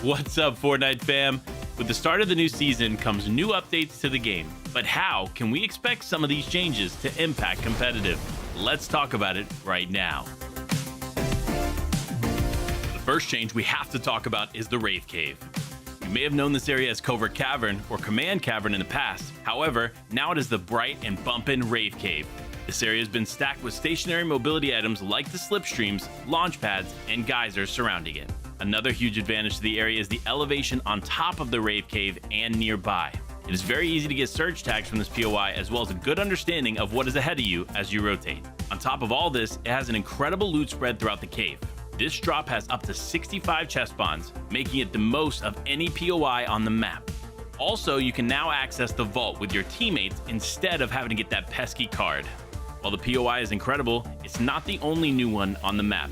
What's up, Fortnite fam? With the start of the new season comes new updates to the game, but how can we expect some of these changes to impact competitive? Let's talk about it right now. The first change we have to talk about is the Rave Cave. You may have known this area as Covert Cavern or Command Cavern in the past. However, now it is the bright and bumpin' Rave Cave. This area has been stacked with stationary mobility items like the slipstreams, launch pads, and geysers surrounding it. Another huge advantage to the area is the elevation on top of the Rave Cave and nearby. It is very easy to get surge tags from this POI, as well as a good understanding of what is ahead of you as you rotate. On top of all this, it has an incredible loot spread throughout the cave. This drop has up to 65 chest spawns, making it the most of any POI on the map. Also, you can now access the vault with your teammates instead of having to get that pesky card. While the POI is incredible, it's not the only new one on the map.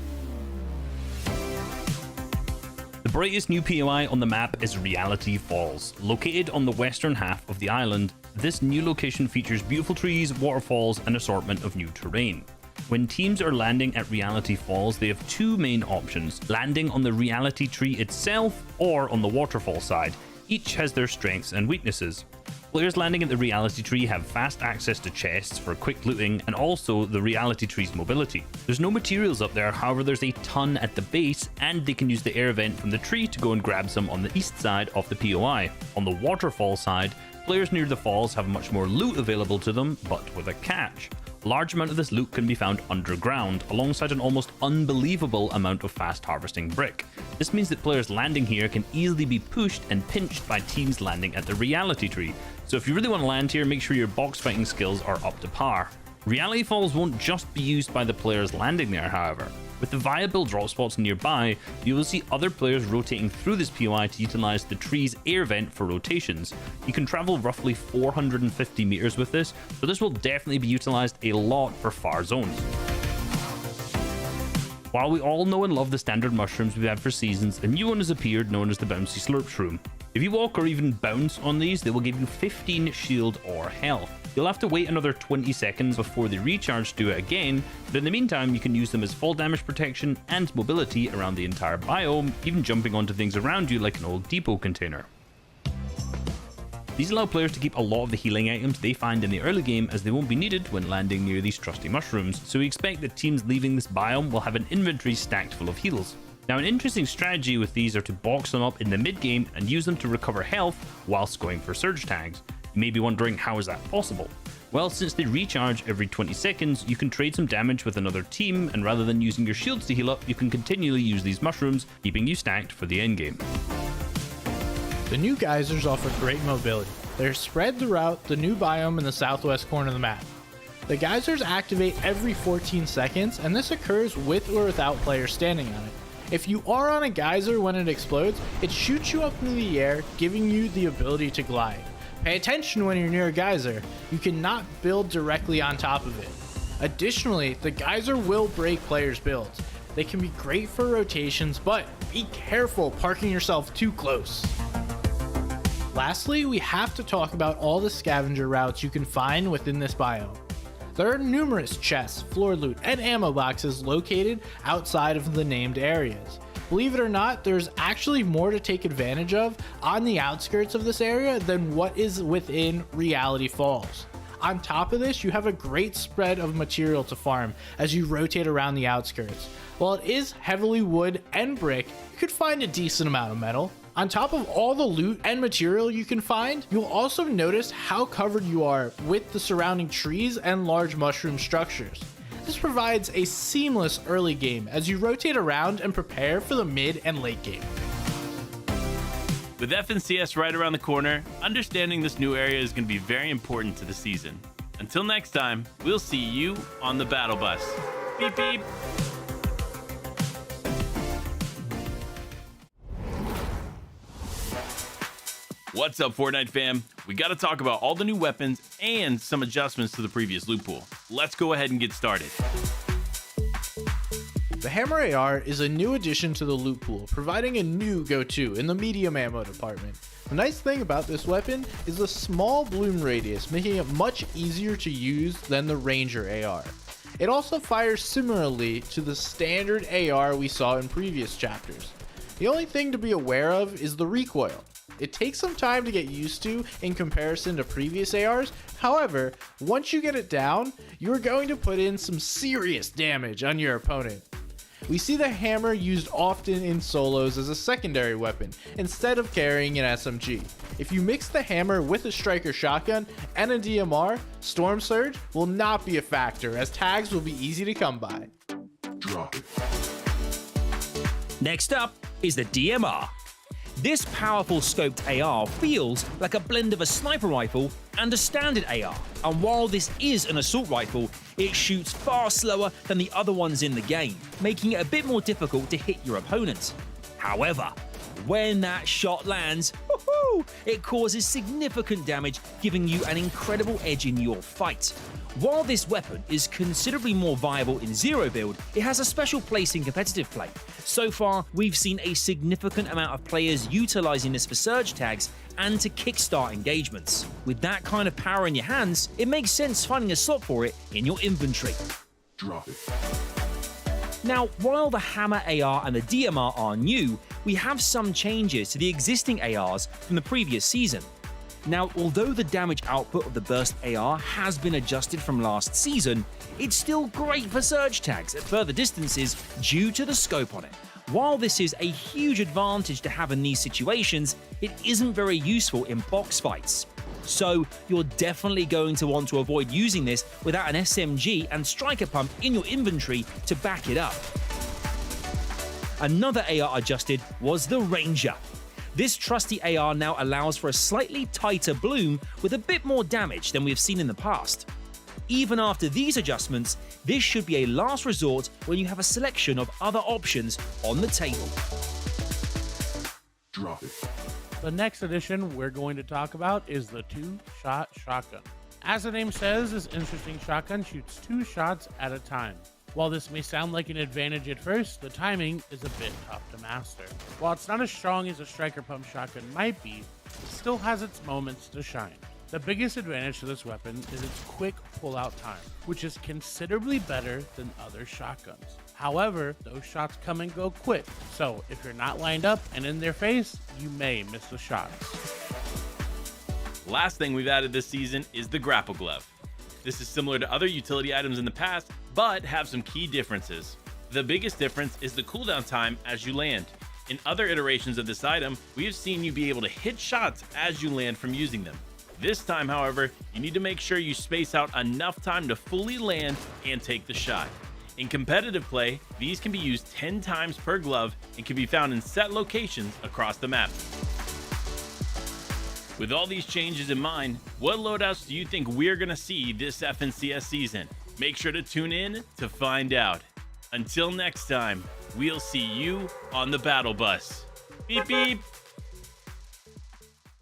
The brightest new POI on the map is Reality Falls. Located on the western half of the island, this new location features beautiful trees, waterfalls, and an assortment of new terrain. When teams are landing at Reality Falls, they have two main options: landing on the reality tree itself or on the waterfall side. Each has their strengths and weaknesses. Players landing at the reality tree have fast access to chests for quick looting and also the reality tree's mobility. There's no materials up there, however there's a ton at the base, and they can use the air vent from the tree to go and grab some on the east side of the POI. On the waterfall side, players near the falls have much more loot available to them, but with a catch. A large amount of this loot can be found underground, alongside an almost unbelievable amount of fast harvesting brick. This means that players landing here can easily be pushed and pinched by teams landing at the reality tree. So if you really want to land here, make sure your box fighting skills are up to par. Reality Falls won't just be used by the players landing there, however. With the viable drop spots nearby, you will see other players rotating through this POI to utilize the tree's air vent for rotations. You can travel roughly 450 meters with this, so this will definitely be utilized a lot for far zones. While we all know and love the standard mushrooms we've had for seasons, a new one has appeared known as the Bouncy Slurp Shroom. If you walk or even bounce on these, they will give you 15 shield or health. You'll have to wait another 20 seconds before they recharge to do it again, but in the meantime you can use them as fall damage protection and mobility around the entire biome, even jumping onto things around you like an old depot container. These allow players to keep a lot of the healing items they find in the early game, as they won't be needed when landing near these trusty mushrooms, so we expect that teams leaving this biome will have an inventory stacked full of heals. Now, an interesting strategy with these are to box them up in the mid game and use them to recover health whilst going for surge tags. You may be wondering, how is that possible? Well, since they recharge every 20 seconds, you can trade some damage with another team, and rather than using your shields to heal up, you can continually use these mushrooms, keeping you stacked for the endgame. The new geysers offer great mobility. They're spread throughout the new biome in the southwest corner of the map. The geysers activate every 14 seconds, and this occurs with or without players standing on it. If you are on a geyser when it explodes, it shoots you up into the air, giving you the ability to glide. Pay attention when you're near a geyser. You cannot build directly on top of it. Additionally, the geyser will break players' builds. They can be great for rotations, but be careful parking yourself too close. Lastly, we have to talk about all the scavenger routes you can find within this biome. There are numerous chests, floor loot, and ammo boxes located outside of the named areas. Believe it or not, there's actually more to take advantage of on the outskirts of this area than what is within Reality Falls. On top of this, you have a great spread of material to farm as you rotate around the outskirts. While it is heavily wood and brick, you could find a decent amount of metal. On top of all the loot and material you can find, you'll also notice how covered you are with the surrounding trees and large mushroom structures. This provides a seamless early game as you rotate around and prepare for the mid and late game. With FNCS right around the corner, understanding this new area is going to be very important to the season. Until next time, we'll see you on the battle bus. Beep beep! What's up, Fortnite fam? We gotta talk about all the new weapons and some adjustments to the previous loot pool. Let's go ahead and get started. The Hammer AR is a new addition to the loot pool, providing a new go-to in the medium ammo department. The nice thing about this weapon is the small bloom radius, making it much easier to use than the Ranger AR. It also fires similarly to the standard AR we saw in previous chapters. The only thing to be aware of is the recoil. It takes some time to get used to in comparison to previous ARs, however, once you get it down, you're going to put in some serious damage on your opponent. We see the hammer used often in solos as a secondary weapon, instead of carrying an SMG. If you mix the hammer with a striker shotgun and a DMR, Storm Surge will not be a factor, as tags will be easy to come by. Drop it. Next up is the DMR. This powerful scoped AR feels like a blend of a sniper rifle and a standard AR, and while this is an assault rifle, it shoots far slower than the other ones in the game, making it a bit more difficult to hit your opponent. However, when that shot lands, it causes significant damage, giving you an incredible edge in your fight. While this weapon is considerably more viable in zero build, it has a special place in competitive play. So far, we've seen a significant amount of players utilizing this for surge tags and to kickstart engagements. With that kind of power in your hands, it makes sense finding a slot for it in your inventory. Drop it. Now, while the Hammer AR and the DMR are new, we have some changes to the existing ARs from the previous season. Now, although the damage output of the Burst AR has been adjusted from last season, it's still great for surge tags at further distances due to the scope on it. While this is a huge advantage to have in these situations, it isn't very useful in box fights. So you're definitely going to want to avoid using this without an SMG and striker pump in your inventory to back it up. Another AR adjusted was the Ranger. This trusty AR now allows for a slightly tighter bloom with a bit more damage than we've seen in the past. Even after these adjustments, this should be a last resort when you have a selection of other options on the table. Drop it. The next addition we're going to talk about is the two-shot shotgun. As the name says, this interesting shotgun shoots 2 shots at a time. While this may sound like an advantage at first, the timing is a bit tough to master. While it's not as strong as a striker pump shotgun might be, it still has its moments to shine. The biggest advantage to this weapon is its quick pull-out time, which is considerably better than other shotguns. However, those shots come and go quick, so if you're not lined up and in their face, you may miss the shots. Last thing we've added this season is the Grapple Glove. This is similar to other utility items in the past, but have some key differences. The biggest difference is the cooldown time as you land. In other iterations of this item, we have seen you be able to hit shots as you land from using them. This time, however, you need to make sure you space out enough time to fully land and take the shot. In competitive play, these can be used 10 times per glove and can be found in set locations across the map. With all these changes in mind, what loadouts do you think we're going to see this FNCS season? Make sure to tune in to find out. Until next time, we'll see you on the battle bus. Beep beep!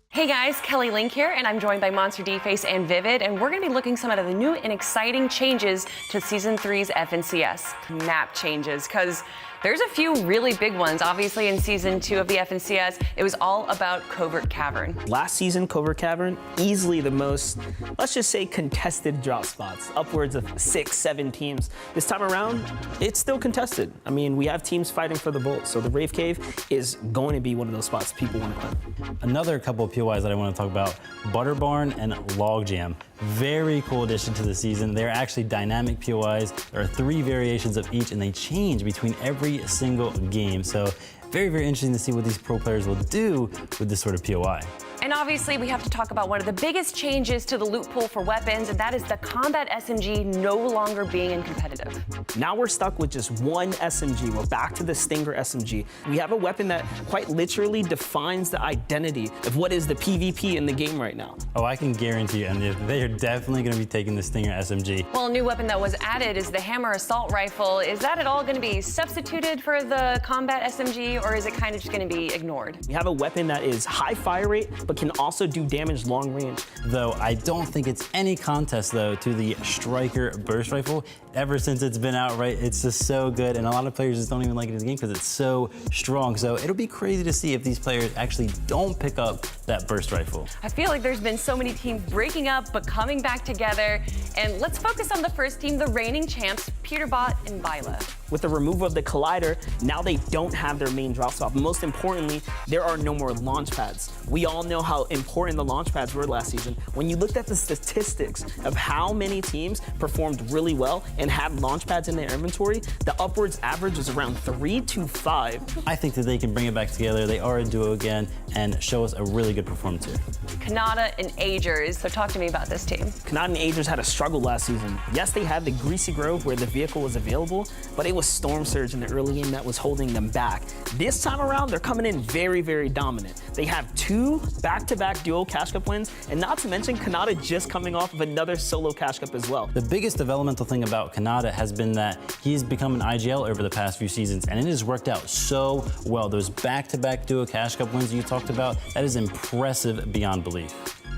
Hey guys, Kelly Link here, and I'm joined by Monster D-Face and Vivid, and we're going to be looking some of the new and exciting changes to Season 3's FNCS. Map changes, because there's a few really big ones. Obviously, in Season 2 of the FNCS, it was all about Covert Cavern. Last season, Covert Cavern, easily the most, let's just say, contested drop spots, upwards of 6-7 teams. This time around, it's still contested. I mean, we have teams fighting for the vault, so the Rave Cave is going to be one of those spots people want to climb. Another couple of POIs that I want to talk about, Butter Barn and Logjam. Very cool addition to the season. They're actually dynamic POIs. There are 3 variations of each, and they change between every single game. So very, very interesting to see what these pro players will do with this sort of POI. And obviously, we have to talk about one of the biggest changes to the loot pool for weapons, and that is the combat SMG no longer being in competitive. Now we're stuck with just one SMG. We're back to the Stinger SMG. We have a weapon that quite literally defines the identity of what is the PvP in the game right now. Oh, I can guarantee you, and they are definitely going to be taking the Stinger SMG. Well, a new weapon that was added is the Hammer Assault Rifle. Is that at all going to be substituted for the combat SMG, or is it kind of just going to be ignored? We have a weapon that is high fire rate, but can also do damage long range. Though I don't think it's any contest, though, to the Striker Burst Rifle. Ever since it's been out, right, it's just so good, and a lot of players just don't even like it in the game because it's so strong. So it'll be crazy to see if these players actually don't pick up that Burst Rifle. I feel like there's been so many teams breaking up but coming back together. And let's focus on the first team, the reigning champs, Peterbot and Byla. With the removal of the collider, now they don't have their main drop spot. But most importantly, there are no more launch pads. We all know how important the launch pads were last season. When you looked at the statistics of how many teams performed really well and had launch pads in their inventory, the upwards average was around 3 to 5. I think that they can bring it back together. They are a duo again and show us a really good performance here. Kanata and Agers. So talk to me about this team. Kanata and Agers had a struggle last season. Yes, they had the Greasy Grove where the vehicle was available, but it was Storm Surge in the early game that was holding them back. This time around, they're coming in very, very dominant. They have 2 back-to-back duo Cash Cup wins, and not to mention Kanata just coming off of another solo Cash Cup as well. The biggest developmental thing about Kanata has been that he's become an IGL over the past few seasons, and it has worked out so well. Those back-to-back duo Cash Cup wins you talked about, that is impressive beyond belief.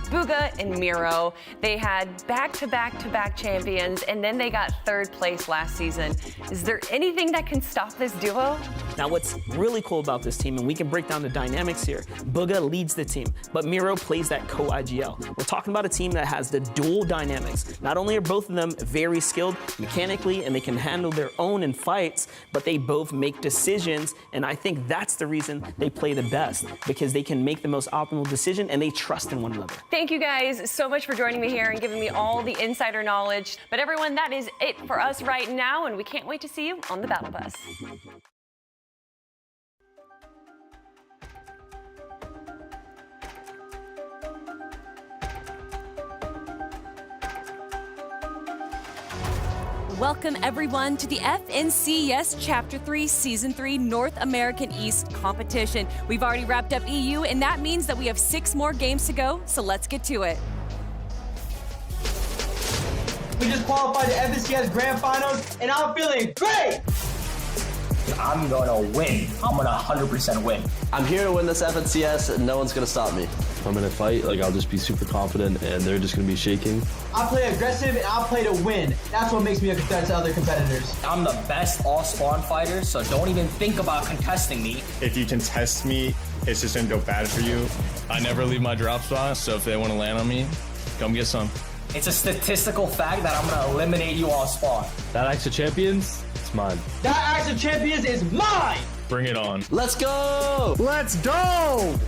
Bugha and Miro, they had back-to-back-to-back champions, and then they got 3rd place last season. Is there anything that can stop this duo? Now, what's really cool about this team, and we can break down the dynamics here, Bugha leads the team, but Miro plays that co-IGL. We're talking about a team that has the dual dynamics. Not only are both of them very skilled mechanically, and they can handle their own in fights, but they both make decisions, and I think that's the reason they play the best, because they can make the most optimal decision, and they trust in one another. Thank you guys so much for joining me here and giving me all the insider knowledge. But everyone, that is it for us right now, and we can't wait to see you on the Battle Bus. Welcome everyone to the FNCS Chapter 3 Season 3 North American East competition. We've already wrapped up EU, and that means that we have 6 more games to go, so let's get to it. We just qualified to FNCS Grand Finals, and I'm feeling great! I'm gonna win. I'm gonna 100% win. I'm here to win this FNCS, and no one's gonna stop me. If I'm in a fight, I'll just be super confident, and they're just gonna be shaking. I play aggressive, and I play to win. That's what makes me a threat to other competitors. I'm the best all-spawn fighter, so don't even think about contesting me. If you contest me, it's just gonna go bad for you. I never leave my drop spot, so if they want to land on me, come get some. It's a statistical fact that I'm gonna eliminate you all spawn. That Axe of Champions, it's mine. That Axe of Champions is mine! Bring it on. Let's go! Let's go!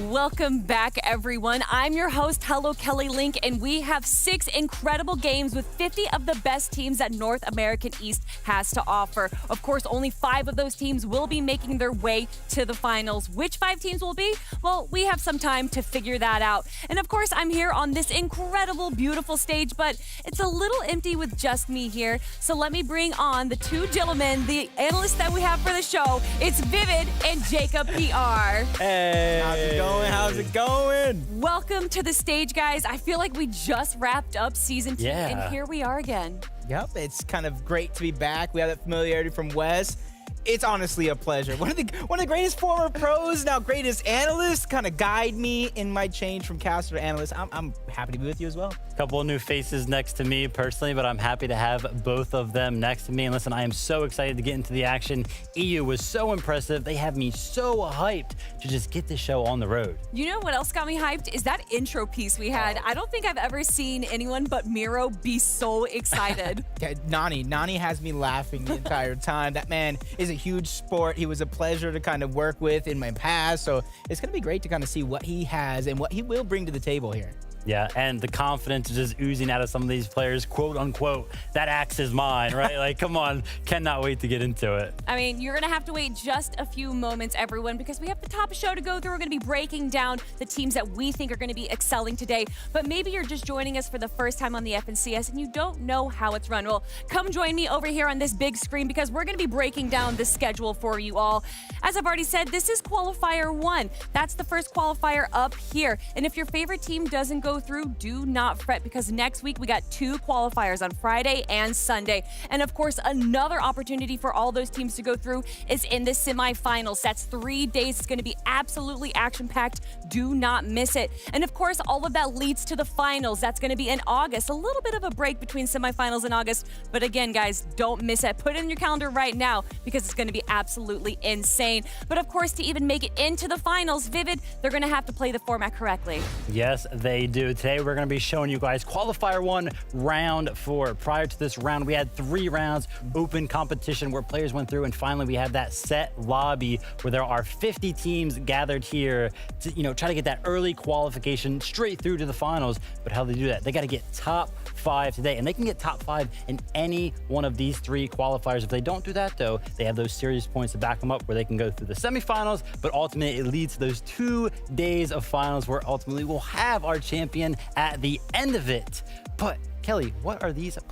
Welcome back, everyone. I'm your host, Hello Kelly Link, and we have 6 incredible games with 50 of the best teams that North American East has to offer. Of course, only 5 of those teams will be making their way to the finals. Which 5 teams will be? Well, we have some time to figure that out. And of course, I'm here on this incredible, beautiful stage, but it's a little empty with just me here. So let me bring on the 2 gentlemen, the analysts that we have for the show. It's Vivid and Jacob PR. Hey. How's it going? How's it going? Welcome to the stage, guys. I feel like we just wrapped up season 2, and here we are again. Yep, it's kind of great to be back. We have that familiarity from Wes. It's honestly a pleasure. One of the greatest former pros, now greatest analysts, kind of guide me in my change from caster to analyst. I'm happy to be with you as well. A couple of new faces next to me personally, but I'm happy to have both of them next to me. And listen, I am so excited to get into the action. EU was so impressive. They have me so hyped to just get this show on the road. You know what else got me hyped is that intro piece we had. I don't think I've ever seen anyone but Miro be so excited. Yeah, Nani has me laughing the entire time. That man is a huge sport. He was a pleasure to kind of work with in my past. So it's going to be great to kind of see what he has and what he will bring to the table here. Yeah, and the confidence is just oozing out of some of these players, quote unquote, that axe is mine, right? Like, come on, cannot wait to get into it. I mean, you're gonna have to wait just a few moments, everyone, because we have the top show to go through. We're gonna be breaking down the teams that we think are gonna be excelling today. But maybe you're just joining us for the first time on the FNCS and you don't know how it's run. Well, come join me over here on this big screen because we're gonna be breaking down the schedule for you all. As I've already said, this is Qualifier 1. That's the first qualifier up here. And if your favorite team doesn't go through, do not fret, because next week we got 2 qualifiers on Friday and Sunday. And of course, another opportunity for all those teams to go through is in the semifinals. That's 3 days. It's going to be absolutely action-packed. Do not miss it. And of course, all of that leads to the finals. That's going to be in August. A little bit of a break between semifinals and August. But again, guys, don't miss it. Put it in your calendar right now because it's going to be absolutely insane. But of course, to even make it into the finals, Vivid, they're going to have to play the format correctly. Yes, they do. Today, we're going to be showing you guys Qualifier 1, Round 4. Prior to this round, we had 3 rounds, open competition where players went through, and finally we have that set lobby where there are 50 teams gathered here to, try to get that early qualification straight through to the finals. But how do they do that? They got to get top 5 today, and they can get top 5 in any one of these 3 qualifiers. If they don't do that, though, they have those series points to back them up where they can go through the semifinals, but ultimately it leads to those 2 days of finals where ultimately we'll have our champion at the end of it. But Kelly, what are these? I'm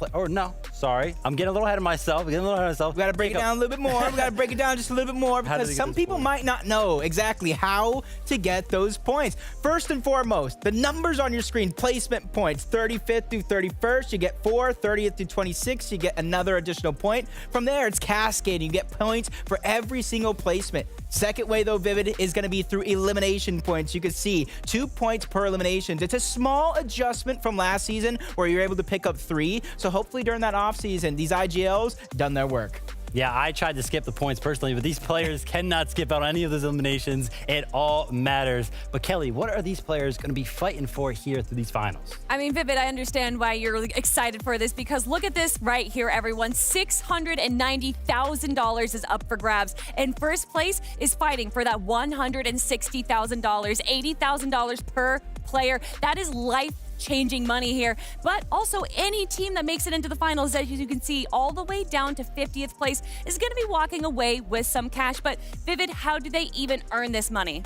getting a little ahead of myself. We got to break it down a little bit more. We got to break it down just a little bit more because some people might not know exactly how to get those points. First and foremost, the numbers on your screen, placement points, 35th through 31st, you get 4, 30th through 26th, you get another additional point. From there, it's cascading. You get points for every single placement. Second way, though, Vivid, is going to be through elimination points. You can see 2 points per elimination. It's a small adjustment from last season where you're able to pick up 3. So hopefully during that offseason, these IGLs done their work. Yeah, I tried to skip the points personally, but these players cannot skip out on any of those eliminations. It all matters. But Kelly, what are these players going to be fighting for here through these finals? I mean, Vivid, I understand why you're really excited for this, because look at this right here, everyone. $690,000 is up for grabs. And first place is fighting for that $160,000, $80,000 per player. That is life-changing money here. But also, any team that makes it into the finals, as you can see, all the way down to 50th place is going to be walking away with some cash. But Vivid, how do they even earn this money?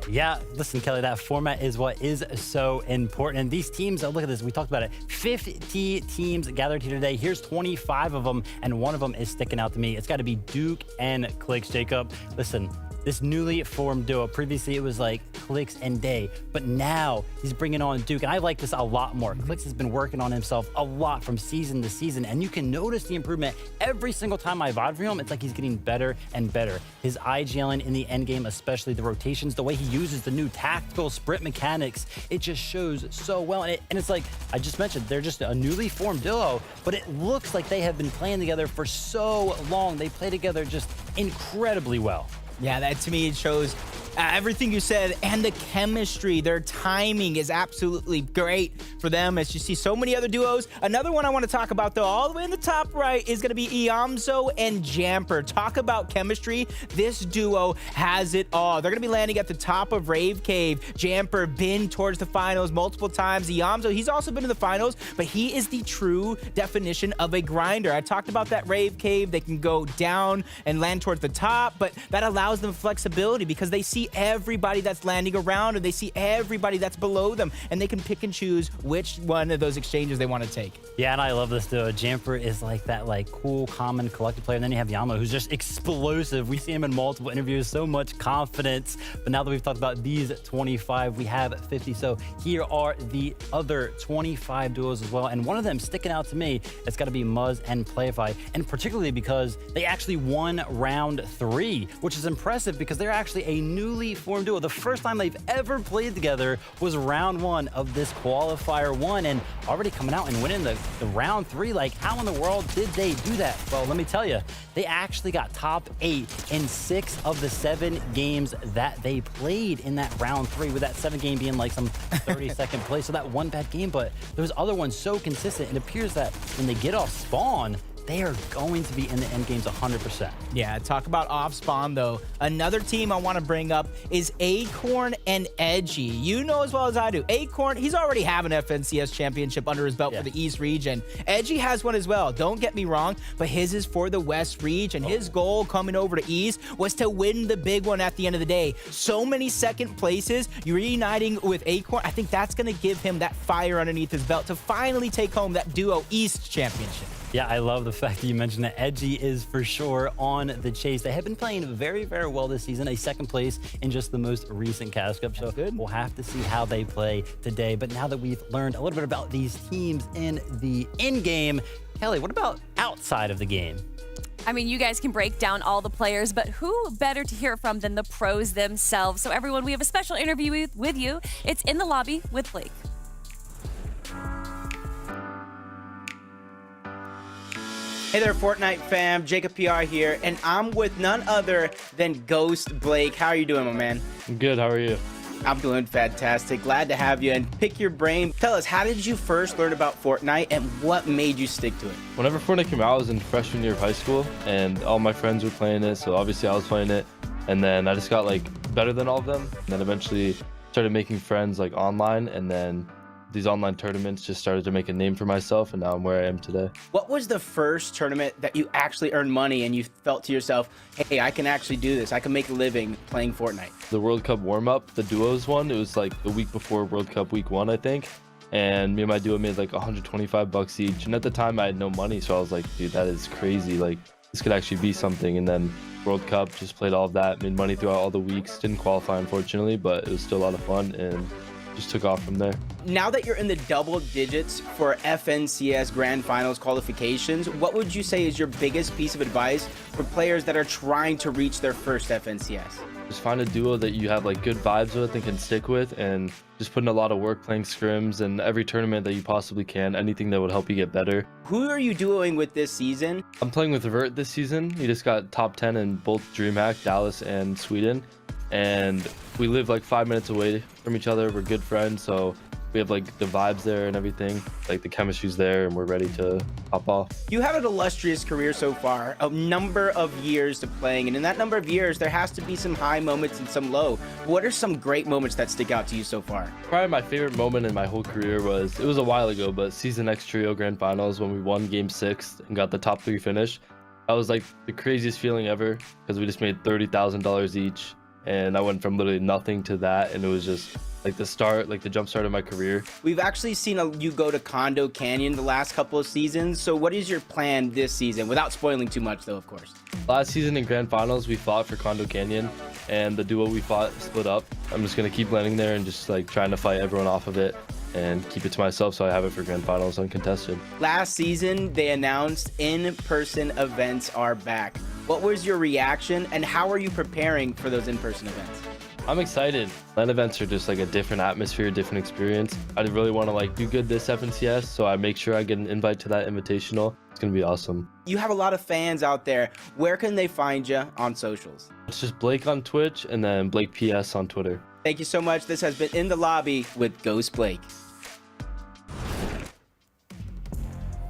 Yeah, listen, Kelly, that format is what is so important. And these teams, look at this, we talked about it. 50 teams gathered here today. Here's 25 of them, and one of them is sticking out to me. It's got to be Duke and Clicks, Jacob. Listen, this newly formed duo, previously it was like Clicks and Day, but now he's bringing on Duke, and I like this a lot more. Clicks has been working on himself a lot from season to season, and you can notice the improvement every single time I VOD for him. It's like he's getting better and better. His IGLing in the end game, especially the rotations, the way he uses the new tactical sprint mechanics, it just shows so well. And it's like I just mentioned, they're just a newly formed duo, but it looks like they have been playing together for so long. They play together just incredibly well. Yeah, that to me, it shows everything you said, and the chemistry. Their timing is absolutely great for them, as you see so many other duos. Another one I want to talk about, though, all the way in the top right, is going to be Iamzo and Jamper. Talk about chemistry. This duo has it all. They're going to be landing at the top of Rave Cave. Jamper been towards the finals multiple times. Iamzo, he's also been in the finals, but he is the true definition of a grinder. I talked about that Rave Cave. They can go down and land towards the top, but that allows them flexibility because they see everybody that's landing around, and they see everybody that's below them, and they can pick and choose which one of those exchanges they want to take. Yeah, and I love this duo. Jamper is like that cool, common, collective player, and then you have Yamo, who's just explosive. We see him in multiple interviews, so much confidence. But now that we've talked about these 25, we have 50. So here are the other 25 duos as well, and one of them sticking out to me, it's got to be Muzz and Playify, and particularly because they actually won round 3, which is impressive because they're actually a newly formed duo. The first time they've ever played together was round 1 of this Qualifier 1, and already coming out and winning the round 3. Like, how in the world did they do that? Well, let me tell you, they actually got top 8 in 6 of the 7 games that they played in that round 3, with that 7th game being like some 32nd place. So that one bad game, but those other ones so consistent. It appears that when they get off spawn, they are going to be in the end games 100%. Yeah, talk about off spawn, though. Another team I want to bring up is Acorn and Edgy. You know as well as I do, Acorn, he's already have an FNCS championship under his belt for the East region. Edgy has one as well. Don't get me wrong, but his is for the West region. His goal coming over to East was to win the big one at the end of the day. So many second places, you're reuniting with Acorn. I think that's going to give him that fire underneath his belt to finally take home that Duo East championship. Yeah, I love the fact that you mentioned that Edgy is for sure on the chase. They have been playing very, very well this season, a second place in just the most recent Cast Cup. So we'll have to see how they play today. But now that we've learned a little bit about these teams in the in-game, Kelly, what about outside of the game? I mean, you guys can break down all the players, but who better to hear from than the pros themselves? So everyone, we have a special interview with you. It's In the Lobby with Blake. Hey there, Fortnite fam. Jacob PR here, and I'm with none other than Ghost Blake. How are you doing, my man? I'm good. How are you? I'm doing fantastic. Glad to have you and pick your brain. Tell us, how did you first learn about Fortnite and what made you stick to it? Whenever Fortnite came out, I was in freshman year of high school, and all my friends were playing it, so obviously I was playing it. And then I just got like better than all of them. And then eventually started making friends like online, and then these online tournaments just started to make a name for myself, and now I'm where I am today. What was the first tournament that you actually earned money and you felt to yourself, hey, I can actually do this. I can make a living playing Fortnite? The World Cup warm-up, the duos one, it was like the week before World Cup week 1, I think. And me and my duo made like $125 each. And at the time I had no money, so I was like, dude, that is crazy. Like, this could actually be something. And then World Cup, just played all of that, made money throughout all the weeks. Didn't qualify, unfortunately, but it was still a lot of fun and just took off from there. Now that you're in the double digits for FNCS Grand Finals qualifications, what would you say is your biggest piece of advice for players that are trying to reach their first FNCS? Just find a duo that you have like good vibes with and can stick with, and just put in a lot of work playing scrims and every tournament that you possibly can, anything that would help you get better. Who are you duoing with this season? I'm playing with Vert this season. He just got top 10 in both DreamHack, Dallas, and Sweden. And we live like 5 minutes away from each other. We're good friends, so we have like the vibes there and everything. Like the chemistry's there, and we're ready to pop off. You have an illustrious career so far, a number of years to playing, and in that number of years, there has to be some high moments and some low. What are some great moments that stick out to you so far? Probably my favorite moment in my whole career was, it was a while ago, but Season X Trio Grand Finals when we won Game 6 and got the top 3 finish. That was like the craziest feeling ever, because we just made $30,000 each. And I went from literally nothing to that, and it was just like the start, like the jump start of my career. We've actually seen you go to Condo Canyon the last couple of seasons. So what is your plan this season? Without spoiling too much, though, of course. Last season in Grand Finals, we fought for Condo Canyon, and the duo we fought split up. I'm just gonna keep landing there and just like trying to fight everyone off of it and keep it to myself, so I have it for Grand Finals uncontested. Last season, they announced in-person events are back. What was your reaction, and how are you preparing for those in-person events? I'm excited. LAN events are just like a different atmosphere, different experience. I really want to like do good this FNCS, so I make sure I get an invite to that invitational. It's gonna be awesome. You have a lot of fans out there. Where can they find you on socials? It's just Blake on Twitch and then Blake PS on Twitter. Thank you so much. This has been In the Lobby with Ghost Blake.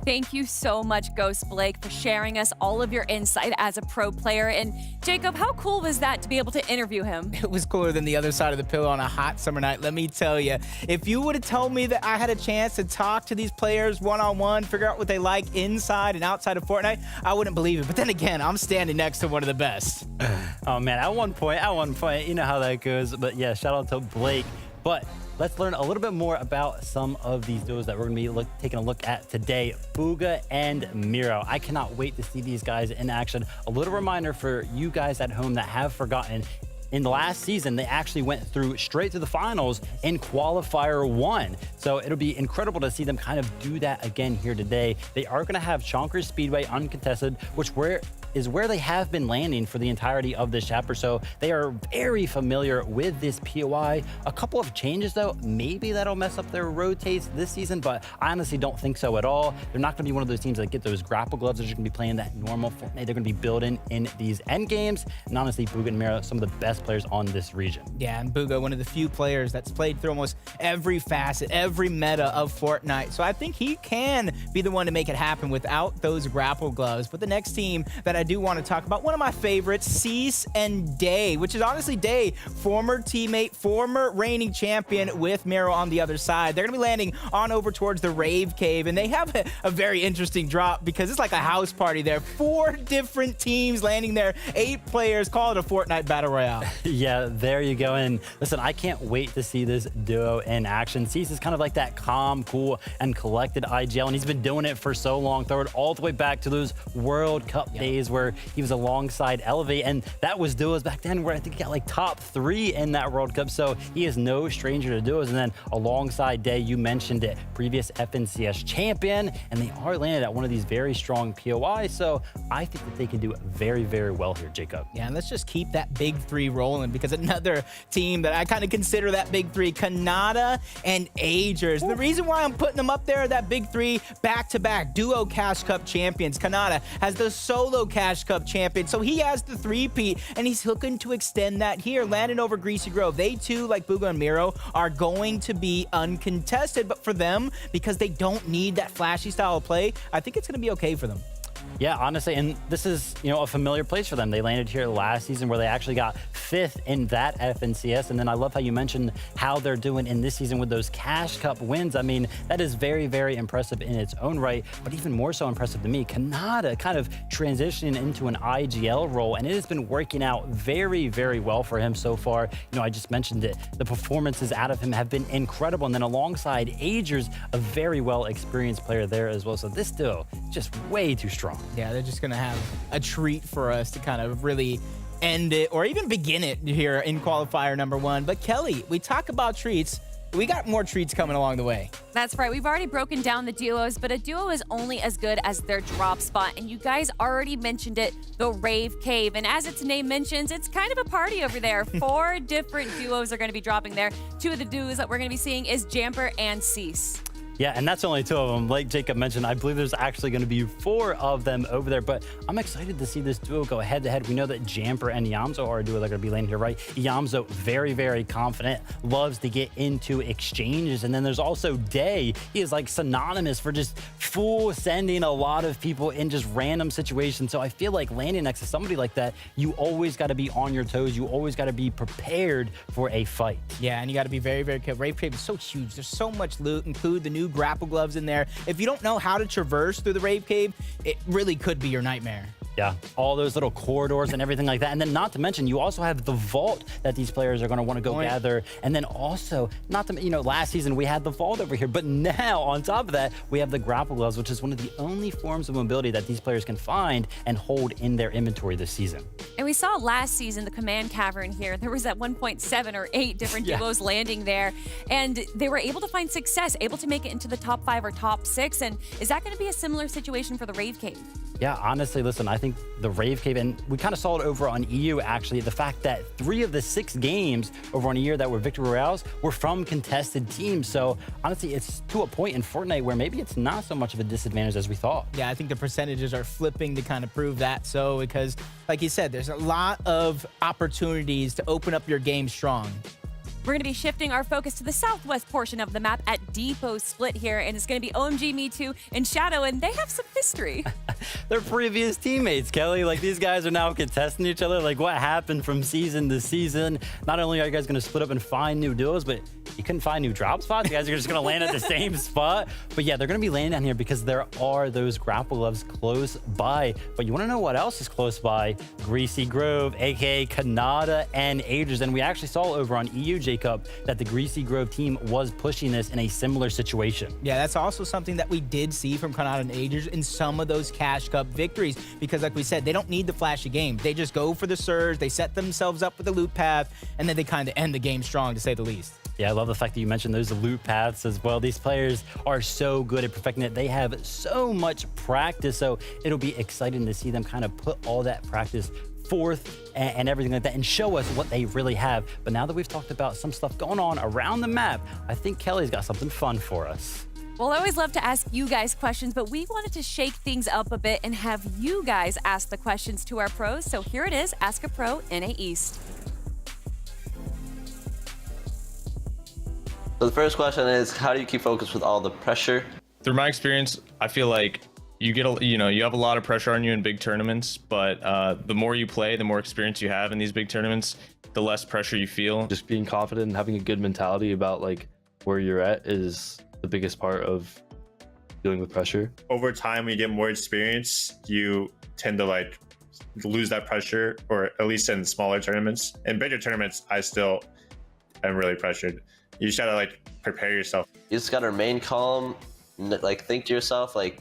Thank you so much, Ghost Blake, for sharing us all of your insight as a pro player. And Jacob, how cool was that to be able to interview him? It was cooler than the other side of the pillow on a hot summer night, let me tell you. If you would have told me that I had a chance to talk to these players one-on-one, figure out what they like inside and outside of Fortnite, I wouldn't believe it. But then again, I'm standing next to one of the best. Oh man, at one point, you know how that goes. But yeah, shout out to Blake. But let's learn a little bit more about some of these duos that we're going to be taking a look at today. Bugha and Miro. I cannot wait to see these guys in action. A little reminder for you guys at home that have forgotten, in the last season, they actually went straight to the finals in Qualifier 1. So it'll be incredible to see them kind of do that again here today. They are going to have Chonkers Speedway uncontested, which is where they have been landing for the entirety of this chapter. So they are very familiar with this POI. A couple of changes though, maybe that'll mess up their rotates this season, but I honestly don't think so at all. They're not gonna be one of those teams that get those grapple gloves. They're just gonna be playing that normal Fortnite. They're gonna be building in these end games. And honestly, Bugha and Miro, some of the best players on this region. Yeah, and Bugha, one of the few players that's played through almost every facet, every meta of Fortnite. So I think he can be the one to make it happen without those grapple gloves. But the next team that I do want to talk about one of my favorites, Cease and Day, which is honestly Day, former teammate, former reigning champion with Miro on the other side. They're going to be landing on over towards the Rave Cave, and they have a very interesting drop because it's like a house party there. 4 different teams landing there, 8 players. Call it a Fortnite Battle Royale. Yeah, there you go. And listen, I can't wait to see this duo in action. Cease is kind of like that calm, cool, and collected IGL, and he's been doing it for so long. Throw it all the way back to those World Cup days where he was alongside Elevate, and that was duos back then where I think he got like top 3 in that World Cup. So he is no stranger to duos. And then alongside Day, you mentioned it, previous FNCS champion, and they are landed at one of these very strong POIs. So I think that they can do very, very well here, Jacob. Yeah, and let's just keep that big 3 rolling because another team that I kind of consider that big 3, Kanata and Agers. The reason why I'm putting them up there, that big 3, back-to-back duo Cash Cup champions. Kanata has the solo Cash Cup champion, so he has the 3-peat, and he's looking to extend that here, landing over Greasy Grove. They too, like Booga and Miro, are going to be uncontested, but for them, because they don't need that flashy style of play, I think it's going to be okay for them. Yeah, honestly, and this is, a familiar place for them. They landed here last season where they actually got 5th in that FNCS. And then I love how you mentioned how they're doing in this season with those Cash Cup wins. I mean, that is very, very impressive in its own right, but even more so impressive to me, Kanata kind of transitioning into an IGL role, and it has been working out very, very well for him so far. I just mentioned it. The performances out of him have been incredible. And then alongside Agers, a very well-experienced player there as well. So this duo, just way too strong. Yeah, they're just going to have a treat for us to kind of really end it or even begin it here in qualifier number 1. But Kelly, we talk about treats. We got more treats coming along the way. That's right. We've already broken down the duos, but a duo is only as good as their drop spot. And you guys already mentioned it, the Rave Cave. And as its name mentions, it's kind of a party over there. 4 different duos are going to be dropping there. 2 of the duos that we're going to be seeing is Jamper and Cease. Yeah, and that's only 2 of them. Like Jacob mentioned, I believe there's actually going to be 4 of them over there, but I'm excited to see this duo go head-to-head. We know that Jamper and Yamzo are a duo that are going to be landing here, right? Yamzo, very, very confident, loves to get into exchanges, and then there's also Day. He is like synonymous for just full sending a lot of people in just random situations, so I feel like landing next to somebody like that, you always got to be on your toes. You always got to be prepared for a fight. Yeah, and you got to be very, very careful. Rave Cave is so huge. There's so much loot, include the new grapple gloves in there. If you don't know how to traverse through the Rave Cave, it really could be your nightmare. Yeah, all those little corridors and everything like that. And then not to mention, you also have the vault that these players are going to want to go gather. And then also, not to, last season we had the vault over here, but now on top of that, we have the grapple gloves, which is one of the only forms of mobility that these players can find and hold in their inventory this season. And we saw last season, the Command Cavern here, there was at 1.7 or 8 different duos landing there. And they were able to find success, able to make it into the top 5 or top 6. And is that going to be a similar situation for the Rave Cave? Yeah, honestly, listen, I think the Rave Cave, and we kind of saw it over on EU, actually, the fact that 3 of the 6 games over on EU that were Victory Royales were from contested teams. So honestly, it's to a point in Fortnite where maybe it's not so much of a disadvantage as we thought. Yeah, I think the percentages are flipping to kind of prove that so, because like you said, there's a lot of opportunities to open up your game strong. We're going to be shifting our focus to the southwest portion of the map at Depot Split here, and it's going to be OMG, Me Too, and Shadow, and they have some history. They're previous teammates, Kelly. Like, these guys are now contesting each other. Like, what happened from season to season? Not only are you guys going to split up and find new duos, but you couldn't find new drop spots. You guys are just going to land at the same spot. But yeah, they're going to be landing down here because there are those grapple gloves close by. But you want to know what else is close by? Greasy Grove, aka Kanata and Agers. And we actually saw over on EU, Jacob, that the Greasy Grove team was pushing this in a similar situation. Yeah, that's also something that we did see from Kanata and Agers in some of those Cash Cup victories, because like we said, they don't need the flashy game. They just go for the surge, they set themselves up with the loot path, and then they kind of end the game strong, to say the least. Yeah, I love the fact that you mentioned those loot paths as well. These players are so good at perfecting it. They have so much practice, so it'll be exciting to see them kind of put all that practice forth and everything like that and show us what they really have. But now that we've talked about some stuff going on around the map, I think Kelly's got something fun for us. Well, I always love to ask you guys questions, but we wanted to shake things up a bit and have you guys ask the questions to our pros. So here it is, Ask a Pro NA East. So the first question is, how do you keep focus with all the pressure? Through my experience, I feel like you have a lot of pressure on you in big tournaments, but the more you play, the more experience you have in these big tournaments, the less pressure you feel. Just being confident and having a good mentality about like where you're at is the biggest part of dealing with pressure. Over time, when you get more experience, you tend to like lose that pressure, or at least in smaller tournaments. In bigger tournaments, I still am really pressured. You just gotta like prepare yourself. You just gotta remain calm, like think to yourself, like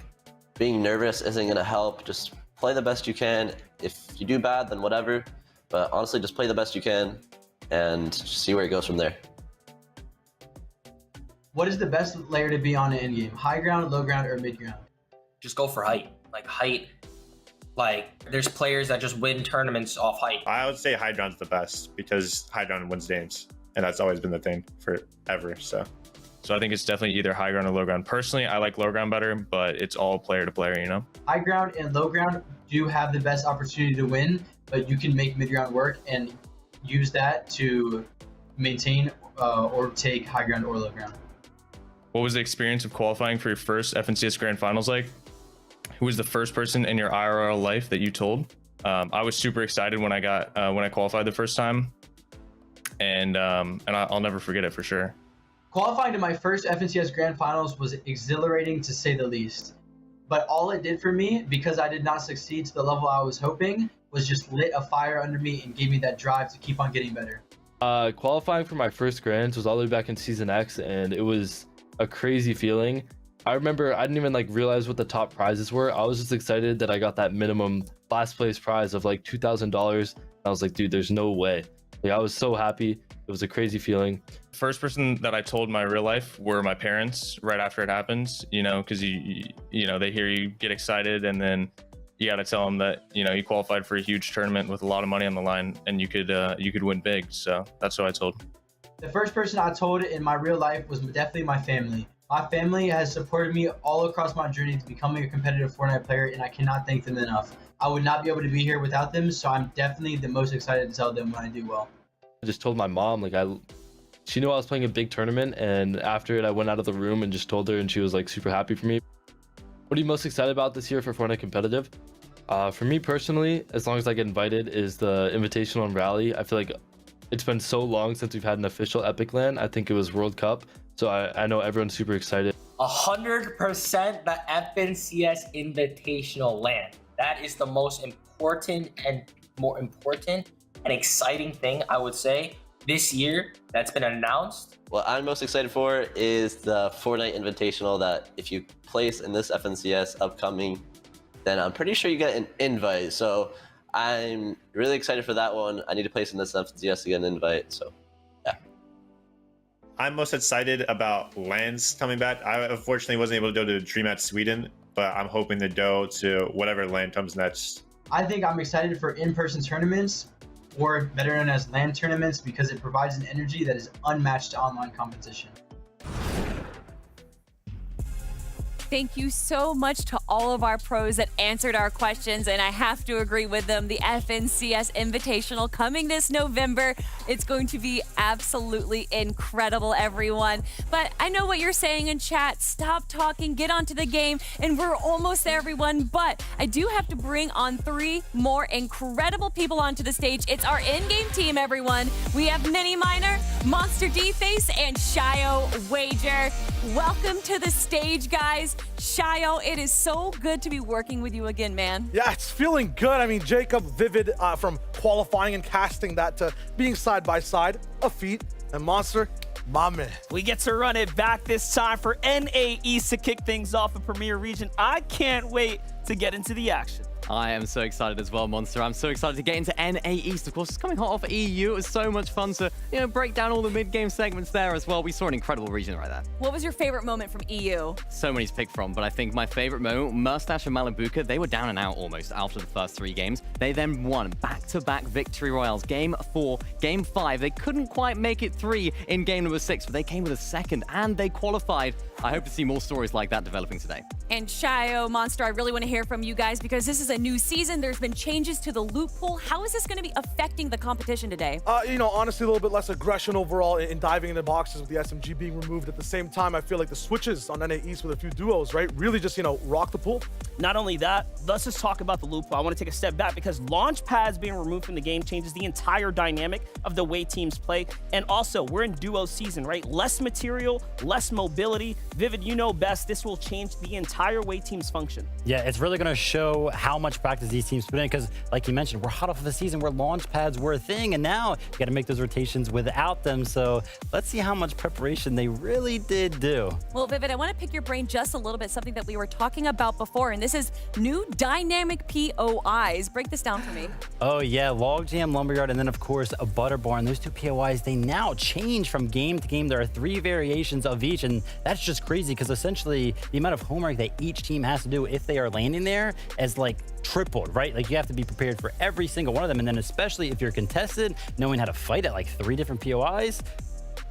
being nervous isn't gonna help. Just play the best you can. If you do bad, then whatever. But honestly, just play the best you can and see where it goes from there. What is the best layer to be on in game? High ground, low ground, or mid ground? Just go for height. Like height, like there's players that just win tournaments off height. I would say high ground's the best because high ground wins games, and that's always been the thing forever. So I think it's definitely either high ground or low ground. Personally, I like low ground better, but it's all player to player, you know? High ground and low ground do have the best opportunity to win, but you can make mid ground work and use that to maintain or take high ground or low ground. What was the experience of qualifying for your first FNCS Grand Finals like? Who was the first person in your IRL life that you told? I was super excited when I qualified the first time, and I'll never forget it for sure. Qualifying to my first FNCS Grand Finals was exhilarating to say the least. But all it did for me, because I did not succeed to the level I was hoping, was just lit a fire under me and gave me that drive to keep on getting better. Qualifying for my first Grands was all the way back in Season X, and it was a crazy feeling. I remember I didn't even like realize what the top prizes were. I was just excited that I got that minimum last place prize of like $2,000. I was like, dude, there's no way. Like, I was so happy. It was a crazy feeling. First person that I told in my real life were my parents right after it happens, you know, because you know, they hear you get excited, and then you got to tell them that, you know, you qualified for a huge tournament with a lot of money on the line, and you could win big. So that's what I told. The first person I told in my real life was definitely my family. My family has supported me all across my journey to becoming a competitive Fortnite player, and I cannot thank them enough. I would not be able to be here without them, so I'm definitely the most excited to tell them when I do well. I just told my mom, like she knew I was playing a big tournament, and after it I went out of the room and just told her, and she was like super happy for me. What are you most excited about this year for Fortnite Competitive? For me personally, as long as I get invited, is the Invitational and Rally. I feel like it's been so long since we've had an official Epic LAN. I think it was World Cup. So I know everyone's super excited. 100% the FNCS Invitational LAN. That is the most important and exciting thing, I would say, this year that's been announced. What I'm most excited for is the Fortnite Invitational, that if you place in this FNCS upcoming, then I'm pretty sure you get an invite. So I'm really excited for that one. I need to place in this FNCS to get an invite, so yeah. I'm most excited about LANs coming back. I unfortunately wasn't able to go to Dream at Sweden, but I'm hoping to go to whatever LAN comes next. I think I'm excited for in-person tournaments, or better known as LAN tournaments, because it provides an energy that is unmatched to online competition. Thank you so much to all of our pros that answered our questions, and I have to agree with them. The FNCS Invitational coming this November. It's going to be absolutely incredible, everyone. But I know what you're saying in chat. Stop talking, get onto the game, and we're almost there, everyone. But I do have to bring on 3 more incredible people onto the stage. It's our in-game team, everyone. We have Mini Miner, Monster D-Face, and Shio Wager. Welcome to the stage, guys. Shio, it is so good to be working with you again, man. Yeah, it's feeling good. I mean, Jacob, Vivid, from qualifying and casting that to being side by side, a feat. And Monster, my man. We get to run it back this time for NAE to kick things off in Premier Region. I can't wait to get into the action. I am so excited as well, Monster. I'm so excited to get into NA East. Of course, it's coming hot off EU. It was so much fun to, break down all the mid-game segments there as well. We saw an incredible region right there. What was your favorite moment from EU? So many to pick from, but I think my favorite moment, Mustache and Malibuka, they were down and out almost after the first 3 games. They then won back-to-back victory royales. Game 4, Game 5. They couldn't quite make it 3 in game number 6, but they came with a second and they qualified. I hope to see more stories like that developing today. And Shio, Monster, I really want to hear from you guys because this is a new season. There's been changes to the loot pool. How is this going to be affecting the competition today? Honestly, a little bit less aggression overall in diving into boxes with the SMG being removed. At the same time, I feel like the switches on NAE East with a few duos, right, really just, rock the pool. Not only that, let's just talk about the loot pool. I want to take a step back because launch pads being removed from the game changes the entire dynamic of the way teams play. And also, we're in duo season, right? Less material, less mobility. Vivid, you know best, this will change the entire way teams function. Yeah, it's really going to show how much practice these teams put in because, like you mentioned, we're hot off of a season where launch pads were a thing, and now you got to make those rotations without them. So let's see how much preparation they really did do. Well, Vivid, I want to pick your brain just a little bit, something that we were talking about before, and this is new dynamic POIs. Break this down for me. Oh, yeah, Logjam, Lumberyard, and then, of course, a Butter Barn. Those two POIs, they now change from game to game. There are 3 variations of each, and that's just crazy because essentially the amount of homework that each team has to do if they are landing there is like tripled, right? Like you have to be prepared for every single one of them, and then especially if you're contested, knowing how to fight at like 3 different POIs.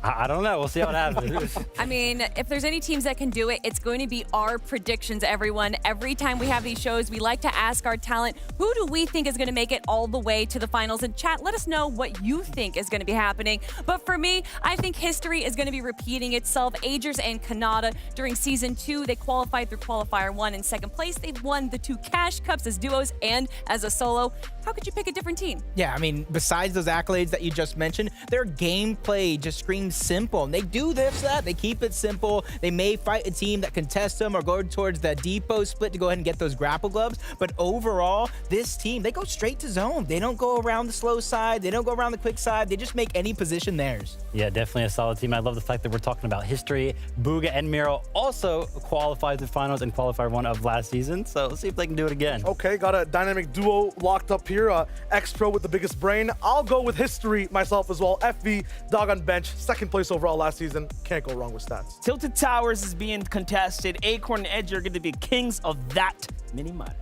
I don't know. We'll see how it happens. I mean, if there's any teams that can do it, it's going to be our predictions, everyone. Every time we have these shows, we like to ask our talent, who do we think is going to make it all the way to the finals? And chat, let us know what you think is going to be happening. But for me, I think history is going to be repeating itself. Agers and Kanata, during Season 2, they qualified through Qualifier 1 in second place. They've won the 2 Cash Cups as duos and as a solo. How could you pick a different team? Yeah, I mean, besides those accolades that you just mentioned, their gameplay just screams simple. And they do that. They keep it simple. They may fight a team that contests them or go towards the depot split to go ahead and get those grapple gloves. But overall, this team, they go straight to zone. They don't go around the slow side. They don't go around the quick side. They just make any position theirs. Yeah, definitely a solid team. I love the fact that we're talking about history. Booga and Miro also qualified to finals in Qualifier 1 of last season. So let's see if they can do it again. Okay, got a dynamic duo locked up here. X-Pro with the biggest brain. I'll go with history myself as well. FV, Dog on bench, second place overall last season. Can't go wrong with stats. Tilted Towers is being contested. Acorn and Edge are going to be kings of that mini-mud.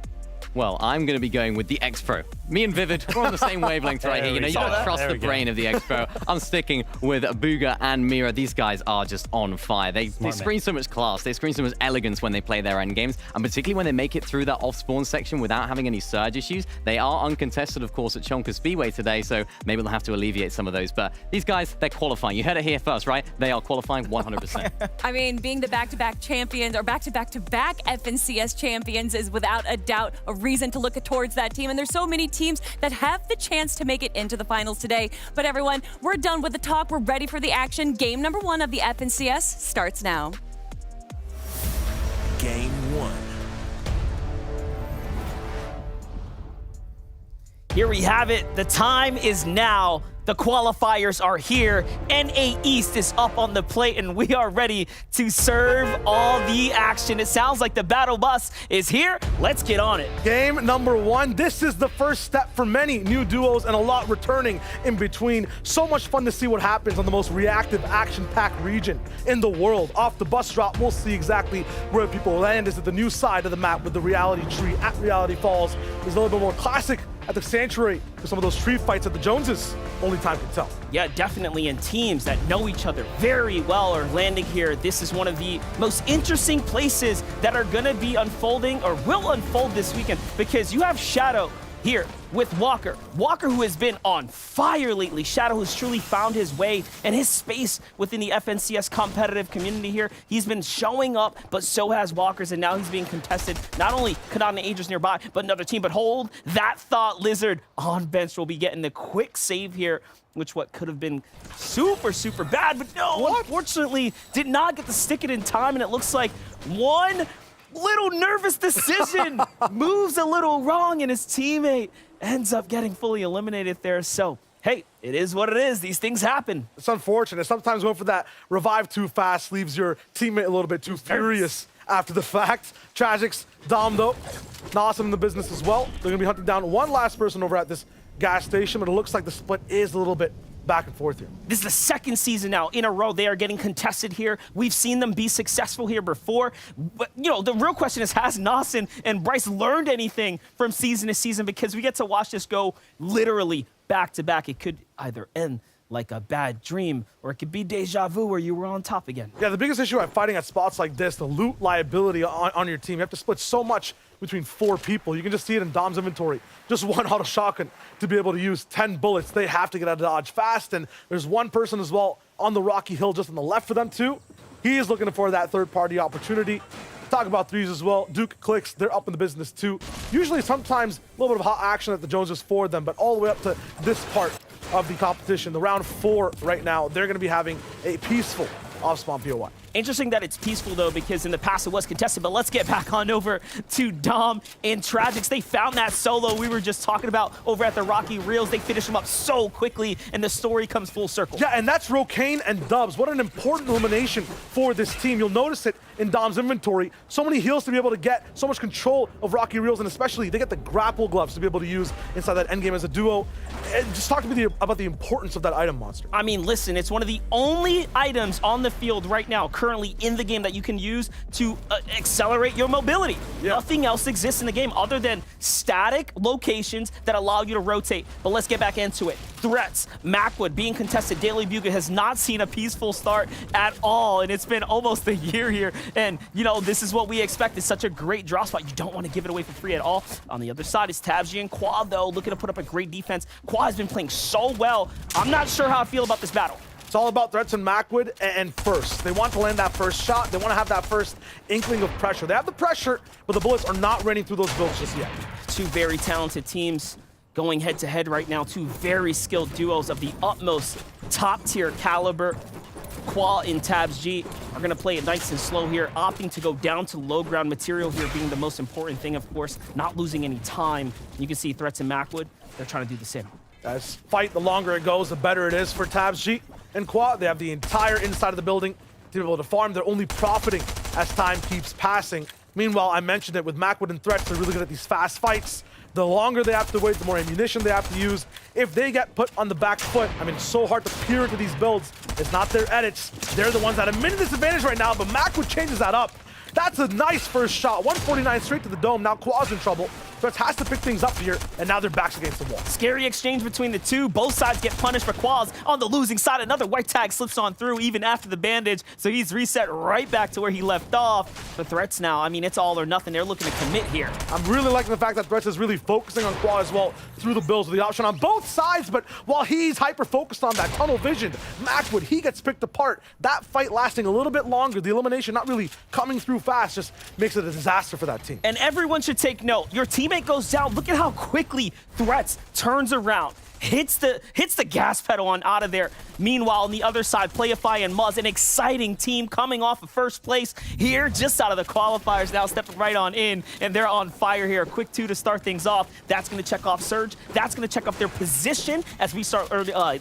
Well, I'm going to be going with the X-Pro. Me and Vivid, we're on the same wavelength right here. You don't trust the brain of the X-Pro. I'm sticking with Booga and Mira. These guys are just on fire. They screen so much class. They screen so much elegance when they play their end games. And particularly when they make it through that off-spawn section without having any surge issues. They are uncontested, of course, at Chonka Speedway today. So maybe they'll have to alleviate some of those. But these guys, they're qualifying. You heard it here first, right? They are qualifying 100%. I mean, being the back-to-back champions or back-to-back-to-back FNCS champions is without a doubt a reason to look towards that team. And there's so many teams that have the chance to make it into the finals today. But everyone, we're done with the talk. We're ready for the action. Game number 1 of the FNCS starts now. Game 1. Here we have it. The time is now. The qualifiers are here. NA East is up on the plate, and we are ready to serve all the action. It sounds like the battle bus is here. Let's get on it. Game number 1. This is the first step for many new duos and a lot returning in between. So much fun to see what happens on the most reactive, action-packed region in the world. Off the bus drop, we'll see exactly where people land. Is it the new side of the map with the reality tree at Reality Falls? Is a little bit more classic at the Sanctuary for some of those tree fights at the Joneses. Only time can tell. Yeah, definitely. And teams that know each other very well are landing here. This is one of the most interesting places that are going to be unfolding or will unfold this weekend because you have Shadow here with Walker. Walker, who has been on fire lately. Shadow, who's truly found his way and his space within the FNCS competitive community here. He's been showing up, but so has Walker's, and now he's being contested. Not only Kanata and Agers nearby, but another team. But hold that thought, Lizard on bench will be getting the quick save here, which what could have been super, super bad. But no, unfortunately, did not get to stick it in time, and it looks like one little nervous decision moves a little wrong, and his teammate ends up getting fully eliminated there. So, hey, it is what it is. These things happen. It's unfortunate. Sometimes going for that revive too fast leaves your teammate a little bit too furious after the fact. Tragics, Dom, though, awesome in the business as well. They're going to be hunting down one last person over at this gas station, but it looks like the split is a little bit back and forth here. This is the second season now in a row they are getting contested here. We've seen them be successful here before. But, you know, the real question is, has Nawson and Bryce learned anything from season to season? Because we get to watch this go literally back to back. It could either end like a bad dream, or it could be deja vu where you were on top again. Yeah, the biggest issue at fighting at spots like this, the loot liability on your team. You have to split so much between 4 people. You can just see it in Dom's inventory. Just one auto shotgun to be able to use 10 bullets. They have to get out of dodge fast, and there's one person as well on the rocky hill just on the left for them too. He is looking for that third-party opportunity. Talk about threes as well. Duke clicks, they're up in the business too. Usually sometimes a little bit of hot action at the Joneses for them, but all the way up to this part of the competition, the round 4 right now, they're going to be having a peaceful off-spawn POI. Interesting that it's peaceful, though, because in the past it was contested, but let's get back on over to Dom and Tragics. They found that solo we were just talking about over at the Rocky Reels. They finish him up so quickly, and the story comes full circle. Yeah, and that's Rocane and Dubs. What an important elimination for this team. You'll notice it in Dom's inventory. So many heals to be able to get, so much control of Rocky Reels, and especially they get the grapple gloves to be able to use inside that endgame as a duo. And just talk to me about the importance of that item, Monster. I mean, listen, it's one of the only items on the field right now, currently in the game, that you can use to accelerate your mobility. Yeah. Nothing else exists in the game other than static locations that allow you to rotate. But let's get back into it. Threats, Macwood being contested. Daily Bugle has not seen a peaceful start at all, and it's been almost a year here. And, you know, this is what we expect. It's such a great draw spot. You don't want to give it away for free at all. On the other side is Tabji and Quad, though, looking to put up a great defense. Quad has been playing so well. I'm not sure how I feel about this battle. It's all about Threats and Macwood and first. They want to land that first shot. They want to have that first inkling of pressure. They have the pressure, but the bullets are not raining through those builds just yet. Two very talented teams going head-to-head right now. Two very skilled duos of the utmost top-tier caliber. Qua and Tabs G are going to play it nice and slow here, opting to go down to low ground material here being the most important thing, of course, not losing any time. You can see Threats and Macwood, they're trying to do the same. As fight, the longer it goes, the better it is for Tabs G and Qua. They have the entire inside of the building to be able to farm. They're only profiting as time keeps passing. Meanwhile, I mentioned it with Macwood and Threats, they're really good at these fast fights. The longer they have to wait, the more ammunition they have to use. If they get put on the back foot, I mean, it's so hard to peer into these builds. It's not their edits. They're the ones at a minute disadvantage right now, but Macwood changes that up. That's a nice first shot. 149 straight to the dome. Now Qua's in trouble. Threats has to pick things up here, and now they're backs against the wall. Scary exchange between the two. Both sides get punished for Quaz. On the losing side, another white tag slips on through even after the bandage, so he's reset right back to where he left off. The Threats now, I mean, it's all or nothing. They're looking to commit here. I'm really liking the fact that Threats is really focusing on Qua as well through the builds with the option on both sides, but while he's hyper-focused on that tunnel vision, Macwood, he gets picked apart. That fight lasting a little bit longer, the elimination not really coming through fast, just makes it a disaster for that team. And everyone should take note. Your teammate goes down. Look at how quickly Threats turns around, hits the gas pedal on out of there. Meanwhile, on the other side, Playify and Muzz, an exciting team coming off of first place here, just out of the qualifiers now, stepping right on in, and they're on fire here. A quick 2 to start things off. That's going to check off Surge. That's going to check off their position as we start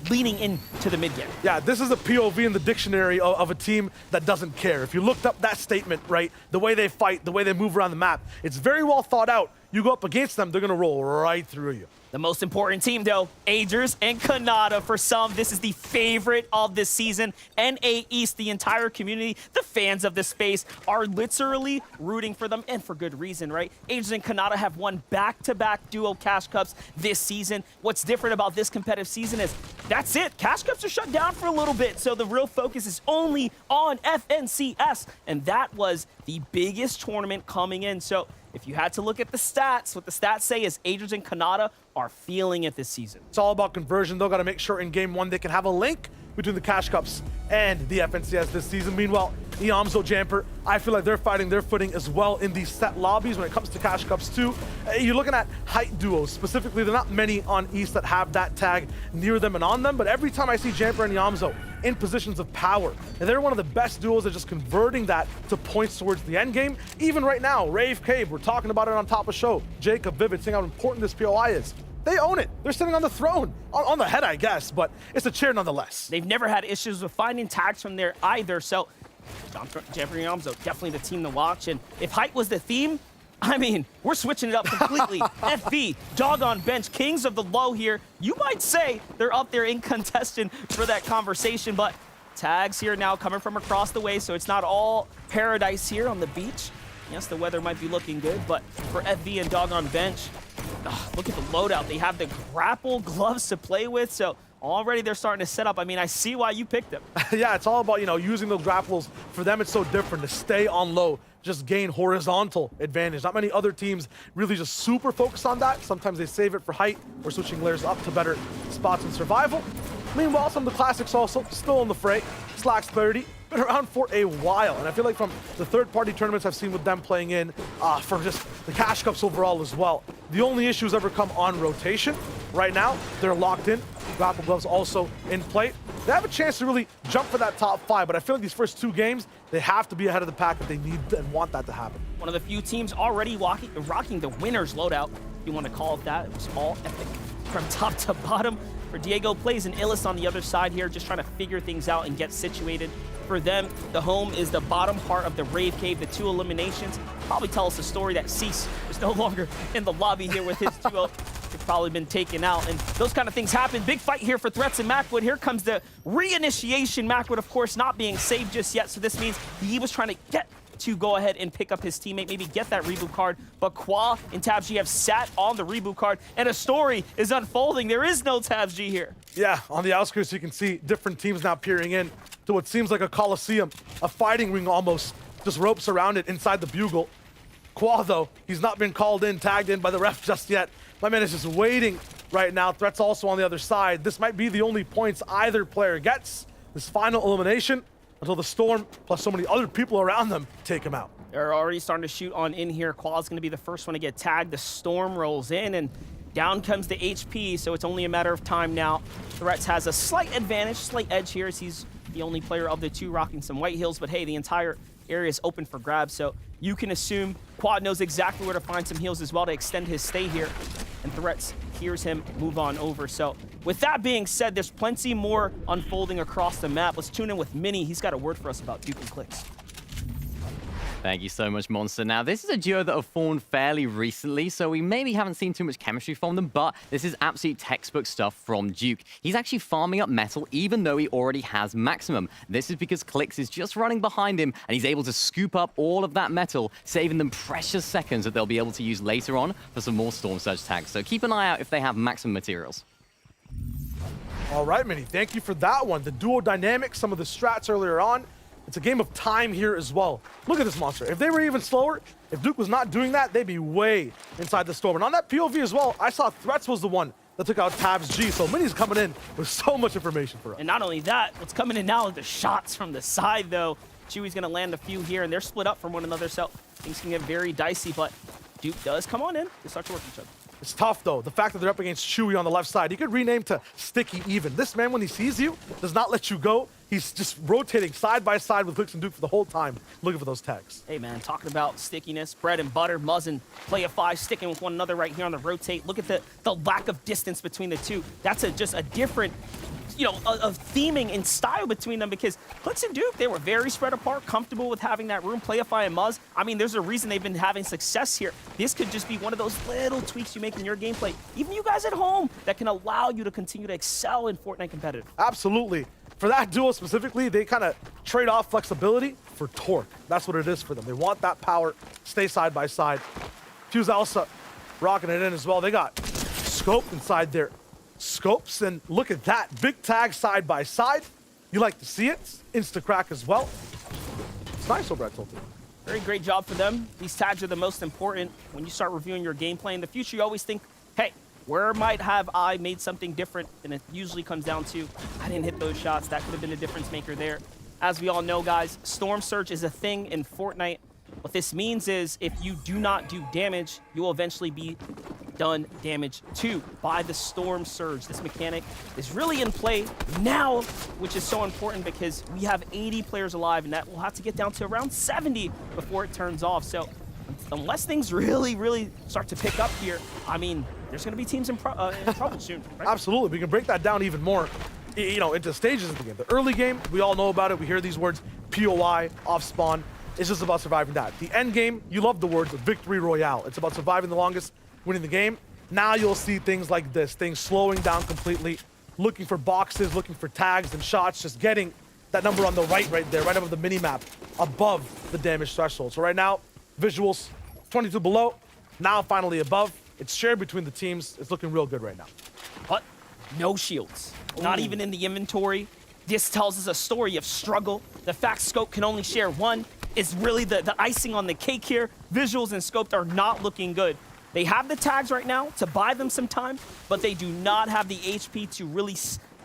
leaning into the mid game. Yeah, this is a POV in the dictionary of a team that doesn't care. If you looked up that statement, right, the way they fight, the way they move around the map, it's very well thought out. You go up against them, they're going to roll right through you. The most important team, though, Agers and Kanata. For some, this is the favorite of this season. NA East, the entire community, the fans of this space are literally rooting for them, and for good reason, right? Agers and Kanata have won back-to-back duo Cash Cups this season. What's different about this competitive season is that's it. Cash Cups are shut down for a little bit, so the real focus is only on FNCS, and that was the biggest tournament coming in. So if you had to look at the stats, what the stats say is Agers and Kanata are feeling it this season. It's all about conversion. They've got to make sure in game 1 they can have a link between the Cash Cups and the FNCS this season. Meanwhile, Iamzo Jamper, I feel like they're fighting their footing as well in these set lobbies when it comes to Cash Cups too. You're looking at height duos specifically. There are not many on East that have that tag near them and on them, but every time I see Jamper and Iamzo in positions of power, and they're one of the best duos at just converting that to points towards the end game. Even right now, Rave Cave, we're talking about it on top of show. Jacob Vivid saying how important this POI is. They own it. They're sitting on the throne, on the head, I guess, but it's a chair nonetheless. They've never had issues with finding tags from there either, so Jamper and Iamzo, definitely the team to watch. And if height was the theme, I mean, we're switching it up completely. FB, Dog on Bench, Kings of the Low here. You might say they're up there in contention for that conversation, but tags here now coming from across the way, so it's not all paradise here on the beach. Yes, the weather might be looking good, but for FB and Dog on Bench, look at the loadout. They have the grapple gloves to play with, so already they're starting to set up. I mean, I see why you picked them. Yeah, it's all about, using those grapples. For them, it's so different to stay on low, just gain horizontal advantage. Not many other teams really just super focus on that. Sometimes they save it for height or switching layers up to better spots in survival. Meanwhile, some of the classics also still in the fray. Slack's 30, been around for a while. And I feel like from the third-party tournaments I've seen with them playing in, for just the Cash Cups overall as well, the only issues ever come on rotation. Right now, they're locked in. Grapple Gloves also in play. They have a chance to really jump for that top 5, but I feel like these first 2 games, they have to be ahead of the pack if they need and want that to happen. One of the few teams already rocking the winner's loadout, if you want to call it that. It was all epic from top to bottom. For Diego plays an Illis on the other side here, just trying to figure things out and get situated. For them, the home is the bottom part of the Rave Cave. The 2 eliminations probably tell us a story that Cease is no longer in the lobby here with his duo. They've probably been taken out, and those kind of things happen. Big fight here for Threats and Macwood. Here comes the reinitiation. Macwood, of course, not being saved just yet, so this means he was trying to get to go ahead and pick up his teammate, maybe get that reboot card. But Qua and TabsG have sat on the reboot card, and a story is unfolding. There is no TabsG here. Yeah, on the outskirts, you can see different teams now peering in to what seems like a coliseum, a fighting ring almost, just ropes around it inside the bugle. Qua, though, he's not been called in, tagged in by the ref just yet. My man is just waiting right now. Threat's also on the other side. This might be the only points either player gets. This final elimination until the Storm, plus so many other people around them, take him out. They're already starting to shoot on in here. Qua's going to be the first one to get tagged. The Storm rolls in, and down comes the HP, so it's only a matter of time now. Threats has a slight advantage, slight edge here, as he's the only player of the 2 rocking some white heels, but hey, the entire area is open for grabs, so you can assume Quad knows exactly where to find some heals as well to extend his stay here, and Threats hears him move on over. So with that being said, there's plenty more unfolding across the map. Let's tune in with Minnie. He's got a word for us about Duke and Clicks. Thank you so much, Monster. Now, this is a duo that have formed fairly recently, so we maybe haven't seen too much chemistry from them, but this is absolute textbook stuff from Duke. He's actually farming up metal, even though he already has maximum. This is because Clix is just running behind him, and he's able to scoop up all of that metal, saving them precious seconds that they'll be able to use later on for some more Storm Surge tags. So keep an eye out if they have maximum materials. All right, Minnie, thank you for that one. The duo dynamics, some of the strats earlier on. It's a game of time here as well. Look at this monster. If they were even slower, if Duke was not doing that, they'd be way inside the Storm. And on that POV as well, I saw Threats was the one that took out TabsG. So Minnie's coming in with so much information for us. And not only that, what's coming in now are the shots from the side, though. Chewy's going to land a few here, and they're split up from one another, so things can get very dicey. But Duke does come on in. They start to work each other. It's tough, though. The fact that they're up against Chewy on the left side. He could rename to Sticky even. This man, when he sees you, does not let you go. He's just rotating side by side with Clix and Duke for the whole time, looking for those tags. Hey, man, talking about stickiness, bread and butter, Muzz and Play a 5 sticking with one another right here on the rotate. Look at the lack of distance between the two. That's just a different, of theming and style between them, because Clix and Duke, they were very spread apart, comfortable with having that room. Playify and Muzz, I mean, there's a reason they've been having success here. This could just be one of those little tweaks you make in your gameplay, even you guys at home, that can allow you to continue to excel in Fortnite competitive. Absolutely. For that duo specifically, they kind of trade off flexibility for torque. That's what it is for them. They want that power, stay side by side. Fuse Elsa rocking it in as well. They got Scope inside their scopes, and look at that. Big tag side by side. You like to see it. Insta crack as well. It's nice over at Tilted. Very great job for them. These tags are the most important when you start reviewing your gameplay. In the future, you always think, hey, where might have I made something different? And it usually comes down to, I didn't hit those shots. That could have been a difference maker there. As we all know, guys, Storm Surge is a thing in Fortnite. What this means is if you do not do damage, you will eventually be done damage to by the Storm Surge. This mechanic is really in play now, which is so important because we have 80 players alive, and that will have to get down to around 70 before it turns off. So unless things really start to pick up here, I mean, there's going to be teams in trouble soon. Right? Absolutely. We can break that down even more, into stages of the game. The early game, we all know about it. We hear these words, POI, off spawn. It's just about surviving that. The end game, you love the words, Victory Royale. It's about surviving the longest, winning the game. Now you'll see things like this, things slowing down completely, looking for boxes, looking for tags and shots, just getting that number on the right there, right above the mini-map, above the damage threshold. So right now, visuals, 22 below, now finally above. It's shared between the teams. It's looking real good right now. But no shields, not even in the inventory. This tells us a story of struggle. The fact Scope can only share one is really the icing on the cake here. Visuals and Scope are not looking good. They have the tags right now to buy them some time, but they do not have the HP to really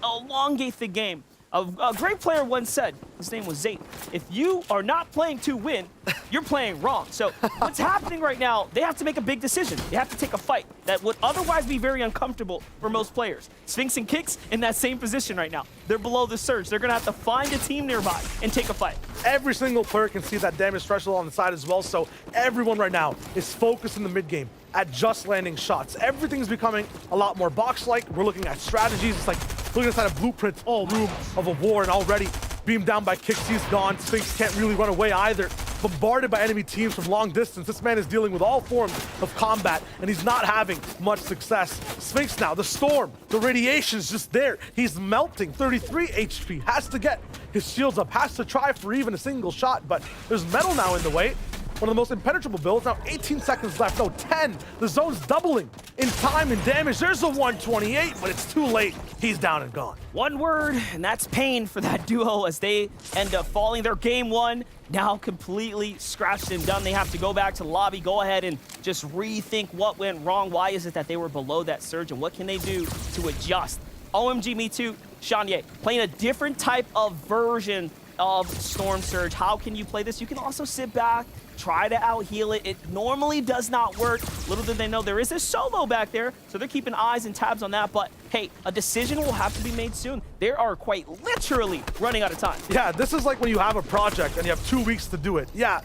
elongate the game. A great player once said, his name was Zayt, if you are not playing to win, you're playing wrong. So what's happening right now, they have to make a big decision. They have to take a fight that would otherwise be very uncomfortable for most players. Sphinx and Kicks in that same position right now. They're below the surge. They're going to have to find a team nearby and take a fight. Every single player can see that damage threshold on the side as well, so everyone right now is focused in the mid game at just landing shots. Everything's becoming a lot more box-like. We're looking at strategies. It's like looking inside a blueprint room of a war, and already beamed down by Kicks, he's gone. Sphinx can't really run away either. Bombarded by enemy teams from long distance. This man is dealing with all forms of combat, and he's not having much success. Sphinx now, the storm, the radiation's just there. He's melting, 33 HP, has to get his shields up, has to try for even a single shot, but there's metal now in the way. One of the most impenetrable builds. Now 18 seconds left. No, 10. The zone's doubling in time and damage. There's a 128, but it's too late. He's down and gone. One word, and that's pain for that duo as they end up falling. Their game one now completely scratched and done. They have to go back to the lobby, go ahead and just rethink what went wrong. Why is it that they were below that surge, and what can they do to adjust? OMG Me Too, Shanye, playing a different type of version of Storm Surge. How can you play this? You can also sit back, try to out-heal it. It normally does not work. Little did they know there is a solo back there, so they're keeping eyes and tabs on that. But hey, a decision will have to be made soon. They are quite literally running out of time. Yeah, this is like when you have a project and you have 2 weeks to do it. Yeah,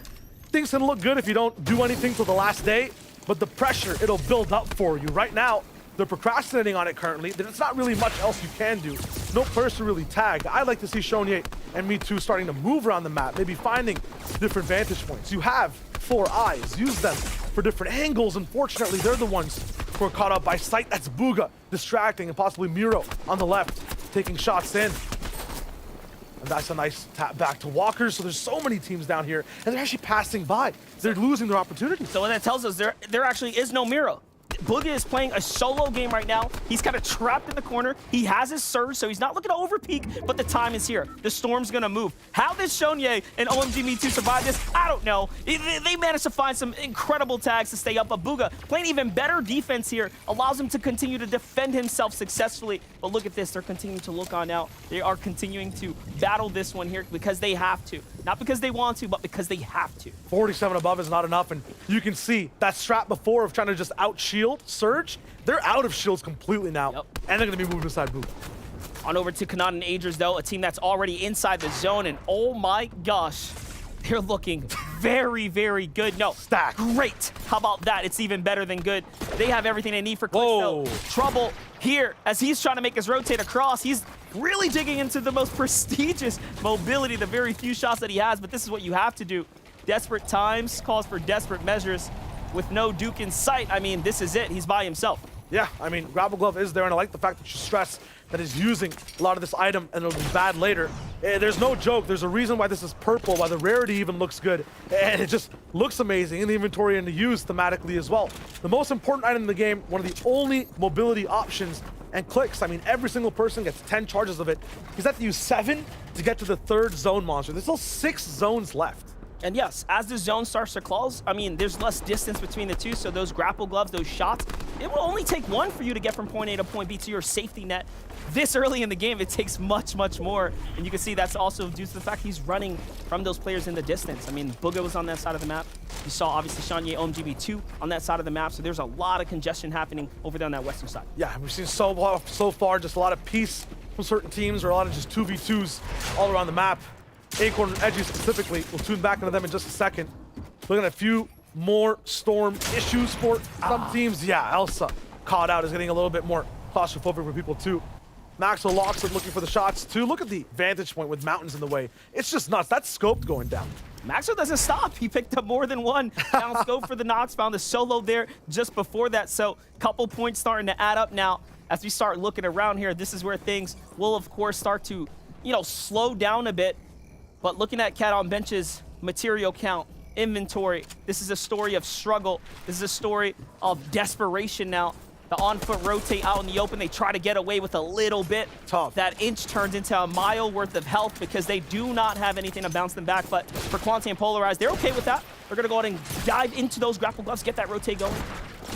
things can look good if you don't do anything till the last day, but the pressure, it'll build up for you. Right now, they're procrastinating on it currently. There's not really much else you can do. No players to really tag. I'd like to see Shonye and Me Too starting to move around the map, maybe finding different vantage points. You have 4 eyes. Use them for different angles. Unfortunately, they're the ones who are caught up by sight. That's Booga distracting, and possibly Miro on the left taking shots in. And that's a nice tap back to Walker. So there's so many teams down here, and they're actually passing by. They're losing their opportunities. So what that tells us, there actually is no Miro. Booga is playing a solo game right now. He's kind of trapped in the corner. He has his surge, so he's not looking to overpeak, but the time is here. The storm's gonna move. How did Shonye and OMG Me Too survive this? I don't know. They managed to find some incredible tags to stay up, but Booga playing even better defense here allows him to continue to defend himself successfully. But look at this, they're continuing to look on out. They are continuing to battle this one here because they have to. Not because they want to, but because they have to. 47 above is not enough, and you can see that strat before of trying to just out-shield Surge. They're out of shields completely now, and they're going to be moving inside Booga. On over to Kanat and Agers, though, a team that's already inside the zone, and oh my gosh, they're looking very, very good. No, stack. Great. How about that? It's even better than good. They have everything they need for Clisto. Trouble here as he's trying to make his rotate across. He's really digging into the most prestigious mobility, the very few shots that he has, but this is what you have to do. Desperate times calls for desperate measures. With no Duke in sight, I mean, this is it. He's by himself. Yeah, I mean, Grapple Glove is there, and I like the fact that you stress that he's using a lot of this item, and it'll be bad later. There's no joke. There's a reason why this is purple, why the rarity even looks good, and it just looks amazing in the inventory and the use thematically as well. The most important item in the game, one of the only mobility options, and clicks. I mean, every single person gets 10 charges of it. He's had to use 7 to get to the 3rd zone monster. There's still 6 zones left. And yes, as the zone starts to close, I mean, there's less distance between the two, so those grapple gloves, those shots, it will only take 1 for you to get from point A to point B to your safety net. This early in the game, it takes much, much more. And you can see that's also due to the fact he's running from those players in the distance. I mean, Booga was on that side of the map. You saw, obviously, Shanye OMGB 2 on that side of the map, so there's a lot of congestion happening over there on that western side. Yeah, we've seen so far just a lot of peace from certain teams, or a lot of just 2v2s all around the map. Acorn and Edgy specifically. We'll tune back into them in just a second. Looking at a few more storm issues for some teams. Yeah, Elsa caught out is getting a little bit more claustrophobic for people too. Maxwell locks it, looking for the shots too. Look at the vantage point with mountains in the way. It's just nuts. That's scoped going down. Maxwell doesn't stop. He picked up more than one. Down scope for the knocks. Found the solo there just before that. So couple points starting to add up now. As we start looking around here, this is where things will, of course, start to, slow down a bit. But looking at Cat on Bench's material count, inventory, this is a story of struggle. This is a story of desperation now. The on-foot rotate out in the open. They try to get away with a little bit. Tough. That inch turns into a mile worth of health because they do not have anything to bounce them back. But for Quanti and Polarized, they're okay with that. They're going to go ahead and dive into those grapple gloves, get that rotate going.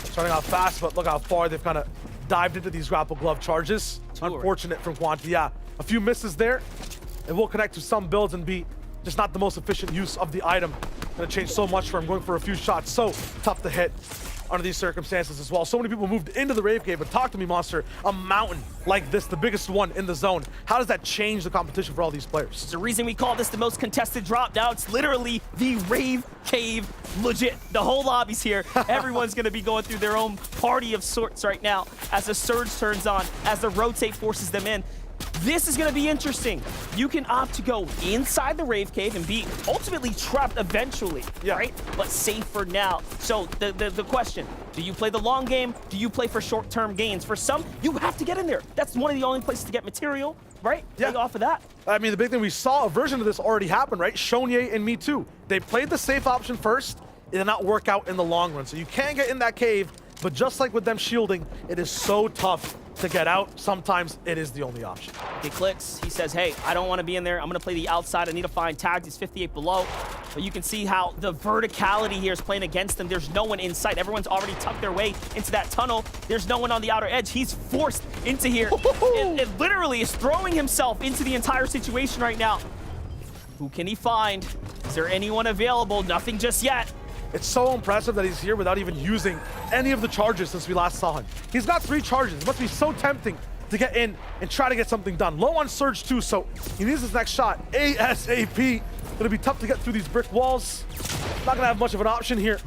Starting out fast, but look how far they've kind of dived into these grapple glove charges. Unfortunate from Quanti. Yeah, a few misses there. It will connect to some builds and be just not the most efficient use of the item. Gonna change so much for him, going for a few shots. So tough to hit under these circumstances as well. So many people moved into the Rave Cave, but talk to me, Monster. A mountain like this, the biggest one in the zone. How does that change the competition for all these players? It's the reason we call this the most contested drop. Now it's literally the Rave Cave, legit. The whole lobby's here. Everyone's gonna be going through their own party of sorts right now as the surge turns on, as the rotate forces them in. This is going to be interesting. You can opt to go inside the Rave Cave and be ultimately trapped eventually, right? But safe for now. So the question, do you play the long game? Do you play for short-term gains? For some, you have to get in there. That's one of the only places to get material, right? Yeah. Take off of that. I mean, the big thing, we saw a version of this already happen, right? Shonye and Me Too. They played the safe option first. It did not work out in the long run. So you can get in that cave, but just like with them shielding, it is so tough to get out. Sometimes it is the only option. He clicks. He says, hey, I don't want to be in there. I'm going to play the outside. I need to find tags. He's 58 below. But you can see how the verticality here is playing against them. There's no one in sight. Everyone's already tucked their way into that tunnel. There's no one on the outer edge. He's forced into here. It literally is throwing himself into the entire situation right now. Who can he find? Is there anyone available? Nothing just yet. It's so impressive that he's here without even using any of the charges since we last saw him. He's got 3 charges. It must be so tempting to get in and try to get something done. Low on Surge too, so he needs his next shot ASAP. Gonna be tough to get through these brick walls. Not gonna have much of an option here.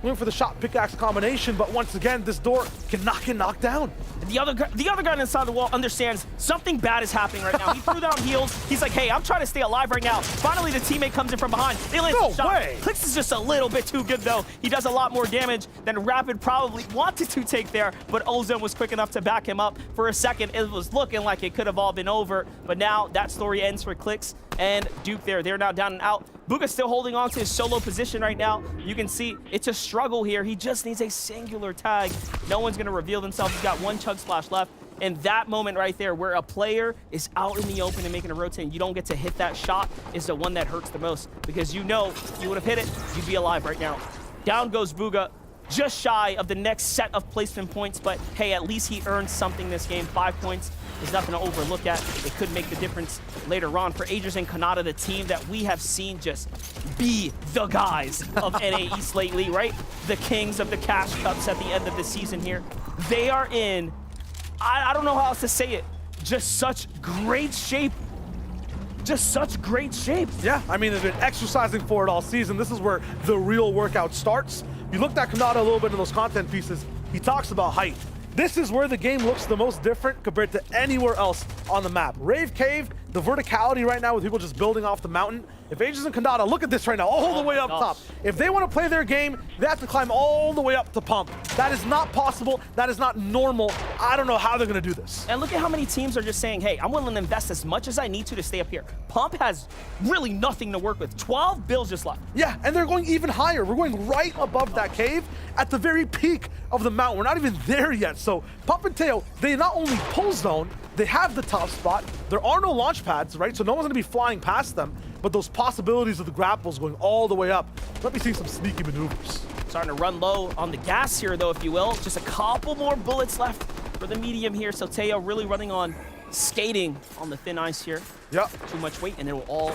Going for the shot pickaxe combination, but once again, this door cannot get knocked down. The other guy inside the wall understands something bad is happening right now. He threw down heals. He's like, hey, I'm trying to stay alive right now. Finally, the teammate comes in from behind. They land some shot. Clicks is just a little bit too good, though. He does a lot more damage than Rapid probably wanted to take there, but Ozone was quick enough to back him up. For a second, it was looking like it could have all been over, but now that story ends for Clicks and Duke there. They're now down and out. Bugha's still holding on to his solo position right now. You can see it's a struggle here. He just needs a singular tag. No one's going to reveal themselves. He's got 1 chug splash left. And that moment right there where a player is out in the open and making a rotate and you don't get to hit that shot is the one that hurts the most, because you know if you would have hit it, you'd be alive right now. Down goes Bugha, just shy of the next set of placement points, but hey, at least he earned something this game. 5 points is nothing to overlook at. It could make the difference later on for Aegis and Kanata, the team that we have seen just be the guys of NAE lately, right? The kings of the cash cups at the end of the season here. They are in, I don't know how else to say it, just such great shape. Just such great shape. Yeah, I mean, they've been exercising for it all season. This is where the real workout starts. You looked at Kanata a little bit in those content pieces. He talks about height. This is where the game looks the most different compared to anywhere else on the map. Rave Cave, the verticality right now with people just building off the mountain. If Aegis and Kanata, look at this right now, all the way up top. If they want to play their game, they have to climb all the way up to Pump. That is not possible. That is not normal. I don't know how they're going to do this. And look at how many teams are just saying, hey, I'm willing to invest as much as I need to stay up here. Pump has really nothing to work with. 12 bills just left. Yeah, and they're going even higher. We're going right above that cave at the very peak of the mountain. We're not even there yet. So Pump and Teo, they not only pull zone, they have the top spot. There are no launch pads, right? So no one's going to be flying past them. But those possibilities of the grapples going all the way up. Let me see some sneaky maneuvers. Starting to run low on the gas here, though, if you will. Just a couple more bullets left for the medium here. So Teo really running on skating on the thin ice here. Yep. Too much weight, and it will all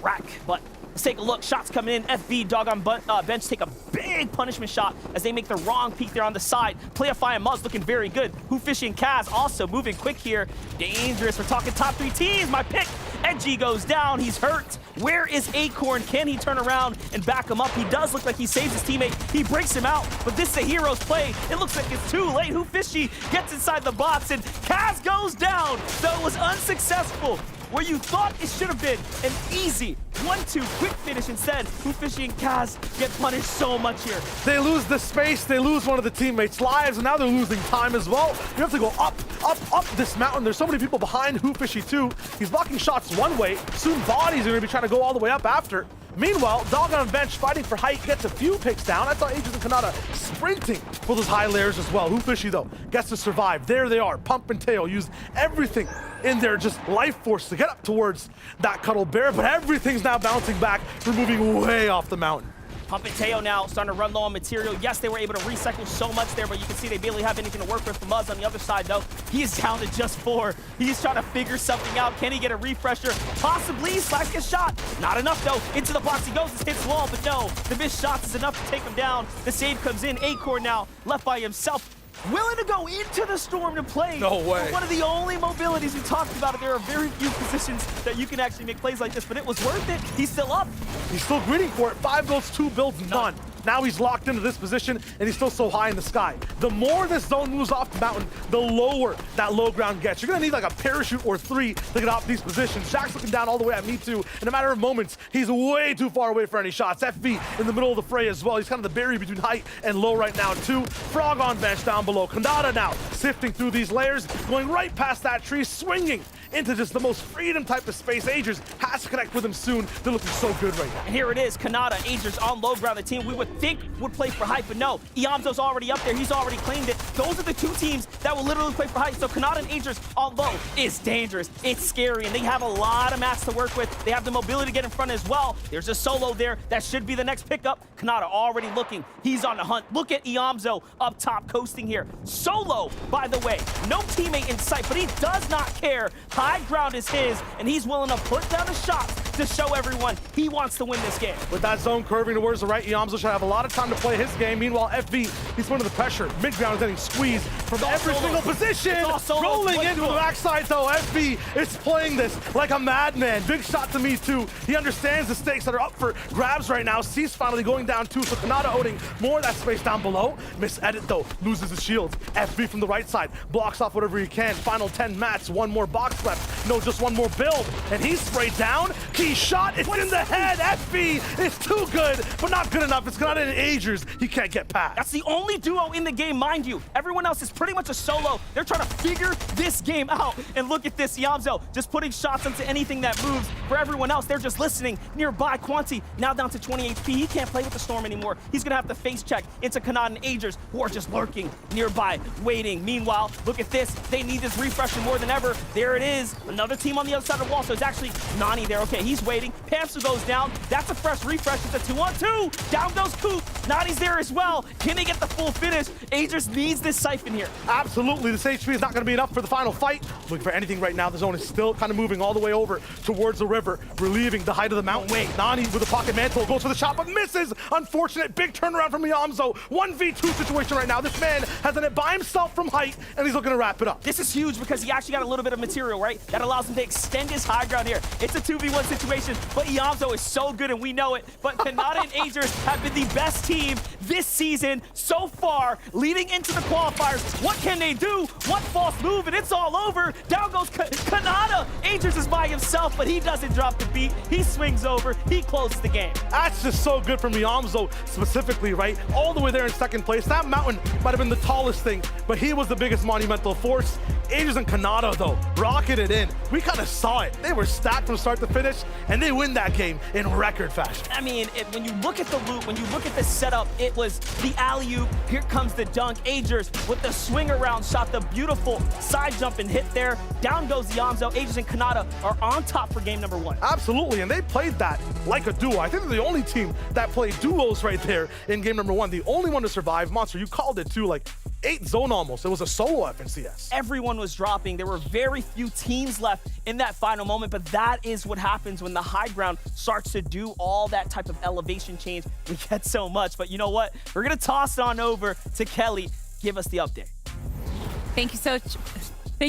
crack. But let's take a look. Shots coming in. FB, dog on bench, take a big punishment shot as they make the wrong peek there on the side. Playify and Muzz looking very good. Whofishi and Kaz also moving quick here. Dangerous. We're talking top 3 teams. My pick. Edgy goes down. He's hurt. Where is Acorn? Can he turn around and back him up? He does look like he saves his teammate. He breaks him out, but this is a hero's play. It looks like it's too late. Whofishi gets inside the box, and Kaz goes down. So it was unsuccessful. Where you thought it should have been an easy 1-2 quick finish, instead, Whofishi and Kaz get punished so much here. They lose the space, they lose one of the teammates' lives, and now they're losing time as well. You have to go up, up, up this mountain. There's so many people behind Whofishi too. He's blocking shots one way. Soon bodies are gonna be trying to go all the way up after. Meanwhile, Dog on bench fighting for height gets a few picks down. I saw Aegis and Kanata sprinting for those high layers as well. Fishy though gets to survive. There they are, pump and tail, used everything in their just life force to get up towards that Cuddle Bear, but everything's now bouncing back. We're moving way off the mountain. Pump and Teo now starting to run low on material. Yes, they were able to recycle so much there, but you can see they barely have anything to work with. Muzz on the other side, though, he is down to just 4. He's trying to figure something out. Can he get a refresher? Possibly. Slash gets shot. Not enough, though. Into the box he goes. This hits wall, but no. The missed shots is enough to take him down. The save comes in. Acorn now left by himself. Willing to go into the storm to play. No way. One of the only mobilities we talked about. There are very few positions that you can actually make plays like this, but it was worth it. He's still up. He's still greeting for it. 5 goes, 2 builds, none. Now he's locked into this position, and he's still so high in the sky. The more this zone moves off the mountain, the lower that low ground gets. You're gonna need like a parachute or 3 to get off these positions. Shaq's looking down all the way at me too. In a matter of moments, he's way too far away for any shots. FV in the middle of the fray as well. He's kind of the barrier between height and low right now too. Frog on bench down below. Kandata now sifting through these layers, going right past that tree, swinging into just the most freedom type of space. Agers has to connect with him soon. They're looking so good right now. And here it is, Kanata, Agers on low ground. The team we would think would play for height, but no. Iamzo's already up there. He's already claimed it. Those are the 2 teams that will literally play for height. So Kanata and Agers on low is dangerous. It's scary, and they have a lot of mats to work with. They have the mobility to get in front as well. There's a solo there. That should be the next pickup. Kanata already looking. He's on the hunt. Look at Iamzo up top coasting here. Solo, by the way. No teammate in sight, but he does not care. High ground is his, and he's willing to put down a shot to show everyone he wants to win this game. With that zone curving towards the right, Iamzo should have a lot of time to play his game. Meanwhile, FV, he's put under the pressure. Mid ground is getting squeezed from every single position. Rolling into the backside though. FV is playing this like a madman. Big shot to me too. He understands the stakes that are up for grabs right now. C's finally going down too, so Kanata owning more of that space down below. Miss edit though, loses his shield. FV from the right side, blocks off whatever he can. Final 10 mats, 1 more box left. No, just 1 more build. And he's sprayed down. Key shot, it's in the head. FV is too good, but not good enough. It's not in Agers. He can't get past. That's the only duo in the game, mind you. Everyone else is pretty much a solo. They're trying to figure this game out. And look at this, Iamzo just putting shots into anything that moves. For everyone else, they're just listening. Nearby, Quanti now down to 20 HP. He can't play with the storm anymore. He's gonna have to face check into Kanata and Agers, who are just lurking nearby, waiting. Meanwhile, look at this. They need this refresher more than ever. There it is. Another team on the other side of the wall. So it's actually Nani there. Okay, he's waiting. Panther goes down. That's a fresh refresh. It's a 2-on-2. Down goes Coop. Nani's there as well. Can they get the full finish? Agers needs this siphon here. Absolutely. This HP is not going to be enough for the final fight. Looking for anything right now. The zone is still kind of moving all the way over towards the river, relieving the height of the mountain. Wait, Nani with a pocket mantle goes for the shot, but misses. Unfortunate. Big turnaround from Iamzo. 1v2 situation right now. This man has done it by himself from height, and he's looking to wrap it up. This is huge because he actually got a little bit of material, right? That allows him to extend his high ground here. It's a 2v1 situation, but Iamzo is so good, and we know it. But Kanata and Agers have been the best team this season so far, leading into the qualifiers. What can they do? One false move, and it's all over. Down goes Kanata. Agers is by himself, but he doesn't drop the beat. He swings over. He closes the game. That's just so good from Iamzo specifically, right? All the way there in second place. That mountain might have been the tallest thing, but he was the biggest monumental force. Agers and Kanata, though, rocketed in. We kind of saw it. They were stacked from start to finish, and they win that game in record fashion. I mean, when you look at the loop, when you look at the setup, it was the alley-oop. Here comes the dunk. Agers with the swing around shot, the beautiful side jump and hit there. Down goes Iamzo. Agers and Kanata are on top for game number 1. Absolutely, and they played that like a duo. I think they're the only team that played duos right there in game number 1. The only one to survive. Monster, you called it too, like 8 zone almost. It was a solo FNCS. Everyone was dropping. There were very few teams left in that final moment, but that is what happens when the high ground starts to do all that type of elevation change. We get so much, but you know what? We're gonna toss it on over to Kelly. Give us the update. Thank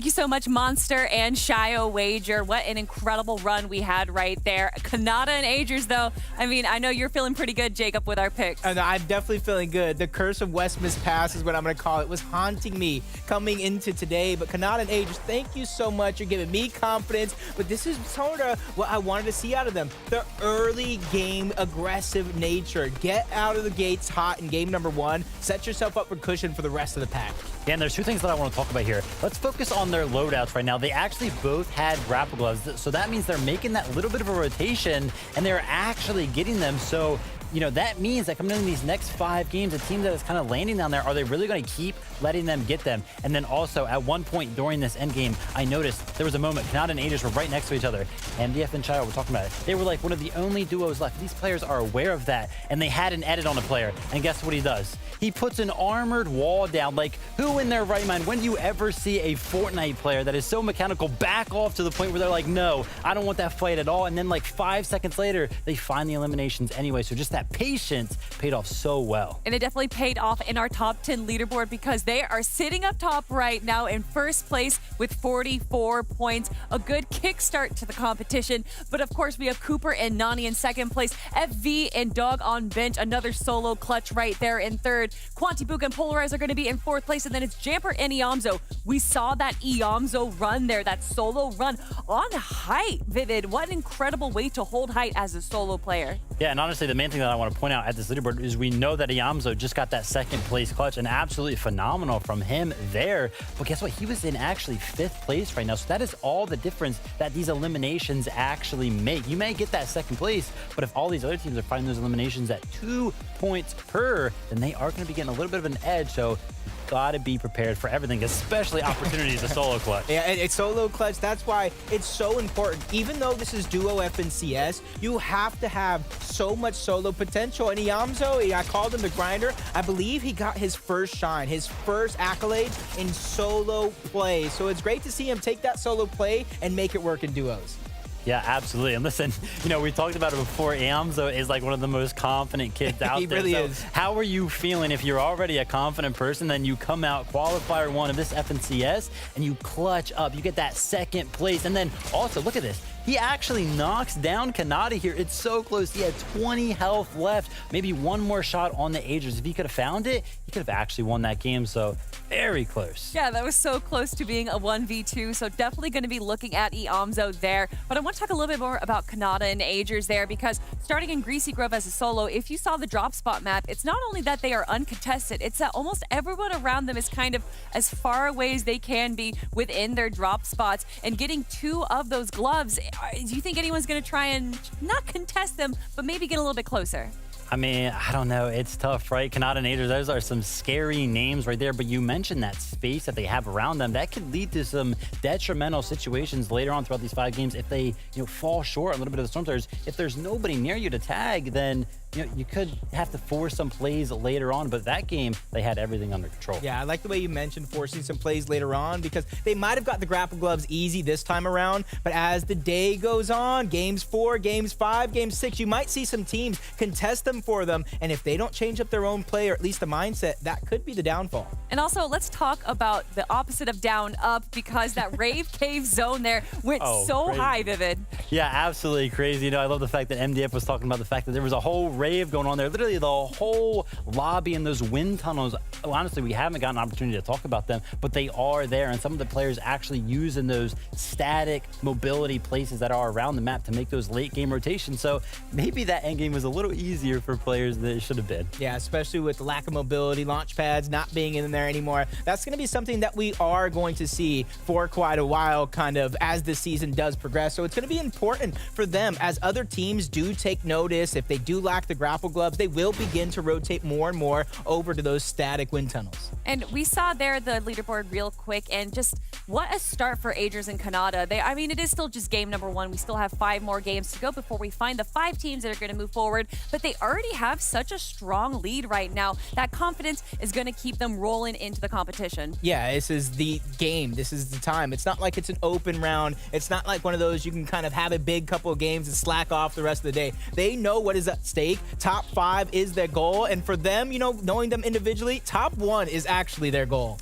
you so much, Monster and Shio Wager. What an incredible run we had right there. Kanata and Agers, though, I mean, I know you're feeling pretty good, Jacob, with our picks. And I'm definitely feeling good. The curse of Westmiss Pass is what I'm going to call it. It was haunting me coming into today. But Kanata and Agers, thank you so much. You're giving me confidence. But this is sort of what I wanted to see out of them. The early game aggressive nature. Get out of the gates hot in game number 1. Set yourself up for cushion for the rest of the pack. Yeah, and there's two things that I want to talk about here. Let's focus on their loadouts right now. They actually both had grapple gloves, so that means they're making that little bit of a rotation, and they're actually getting them. So, you know, that means that coming in these next 5 games, a team that is kind of landing down there, are they really going to keep letting them get them? And then also, at one point during this end game, I noticed there was a moment, Kanata and Aegis were right next to each other. MDF and Chio were talking about it. They were like one of the only duos left. These players are aware of that, and they had an edit on a player. And guess what he does? He puts an armored wall down. Like, who in their right mind, when do you ever see a Fortnite player that is so mechanical back off to the point where they're like, no, I don't want that fight at all? And then like 5 seconds later, they find the eliminations anyway. So just that patience paid off so well. And it definitely paid off in our top 10 leaderboard because they are sitting up top right now in first place with 44 points. A good kickstart to the competition. But of course, we have Cooper and Nani in second place. FV and Dog on bench, another solo clutch right there in third. Quantibook and Polarize are going to be in fourth place, and then it's Jamper and Iamzo. We saw that Iamzo run there, that solo run on height. Vivid, what an incredible way to hold height as a solo player. Yeah, and honestly, the main thing that I want to point out at this leaderboard is we know that Iamzo just got that second place clutch, and absolutely phenomenal from him there. But guess what? He was in actually 5th place right now, so that is all the difference that these eliminations actually make. You may get that second place, but if all these other teams are finding those eliminations at 2 points per, then they are going to be getting a little bit of an edge. So gotta be prepared for everything, especially opportunities to solo clutch. Yeah, it's solo clutch. That's why it's so important. Even though this is duo FNCS, you have to have so much solo potential. And Iamzo, I called him the grinder. I believe he got his first shine, his first accolade in solo play. So it's great to see him take that solo play and make it work in duos. Yeah, absolutely. And listen, you know, we talked about it before. Iamzo is like one of the most confident kids out He there. really so is. How are you feeling if you're already a confident person, then you come out qualifier 1 of this FNCS and you clutch up, you get that second place. And then also, look at this. He actually knocks down Kanata here. It's so close. He had 20 health left. Maybe one more shot on the Aegis. If he could have found it, he could have actually won that game. So very close. Yeah, that was so close to being a 1v2. So definitely going to be looking at Iamzo there. But I want to talk a little bit more about Kanata and Aegis there, because starting in Greasy Grove as a solo, if you saw the drop spot map, it's not only that they are uncontested, it's that almost everyone around them is kind of as far away as they can be within their drop spots, and getting 2 of those gloves. Do you think anyone's going to try and not contest them, but maybe get a little bit closer? I mean, I don't know. It's tough, right? Kanata and Aegis, those are some scary names right there. But you mentioned that space that they have around them. That could lead to some detrimental situations later on throughout these 5 games if they, you know, fall short a little bit of the Storm Throwers. If there's nobody near you to tag, then you know, you could have to force some plays later on, but that game, they had everything under control. Yeah, I like the way you mentioned forcing some plays later on, because they might have got the grapple gloves easy this time around, but as the day goes on, games 4, games 5, games 6, you might see some teams contest them for them, and if they don't change up their own play, or at least the mindset, that could be the downfall. And also, let's talk about the opposite of down up, because that Rave Cave zone there went so crazy. high, Vivid. Yeah, absolutely crazy. You know, I love the fact that MDF was talking about the fact that there was a whole rave going on there. Literally the whole lobby and those wind tunnels. Honestly, we haven't gotten an opportunity to talk about them, but they are there. And some of the players actually using those static mobility places that are around the map to make those late game rotations. So maybe that end game was a little easier for players than it should have been. Yeah, especially with the lack of mobility, launch pads not being in there anymore. That's going to be something that we are going to see for quite a while, kind of as the season does progress. So it's going to be important for them as other teams do take notice. If they do lack the grapple gloves, they will begin to rotate more and more over to those static wind tunnels. And we saw there the leaderboard real quick, and just what a start for Aegis and Kanata. I mean, it is still just game number 1. We still have 5 more games to go before we find the 5 teams that are going to move forward, but they already have such a strong lead right now. That confidence is going to keep them rolling into the competition. Yeah, this is the game. This is the time. It's not like it's an open round. It's not like one of those you can kind of have a big couple of games and slack off the rest of the day. They know what is at stake. Top 5 is their goal, and for them, you know, knowing them individually, top 1 is actually their goal.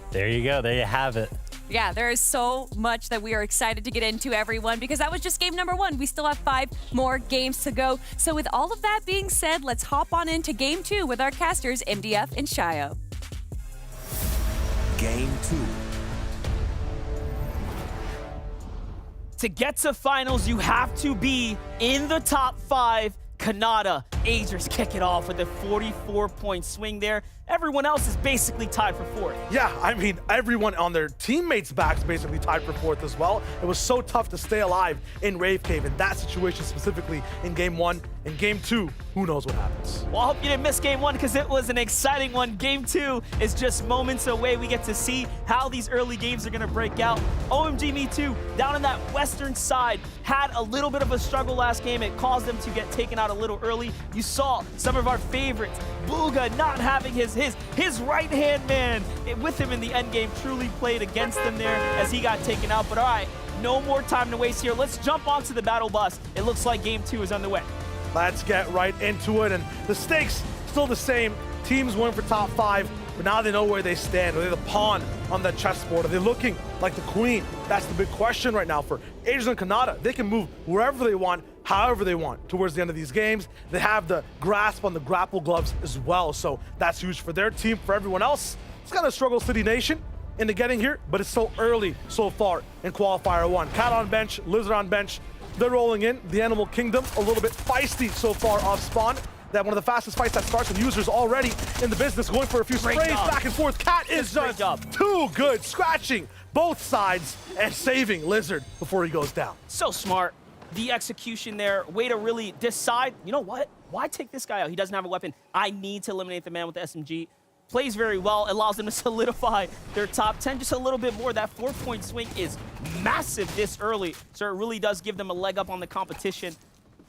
There you go. There you have it. Yeah, there is so much that we are excited to get into, everyone, because that was just game number 1. We still have 5 more games to go. So with all of that being said, let's hop on into game 2 with our casters, MDF and Shio. Game 2. To get to finals, you have to be in the top 5 Kanata, Agers kick it off with a 44-point swing there. Everyone else is basically tied for fourth. Yeah, I mean, everyone on their teammates' backs basically tied for fourth as well. It was so tough to stay alive in Rave Cave in that situation specifically in Game 1. In Game 2, who knows what happens. Well, I hope you didn't miss Game 1 because it was an exciting one. Game 2 is just moments away. We get to see how these early games are going to break out. OMG Me Too, down in that western side, had a little bit of a struggle last game. It caused them to get taken out a little early. You saw some of our favorites, Booga not having his right-hand man with him in the end game, truly played against them there as he got taken out. But all right, no more time to waste here. Let's jump onto the battle bus. It looks like Game 2 is underway. Let's get right into it, and the stakes still the same. Teams win for top 5, but now they know where they stand. Are they the pawn on the chessboard? Are they looking like the queen? That's the big question right now for Agers and Kanata. They can move wherever they want, however they want towards the end of these games. They have the grasp on the grapple gloves as well, so that's huge for their team. For everyone else, it's kind of struggle City Nation into getting here, but it's so early so far in Qualifier 1. Cat on bench, Lizard on bench. They're rolling in. The Animal Kingdom a little bit feisty so far off spawn. They have one of the fastest fights that starts with users already in the business, going for a few sprays back and forth. Cat is just too good, scratching both sides and saving Lizard before he goes down. So smart. The execution there, way to really decide, you know what? Why take this guy out? He doesn't have a weapon. I need to eliminate the man with the SMG. Plays very well, allows them to solidify their top 10 just a little bit more. That 4-point swing is massive this early, so it really does give them a leg up on the competition.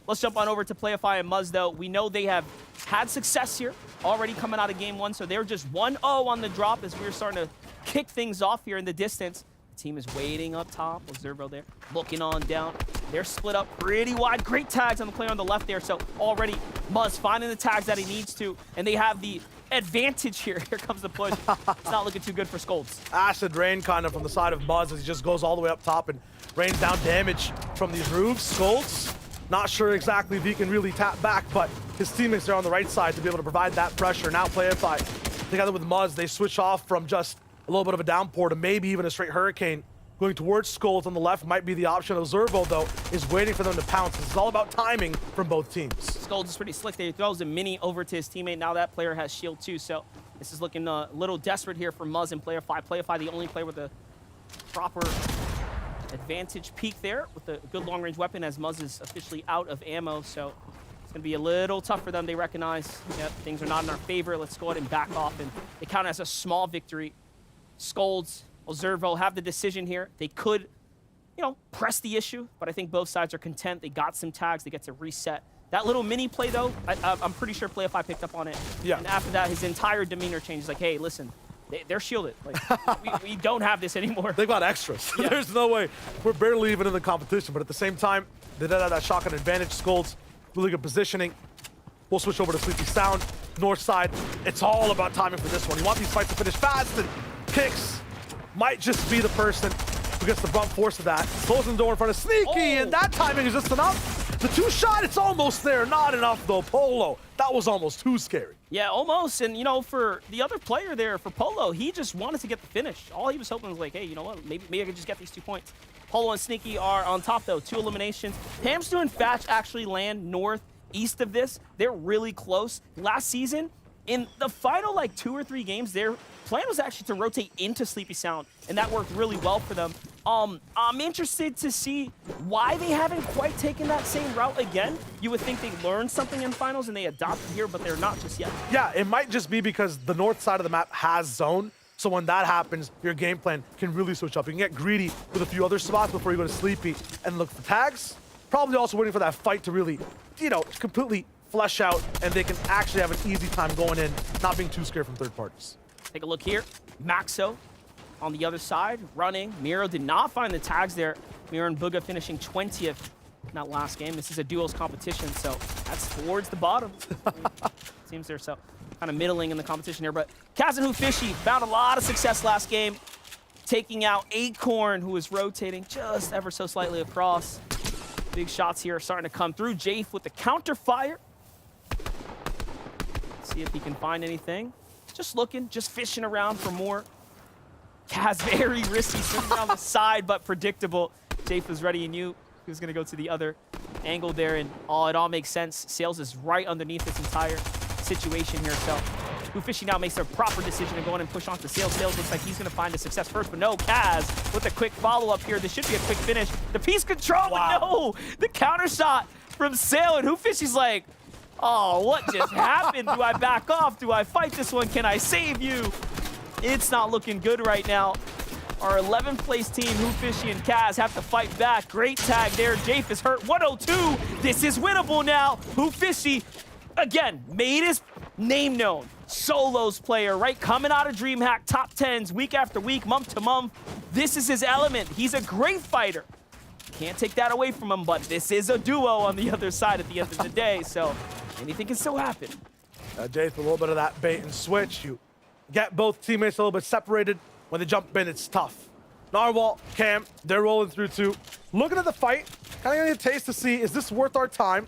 Let's jump on over to Qualifier and Muzz, though. We know they have had success here, already coming out of Game 1, so they're just 1-0 on the drop as we're starting to kick things off here in the distance. The team is waiting up top. Observo there, looking on down. They're split up pretty wide. Great tags on the player on the left there, so already Muzz finding the tags that he needs to, and they have the advantage here. Here comes the push. It's not looking too good for Scolds. Acid rain kind of from the side of Muzz as he just goes all the way up top and rains down damage from these roofs. Scolds, not sure exactly if he can really tap back, but his teammates are on the right side to be able to provide that pressure. Now Qualifier together with Muzz, they switch off from just a little bit of a downpour to maybe even a straight hurricane. Going towards Scolds on the left might be the option. Observo, though, is waiting for them to pounce. It's all about timing from both teams. Scolds is pretty slick there. He throws a mini over to his teammate. Now that player has shield too, so this is looking a little desperate here for Muzz and Qualifier. Qualifier, the only player with a proper advantage peak there with a good long-range weapon as Muzz is officially out of ammo, so it's going to be a little tough for them. They recognize, yep, things are not in our favor. Let's go ahead and back off, and they count it as a small victory. Scolds, Observo have the decision here. They could, you know, press the issue, but I think both sides are content. They got some tags. They get to reset. That little mini play, though, I'm pretty sure Qualifier picked up on it. Yeah. And after that, his entire demeanor changes. Like, hey, listen, they're shielded. Like, we don't have this anymore. They've got extras. Yeah. There's no way. We're barely even in the competition, but at the same time, they did have that shotgun advantage. Scolds, really good positioning. We'll switch over to Sleepy Sound, north side. It's all about timing for this one. You want these fights to finish fast, and Kicks might just be the person who gets the brunt force of that. Closing the door in front of Sneaky, and that timing is just enough. The 2-shot, it's almost there. Not enough, though. Polo, that was almost too scary. Yeah, almost. And, you know, for the other player there, for Polo, he just wanted to get the finish. All he was hoping was like, hey, you know what? Maybe I could just get these 2 points. Polo and Sneaky are on top, though. 2 eliminations. Hamster and Fatch actually land northeast of this. They're really close. Last season, in the final, like, 2 or 3 games, their plan was actually to rotate into Sleepy Sound, and that worked really well for them. I'm interested to see why they haven't quite taken that same route again. You would think they learned something in finals and they adopted here, but they're not just yet. Yeah, it might just be because the north side of the map has zone, so when that happens, your game plan can really switch up. You can get greedy with a few other spots before you go to Sleepy and look for tags. Probably also waiting for that fight to really, you know, completely flesh out, and they can actually have an easy time going in, not being too scared from third parties. Take a look here. Maxo on the other side, running. Miro did not find the tags there. Miro and Booga finishing 20th in that last game. This is a duos competition, so that's towards the bottom. Seems they're so kind of middling in the competition here, but Kazenhu Fishy found a lot of success last game, taking out Acorn, who is rotating just ever so slightly across. Big shots here are starting to come through. Jafe with the counter fire. See if he can find anything. Just looking, just fishing around for more. Kaz very risky, sitting around the side, but predictable. Jafe was ready and knew he was going to go to the other angle there, and it all makes sense. Sales is right underneath this entire situation here, so Whofishy now makes a proper decision to go in and push on to Sales. Sales looks like he's going to find a success first, but no, Kaz with a quick follow-up here. This should be a quick finish. The piece control, but no! The counter shot from Sale, and Whofishy's like, oh, what just happened? Do I back off? Do I fight this one? Can I save you? It's not looking good right now. Our 11th place team, Whofishy and Kaz, have to fight back. Great tag there. Jafe is hurt. 102. This is winnable now. Whofishy, again, made his name known. Solos player, right? Coming out of DreamHack, top 10s week after week, month to month. This is his element. He's a great fighter. Can't take that away from him, but this is a duo on the other side at the end of the day, so anything can still happen. Jace, a little bit of that bait and switch. You get both teammates a little bit separated. When they jump in, it's tough. Narwhal, Cam, they're rolling through too. Looking at the fight, kind of getting a taste to see, is this worth our time?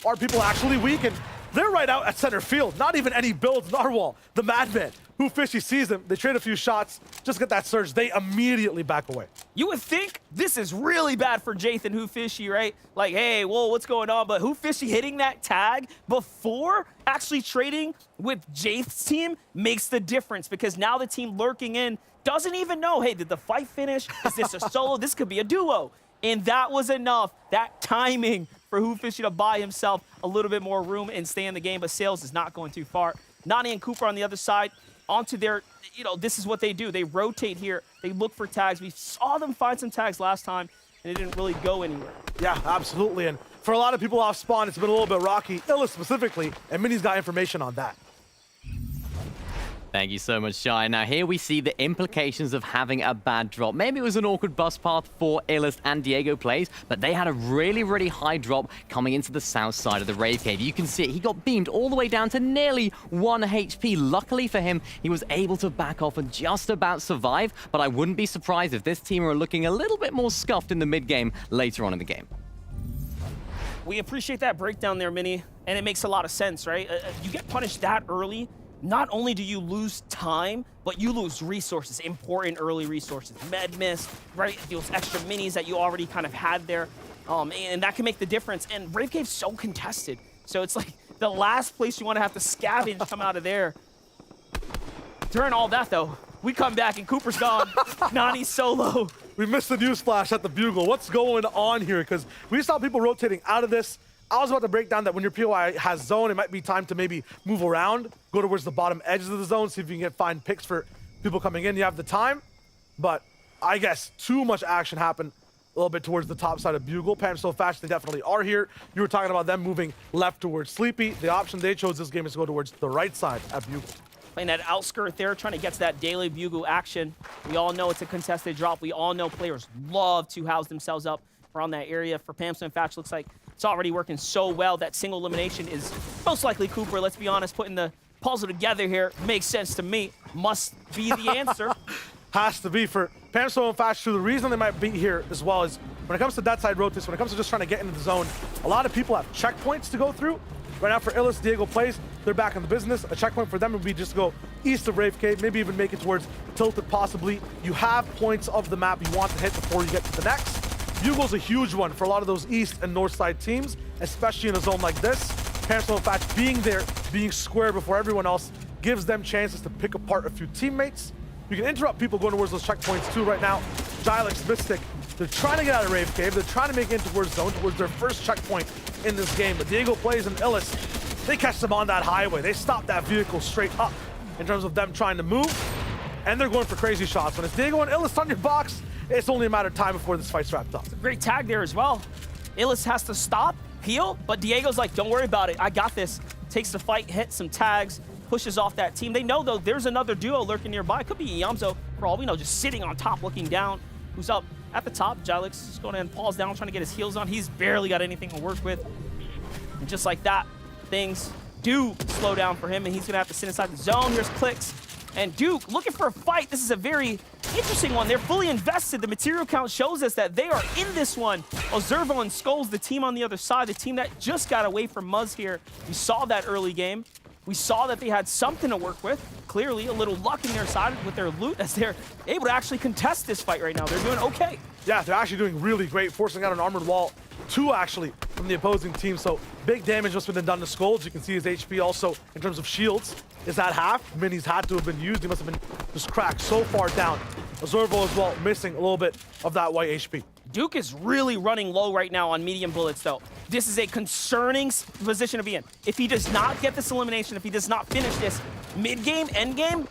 Are people actually weak? And they're right out at center field. Not even any builds. Narwhal, the madman. Whofishy sees them. They trade a few shots. Just get that surge. They immediately back away. You would think this is really bad for Jaith and Whofishy, right? Like, hey, whoa, what's going on? But Whofishy hitting that tag before actually trading with Jaith's team makes the difference, because now the team lurking in doesn't even know, hey, did the fight finish? Is this a solo? This could be a duo. And that was enough. That timing for Whofishy to buy himself a little bit more room and stay in the game, but Sales is not going too far. Nani and Cooper on the other side, onto their, this is what they do. They rotate here. They look for tags. We saw them find some tags last time, and it didn't really go anywhere. Yeah, absolutely. And for a lot of people off spawn, it's been a little bit rocky. Illa specifically, and Minnie's got information on that. Thank you so much, Shy. Now, here we see the implications of having a bad drop. Maybe it was an awkward bus path for Illust and Diego plays, but they had a really, really high drop coming into the south side of the Rave Cave. You can see it. He got beamed all the way down to nearly 1 HP. Luckily for him, he was able to back off and just about survive, but I wouldn't be surprised if this team are looking a little bit more scuffed in the mid-game later on in the game. We appreciate that breakdown there, Minnie, and it makes a lot of sense, right? You get punished that early. Not only do you lose time, but you lose resources, important early resources. Med Mist, right? Those extra minis that you already kind of had there. And that can make the difference. And Rave Cave's so contested. So it's like the last place you want to have to scavenge come out of there. During all that, though, we come back and Cooper's gone. Nani solo. We missed the news flash at the Bugle. What's going on here? Because we saw people rotating out of this. I was about to break down that when your POI has zone, it might be time to maybe move around, go towards the bottom edges of the zone, see if you can find picks for people coming in. You have the time, but I guess too much action happened a little bit towards the top side of Bugle. Pam so fast, they definitely are here. You were talking about them moving left towards Sleepy. The option they chose this game is to go towards the right side at Bugle. Playing that outskirt there, trying to get to that daily Bugle action. We all know it's a contested drop. We all know players love to house themselves up around that area. For Pamson and Fatch, looks like it's already working so well. That single elimination is most likely Cooper. Let's be honest, putting the puzzle together here makes sense to me. Must be the answer. Has to be for Pamson and Fatch. The reason they might be here as well is when it comes to that side rotates, when it comes to just trying to get into the zone, a lot of people have checkpoints to go through. Right now for Illis, Diego plays, they're back in the business. A checkpoint for them would be just to go east of Rave Cave, maybe even make it towards Tilted possibly. You have points of the map you want to hit before you get to the next. Bugle's a huge one for a lot of those east and north side teams, especially in a zone like this. Pamson and Fatch being there, being square before everyone else, gives them chances to pick apart a few teammates. You can interrupt people going towards those checkpoints too right now. Jylix, Mystic, they're trying to get out of Rave Cave. They're trying to make it towards zone, towards their first checkpoint in this game. But Diego plays and Illis, they catch them on that highway. They stop that vehicle straight up in terms of them trying to move. And they're going for crazy shots. When it's Diego and Illis on your box, it's only a matter of time before this fight's wrapped up. Great tag there as well. Illis has to stop, heal, but Diego's like, don't worry about it. I got this. Takes the fight, hits some tags, pushes off that team. They know, though, there's another duo lurking nearby. Could be Yamzo, for all we know, just sitting on top, looking down. Who's up at the top? Jylix just going in, falls down, trying to get his heels on. He's barely got anything to work with. And just like that, things do slow down for him, and he's going to have to sit inside the zone. Here's Clicks. And Duke looking for a fight. This is a very interesting one. They're fully invested. The material count shows us that they are in this one. Ozervo and Skulls, the team on the other side, the team that just got away from Muzz here. We saw that early game. We saw that they had something to work with. Clearly, a little luck in their side with their loot as they're able to actually contest this fight right now. They're doing okay. Yeah, they're actually doing really great, forcing out an armored wall 2 actually from the opposing team. So big damage just been done to Skulls. You can see his HP also in terms of shields is at half. Minis had to have been used. He must have been just cracked so far down. Azurvo as well, missing a little bit of that white HP. Duke is really running low right now on medium bullets, though. This is a concerning position to be in. If he does not get this elimination, if he does not finish this mid-game, end-game,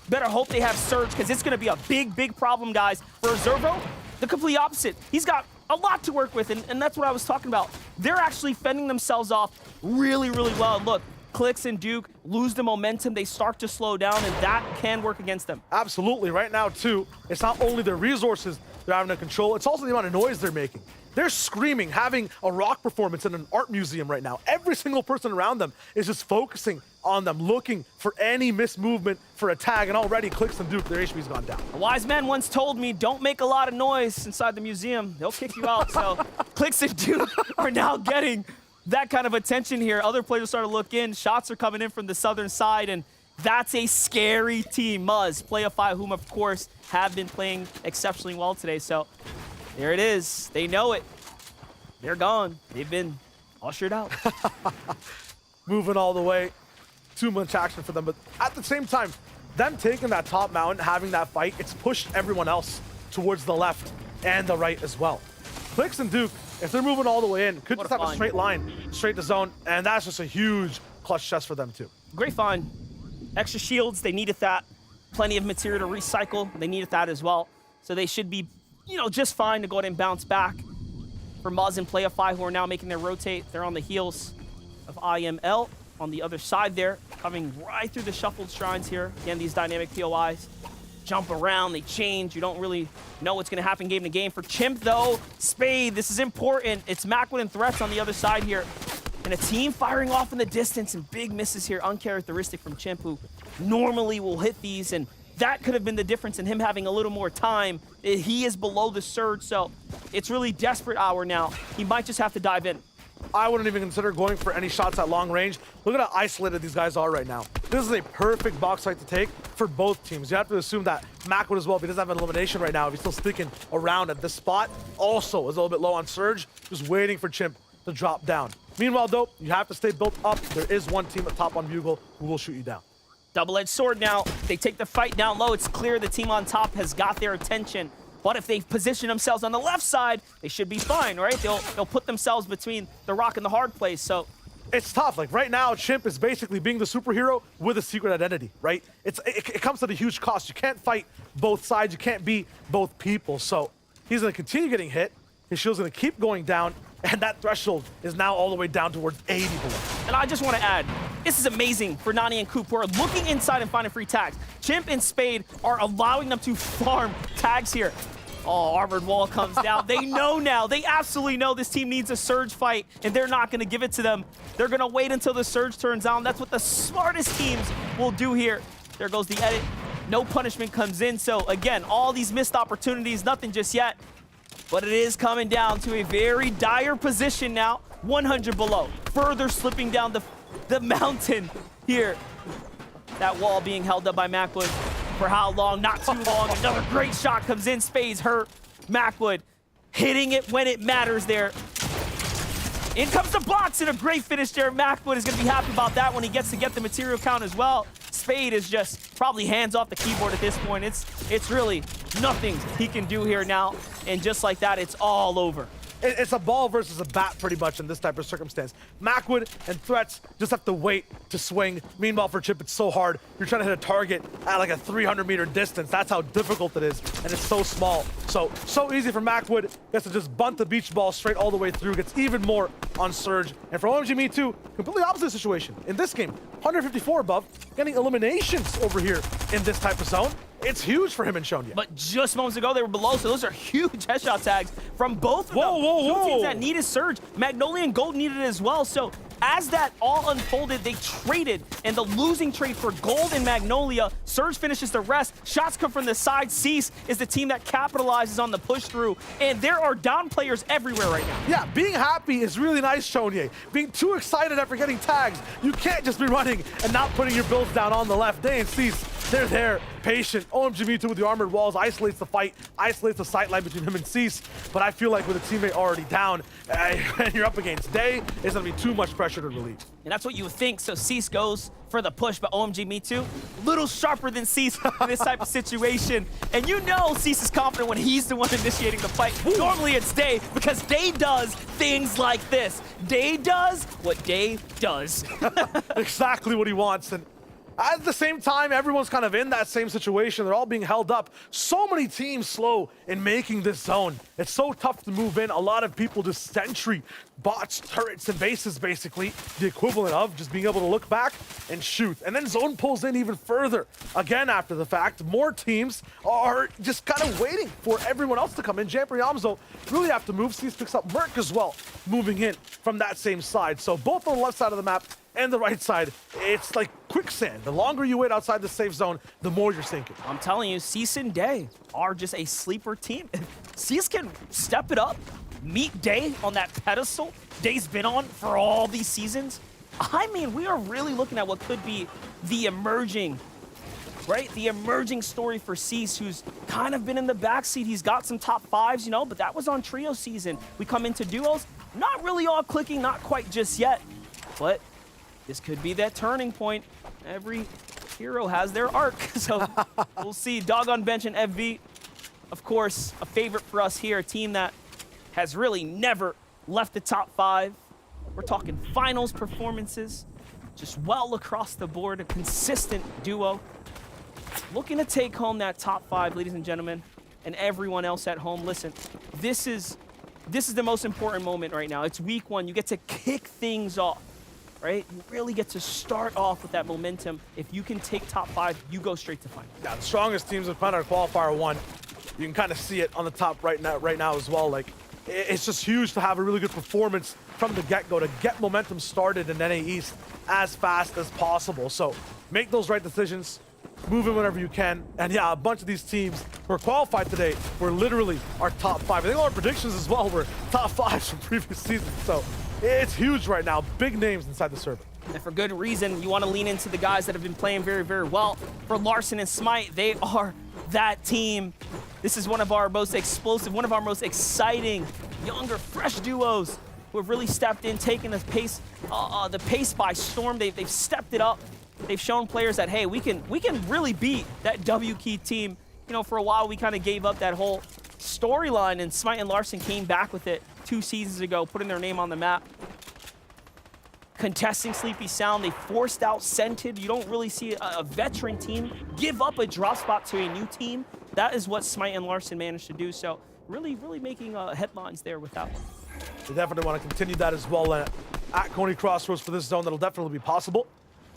better hope they have Surge, because it's going to be a big, big problem, guys. For Azurvo, the complete opposite. He's got a lot to work with, and that's what I was talking about. They're actually fending themselves off really, really well. And look, Clix and Duke lose the momentum. They start to slow down, and that can work against them. Absolutely. Right now, too, it's not only their resources they're having to control, it's also the amount of noise they're making. They're screaming, having a rock performance in an art museum right now. Every single person around them is just focusing on them, looking for any missed movement for a tag, and already Clix and Duke, their HP's gone down. A wise man once told me, don't make a lot of noise inside the museum. They'll kick you out. So Clix and Duke are now getting that kind of attention here. Other players start to look in. Shots are coming in from the southern side, and that's a scary team. Muzz, Playify, whom of course have been playing exceptionally well today. So there it is. They know it. They're gone. They've been ushered out. Moving all the way. Too much action for them, but at the same time, them taking that top mountain, having that fight, it's pushed everyone else towards the left and the right as well. Clix and Duke, if they're moving all the way in, could just have a straight line, straight to zone, and that's just a huge clutch chest for them too. Great find. Extra shields, they needed that. Plenty of material to recycle, they needed that as well. So they should be, just fine to go ahead and bounce back. For Muzz and Playify, who are now making their rotate, they're on the heels of IML. On the other side there, coming right through the shuffled shrines here. Again, these dynamic POIs jump around, they change. You don't really know what's going to happen game to game. For Chimp, though, Spade, this is important. It's Macwood and Threats on the other side here. And a team firing off in the distance, and big misses here, uncharacteristic from Chimp, who normally will hit these. And that could have been the difference in him having a little more time. He is below the surge, so it's really desperate hour now. He might just have to dive in. I wouldn't even consider going for any shots at long range. Look at how isolated these guys are right now. This is a perfect box fight to take for both teams. You have to assume that Macwood as well, if he doesn't have an elimination right now, if he's still sticking around at this spot, also is a little bit low on Surge, just waiting for Chimp to drop down. Meanwhile, though, you have to stay built up. There is one team at top on Bugle who will shoot you down. Double-edged sword now. They take the fight down low. It's clear the team on top has got their attention. But if they position themselves on the left side, they should be fine, right? They'll put themselves between the rock and the hard place, so. It's tough. Like right now, Chimp is basically being the superhero with a secret identity, right? It comes at a huge cost. You can't fight both sides. You can't be both people. So he's going to continue getting hit. His shield's going to keep going down, and that threshold is now all the way down towards 80 below. And I just want to add, this is amazing for Nani and Coop, who are looking inside and finding free tags. Chimp and Spade are allowing them to farm tags here. Oh, Armored Wall comes down. They know now. They absolutely know this team needs a Surge fight, and they're not going to give it to them. They're going to wait until the Surge turns on. That's what the smartest teams will do here. There goes the edit. No punishment comes in. So, again, all these missed opportunities, nothing just yet. But it is coming down to a very dire position now. 100 below. Further slipping down the mountain here. That wall being held up by Macwood. For how long? Not too long. Another great shot comes in. Spade's hurt. Macwood hitting it when it matters there. In comes the box and a great finish there. Macwood is going to be happy about that when he gets to get the material count as well. Spade is just probably hands off the keyboard at this point. It's really nothing he can do here now. And just like that, it's all over. It's a ball versus a bat pretty much in this type of circumstance. Macwood and Threats just have to wait to swing. Meanwhile, for Chip, it's so hard. You're trying to hit a target at like a 300-meter distance. That's how difficult it is, and it's so small. So easy for Macwood. Gets to just bunt the beach ball straight all the way through. Gets even more on Surge. And for OMG Me Too, completely opposite situation. In this game, 154 above, getting eliminations over here in this type of zone. It's huge for him and Shonya. But just moments ago, they were below, so those are huge headshot tags from both of them. Whoa. Two teams that needed Surge. Magnolia and Gold needed it as well, so As that all unfolded, they traded, and the losing trade for gold and Magnolia. Surge finishes the rest. Shots come from the side. Cease is the team that capitalizes on the push through, and there are down players everywhere right now. Yeah, being happy is really nice, Chonier. Being too excited after getting tags, you can't just be running and not putting your builds down on the left. Day and Cease, they're there, patient. OMG Me Too with the armored walls isolates the fight, isolates the sight line between him and Cease. But I feel like with a teammate already down, and you're up against Day, it's gonna be too much pressure to relieve. And that's what you would think. So Cease goes for the push, but OMG Me Too, little sharper than Cease in this type of situation. And you know Cease is confident when he's the one initiating the fight. Normally it's Day, because Day does things like this. Day does what Day does. Exactly what he wants. And at the same time, everyone's kind of in that same situation. They're all being held up. So many teams slow in making this zone. It's so tough to move in. A lot of people just sentry, bots, turrets, and bases, basically. The equivalent of just being able to look back and shoot. And then zone pulls in even further. Again, after the fact, more teams are just kind of waiting for everyone else to come in. Jamper Yamzo really have to move. Cease picks up Merc as well, moving in from that same side. So both on the left side of the map and the right side, it's like quicksand. The longer you wait outside the safe zone, the more you're sinking. I'm telling you, Cease and Day are just a sleeper team. Cease can step it up, meet Day on that pedestal Day's been on for all these seasons. I mean, we are really looking at what could be the emerging, right? The emerging story for Cease, who's kind of been in the backseat. He's got some top fives, you know, but that was on trio season. We come into duos, not really all clicking, not quite just yet, but this could be that turning point. Every hero has their arc, so we'll see. Dog on bench and FV, of course, a favorite for us here, a team that has really never left the top 5. We're talking finals performances, just well across the board, a consistent duo. Looking to take home that top 5, ladies and gentlemen, and everyone else at home. Listen, this is the most important moment right now. It's week 1. You get to kick things off. Right? You really get to start off with that momentum. If you can take top 5, you go straight to final. Yeah, the strongest teams have found our Qualifier 1. You can kind of see it on the top right now as well. Like, it's just huge to have a really good performance from the get-go, to get momentum started in NA East as fast as possible. So make those right decisions, move in whenever you can. And yeah, a bunch of these teams who are qualified today were literally our top 5. I think all our predictions as well were top 5s from previous seasons. So it's huge right now. Big names inside the server. And for good reason. You want to lean into the guys that have been playing very, very well. For Larson and Smite, they are that team. This is one of our most explosive, one of our most exciting, younger, fresh duos who have really stepped in, taken the pace by storm. They've stepped it up. They've shown players that, hey, we can really beat that W Key team. You know, for a while, we kind of gave up that whole storyline, and Smite and Larson came back with it 2 seasons ago, putting their name on the map. Contesting Sleepy Sound, they forced out Scented. You don't really see a veteran team give up a drop spot to a new team. That is what Smite and Larson managed to do. So really, really making headlines there with that one. They definitely want to continue that as well at Coney Crossroads for this zone. That'll definitely be possible.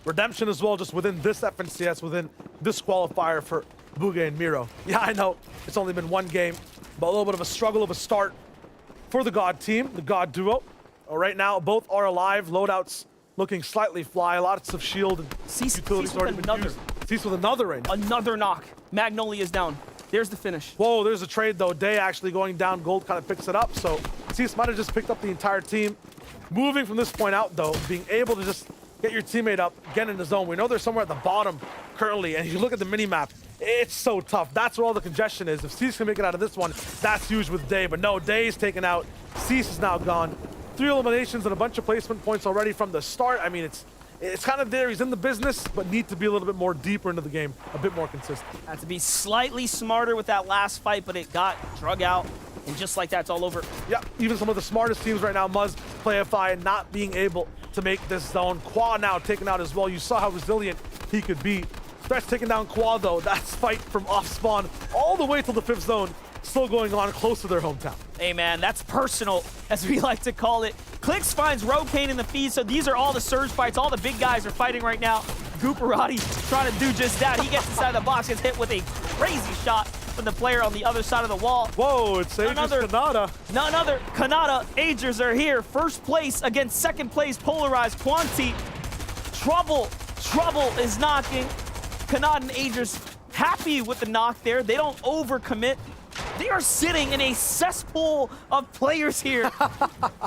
Redemption as well, just within this FNCS, within this qualifier for Bugha and Miro. Yeah, I know it's only been 1 game, but a little bit of a struggle of a start for the God team, the God duo. Right now, both are alive. Loadouts looking slightly fly. Lots of shield and utilities already been used. Cease with another range. Another knock. Magnolia is down. There's the finish. Whoa, there's a trade though. Day actually going down. Gold kind of picks it up. So Cease might have just picked up the entire team. Moving from this point out though, being able to just get your teammate up, get in the zone. We know they're somewhere at the bottom currently, and you look at the mini-map, it's so tough. That's where all the congestion is. If Cease can make it out of this one, that's huge with Day. But no, Day's taken out. Cease is now gone. 3 eliminations and a bunch of placement points already from the start. I mean, it's kind of there. He's in the business, but need to be a little bit more deeper into the game, a bit more consistent. Had to be slightly smarter with that last fight, but it got drug out. And just like that, it's all over. Yeah, even some of the smartest teams right now, Muzz, Playify, not being able to make this zone. Qua now taken out as well. You saw how resilient he could be. Threats taking down Qua though. That's fight from off spawn all the way till the 5th zone. Still going on close to their hometown. Hey man, that's personal, as we like to call it. Clicks finds Rokane in the feed, so these are all the surge fights. All the big guys are fighting right now. Gooparati trying to do just that. He gets inside the box, gets hit with a crazy shot. from the player on the other side of the wall. Whoa, it's Aegis Kanata. None other. Kanata, Agers are here. First place against second place, Polarized Quanti. Trouble is knocking. Kanata and Agers happy with the knock there. They don't overcommit. They are sitting in a cesspool of players here.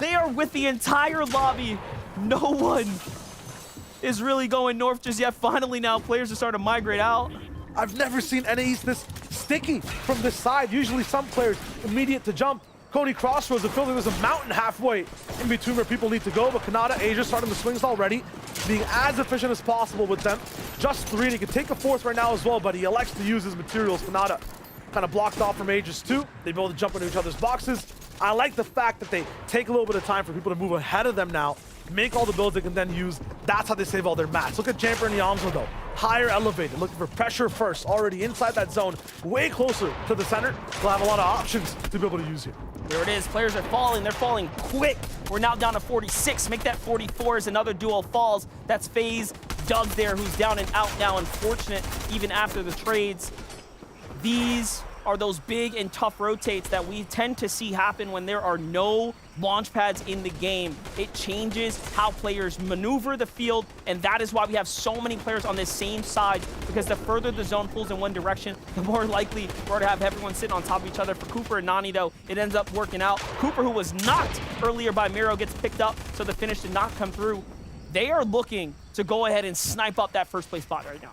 They are with the entire lobby. No one is really going north just yet. Finally now, players are starting to migrate out. I've never seen NAEs this sticky from this side. Usually some players immediate to jump. Coney Crossroads, it feels like there's a mountain halfway in between where people need to go, but Kanata, Asia starting the swings already, being as efficient as possible with them. Just 3, and he can take a 4th right now as well, but he elects to use his materials. Kanata kind of blocked off from Aegis too. They be able to jump into each other's boxes. I like the fact that they take a little bit of time for people to move ahead of them now, make all the builds they can then use. That's how they save all their mats. Look at Jamper and Yamzo though. Higher elevated, looking for pressure first, already inside that zone, way closer to the center. They'll have a lot of options to be able to use here. There it is, players are falling, they're falling quick. We're now down to 46, make that 44 as another duo falls. That's FaZe, Doug there, who's down and out now, unfortunate, even after the trades. These are those big and tough rotates that we tend to see happen when there are no launch pads in the game. It changes how players maneuver the field, and that is why we have so many players on this same side, because the further the zone pulls in one direction, the more likely we're to have everyone sitting on top of each other. For Cooper and Nani, though, it ends up working out. Cooper, who was knocked earlier by Miro, gets picked up, so the finish did not come through. They are looking to go ahead and snipe up that first place spot right now.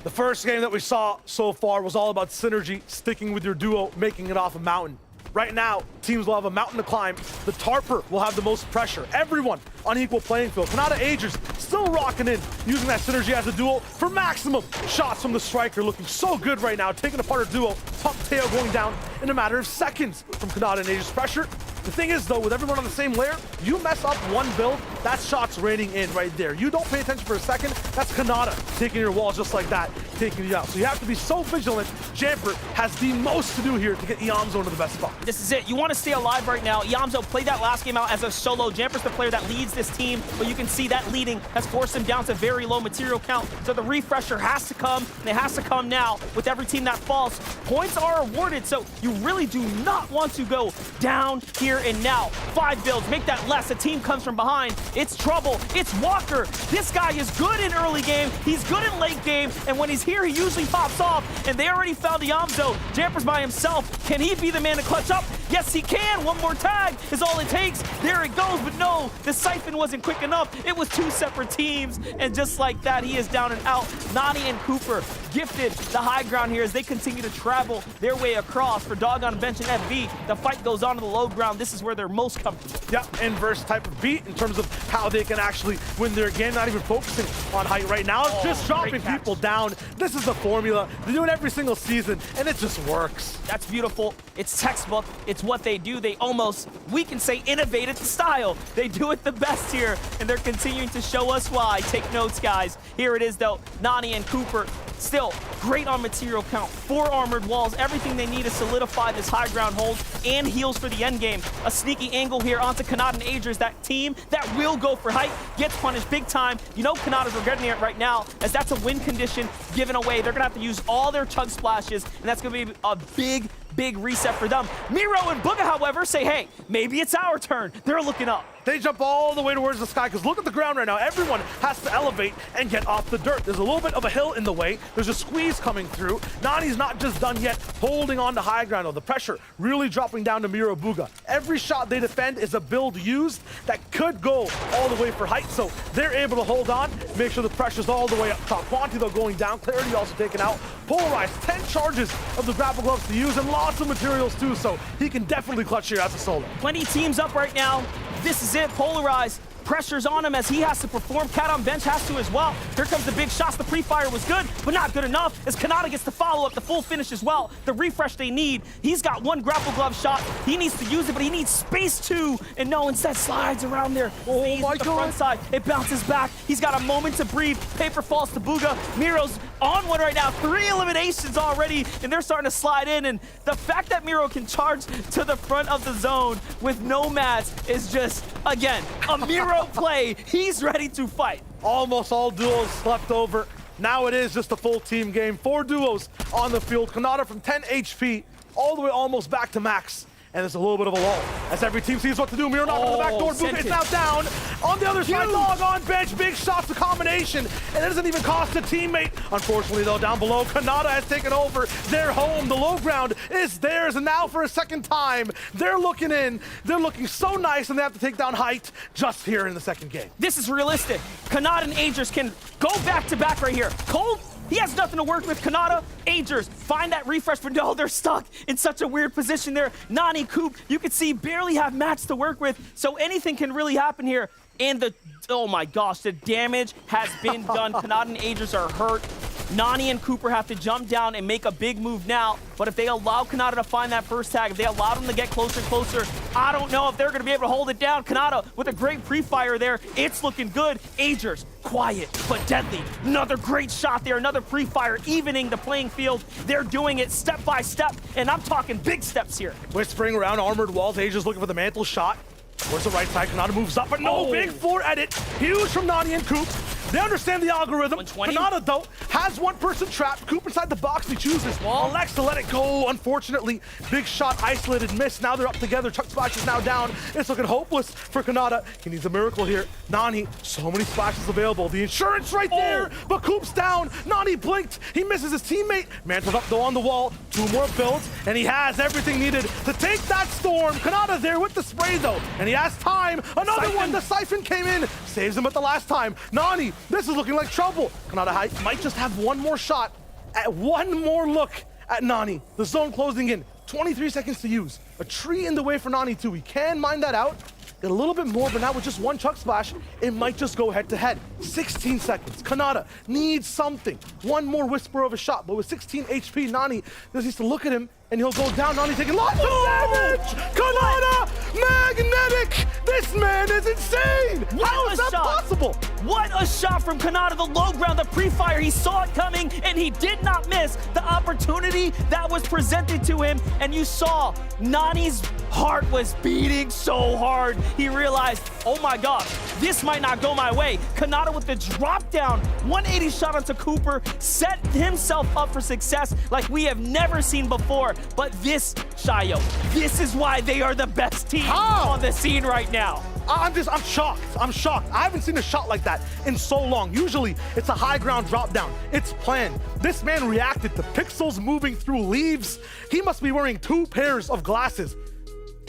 The first game that we saw so far was all about synergy, sticking with your duo, making it off a mountain. Right now, teams will have a mountain to climb. The Tarper will have the most pressure. Everyone on equal playing field. Kanata Agers still rocking in, using that synergy as a duel for maximum shots from the striker. Looking so good right now, taking apart a duo. Pump tail going down in a matter of seconds from Kanata and Agers' pressure. The thing is, though, with everyone on the same layer, you mess up one build, that shot's raining in right there. You don't pay attention for a second, that's Kanata taking your wall just like that, taking you out. So you have to be so vigilant. Jamper has the most to do here to get Yamzo into the best spot. This is it. You want to stay alive right now. Yamzo played that last game out as a solo. Jamper's the player that leads this team, but you can see that leading has forced him down to very low material count. So the refresher has to come, and it has to come now with every team that falls. Points are awarded, so you really do not want to go down here and now. 5 builds, make that less. A team comes from behind. It's trouble. It's Walker. This guy is good in early game. He's good in late game, and when he's here, he usually pops off, and they already found Yamzo. Jamper's by himself. Can he be the man to clutch up? Yes, he can. One more tag is all it takes. There it goes, but no, the siphon wasn't quick enough. It was 2 separate teams, and just like that, he is down and out. Nani and Cooper gifted the high ground here as they continue to travel their way across. For Doggone Bench and FV, the fight goes on to the low ground. This is where they're most comfortable. Yeah, inverse type of beat in terms of how they can actually win their game, not even focusing on height right now, just dropping people down. This is the formula. They do it every single season, and it just works. That's beautiful. It's textbook. It's what they do. They almost, we can say, innovated the style. They do it the best here, and they're continuing to show us why. Take notes, guys. Here it is, though. Nani and Cooper still great on material count. 4 armored walls, everything they need to solidify this high ground hold, and heals for the end game. A sneaky angle here onto Kanata and Agers. That team that will go for height gets punished big time. You know Kanata's regretting it right now, as that's a win condition given away. They're gonna have to use all their chug splashes, and that's gonna be a big reset for them. Miro and Booga, however, say, hey, maybe it's our turn. They're looking up. They jump all the way towards the sky, because look at the ground right now. Everyone has to elevate and get off the dirt. There's a little bit of a hill in the way. There's a squeeze coming through. Nani's not just done yet, holding on to high ground, though. The pressure really dropping down to Miro Booga. Every shot they defend is a build used that could go all the way for height, so they're able to hold on, make sure the pressure's all the way up top. Quanti, though, going down. Clarity also taken out. Polarized, 10 charges of the grapple gloves to use, and lots of materials, too, so he can definitely clutch here as a solo. 20 teams up right now. This is it. Polarized. Pressure's on him as he has to perform. Cat on Bench has to as well. Here comes the big shots. The pre-fire was good, but not good enough as Kanata gets the follow-up, the full finish as well. The refresh they need. He's got 1 grapple glove shot. He needs to use it, but he needs space too. And no, instead slides around there. Oh my God. The front side. It bounces back. He's got a moment to breathe. Paper falls to Booga. Miro's on one right now. 3 eliminations already, and they're starting to slide in. And the fact that Miro can charge to the front of the zone with no mats is just, again, a Miro play. He's ready to fight. Almost all duels left over. Now it is just a full team game. 4 duos on the field. Kanata from 10 HP all the way almost back to max. And there's a little bit of a lull as every team sees what to do. Mirror knock on the back door. Buka is now down. On the other side, Log on bench. Big shots, the combination. And it doesn't even cost a teammate. Unfortunately, though, down below, Kanata has taken over their home. The low ground is theirs. And now for a second time, they're looking in. They're looking so nice, and they have to take down height just here in the second game. This is realistic. Kanata and Agers can go back-to-back right here. Cold, he has nothing to work with. Kanata, Agers, find that refresh, but no, they're stuck in such a weird position there. Nani, Coop, you can see barely have mats to work with, so anything can really happen here. And oh my gosh, the damage has been done. Kanata and Agers are hurt. Nani and Cooper have to jump down and make a big move now, but if they allow Kanata to find that first tag, if they allow them to get closer and closer, I don't know if they're going to be able to hold it down. Kanata with a great pre-fire there. It's looking good. Agers, quiet but deadly. Another great shot there, another pre-fire, evening the playing field. They're doing it step by step, and I'm talking big steps here. Whispering around armored walls, Agers looking for the mantle shot. Towards the right side, Kanata moves up, but no, big floor edit. Huge from Nani and Coop. They understand the algorithm. Kanata, though, has one person trapped. Coop inside the box, he chooses. Elects to let it go. Unfortunately, big shot, isolated, miss. Now they're up together. Chuck Splash is now down. It's looking hopeless for Kanata. He needs a miracle here. Nani, so many splashes available. The insurance right there, but Coop's down. Nani blinked. He misses his teammate. Mantles up, though, on the wall. 2 more builds, and he has everything needed to take that storm. Kanata there with the spray, though, and he has time. Another one. The Siphon came in. Saves him at the last time. Nani, this is looking like trouble. Kanata might just have one more shot at one more look at Nani. The zone closing in. 23 seconds to use. A tree in the way for Nani, too. He can mine that out. Get a little bit more, but now with just one Chuck Splash, it might just go head-to-head. 16 seconds. Kanata needs something. One more whisper of a shot, but with 16 HP, Nani just needs to look at him, and he'll go down. Nani taking lots of damage! Kanata! Magnetic! This man is insane! How is that possible? What a shot from Kanata, the low ground, the pre-fire. He saw it coming, and he did not miss the opportunity that was presented to him. And you saw Nani's heart was beating so hard. He realized, oh my God, this might not go my way. Kanata with the drop down, 180 shot onto Cooper, set himself up for success like we have never seen before. But this, Shayo, this is why they are the best team on the scene right now. I'm shocked. I'm shocked. I haven't seen a shot like that in so long. Usually, it's a high ground drop down. It's planned. This man reacted to pixels moving through leaves. He must be wearing 2 pairs of glasses.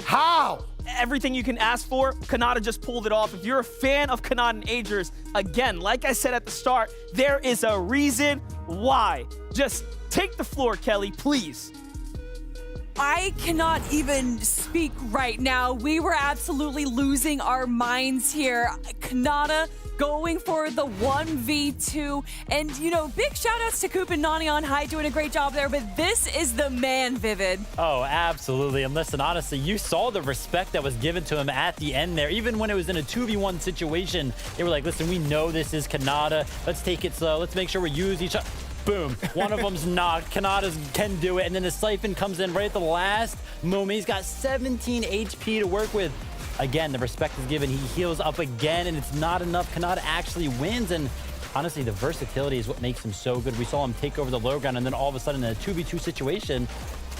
How? Everything you can ask for, Kanata just pulled it off. If you're a fan of Kanata and Agers, again, like I said at the start, there is a reason why. Just take the floor, Kelly, please. I cannot even speak right now. We were absolutely losing our minds here. Kanata going for the 1v2. And, you know, big shout outs to Coop and Nani on high, doing a great job there. But this is the man, Vivid. Oh, absolutely. And listen, honestly, you saw the respect that was given to him at the end there. Even when it was in a 2v1 situation, they were like, listen, we know this is Kanata. Let's take it slow. Let's make sure we use each other. Boom. One of them's knocked. Kanata can do it. And then the Siphon comes in right at the last moment. He's got 17 HP to work with. Again, the respect is given. He heals up again, and it's not enough. Kanata actually wins. And honestly, the versatility is what makes him so good. We saw him take over the low ground, and then all of a sudden in a 2v2 situation,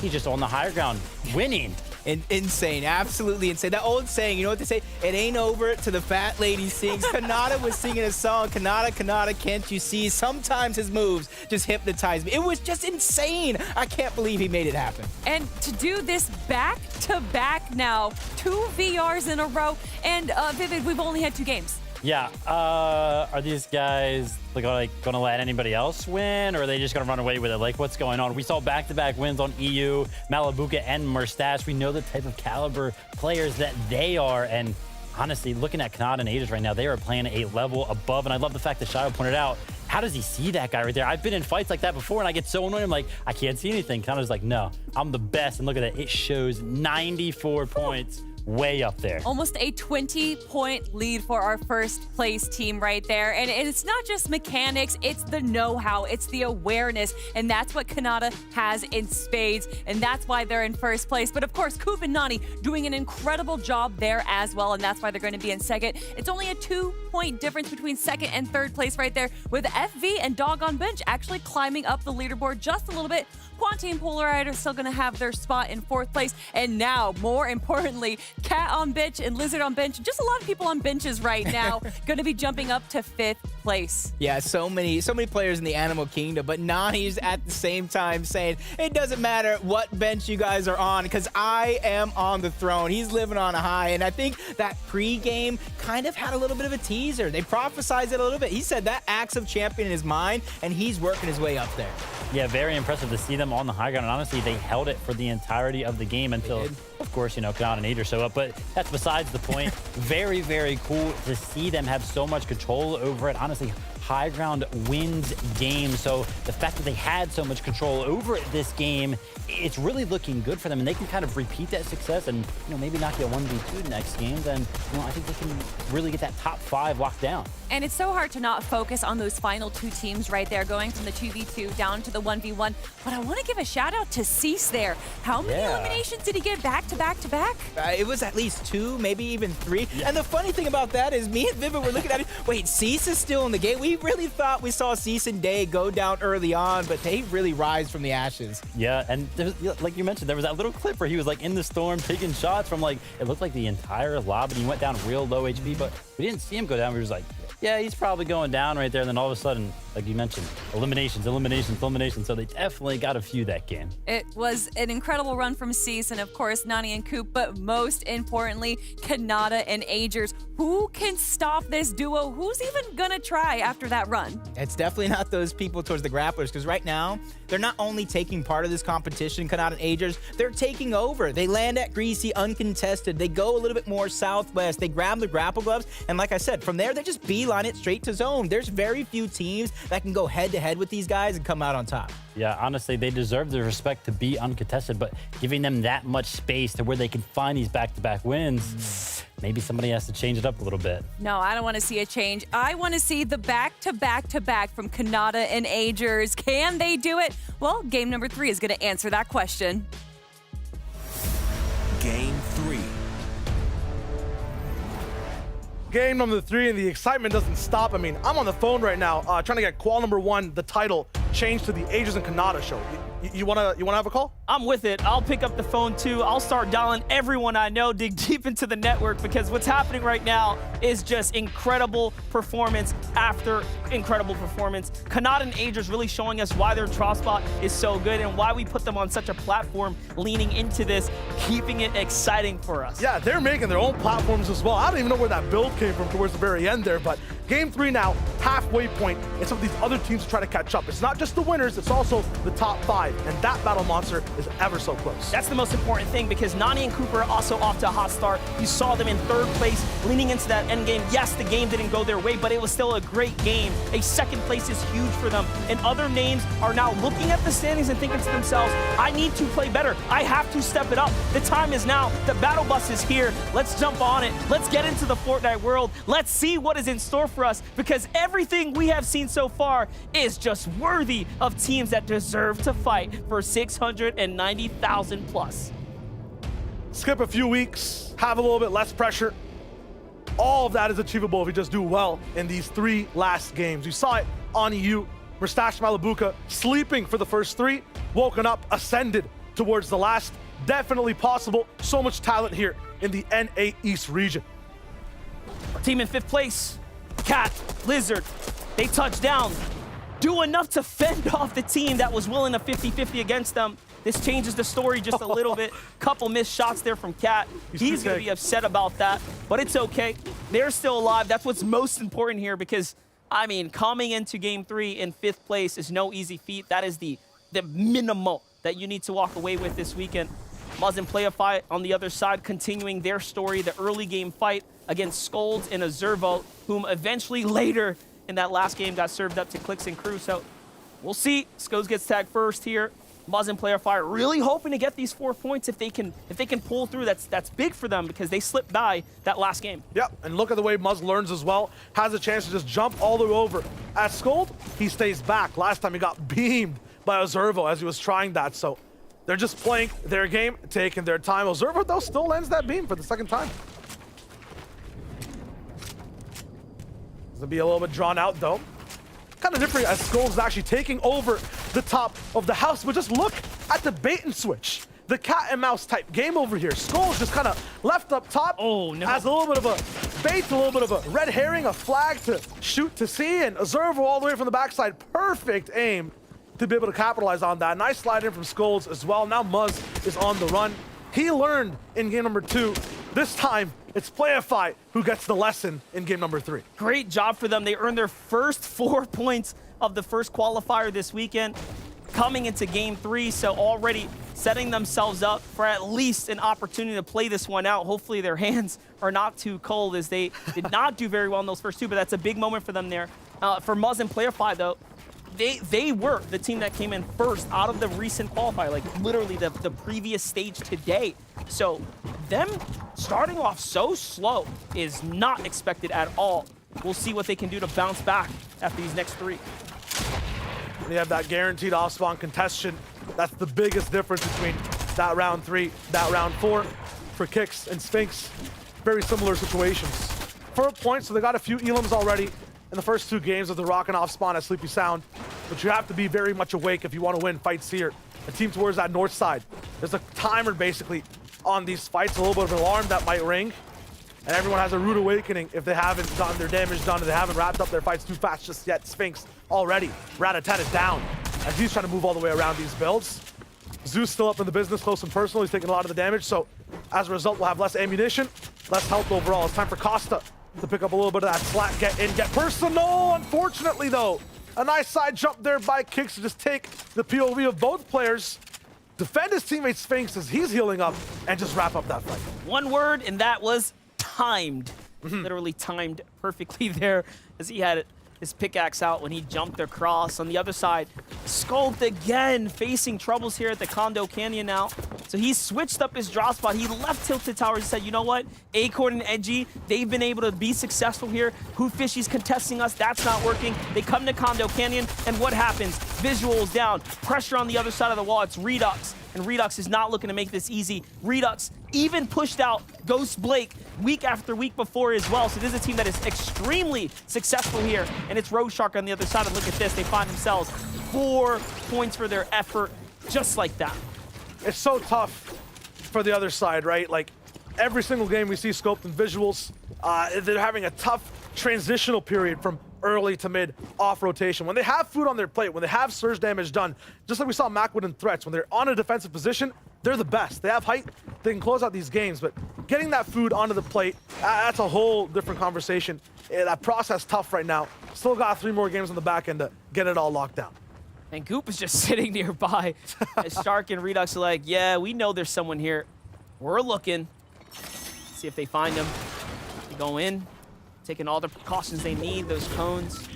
he's just on the higher ground, winning. Insane, absolutely insane. That old saying, you know what they say? It ain't over till the fat lady sings. Kanata was singing a song, Kanata, Kanata, can't you see? Sometimes his moves just hypnotize me. It was just insane. I can't believe he made it happen. And to do this back-to-back now, 2 VRs in a row. And Vivid, we've only had 2 games. Yeah, are these guys gonna let anybody else win, or are they just gonna run away with it? Like, what's going on? We saw back-to-back wins on EU, Malabuka, and Murstache. We know the type of caliber players that they are, and honestly, looking at Kanata and Agers right now, they are playing a level above, and I love the fact that Shayo pointed out, how does he see that guy right there? I've been in fights like that before, and I get so annoyed. I'm like, I can't see anything. Kanata's like, no, I'm the best, and look at that. It shows 94 points. way up there. Almost a 20-point lead for our first place team right there. And it's not just mechanics, it's the know-how, it's the awareness, and that's what Kanata has in spades, and that's why they're in first place. But of course, Coop and Nani doing an incredible job there as well, and that's why they're going to be in second. It's only a 2-point difference between second and third place right there, with FV and Dog on Bench actually climbing up the leaderboard just a little bit. Quanti and Polarite are still going to have their spot in fourth place. And now, more importantly, Cat on bench and Lizard on bench, just a lot of people on benches right now, going to be jumping up to fifth place. Yeah, so many players in the Animal Kingdom, but Nani's at the same time saying, it doesn't matter what bench you guys are on, because I am on the throne. He's living on a high, and I think that pre-game kind of had a little bit of a teaser. They prophesized it a little bit. He said that Axe of Champion in his mind, and he's working his way up there. Yeah, very impressive to see them on the high ground. And honestly, they held it for the entirety of the game until, of course, you know, Kanata and Ager show up. But that's besides the point. Very, very cool to see them have so much control over it. Honestly, high ground wins games. So the fact that they had so much control over this game, it's really looking good for them. And they can kind of repeat that success and, you know, maybe not get 1v2 next game. Then, you know, I think they can really get that top 5 locked down. And it's so hard to not focus on those final 2 teams right there, going from the 2v2 down to the 1v1. But I want to give a shout out to Cease there. How many eliminations did he get back to back to back? It was at least 2, maybe even 3. Yeah. And the funny thing about that is me and Vivid were looking at it. Wait, Cease is still in the game? We really thought we saw Cease and Day go down early on, but they really rise from the ashes. Yeah, and like you mentioned, there was that little clip where he was like in the storm taking shots from like, it looked like the entire lob, and he went down real low HP, but we didn't see him go down. We were just like, yeah, he's probably going down right there. And then all of a sudden, like you mentioned, eliminations. So they definitely got a few that game. It was an incredible run from Cease and, of course, Nani and Coop, but most importantly, Kanata and Agers. Who can stop this duo? Who's even going to try after that run? It's definitely not those people towards the grapplers, because right now, they're not only taking part of this competition, Kanata and Agers, they're taking over. They land at Greasy uncontested. They go a little bit more southwest. They grab the grapple gloves, and like I said, from there, they just beeline it straight to zone. There's very few teams that can go head-to-head with these guys and come out on top. Yeah, honestly, they deserve the respect to be uncontested, but giving them that much space to where they can find these back-to-back wins, maybe somebody has to change it up a little bit. No, I don't want to see a change. I want to see the back-to-back-to-back from Kanata and Agers. Can they do it? Well, game number 3 is going to answer that question. Game 3. Game number 3, and the excitement doesn't stop. I mean, I'm on the phone right now trying to get qual number 1, the title, changed to the Agers and Kanata show. You wanna have a call? I'm with it. I'll pick up the phone too. I'll start dialing everyone I know, dig deep into the network, because what's happening right now is just incredible performance after incredible performance. Kanata and Agers really showing us why their draw spot is so good and why we put them on such a platform leaning into this, keeping it exciting for us. Yeah, they're making their own platforms as well. I don't even know where that build came from towards the very end there, but game 3 now, halfway point, and some of these other teams try to catch up. It's not just the winners, it's also the top 5, and that battle monster is ever so close. That's the most important thing, because Nani and Cooper are also off to a hot start. You saw them in 3rd place, leaning into that end game. Yes, the game didn't go their way, but it was still a great game. A 2nd place is huge for them, and other names are now looking at the standings and thinking to themselves, I need to play better. I have to step it up. The time is now. The battle bus is here. Let's jump on it. Let's get into the Fortnite world. Let's see what is in store for us, because everything we have seen so far is just worthy of teams that deserve to fight for 690,000 plus. Skip a few weeks, have a little bit less pressure. All of that is achievable if you just do well in these 3 last games. You saw it on EU, Mustache Malibuka sleeping for the first 3, woken up, ascended towards the last. Definitely possible. So much talent here in the NA East region. Our team in 5th place, Cat, Lizard, they touch down. Do enough to fend off the team that was willing to 50-50 against them. This changes the story just a little bit. Couple missed shots there from Cat. He's going to be upset about that, but it's okay. They're still alive. That's what's most important here, because, I mean, coming into game 3 in 5th place is no easy feat. That is the minimal that you need to walk away with this weekend. Muzz and Playify on the other side, continuing their story, the early game fight against Scolds and Azervo, whom eventually later in that last game got served up to Clicks and Crew. So we'll see. Scolds gets tagged first here. Muzz and Qualifier really hoping to get these 4 points if they can pull through. That's big for them because they slipped by that last game. Yep, and look at the way Muzz learns as well. Has a chance to just jump all the way over. At Scold, he stays back. Last time he got beamed by Ozervo as he was trying that, so they're just playing their game, taking their time. Ozervo, though, still lands that beam for the second time. This will be a little bit drawn out, though. Kind of different as Scold's actually taking over the top of the house, but just look at the bait and switch. The cat and mouse type game over here. Scold's just kind of left up top. Oh, no. Has a little bit of a bait, a little bit of a red herring, a flag to shoot to see, and Ozervo all the way from the backside. Perfect aim to be able to capitalize on that. Nice slide in from Scold's as well. Now Muzz is on the run. He learned in game number 2. This time, it's Playify who gets the lesson in game number 3. Great job for them. They earned their first 4 points of the first qualifier this weekend, coming into game 3, so already setting themselves up for at least an opportunity to play this one out. Hopefully their hands are not too cold as they did not do very well in those first 2, but that's a big moment for them there. For Muzz and Playify, though, they were the team that came in first out of the recent qualifier, like literally the previous stage today. So them starting off so slow is not expected at all. We'll see what they can do to bounce back after these next 3. They have that guaranteed off-spawn contestation. That's the biggest difference between that round 3, that round 4. For Kicks and Sphinx, very similar situations. 4 points, so they got a few elims already in the first 2 games of the Rockin' Off spawn at Sleepy Sound. But you have to be very much awake if you want to win fights here. The team towards that north side. There's a timer basically on these fights, a little bit of an alarm that might ring. And everyone has a rude awakening if they haven't gotten their damage done, if they haven't wrapped up their fights too fast just yet. Sphinx already. Rat-a-tat is down as he's trying to move all the way around these builds. Zeus still up in the business, close and personal. He's taking a lot of the damage, so as a result, we'll have less ammunition, less health overall. It's time for Costa to pick up a little bit of that slack, get in, get personal. Unfortunately, though, a nice side jump there by Kicks to just take the POV of both players, defend his teammate Sphinx as he's healing up, and just wrap up that fight. One word, and that was timed. Literally timed perfectly there as he had his pickaxe out when he jumped across. On the other side, Sculpt again facing troubles here at the Condo Canyon now. So he switched up his drop spot. He left Tilted Towers and said, you know what? Acorn and Edgy, they've been able to be successful here. Who Fishy's contesting us, that's not working. They come to Condo Canyon, and what happens? Visuals down, pressure on the other side of the wall. It's Redux, and Redux is not looking to make this easy. Redux even pushed out Ghost Blake week after week before as well. So this is a team that is extremely successful here. And it's Road Shark on the other side. And look at this. They find themselves 4 points for their effort just like that. It's so tough for the other side, right? Like every single game we see scoped in visuals, they're having a tough transitional period from early to mid off rotation. When they have food on their plate, when they have surge damage done, just like we saw Macwood in Threats, when they're on a defensive position, they're the best. They have height, they can close out these games, but getting that food onto the plate, that's a whole different conversation. That process tough right now. Still got 3 more games on the back end to get it all locked down. And Goop is just sitting nearby as Shark and Redux are like, yeah, we know there's someone here. We're looking. See if they find him. They go in, taking all the precautions they need, those cones.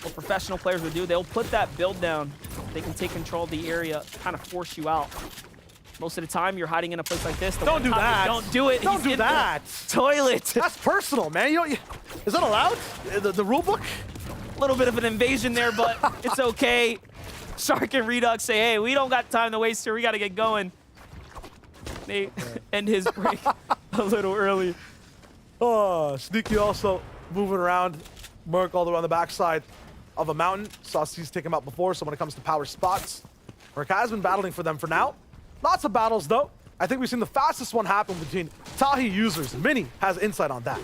What professional players would do, they'll put that build down. They can take control of the area, kind of force you out. Most of the time, you're hiding in a place like this. Don't do that. Don't do it. Don't do that. Toilet. That's personal, man. Is that allowed? The rule book? A little bit of an invasion there, but it's okay. Shark and Redux say, hey, we don't got time to waste here. We got to get going. They end his break a little early. Oh, Sneaky also moving around. Merc all the way on the backside of a mountain. Saw C's take him out before, so when it comes to power spots, Merc has been battling for them for now. Lots of battles, though. I think we've seen the fastest one happen between Tahi users. Mini has insight on that.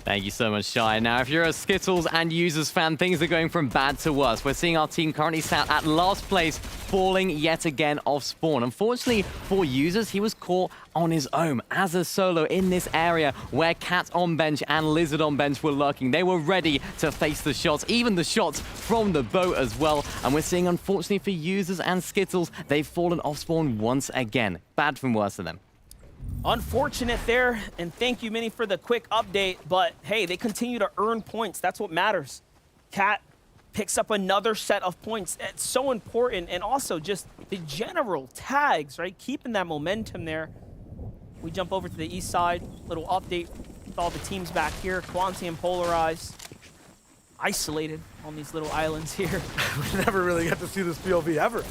Thank you so much, Shy. Now, if you're a Skittles and Users fan, things are going from bad to worse. We're seeing our team currently sat at last place, falling yet again off spawn. Unfortunately for Users, he was caught on his own as a solo in this area where Cat on bench and Lizard on bench were lurking. They were ready to face the shots, even the shots from the boat as well. And we're seeing, unfortunately for Users and Skittles, they've fallen off spawn once again. Bad from worse for them. Unfortunate there, and thank you, Minnie, for the quick update, but hey, they continue to earn points. That's what matters. Cat picks up another set of points. It's so important, and also just the general tags, right? Keeping that momentum there. We jump over to the east side, little update with all the teams back here. Quanti and Polarized, isolated on these little islands here. We never really get to see this POV ever.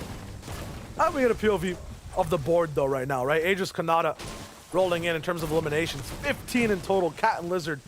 We get a POV of the board though right now, right? Aegis Kanata rolling in terms of eliminations. 15 in total, Cat and Lizard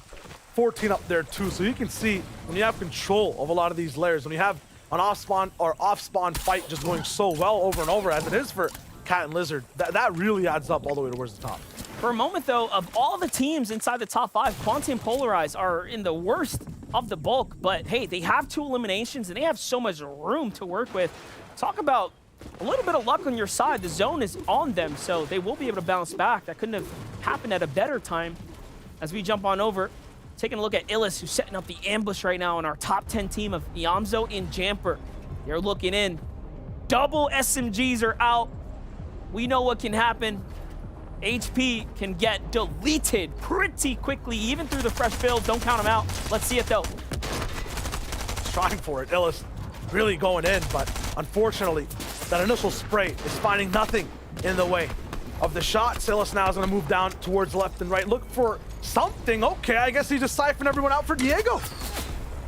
14 up there too. So you can see when you have control of a lot of these layers, when you have an off-spawn or off-spawn fight just going so well over and over as it is for Cat and Lizard, that really adds up all the way towards the top. For a moment though, of all the teams inside the top 5, Quanti and Polarized are in the worst of the bulk, but hey, they have 2 eliminations and they have so much room to work with. Talk about a little bit of luck on your side. The zone is on them, so they will be able to bounce back. That couldn't have happened at a better time. As we jump on over, taking a look at Illis, who's setting up the ambush right now on our top 10 team of Iamzo and Jamper. They're looking in. Double SMGs are out. We know what can happen. HP can get deleted pretty quickly, even through the fresh build. Don't count them out. Let's see it though. Trying for it. Illis really going in, but unfortunately, that initial spray is finding nothing in the way of the shot. Illis now is going to move down towards left and right. Look for something. Okay, I guess he just siphoned everyone out for Diego.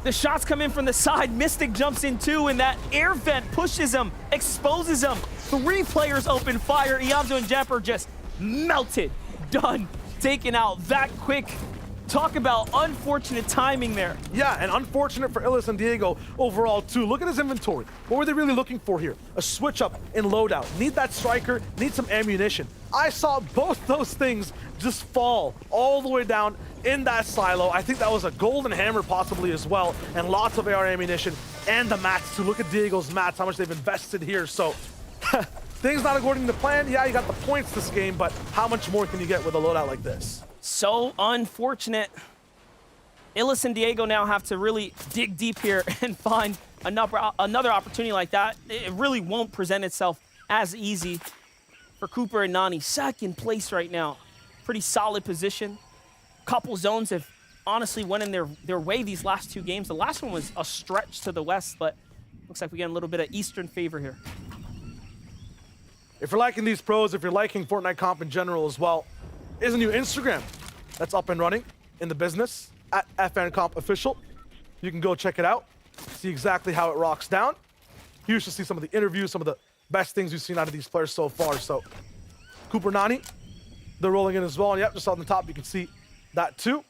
The shots come in from the side. Mystic jumps in too, and that air vent pushes him, exposes him. 3 players open fire. Iamzo and Jamper just melted. Done. Taken out that quick. Talk about unfortunate timing there. Yeah, and unfortunate for Illis and Diego overall too. Look at his inventory. What were they really looking for here? A switch up in loadout. Need that striker, need some ammunition. I saw both those things just fall all the way down in that silo. I think that was a golden hammer possibly as well, and lots of AR ammunition and the mats too. Look at Diego's mats, how much they've invested here. So things not according to plan. Yeah, you got the points this game, but how much more can you get with a loadout like this? So unfortunate. Illis and Diego now have to really dig deep here and find another opportunity like that. It really won't present itself as easy for Cooper and Nani. Second place right now. Pretty solid position. Couple zones have honestly went in their way these last 2 games. The last one was a stretch to the west, but looks like we get a little bit of Eastern favor here. If you're liking these pros, if you're liking Fortnite comp in general as well, is a new Instagram that's up and running in the business at FNComp Official. You can go check it out, see exactly how it rocks down. You should see some of the interviews, some of the best things we've seen out of these players so far. So Cooper, Nani, they're rolling in as well. And yep, just on the top, you can see that too.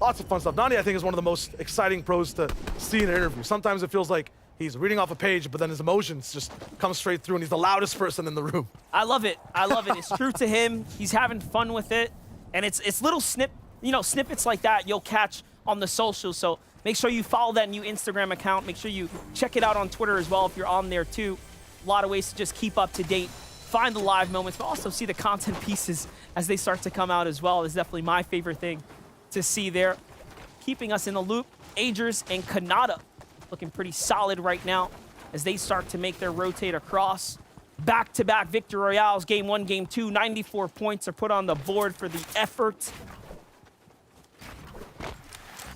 Lots of fun stuff. Nani, I think, is one of the most exciting pros to see in an interview. Sometimes it feels like he's reading off a page, but then his emotions just come straight through, and he's the loudest person in the room. I love it. I love it. It's true to him. He's having fun with it, and it's little snippets like that you'll catch on the socials. So make sure you follow that new Instagram account. Make sure you check it out on Twitter as well if you're on there too. A lot of ways to just keep up to date, find the live moments, but also see the content pieces as they start to come out as well. Is definitely my favorite thing to see there. Keeping us in the loop, Agers and Kanata looking pretty solid right now as they start to make their rotate across. Back-to-back victory royales, game 1, game 2, 94 points are put on the board for the effort.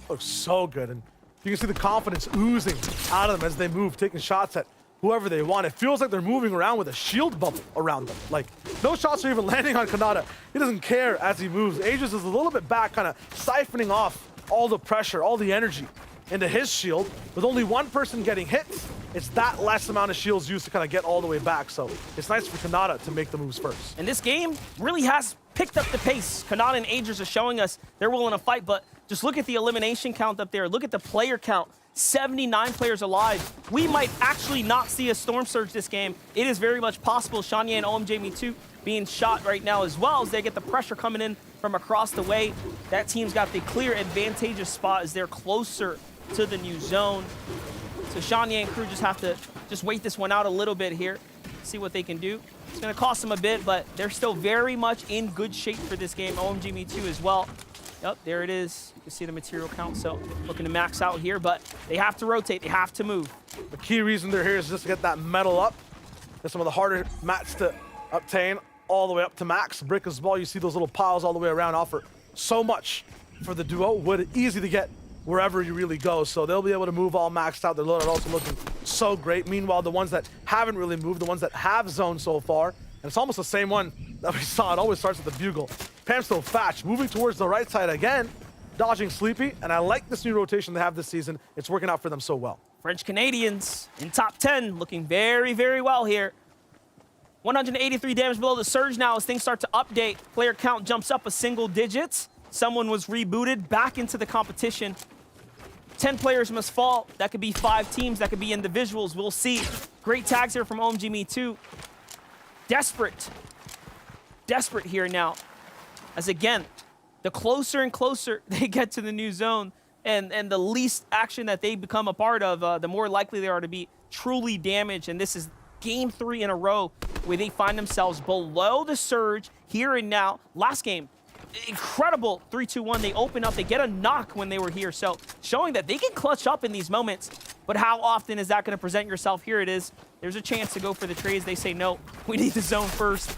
Looks so good, and you can see the confidence oozing out of them as they move, taking shots at whoever they want. It feels like they're moving around with a shield bubble around them. Like, no shots are even landing on Kanata. He doesn't care as he moves. Aegis is a little bit back, kind of siphoning off all the pressure, all the energy into his shield. With only one person getting hit, it's that less amount of shields used to kind of get all the way back. So it's nice for Kanata to make the moves first. And this game really has picked up the pace. Kanata and Agers are showing us they're willing to fight, but just look at the elimination count up there. Look at the player count. 79 players alive. We might actually not see a Storm Surge this game. It is very much possible. Shanye and OMJME2 being shot right now as well as they get the pressure coming in from across the way. That team's got the clear advantageous spot as they're closer to the new zone. So Shanye and crew just have to wait this one out a little bit here, see what they can do. It's gonna cost them a bit, but they're still very much in good shape for this game. OMGME2 as well. Yep, there it is. You can see the material count, so looking to max out here, but they have to rotate, they have to move. The key reason they're here is just to get that metal up. There's some of the harder mats to obtain all the way up to max. Brick as well, you see those little piles all the way around offer so much for the duo. Wood easy to get wherever you really go. So they'll be able to move all maxed out. Their loadout also looking so great. Meanwhile, the ones that haven't really moved, the ones that have zoned so far, and it's almost the same one that we saw. It always starts with the bugle. Pamsto Fatch moving towards the right side again, dodging Sleepy, and I like this new rotation they have this season. It's working out for them so well. French Canadians in top 10, looking very, very well here. 183 damage below the surge now as things start to update. Player count jumps up a single digits. Someone was rebooted back into the competition. 10 players must fall. That could be 5 teams. That could be individuals. We'll see. Great tags here from OMG Me Too. Desperate here now. As again, the closer and closer they get to the new zone and the least action that they become a part of, the more likely they are to be truly damaged. And this is game 3 in a row where they find themselves below the surge here and now. Last game, incredible 3-2-1. They open up, they get a knock when they were here. So showing that they can clutch up in these moments. But how often is that going to present yourself? Here it is. There's a chance to go for the trades. They say, no, we need the zone first.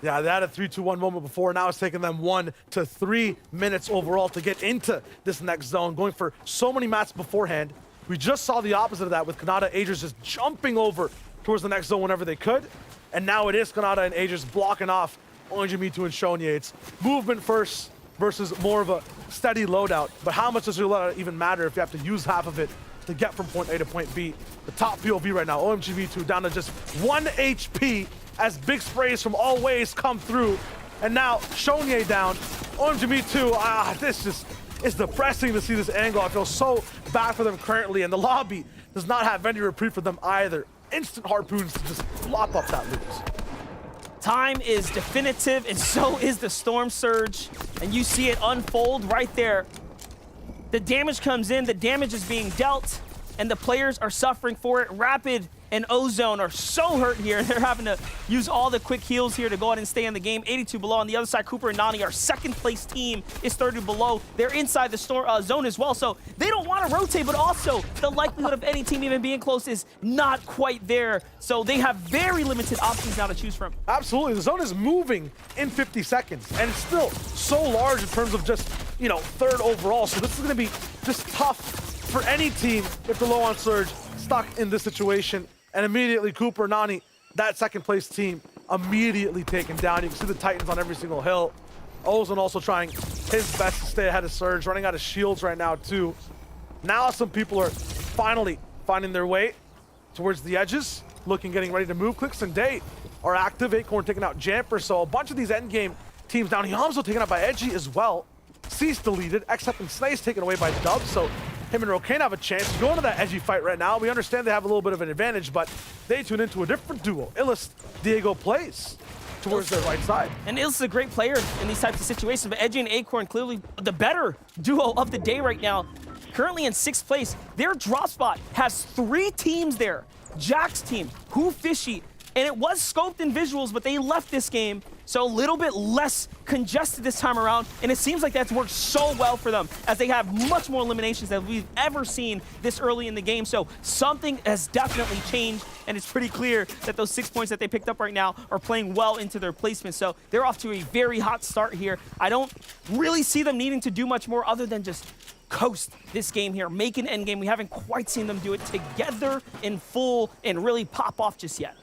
Yeah, they had a 3-2-1 moment before. Now it's taking them 1 to 3 minutes overall to get into this next zone, going for so many mats beforehand. We just saw the opposite of that with Kanata Agers just jumping over towards the next zone whenever they could. And now it is Kanata and Agers blocking off OMG Me Too and Shonye. It's movement first versus more of a steady loadout. But how much does your loadout even matter if you have to use half of it to get from point A to point B? The top POV right now, OMG Me Too down to just 1 HP as big sprays from all ways come through. And now Shonye down, OMG Me Too. This just is depressing to see this angle. I feel so bad for them currently, and the lobby does not have any reprieve for them either. Instant harpoons to just flop up that loot. Time is definitive, and so is the Storm Surge. And you see it unfold right there. The damage comes in, the damage is being dealt, and the players are suffering for it. Rapid and Ozone are so hurt here. They're having to use all the quick heals here to go ahead and stay in the game. 82 below. On the other side, Cooper and Nani, our second place team, is 30 below. They're inside the zone as well, so they don't want to rotate, but also the likelihood of any team even being close is not quite there. So they have very limited options now to choose from. Absolutely. The zone is moving in 50 seconds, and it's still so large in terms of just, you know, third overall. So this is going to be just tough for any team if they're low on surge, stuck in this situation. And immediately, Cooper, Nani, that second place team, immediately taken down. You can see the Titans on every single hill. Ozone also trying his best to stay ahead of surge, running out of shields right now, too. Now some people are finally finding their way towards the edges, getting ready to move. Clicks and Day are active. Acorn taking out Jamper, so a bunch of these endgame teams down. Hyamso taken out by Edgy as well. Cease deleted, except and Snays taken away by Dub, so him and Rokane have a chance to go into that edgy fight right now. We understand they have a little bit of an advantage, but they tune into a different duo. Illust, Diego plays towards their right side. And Illust is a great player in these types of situations, but Edgy and Acorn clearly the better duo of the day right now. Currently in 6th place, their drop spot has 3 teams there. Jack's team, Who Fishy, and it was scoped in visuals, but they left this game, so a little bit less congested this time around, and it seems like that's worked so well for them, as they have much more eliminations than we've ever seen this early in the game. So something has definitely changed, and it's pretty clear that those 6 points that they picked up right now are playing well into their placement. So they're off to a very hot start here. I don't really see them needing to do much more other than just coast this game here, make an endgame. We haven't quite seen them do it together in full and really pop off just yet.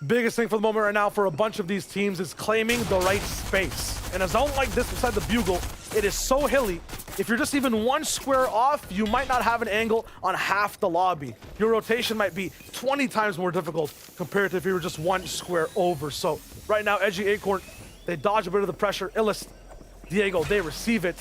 Biggest thing for the moment right now for a bunch of these teams is claiming the right space. In a zone like this beside the Bugle, it is so hilly. If you're just even 1 square off, you might not have an angle on half the lobby. Your rotation might be 20 times more difficult compared to if you were just 1 square over. So right now, Edgy, Acorn, they dodge a bit of the pressure. Illust, Diego, they receive it.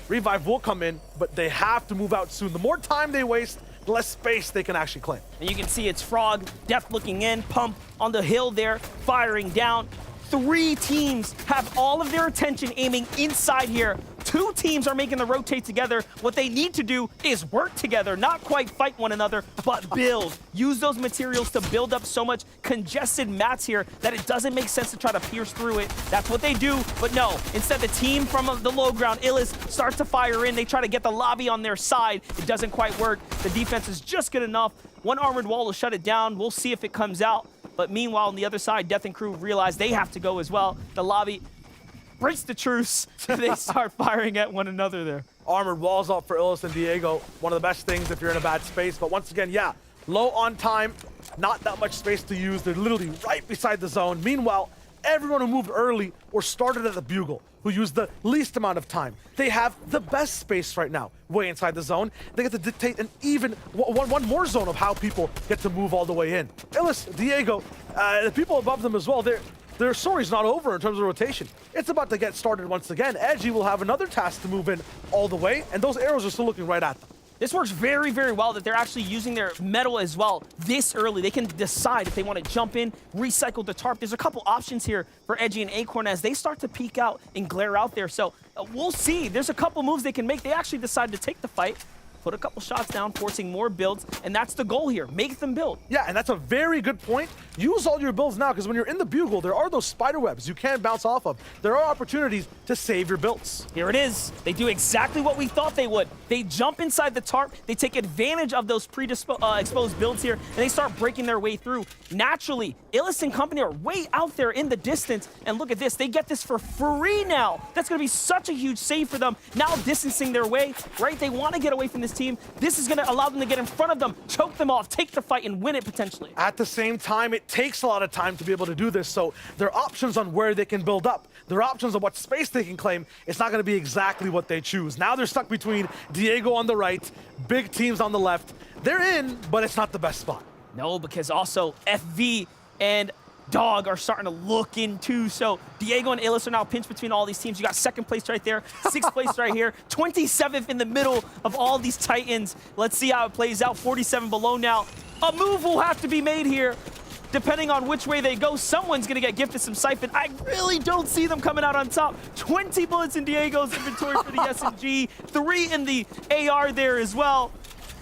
Revive will come in, but they have to move out soon. The more time they waste, the less space they can actually claim. And you can see it's Frog, Deft looking in, Pump on the hill there, firing down. 3 teams have all of their attention aiming inside here. 2 teams are making the rotate together. What they need to do is work together, not quite fight one another, but build. Use those materials to build up so much congested mats here that it doesn't make sense to try to pierce through it. That's what they do, but no. Instead, the team from the low ground, Illust, starts to fire in. They try to get the lobby on their side. It doesn't quite work. The defense is just good enough. 1 armored wall will shut it down. We'll see if it comes out. But meanwhile, on the other side, Death and Crew realize they have to go as well. The lobby breaks the truce. They start firing at one another there. Armored walls up for Illis and Diego. One of the best things if you're in a bad space. But once again, yeah, low on time, not that much space to use. They're literally right beside the zone. Meanwhile, everyone who moved early or started at the Bugle, who used the least amount of time, they have the best space right now, way inside the zone. They get to dictate an even one more zone of how people get to move all the way in. Illis, Diego, the people above them as well, their story's not over in terms of rotation. It's about to get started once again. Edgy will have another task to move in all the way, and those arrows are still looking right at them. This works very, very well that they're actually using their metal as well this early. They can decide if they want to jump in, recycle the tarp. There's a couple options here for Edgy and Acorn as they start to peek out and glare out there. So we'll see. There's a couple moves they can make. They actually decide to take the fight, put a couple shots down, forcing more builds, and that's the goal here. Make them build. Yeah, and that's a very good point. Use all your builds now, because when you're in the Bugle, there are those spider webs you can bounce off of. There are opportunities to save your builds. Here it is. They do exactly what we thought they would. They jump inside the tarp, they take advantage of those exposed builds here, and they start breaking their way through. Naturally, Illis and company are way out there in the distance, and look at this. They get this for free now. That's going to be such a huge save for them. Now distancing their way, right? They want to get away from this team. This is going to allow them to get in front of them, choke them off, take the fight, and win it potentially. At the same time, it takes a lot of time to be able to do this, so there are options on where they can build up. There are options on what space they can claim. It's not going to be exactly what they choose. Now they're stuck between Diego on the right, big teams on the left. They're in, but it's not the best spot. No, because also FV and Dog are starting to look into. So Diego and Illis are now pinched between all these teams. You got second place right there, sixth place right here, 27th in the middle of all these Titans. Let's see how it plays out. 47 below now. A move will have to be made here. Depending on which way they go, someone's going to get gifted some siphon. I really don't see them coming out on top. 20 bullets in Diego's inventory for the SMG, 3 in the AR there as well.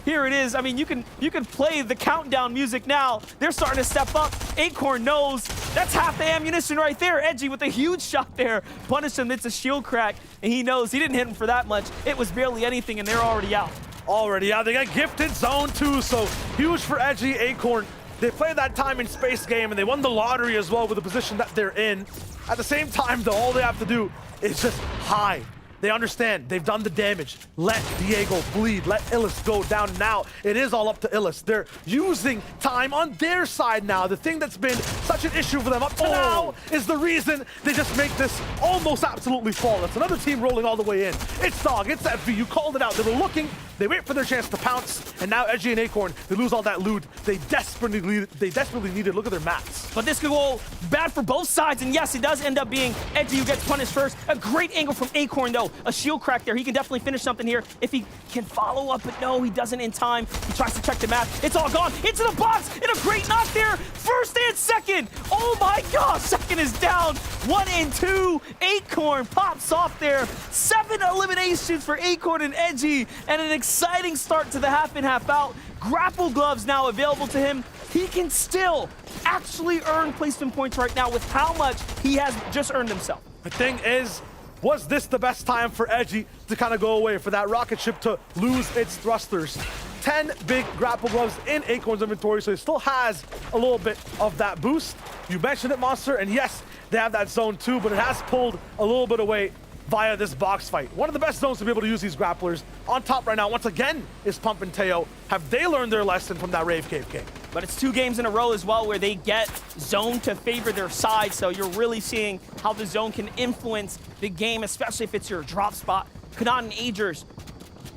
Here it is. I mean, you can play the countdown music now. They're starting to step up. Acorn knows. That's half the ammunition right there. Edgy with a huge shot there. Punish him. It's a shield crack. And he knows he didn't hit him for that much. It was barely anything, and they're already out. Already out. They got gifted zone 2, so huge for Edgy. Acorn, they played that time in space game, and they won the lottery as well with the position that they're in. At the same time, though, all they have to do is just hide. They understand. They've done the damage. Let Diego bleed. Let Illis go down now. It is all up to Illis. They're using time on their side now. The thing that's been such an issue for them up to now is the reason they just make this almost absolutely flawless. Another team rolling all the way in. It's Dog. It's FV. You called it out. They were looking. They wait for their chance to pounce. And now Edgy and Acorn, they lose all that loot they desperately needed. Look at their mats. But this could go bad for both sides. And yes, it does end up being Edgy who gets punished first. A great angle from Acorn, though. A shield crack there. He can definitely finish something here if he can follow up, but no, he doesn't in time. He tries to check the map. It's all gone. Into the box, and a great knock there. First and second. Oh my gosh, second is down. 1 and 2. Acorn pops off there. 7 eliminations for Acorn and Edgy, and an exciting start to the half in, half out. Grapple gloves now available to him. He can still actually earn placement points right now with how much he has just earned himself. The thing is, was this the best time for Edgy to kind of go away, for that rocket ship to lose its thrusters? 10 big grapple gloves in Acorn's inventory, so he still has a little bit of that boost. You mentioned it, Monster, and yes, they have that zone too, but it has pulled a little bit away via this box fight. One of the best zones to be able to use these grapplers. On top right now, once again, is Pump and Teo. Have they learned their lesson from that Rave Cave game? But it's 2 games in a row as well where they get zone to favor their side, so you're really seeing how the zone can influence the game, especially if it's your drop spot. Kanat and Agers,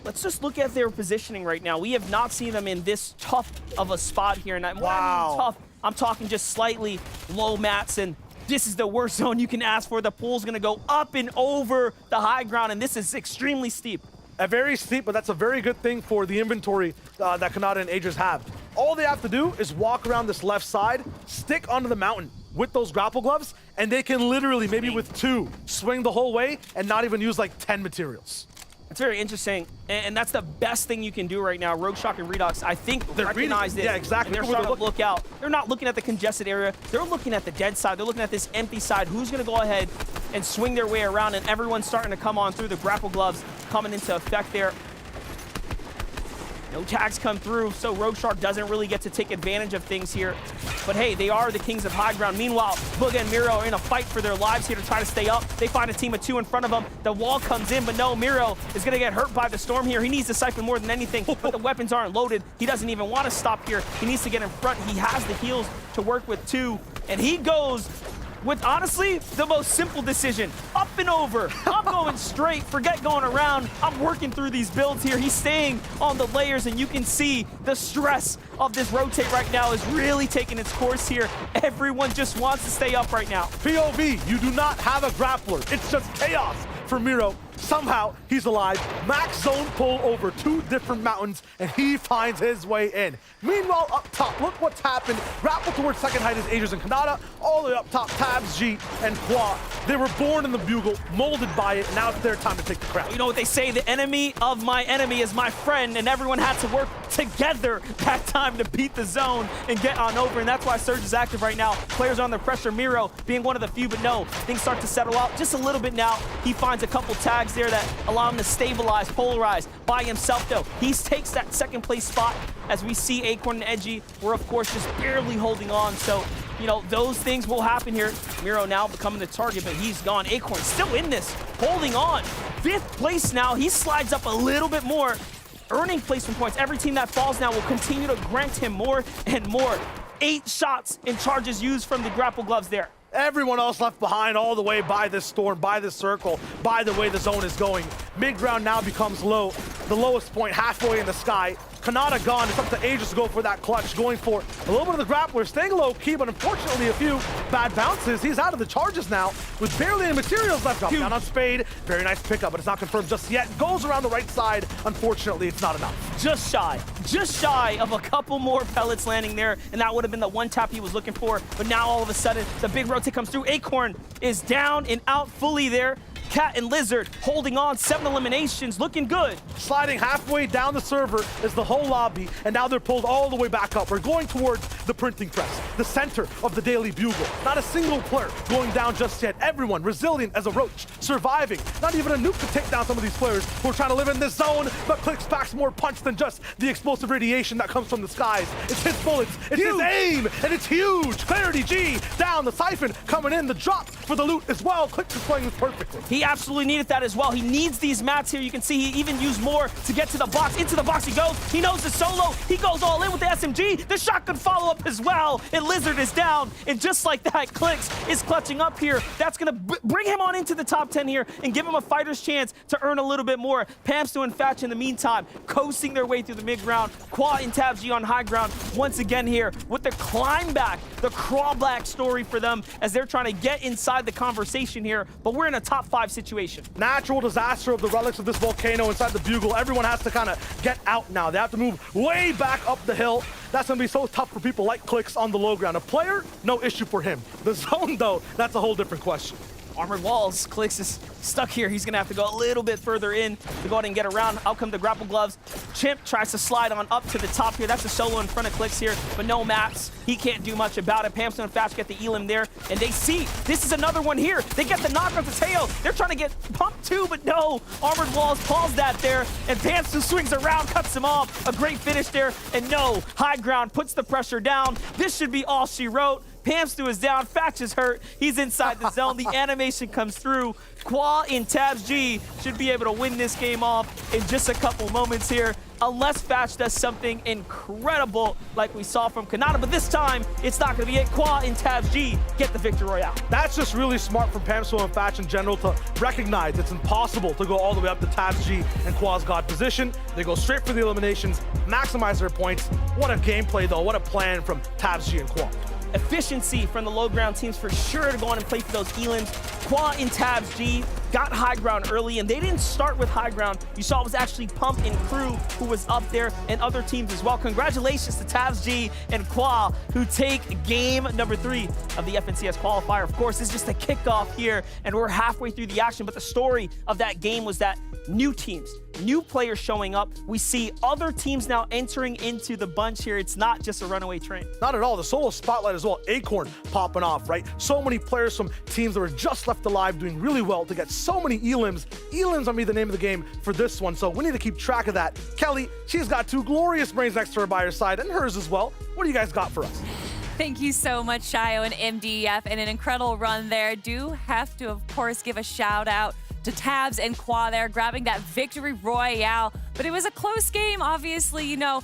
let's just look at their positioning right now. We have not seen them in this tough of a spot here. And when I mean tough, I'm talking just slightly low mats, and this is the worst zone you can ask for. The pool's gonna go up and over the high ground, and this is extremely steep. Very steep, but that's a very good thing for the inventory that Kanata and Agers have. All they have to do is walk around this left side, stick onto the mountain with those grapple gloves, and they can literally, maybe with 2, swing the whole way and not even use like 10 materials. It's very interesting, and that's the best thing you can do right now. Rogue Shock and Redux, I think, recognize this. Yeah, exactly. And they're starting to look out. They're not looking at the congested area. They're looking at the dead side. They're looking at this empty side. Who's going to go ahead and swing their way around? And everyone's starting to come on through. The grapple gloves coming into effect there. No tags come through, so Rogue Shark doesn't really get to take advantage of things here. But hey, they are the kings of high ground. Meanwhile, Booga and Miro are in a fight for their lives here to try to stay up. They find a team of 2 in front of them. The wall comes in, but no, Miro is going to get hurt by the storm here. He needs to siphon more than anything, but the weapons aren't loaded. He doesn't even want to stop here. He needs to get in front. He has the heals to work with too, and he goes with, honestly, the most simple decision. Up and over. I'm going straight. Forget going around. I'm working through these builds here. He's staying on the layers, and you can see the stress of this rotate right now is really taking its course here. Everyone just wants to stay up right now. POV, you do not have a grappler. It's just chaos for Miro. Somehow, he's alive. Max zone pull over 2 different mountains, and he finds his way in. Meanwhile, up top, look what's happened. Grapple towards second height is Aegis and Kanata. All the way up top, Tabs, G, and Qua. They were born in the Bugle, molded by it, and now it's their time to take the crown. You know what they say, the enemy of my enemy is my friend, and everyone had to work together that time to beat the zone and get on over, and that's why Surge is active right now. Players are under pressure, Miro being one of the few, but no, things start to settle out just a little bit now. He finds a couple tags there that allow him to stabilize, polarize by himself though. He takes that second place spot as we see Acorn and Edgy. We're of course just barely holding on, so you know, those things will happen here. Miro now becoming the target, but he's gone. Acorn still in this, holding on. 5th place now, he slides up a little bit more, earning placement points. Every team that falls now will continue to grant him more and more. 8 shots and charges used from the grapple gloves there. Everyone else left behind all the way by this storm, by this circle, by the way the zone is going. Mid-ground now becomes low, the lowest point halfway in the sky. Kanata gone, it's up to Aegis to go for that clutch, going for a little bit of the grappler, staying low-key, but unfortunately a few bad bounces. He's out of the charges now, with barely any materials left. Up down on Spade, very nice pickup, but it's not confirmed just yet. Goes around the right side, unfortunately it's not enough. Just shy of a couple more pellets landing there, and that would have been the one tap he was looking for, but now all of a sudden, the big rotate comes through. Acorn is down and out fully there. Cat and Lizard holding on, 7 eliminations, looking good. Sliding halfway down the server is the whole lobby, and now they're pulled all the way back up. We're going towards the printing press, the center of the Daily Bugle. Not a single player going down just yet. Everyone resilient as a roach, surviving. Not even a nuke to take down some of these players who are trying to live in this zone, but Clicks packs more punch than just the explosive radiation that comes from the skies. It's his bullets, it's his aim, and it's huge. Clarity G down, the siphon coming in, the drop for the loot as well. Clicks is playing this perfectly. He absolutely needed that as well. He needs these mats here. You can see he even used more to get to the box. Into the box he goes. He knows the solo. He goes all in with the SMG. The shotgun follow-up as well. And Lizard is down. And just like that, Clicks is clutching up here. That's going to bring him on into the top 10 here and give him a fighter's chance to earn a little bit more. Pamstu and Fatch in the meantime, coasting their way through the mid-ground. Qua and Tab G on high ground once again here with the climb back, the crawl back story for them as they're trying to get inside the conversation here. But we're in a top 5 situation. Natural disaster of the relics of this volcano inside the Bugle. Everyone has to kind of get out now. They have to move way back up the hill. That's going to be so tough for people like Clicks on the low ground. A player, no issue for him. The zone, though, that's a whole different question. Armored walls, Clicks is stuck here. He's gonna have to go a little bit further in to go ahead and get around. Out come the grapple gloves. Chimp tries to slide on up to the top here. That's a solo in front of Clicks here, but no maps. He can't do much about it. Pamson and Fatch get the elim there, and they see this is another one here. They get the knock on Tateo. They're trying to get pumped too, but no. Armored walls pause that there, and Pamson swings around, cuts him off. A great finish there, and no. High ground puts the pressure down. This should be all she wrote. Pamstu is down, Fatch is hurt, he's inside the zone, the animation comes through. Qua in Tabs G should be able to win this game off in just a couple moments here, unless Fatch does something incredible like we saw from Kanata, but this time, it's not gonna be it. Qua in Tabs G get the victory royale. That's just really smart from Pamstu and Fatch in general to recognize it's impossible to go all the way up to Tabs G and Qua's God position. They go straight for the eliminations, maximize their points. What a gameplay though, what a plan from Tabs G and Qua. Efficiency from the low ground teams for sure to go on and play for those elims. Qua in Tabs G got high ground early, and they didn't start with high ground. You saw it was actually Pump and Crew who was up there, and other teams as well. Congratulations to Tabs G and Qua, who take game number 3 of the FNCS qualifier. Of course, it's just a kickoff here, and we're halfway through the action, but the story of that game was that new teams, new players showing up. We see other teams now entering into the bunch here. It's not just a runaway train. Not at all. The solo spotlight as well. Acorn popping off, right? So many players from teams that were just left alive doing really well to get so many elims. Elims might be the name of the game for this one, so we need to keep track of that. Kelly, she's got 2 glorious brains next to her by her side, and hers as well. What do you guys got for us? Thank you so much, Shio and MDF, and an incredible run there. Do have to, of course, give a shout out to Tabs and Qua there, grabbing that victory royale. But it was a close game, obviously. You know,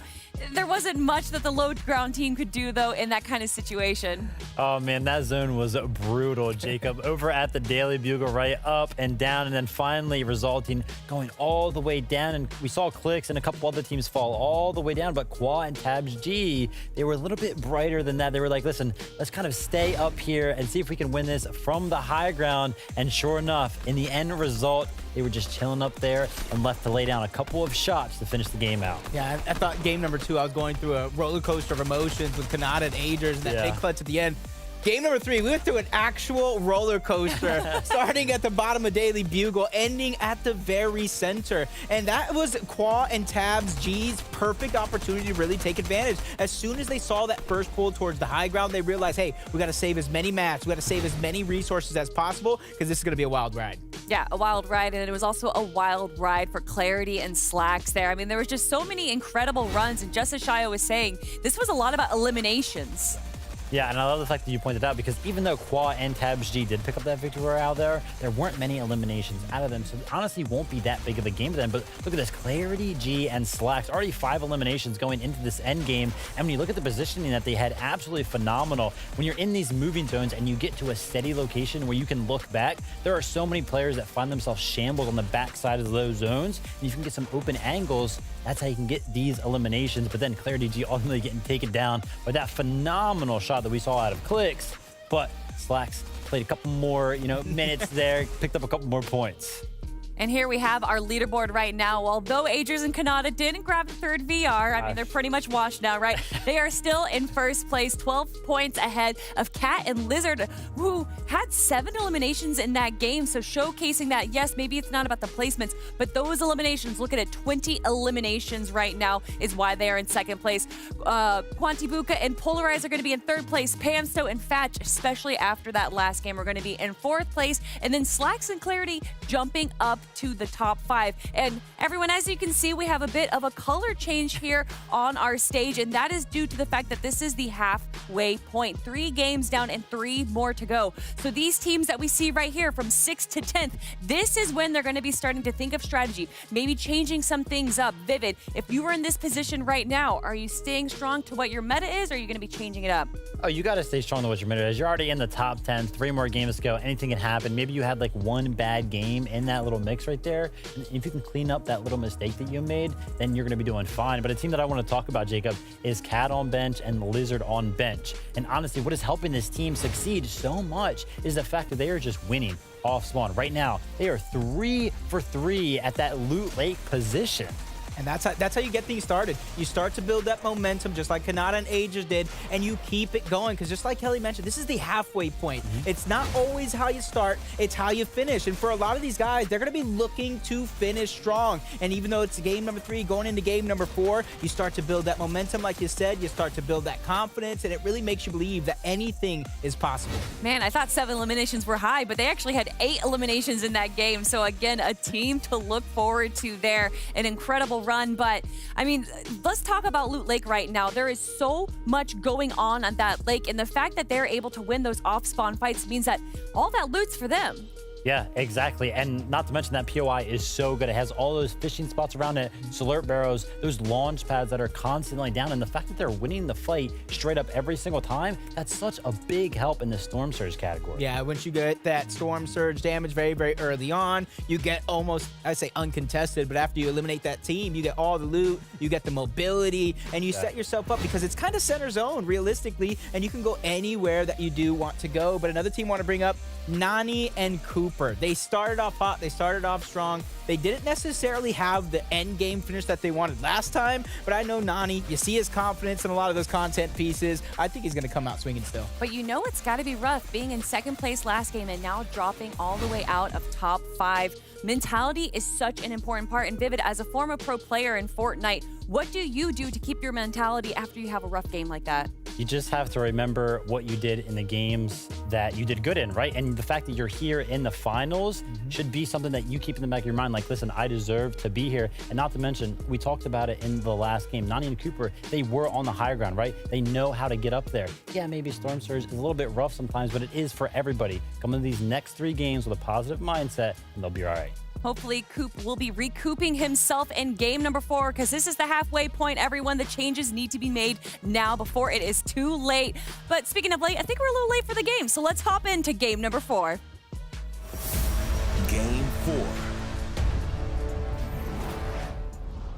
there wasn't much that the low ground team could do, though, in that kind of situation. Oh, man, that zone was brutal, Jacob. Over at the Daily Bugle, right up and down, and then finally resulting going all the way down. And we saw Clicks and a couple other teams fall all the way down, but Qua and Tabs G, they were a little bit brighter than that. They were like, listen, let's kind of stay up here and see if we can win this from the high ground. And sure enough, in the end result, they were just chilling up there and left to lay down a couple of shots to finish the game out. Yeah, I thought game number 2, I was going through a roller coaster of emotions with Kanata and Agers and that big clutch at the end. Game number 3, we went through an actual roller coaster, starting at the bottom of Daily Bugle, ending at the very center. And that was Qua and Tabs G's perfect opportunity to really take advantage. As soon as they saw that first pull towards the high ground, they realized, hey, we got to save as many mats, we got to save as many resources as possible, because this is going to be a wild ride. Yeah, a wild ride, and it was also a wild ride for Clarity and Slacks there. I mean, there was just so many incredible runs, and just as Shio was saying, this was a lot about eliminations. Yeah, and I love the fact that you pointed out, because even though Qua and Tabs G did pick up that victory royale there weren't many eliminations out of them, so it honestly won't be that big of a game for them. But look at this, Clarity, G, and Slacks, already 5 eliminations going into this end game. And when you look at the positioning that they had, absolutely phenomenal. When you're in these moving zones and you get to a steady location where you can look back, there are so many players that find themselves shambled on the backside of those zones. And you can get some open angles. That's how you can get these eliminations. But then Clarity G ultimately getting taken down by that phenomenal shot that we saw out of Clicks. But Slacks played a couple more, minutes there, picked up a couple more points. And here we have our leaderboard right now. Although Agers and Kanata didn't grab the 3rd VR, I mean, they're pretty much washed now, right? They are still in first place, 12 points ahead of Cat and Lizard, who had 7 eliminations in that game. So showcasing that, yes, maybe it's not about the placements, but those eliminations, look at it, 20 eliminations right now is why they are in 2nd place. Quantibuka and Polarize are going to be in 3rd place. Pamsto and Fatch, especially after that last game, are going to be in 4th place. And then Slacks and Clarity jumping up to the top 5. And everyone, as you can see, we have a bit of a color change here on our stage, and that is due to the fact that this is the halfway point. 3 games down and 3 more to go. So these teams that we see right here from 6th to 10th, this is when they're going to be starting to think of strategy, maybe changing some things up. Vivid, if you were in this position right now, are you staying strong to what your meta is, or are you going to be changing it up? Oh, you got to stay strong to what your meta is. You're already in the top 10, 3 more games to go. Anything can happen. Maybe you had like 1 bad game in that little mix right there. And if you can clean up that little mistake that you made, then you're going to be doing fine. But a team that I want to talk about, Jacob, is Cat on bench and Lizard on bench. And honestly, what is helping this team succeed so much is the fact that they are just winning off spawn. Right now, they are 3 for 3 at that loot lake position. And that's how you get things started. You start to build that momentum, just like Kanata and Agers did, and you keep it going. Because just like Kelly mentioned, this is the halfway point. It's not always how you start, it's how you finish. And for a lot of these guys, they're going to be looking to finish strong. And even though it's game number 3, going into game number 4, you start to build that momentum, like you said. You start to build that confidence, and it really makes you believe that anything is possible. Man, I thought 7 eliminations were high, but they actually had 8 eliminations in that game. So again, a team to look forward to there. An incredible run. But I mean, let's talk about Loot Lake right now. There is so much going on that lake, and the fact that they're able to win those off spawn fights means that all that loot's for them. Yeah, exactly. And not to mention that POI is so good. It has all those fishing spots around it, salert barrows, those launch pads that are constantly down. And the fact that they're winning the fight straight up every single time, that's such a big help in the Storm Surge category. Yeah, once you get that Storm Surge damage very, very early on, you get almost, I'd say uncontested, but after you eliminate that team, you get all the loot, you get the mobility, and you set yourself up because it's kind of center zone, realistically, and you can go anywhere that you do want to go. But another team want to bring up NAE and Cooper. They started off hot, they started off strong. They didn't necessarily have the end game finish that they wanted last time, but I know NAE, you see his confidence in a lot of those content pieces. I think he's going to come out swinging still. But you know it's got to be rough being in 2nd place last game and now dropping all the way out of top 5. Mentality is such an important part. And Vivid, as a former pro player in Fortnite, what do you do to keep your mentality after you have a rough game like that? You just have to remember what you did in the games that you did good in, right? And the fact that you're here in the finals should be something that you keep in the back of your mind. Like, listen, I deserve to be here. And not to mention, we talked about it in the last game. Nani and Cooper, they were on the higher ground, right? They know how to get up there. Yeah, maybe Storm Surge is a little bit rough sometimes, but it is for everybody. Come into these next 3 games with a positive mindset, and they'll be all right. Hopefully, Coop will be recouping himself in game number 4 because this is the halfway point, everyone. The changes need to be made now before it is too late. But speaking of late, I think we're a little late for the game, so let's hop into game number 4. Game 4.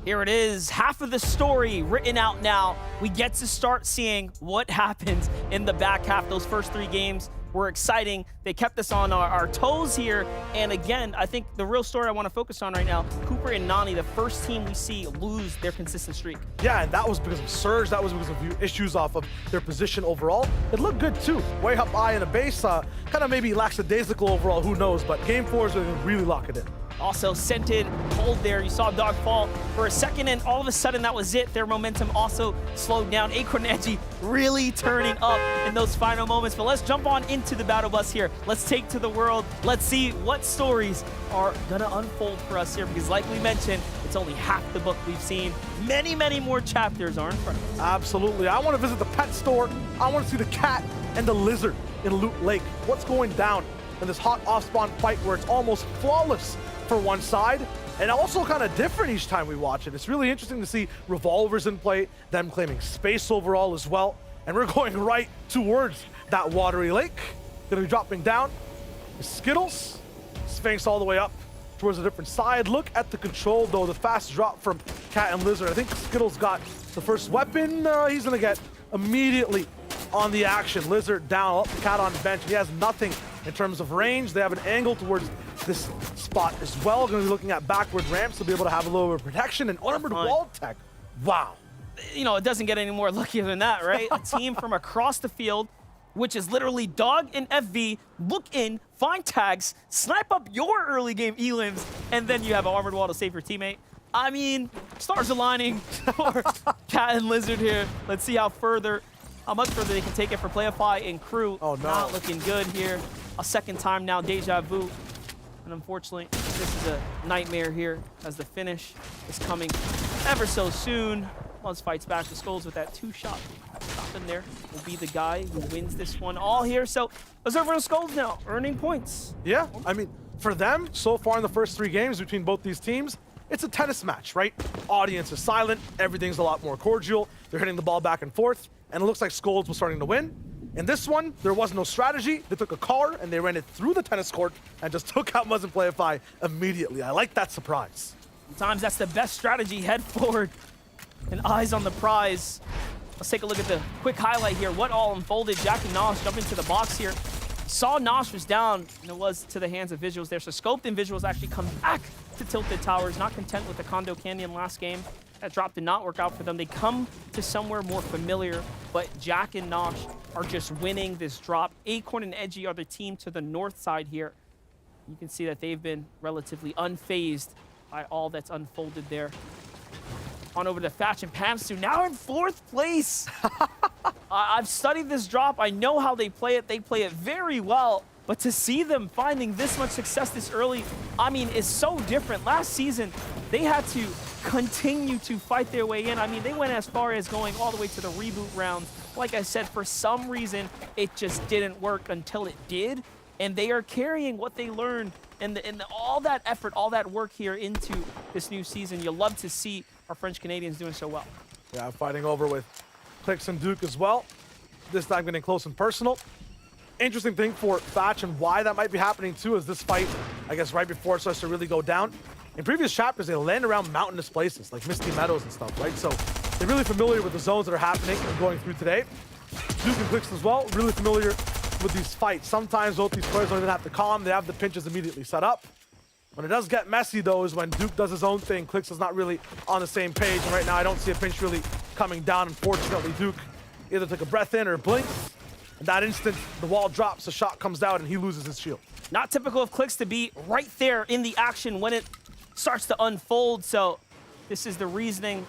Here it is, half of the story written out now. We get to start seeing what happens in the back half. Those first 3 games were exciting. They kept us on our toes here. And again, I think the real story I want to focus on right now, Cooper and Nani, the first team we see lose their consistent streak. Yeah, and that was because of Surge. That was because of issues off of their position overall. It looked good too. Way up high in the base, kind of maybe lackadaisical overall, who knows. But game 4 is going to really lock it in. Also scented, hold there. You saw Dog fall for a second, and all of a sudden that was it. Their momentum also slowed down. Acorn and Edgy really turning up in those final moments. But let's jump on into the battle bus here. Let's take to the world. Let's see what stories are gonna unfold for us here, because like we mentioned, it's only half the book we've seen. Many, many more chapters are in front of us. Absolutely. I want to visit the pet store. I want to see the cat and the lizard in Loot Lake. What's going down in this hot off-spawn fight where it's almost flawless for one side, and also kind of different each time we watch it. It's really interesting to see revolvers in play, them claiming space overall as well, and we're going right towards that watery lake. Gonna be dropping down. Skittles, Sphinx all the way up towards a different side. Look at the control though, the fast drop from Cat and Lizard. I think Skittles got the first weapon. He's gonna get immediately on the action. Lizard down, Cat on bench. He has nothing in terms of range. They have an angle towards this spot as well. Going to be looking at backward ramps to be able to have a little bit of protection and armored wall tech. Wow. You know, it doesn't get any more luckier than that, right? A team from across the field, which is literally Dog and FV, look in, find tags, snipe up your early game elims, and then you have an armored wall to save your teammate. I mean, stars aligning for Cat and Lizard here. Let's see how much further they can take it for Playify and crew. Oh no. Not looking good here. A second time now, deja vu. And unfortunately, this is a nightmare here as the finish is coming ever so soon. Muzz fights back to Skulls with that 2-shot. Stopping there will be the guy who wins this one all here. So let's over to Skulls now, earning points. Yeah, I mean, for them, so far in the first 3 games between both these teams, it's a tennis match, right? Audience is silent, everything's a lot more cordial. They're hitting the ball back and forth, and it looks like Skulls was starting to win. In this one, there was no strategy. They took a car and they ran it through the tennis court and just took out Muzz and Playify immediately. I like that surprise. Sometimes that's the best strategy. Head forward and eyes on the prize. Let's take a look at the quick highlight here. What all unfolded. Jack and Nosh jump into the box here. Saw Nosh was down, and it was to the hands of Visuals there. So Scoped and Visuals actually come back to Tilted Towers. Not content with the Condo Canyon last game. That drop did not work out for them. They come to somewhere more familiar, but Jack and Nosh are just winning this drop. Acorn and Edgy are the team to the north side here. You can see that they've been relatively unfazed by all that's unfolded there. On over to Thatch and Pamsu, now in 4th place. I've studied this drop. I know how they play it. They play it very well. But to see them finding this much success this early, I mean, it's so different. Last season, they had to continue to fight their way in. I mean, they went as far as going all the way to the reboot rounds. Like I said, for some reason, it just didn't work until it did. And they are carrying what they learned and all that effort, all that work here into this new season. You'll love to see our French Canadians doing so well. Yeah, fighting over with Clicks and Duke as well. This time getting close and personal. Interesting thing for Thatch and why that might be happening too is this fight, I guess right before it starts to really go down. In previous chapters, they land around mountainous places like Misty Meadows and stuff, right? So they're really familiar with the zones that are happening and going through today. Duke and Clicks as well, really familiar with these fights. Sometimes both these players don't even have to calm. They have the pinches immediately set up. When it does get messy though is when Duke does his own thing. Clicks is not really on the same page. And right now I don't see a pinch really coming down. Unfortunately, Duke either took a breath in or blink. In that instant, the wall drops, the shot comes out, and he loses his shield. Not typical of Clicks to be right there in the action when it starts to unfold. So this is the reasoning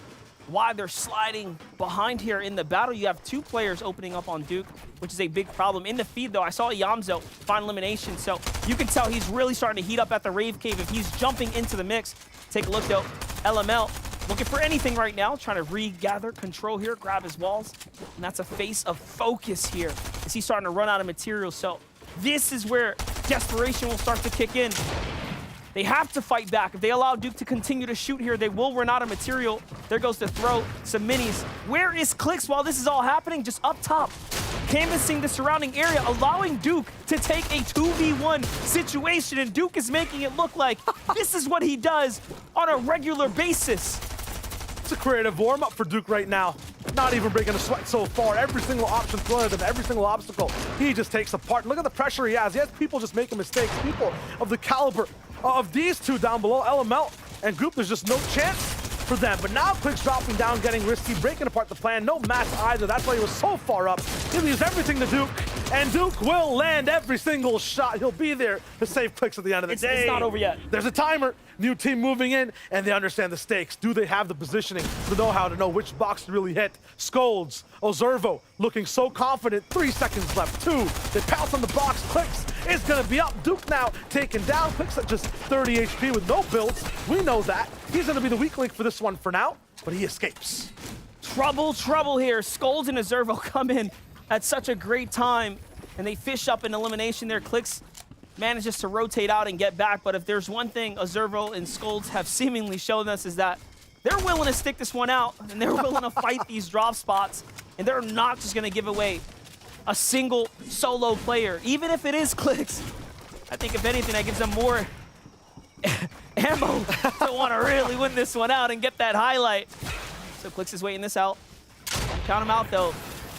why they're sliding behind here in the battle. You have 2 players opening up on Duke, which is a big problem. In the feed, though, I saw Yamzo find elimination, so you can tell he's really starting to heat up at the Rave Cave if he's jumping into the mix. Take a look, though. LML looking for anything right now, trying to regather control here, grab his walls, and that's a face of focus here as he's starting to run out of material. So this is where desperation will start to kick in. They have to fight back. If they allow Duke to continue to shoot here, they will run out of material. There goes the throw, some minis. Where is Clix while this is all happening? Just up top, canvassing the surrounding area, allowing Duke to take a 2v1 situation, and Duke is making it look like this is what he does on a regular basis. It's a creative warm-up for Duke right now. Not even breaking a sweat so far. Every single option thrown at him, every single obstacle, he just takes apart. Look at the pressure he has. He has people just making mistakes. People of the caliber of these 2 down below, LML and Group, there's just no chance for them. But now Clix dropping down, getting risky, breaking apart the plan. No match either. That's why he was so far up. He leaves everything to Duke, and Duke will land every single shot. He'll be there to save Clix at the end of the day. It's not over yet. There's a timer. New team moving in, and they understand the stakes. Do they have the positioning, the know-how to know which box to really hit? Scolds, Ozervo looking so confident. 3 seconds left. 2. They pounce on the box. Clix is going to be up. Duke now taken down. Clix at just 30 HP with no builds. We know that. He's going to be the weak link for this one for now, but he escapes. Trouble here. Scolds and Ozervo come in at such a great time, and they fish up an elimination there. Clix manages to rotate out and get back, but if there's one thing Ozervo and Scolds have seemingly shown us is that they're willing to stick this one out, and they're willing to fight these drop spots, and they're not just going to give away a single solo player, even if it is Clix. I think if anything, that gives them more ammo to want to really win this one out and get that highlight. So Clix is waiting this out. Count him out, though.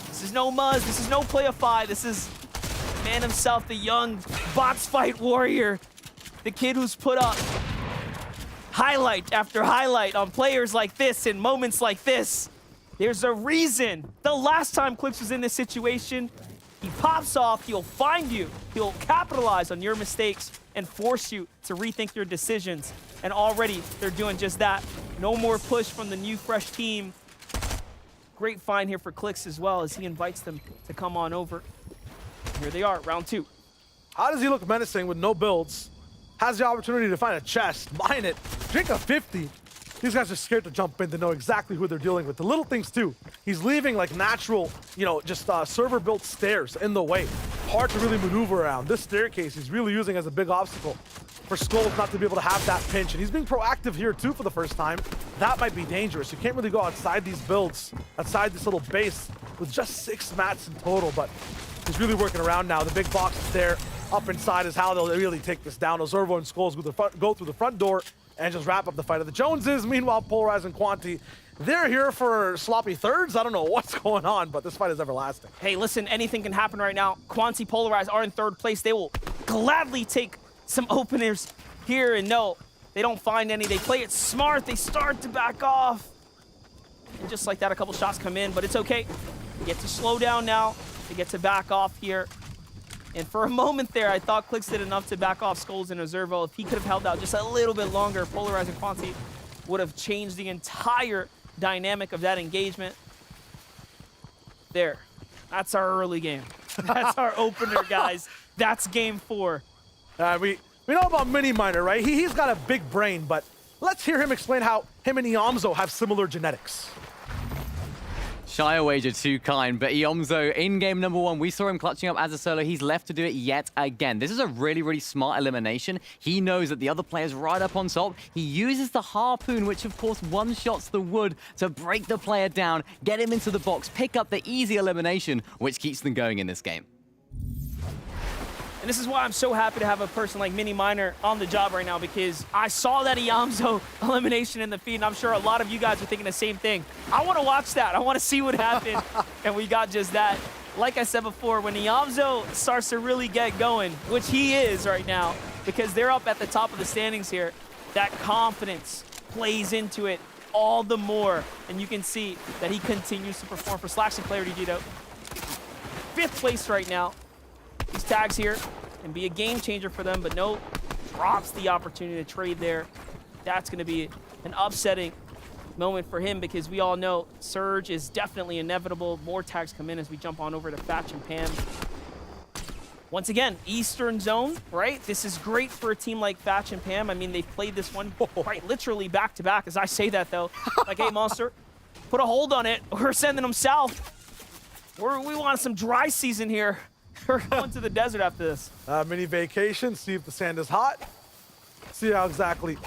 This is no Muzz. This is no play of 5. This is man himself, the young box fight warrior, the kid who's put up highlight after highlight on players like this in moments like this. There's a reason. The last time Clix was in this situation, he pops off, he'll find you, he'll capitalize on your mistakes and force you to rethink your decisions. And already they're doing just that. No more push from the new fresh team. Great find here for Clix as well as he invites them to come on over. Here they are, round 2. How does he look menacing with no builds? Has the opportunity to find a chest, mine it, drink a 50. These guys are scared to jump in to know exactly who they're dealing with. The little things too. He's leaving like natural, just server-built stairs in the way. Hard to really maneuver around. This staircase he's really using as a big obstacle for Skulls not to be able to have that pinch. And he's being proactive here too for the first time. That might be dangerous. You can't really go outside these builds, outside this little base with just 6 mats in total, but he's really working around now. The big box is there. Up inside is how they'll really take this down. Ozervo and Skulls go through the front door and just wrap up the fight of the Joneses. Meanwhile, Polarize and Quanti, they're here for sloppy thirds. I don't know what's going on, but this fight is everlasting. Hey, listen, anything can happen right now. Quanti, Polarize are in 3rd place. They will gladly take some openers here, and no, they don't find any. They play it smart. They start to back off. And just like that, a couple shots come in, but it's okay. They get to slow down now. They get to back off here. And for a moment there, I thought Clix did enough to back off Skulls and Ozervo. If he could have held out just a little bit longer, Polarize and Quanti would have changed the entire dynamic of that engagement. There. That's our early game. That's our opener, guys. That's game 4. We know about Mini Miner, right? He's got a big brain, but let's hear him explain how him and Iamzo have similar genetics. Shy wager too kind, but Iamzo in game number 1, we saw him clutching up as a solo. He's left to do it yet again. This is a really, really smart elimination. He knows that the other player's right up on top. He uses the harpoon, which of course one-shots the wood to break the player down, get him into the box, pick up the easy elimination, which keeps them going in this game. And this is why I'm so happy to have a person like Mini Miner on the job right now, because I saw that Iamzo elimination in the feed, and I'm sure a lot of you guys are thinking the same thing. I want to watch that. I want to see what happened, and we got just that. Like I said before, when Iamzo starts to really get going, which he is right now, because they're up at the top of the standings here, that confidence plays into it all the more, and you can see that he continues to perform. For Slacks and Clarity Gito, 5th place right now. These tags here can be a game changer for them, but no, drops the opportunity to trade there. That's going to be an upsetting moment for him because we all know Surge is definitely inevitable. More tags come in as we jump on over to Thatch and Pam. Once again, Eastern Zone, right? This is great for a team like Thatch and Pam. I mean, they've played this one quite literally back-to-back. As I say that, though, like, hey, Monster, put a hold on it. We're sending them south. We want some dry season here. We're going to the desert after this. Mini vacation, see if the sand is hot. See how exactly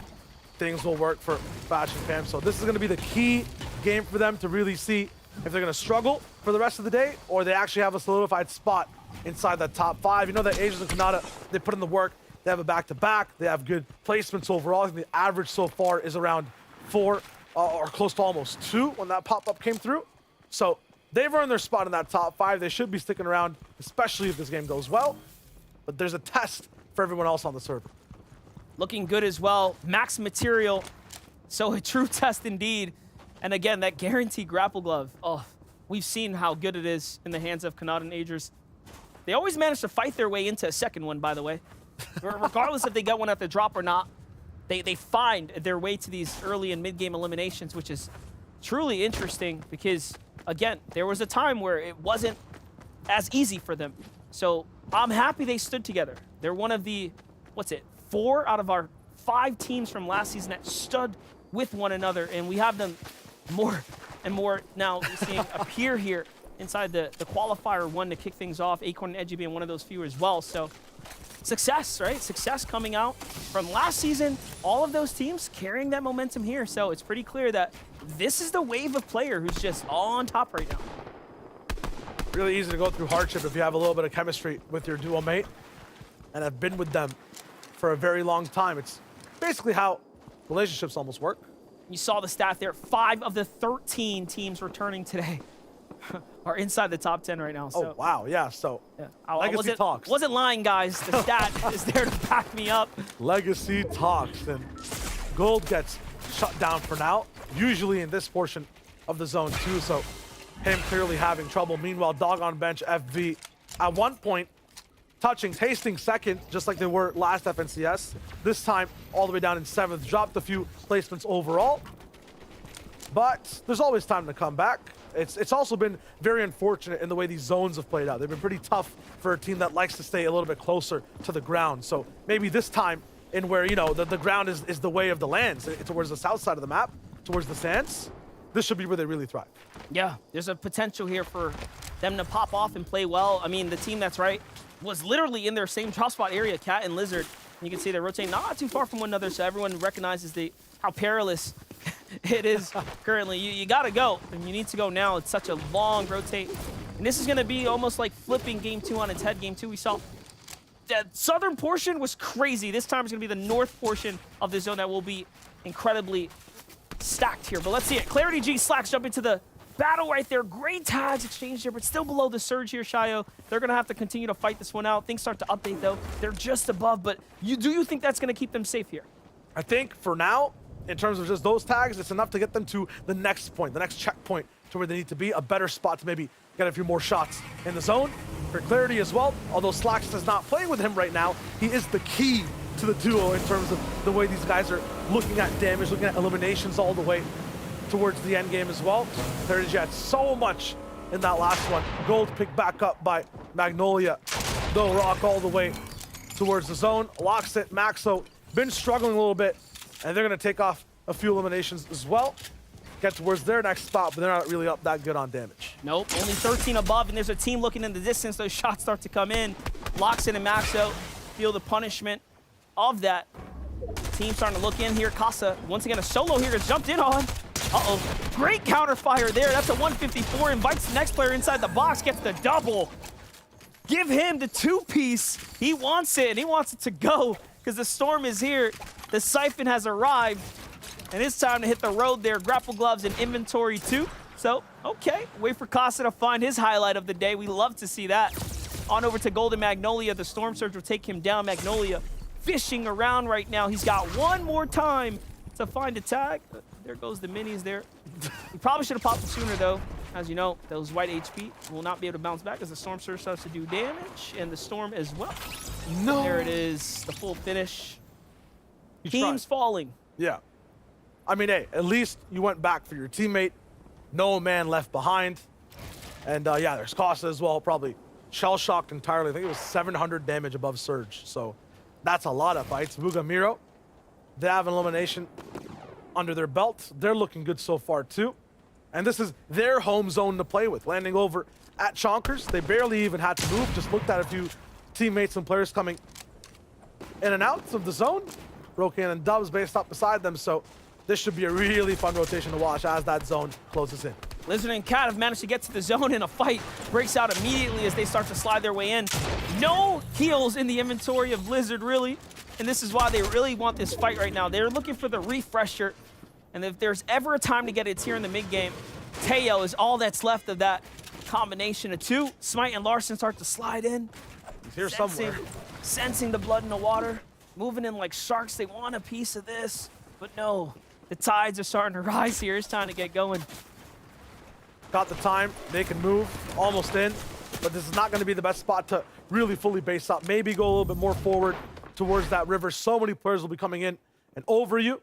things will work for Thatch and Pam. So this is going to be the key game for them to really see if they're going to struggle for the rest of the day or they actually have a solidified spot inside that top 5. You know that Asians and Kanata, they put in the work. They have a back-to-back. They have good placements overall. I think the average so far is around 4 or close to almost 2 when that pop-up came through. So they've earned their spot in that top 5. They should be sticking around, especially if this game goes well. But there's a test for everyone else on the server. Looking good as well. Max material. So a true test indeed. And again, that guaranteed grapple glove. Oh, we've seen how good it is in the hands of Kanata and Agers. They always manage to fight their way into a second one, by the way. Regardless if they get one at the drop or not, they find their way to these early and mid-game eliminations, which is truly interesting because, again, there was a time where it wasn't as easy for them. So I'm happy they stood together. They're one of the, 4 out of our 5 teams from last season that stood with one another, and we have them more and more now seeing appear here inside the qualifier 1 to kick things off. Acorn and Edgy being one of those few as well. So success, right? Success coming out from last season. All of those teams carrying that momentum here. So it's pretty clear that this is the wave of player who's just all on top right now. Really easy to go through hardship if you have a little bit of chemistry with your duo mate and have been with them for a very long time. It's basically how relationships almost work. You saw the stat there. 5 of the 13 teams returning today are inside the top 10 right now. So. Oh, wow. Yeah, so legacy talks. Wasn't lying, guys. The stat is there to back me up. Legacy talks. And Gold gets shut down for now, usually in this portion of the zone too, so him clearly having trouble. Meanwhile, Dog on bench, FV, at one point, tasting second, just like they were last FNCS. This time, all the way down in 7th. Dropped a few placements overall. But there's always time to come back. It's also been very unfortunate in the way these zones have played out. They've been pretty tough for a team that likes to stay a little bit closer to the ground. So maybe this time, in where, you know, the ground is the way of the lands, towards the south side of the map, towards the sands, this should be where they really thrive. Yeah, there's a potential here for them to pop off and play well. I mean, the team that's right was literally in their same drop spot area, Cat and Lizard. You can see they're rotating not too far from one another, so everyone recognizes how perilous it is currently. You gotta go, and you need to go now. It's such a long rotate. And this is gonna be almost like flipping game 2 on its head. Game 2, we saw that southern portion was crazy. This time it's gonna be the north portion of the zone that will be incredibly stacked here. But let's see it. Clarity G, Slacks jump into the battle right there. Great tags exchanged here, but still below the surge here, Shayo. They're going to have to continue to fight this one out. Things start to update, though. They're just above, but do you think that's going to keep them safe here? I think for now, in terms of just those tags, it's enough to get them to the next point, the next checkpoint to where they need to be, a better spot to maybe get a few more shots in the zone. For Clarity as well, although Slacks is not playing with him right now, he is the key to the duo in terms of the way these guys are looking at damage, looking at eliminations all the way towards the end game as well. Clarity had so much in that last one. Gold picked back up by Magnolia. They'll rock all the way towards the zone. Locks it, Maxo been struggling a little bit, and they're gonna take off a few eliminations as well. Get towards their next spot, but they're not really up that good on damage. Nope, only 13 above, and there's a team looking in the distance. Those shots start to come in. Locks it and Maxo feel the punishment of that. Team starting to look in here. Casa, once again, a solo here gets jumped in on. Uh-oh, great counter fire there. That's a 154, invites the next player inside the box, gets the double. Give him the 2-piece. He wants it, and he wants it to go, because the storm is here. The siphon has arrived, and it's time to hit the road there. Grapple gloves and inventory too. So, okay, wait for Casa to find his highlight of the day. We love to see that. On over to Golden Magnolia. The Storm Surge will take him down. Magnolia fishing around right now. He's got one more time to find a tag. There goes the minis there. He probably should have popped it sooner, though. As you know, those white HP will not be able to bounce back as the Storm Surge starts to do damage, and the Storm as well. No. There it is, the full finish. Teams falling. Yeah. I mean, hey, at least you went back for your teammate. No man left behind. And yeah, there's Costa as well, probably shell-shocked entirely. I think it was 700 damage above Surge. So that's a lot of fights. Vuga Miro, they have an elimination under their belt. They're looking good so far too. And this is their home zone to play with. Landing over at Chonkers. They barely even had to move. Just looked at a few teammates and players coming in and out of the zone. Rokan and Dubs based up beside them. So this should be a really fun rotation to watch as that zone closes in. Lizard and Cat have managed to get to the zone, and a fight breaks out immediately as they start to slide their way in. No heals in the inventory of Blizzard, really. And this is why they really want this fight right now. They're looking for the refresher. And if there's ever a time to get it, it's here in the mid-game. Teo is all that's left of that combination of two. Smite and Larson start to slide in. He's here somewhere. Sensing the blood in the water. Moving in like sharks. They want a piece of this. But no, the tides are starting to rise here. It's time to get going. Got the time. They can move. Almost in. But this is not going to be the best spot to really fully base up. Maybe go a little bit more forward towards that river. So many players will be coming in and over you.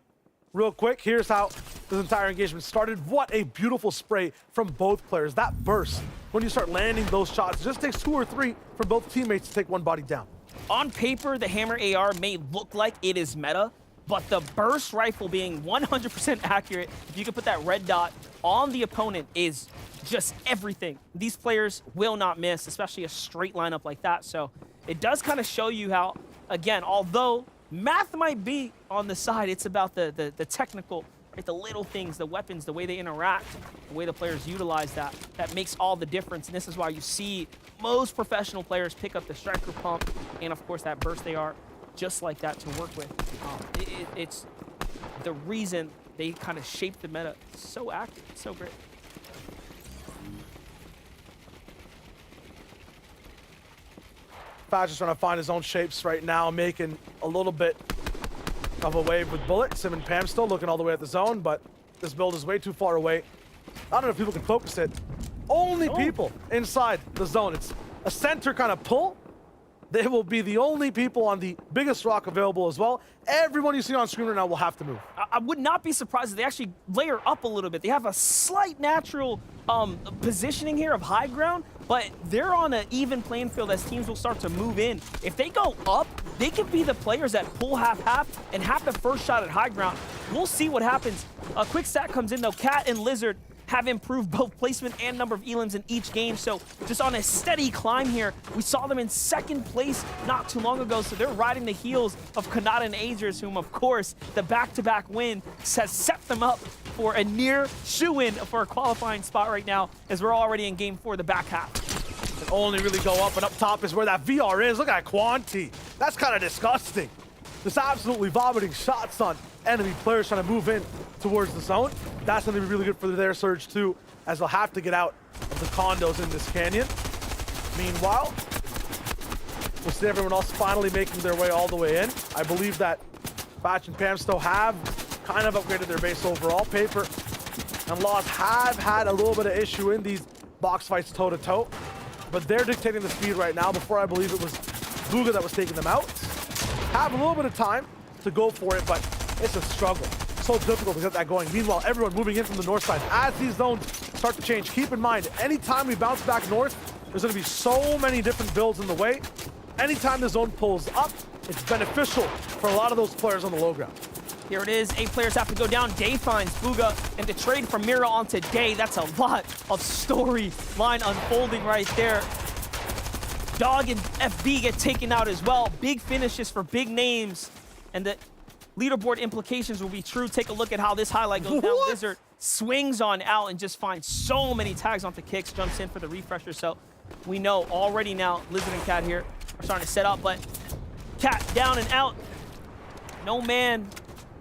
Real quick, here's how this entire engagement started. What a beautiful spray from both players. That burst, when you start landing those shots, it just takes 2 or 3 for both teammates to take one body down. On paper, the Hammer AR may look like it is meta, but the burst rifle being 100% accurate, if you can put that red dot on the opponent, is just everything. These players will not miss, especially a straight lineup like that. So it does kind of show you how, again, although math might be on the side, it's about the technical, right? The little things, the weapons, the way they interact, the way the players utilize that makes all the difference. And this is why you see most professional players pick up the striker pump and, of course, that burst they are just like that to work with. It's the reason they kind of shape the meta. It's so active, it's so great. Faz just trying to find his own shapes right now, making a little bit of a wave with Bullet. Sim and Pam still looking all the way at the zone, but this build is way too far away. I don't know if people can focus it. Only people inside the zone. It's a center kind of pull. They will be the only people on the biggest rock available as well. Everyone you see on screen right now will have to move. I would not be surprised if they actually layer up a little bit. They have a slight natural positioning here of high ground, but they're on an even playing field as teams will start to move in. If they go up, they could be the players that pull half-half and have the first shot at high ground. We'll see what happens. A quick stat comes in though. Cat and Lizard have improved both placement and number of elims in each game, so just on a steady climb here. We saw them in second place not too long ago, so they're riding the heels of Kanata and Agers, whom, of course, the back-to-back win has set them up for a near shoe-in for a qualifying spot right now, as we're already in game 4, the back half. Can only really go up, and up top is where that VR is. Look at Quanti. That's kind of disgusting. Just absolutely vomiting shots on enemy players trying to move in towards the zone. That's going to be really good for their Surge too, as they'll have to get out of the condos in this canyon. Meanwhile, we'll see everyone else finally making their way all the way in. I believe that Batch and Pam still have kind of upgraded their base overall. Paper and Laws have had a little bit of issue in these box fights toe-to-toe, but they're dictating the speed right now. Before, I believe it was Vuga that was taking them out. Have a little bit of time to go for it, but it's a struggle. So difficult to get that going. Meanwhile, everyone moving in from the north side. As these zones start to change, keep in mind, anytime we bounce back north, there's going to be so many different builds in the way. Anytime the zone pulls up, it's beneficial for a lot of those players on the low ground. Here it is. 8 players have to go down. Day finds Vuga, and to trade from Mira onto Day, that's a lot of storyline unfolding right there. Dog and FB get taken out as well. Big finishes for big names, and the leaderboard implications will be true. Take a look at how this highlight goes down. Lizard swings on out and just finds so many tags onto kicks, jumps in for the refresher. So we know already now Lizard and Cat here are starting to set up, but Cat down and out. No man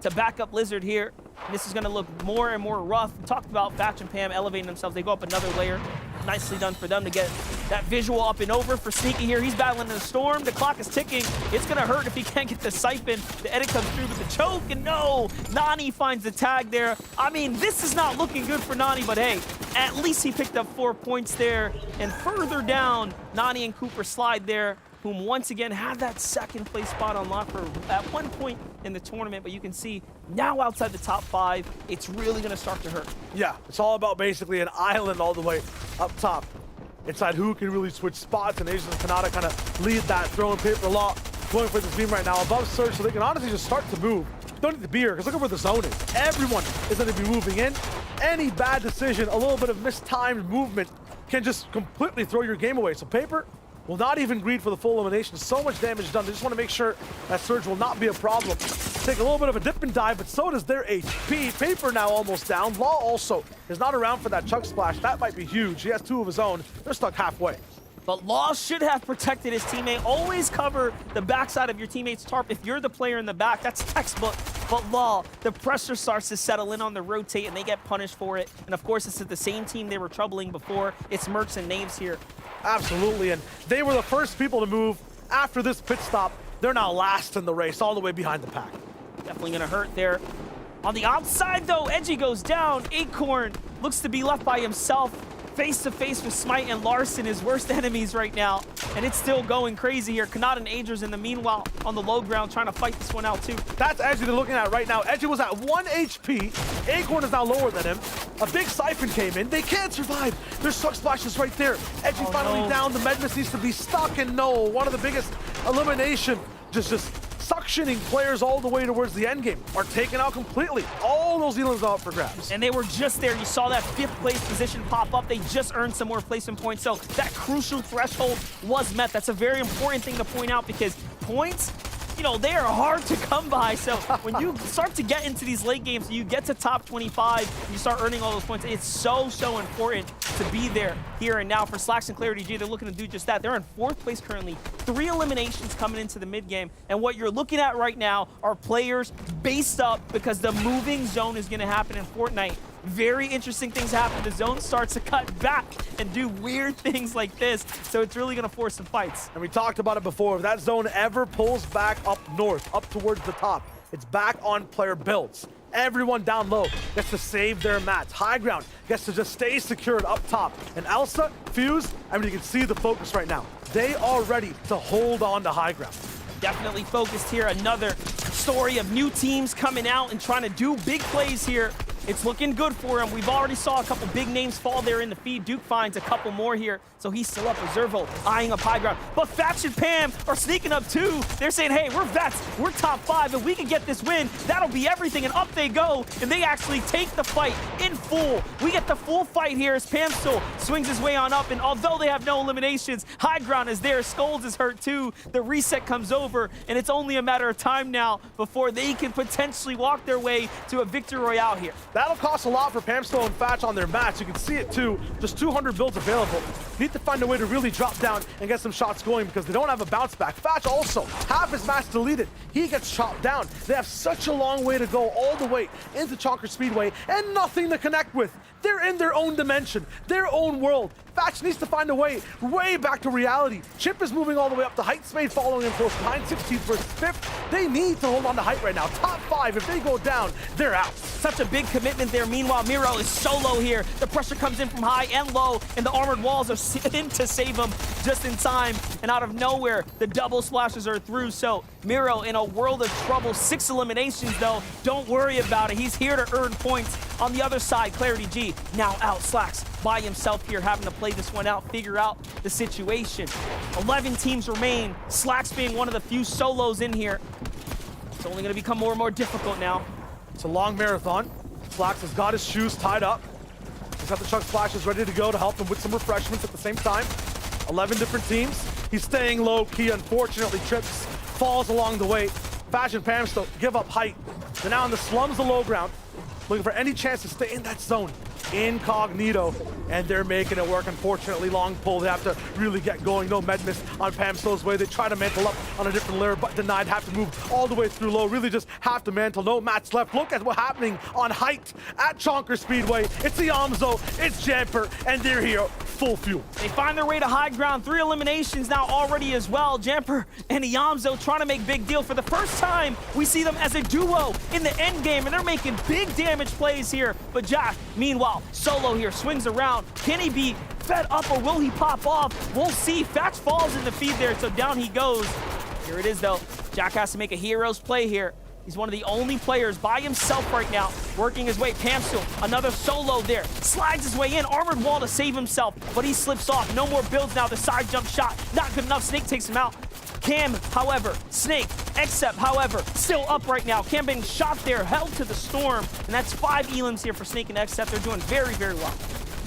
to back up Lizard here. And this is going to look more and more rough. We talked about Batch and Pam elevating themselves. They go up another layer. Nicely done for them to get that visual up and over. For Sneaky here, he's battling in the storm. The clock is ticking. It's going to hurt if he can't get the siphon. The edit comes through with the choke, and no! Nani finds the tag there. I mean, this is not looking good for Nani, but hey, at least he picked up 4 points there. And further down, Nani and Cooper slide there. whom once again had that second place spot on lock for at one point in the tournament, but you can see now outside the top 5, it's really going to start to hurt. Yeah, it's all about basically an island all the way up top. Inside who can really switch spots, and Asians and Kanata kind of lead that, throwing paper law, going for this beam right now above Surge, so they can honestly just start to move. Don't need to be here, because look at where the zone is. Everyone is going to be moving in. Any bad decision, a little bit of mistimed movement can just completely throw your game away. So Paper will not even greed for the full elimination. So much damage done. They just want to make sure that Surge will not be a problem. Take a little bit of a dip and dive, but so does their HP. Paper now almost down. Law also is not around for that Chug Splash. That might be huge. He has 2 of his own. They're stuck halfway. But Law should have protected his teammate. Always cover the backside of your teammate's tarp if you're the player in the back. That's textbook. But Law, the pressure starts to settle in on the rotate, and they get punished for it. And of course, this is the same team they were troubling before. It's Mercs and Naves here. Absolutely, and they were the first people to move after this pit stop. They're now last in the race, all the way behind the pack. Definitely gonna hurt there. On the outside though, Edgy goes down. Acorn looks to be left by himself, face to face with Smite and Larson, his worst enemies right now. And it's still going crazy here. Kanata and Agers in the meanwhile on the low ground trying to fight this one out too. That's Edgy they're looking at right now. Edgy was at 1 HP. Acorn is now lower than him. A big Siphon came in. They can't survive. There's Chug Splashes right there. Edgy finally down. The Medmus needs to be stuck, and no, one of the biggest elimination. Just suctioning players all the way towards the end game are taken out completely. All those Elands out for grabs. And they were just there. You saw that 5th place position pop up. They just earned some more placement points. So that crucial threshold was met. That's a very important thing to point out, because points, you know, they are hard to come by. So when you start to get into these late games, you get to top 25, you start earning all those points. It's so important to be there here and now. For Slacks and Clarity G, they're looking to do just that. They're in 4th place currently. 3 eliminations coming into the mid game. And what you're looking at right now are players based up, because the moving zone is going to happen in Fortnite. Very interesting things happen. The zone starts to cut back and do weird things like this. So it's really going to force some fights. And we talked about it before. If that zone ever pulls back up north, up towards the top, it's back on player builds. Everyone down low gets to save their mats. High ground gets to just stay secured up top. And Elsa, Fuse, I mean, you can see the focus right now. They are ready to hold on to high ground. Definitely focused here. Another story of new teams coming out and trying to do big plays here. It's looking good for him. We've already saw a couple big names fall there in the feed. Duke finds a couple more here, so he's still up. Reservo eyeing up high ground. But Fatch and Pam are sneaking up too. They're saying, hey, we're vets. We're top 5. If we can get this win, that'll be everything. And up they go, and they actually take the fight in full. We get the full fight here as Pam still swings his way on up. And although they have no eliminations, high ground is there. Skulls is hurt too. The reset comes over, and it's only a matter of time now before they can potentially walk their way to a victory royale here. That'll cost a lot for Pamstone and Fatch on their mats. You can see it too. Just 200 builds available. Need to find a way to really drop down and get some shots going, because they don't have a bounce back. Fatch also, half his mats deleted. He gets chopped down. They have such a long way to go, all the way into Chonker Speedway, and nothing to connect with. They're in their own dimension, their own world. Fatch needs to find a way back to reality. Chip is moving all the way up to height. Spade following him close behind, 16th versus 5th. They need to hold on to height right now. Top 5, if they go down, they're out. Such a big commitment there. Meanwhile, Miro is solo here. The pressure comes in from high and low, and the armored walls are in to save him just in time. And out of nowhere, the double splashes are through. So Miro in a world of trouble. 6 eliminations though. Don't worry about it. He's here to earn points. On the other side, Clarity G now out. Slacks by himself here, having to play this one out, figure out the situation. 11 teams remain. Slacks being one of the few solos in here. It's only going to become more and more difficult now. It's a long marathon. Slacks has got his shoes tied up. He's got the Chug Splashes ready to go to help him with some refreshments at the same time. 11 different teams. He's staying low key. Unfortunately, trips, falls along the way. Fatch and Pam still give up height. They're now in the slums of low ground, looking for any chance to stay in that zone. Incognito, and they're making it work. Unfortunately, long pull. They have to really get going. No med miss on Pamsto's way. They try to mantle up on a different layer, but denied. Have to move all the way through low. Really just have to mantle. No mats left. Look at what's happening on height at Chonker Speedway. It's the Yamzo, it's Jamper, and they're here full fuel. They find their way to high ground. 3 eliminations now already as well. Jamper and Yamzo trying to make big deal. For the first time, we see them as a duo in the end game, and they're making big damage plays here. But Jack, meanwhile, solo here, swings around. Can he be fed up, or will he pop off? We'll see. Fatch falls in the feed there, so down he goes. Here it is, though. Jack has to make a hero's play here. He's one of the only players by himself right now, working his way. Pamsteel, another solo there. Slides his way in, armored wall to save himself, but he slips off. No more builds now. The side jump shot, not good enough. Snake takes him out. Cam, however, Snake, Except, however, still up right now. Cam being shot there, held to the storm, and that's 5 elims here for Snake and Except. They're doing very, very well.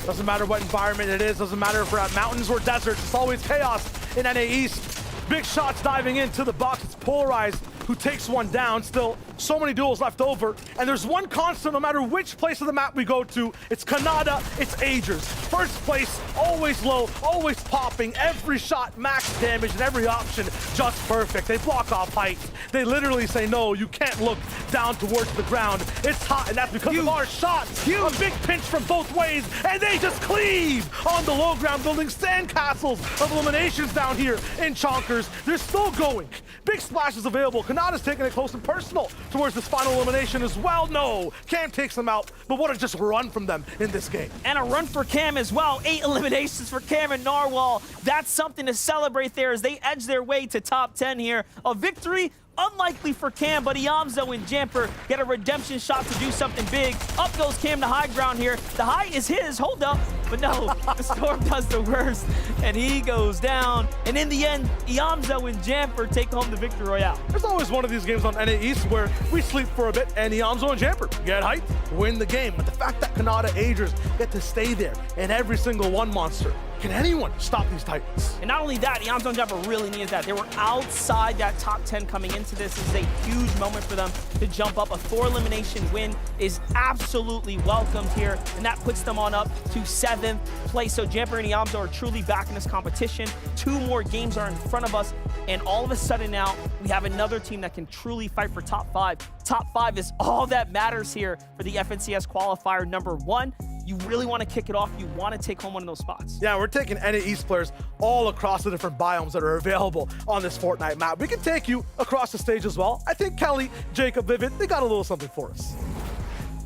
Doesn't matter what environment it is, doesn't matter if we're at mountains or deserts, it's always chaos in NA East. Big shots diving into the box. It's Polarized who takes one down. Still so many duels left over, and there's one constant no matter which place of the map we go to. It's Canada, it's Agers. First place, always low, always popping. Every shot max damage and every option just perfect. They block off height. They literally say, no, you can't look down towards the ground. It's hot, and that's because of our shots. A big pinch from both ways, and they just cleave on the low ground, building sandcastles of eliminations down here in Chonkers. They're still going. Big splash is available. Kanada's taking it close and personal towards this final elimination as well. No, Cam takes them out, but what a just run from them in this game. And a run for Cam as well. 8 eliminations for Cam and Narwhal. That's something to celebrate there as they edge their way to top 10 here. A victory unlikely for Cam, but Iamzo and Jamper get a redemption shot to do something big. Up goes Cam to high ground here. The high is his, hold up. But no, the Storm does the worst, and he goes down. And in the end, Iamzo and Jamper take home the Victory Royale. There's always one of these games on NA East where we sleep for a bit, and Iamzo and Jamper get hype, win the game. But the fact that Canada Agers get to stay there in every single one monster, can anyone stop these Titans? And not only that, Iamzo and Jamper really needed that. They were outside that top 10 coming into this. This is a huge moment for them to jump up. A 4 elimination win is absolutely welcomed here, and that puts them on up to 7th place. So Jamper and Iamzo are truly back in this competition. 2 more games are in front of us, and all of a sudden now, we have another team that can truly fight for top 5. Top 5 is all that matters here for the FNCS qualifier number 1. You really want to kick it off. You want to take home one of those spots. Yeah, we're taking NA East players all across the different biomes that are available on this Fortnite map. We can take you across the stage as well. I think Kelly, Jacob, Vivid, they got a little something for us.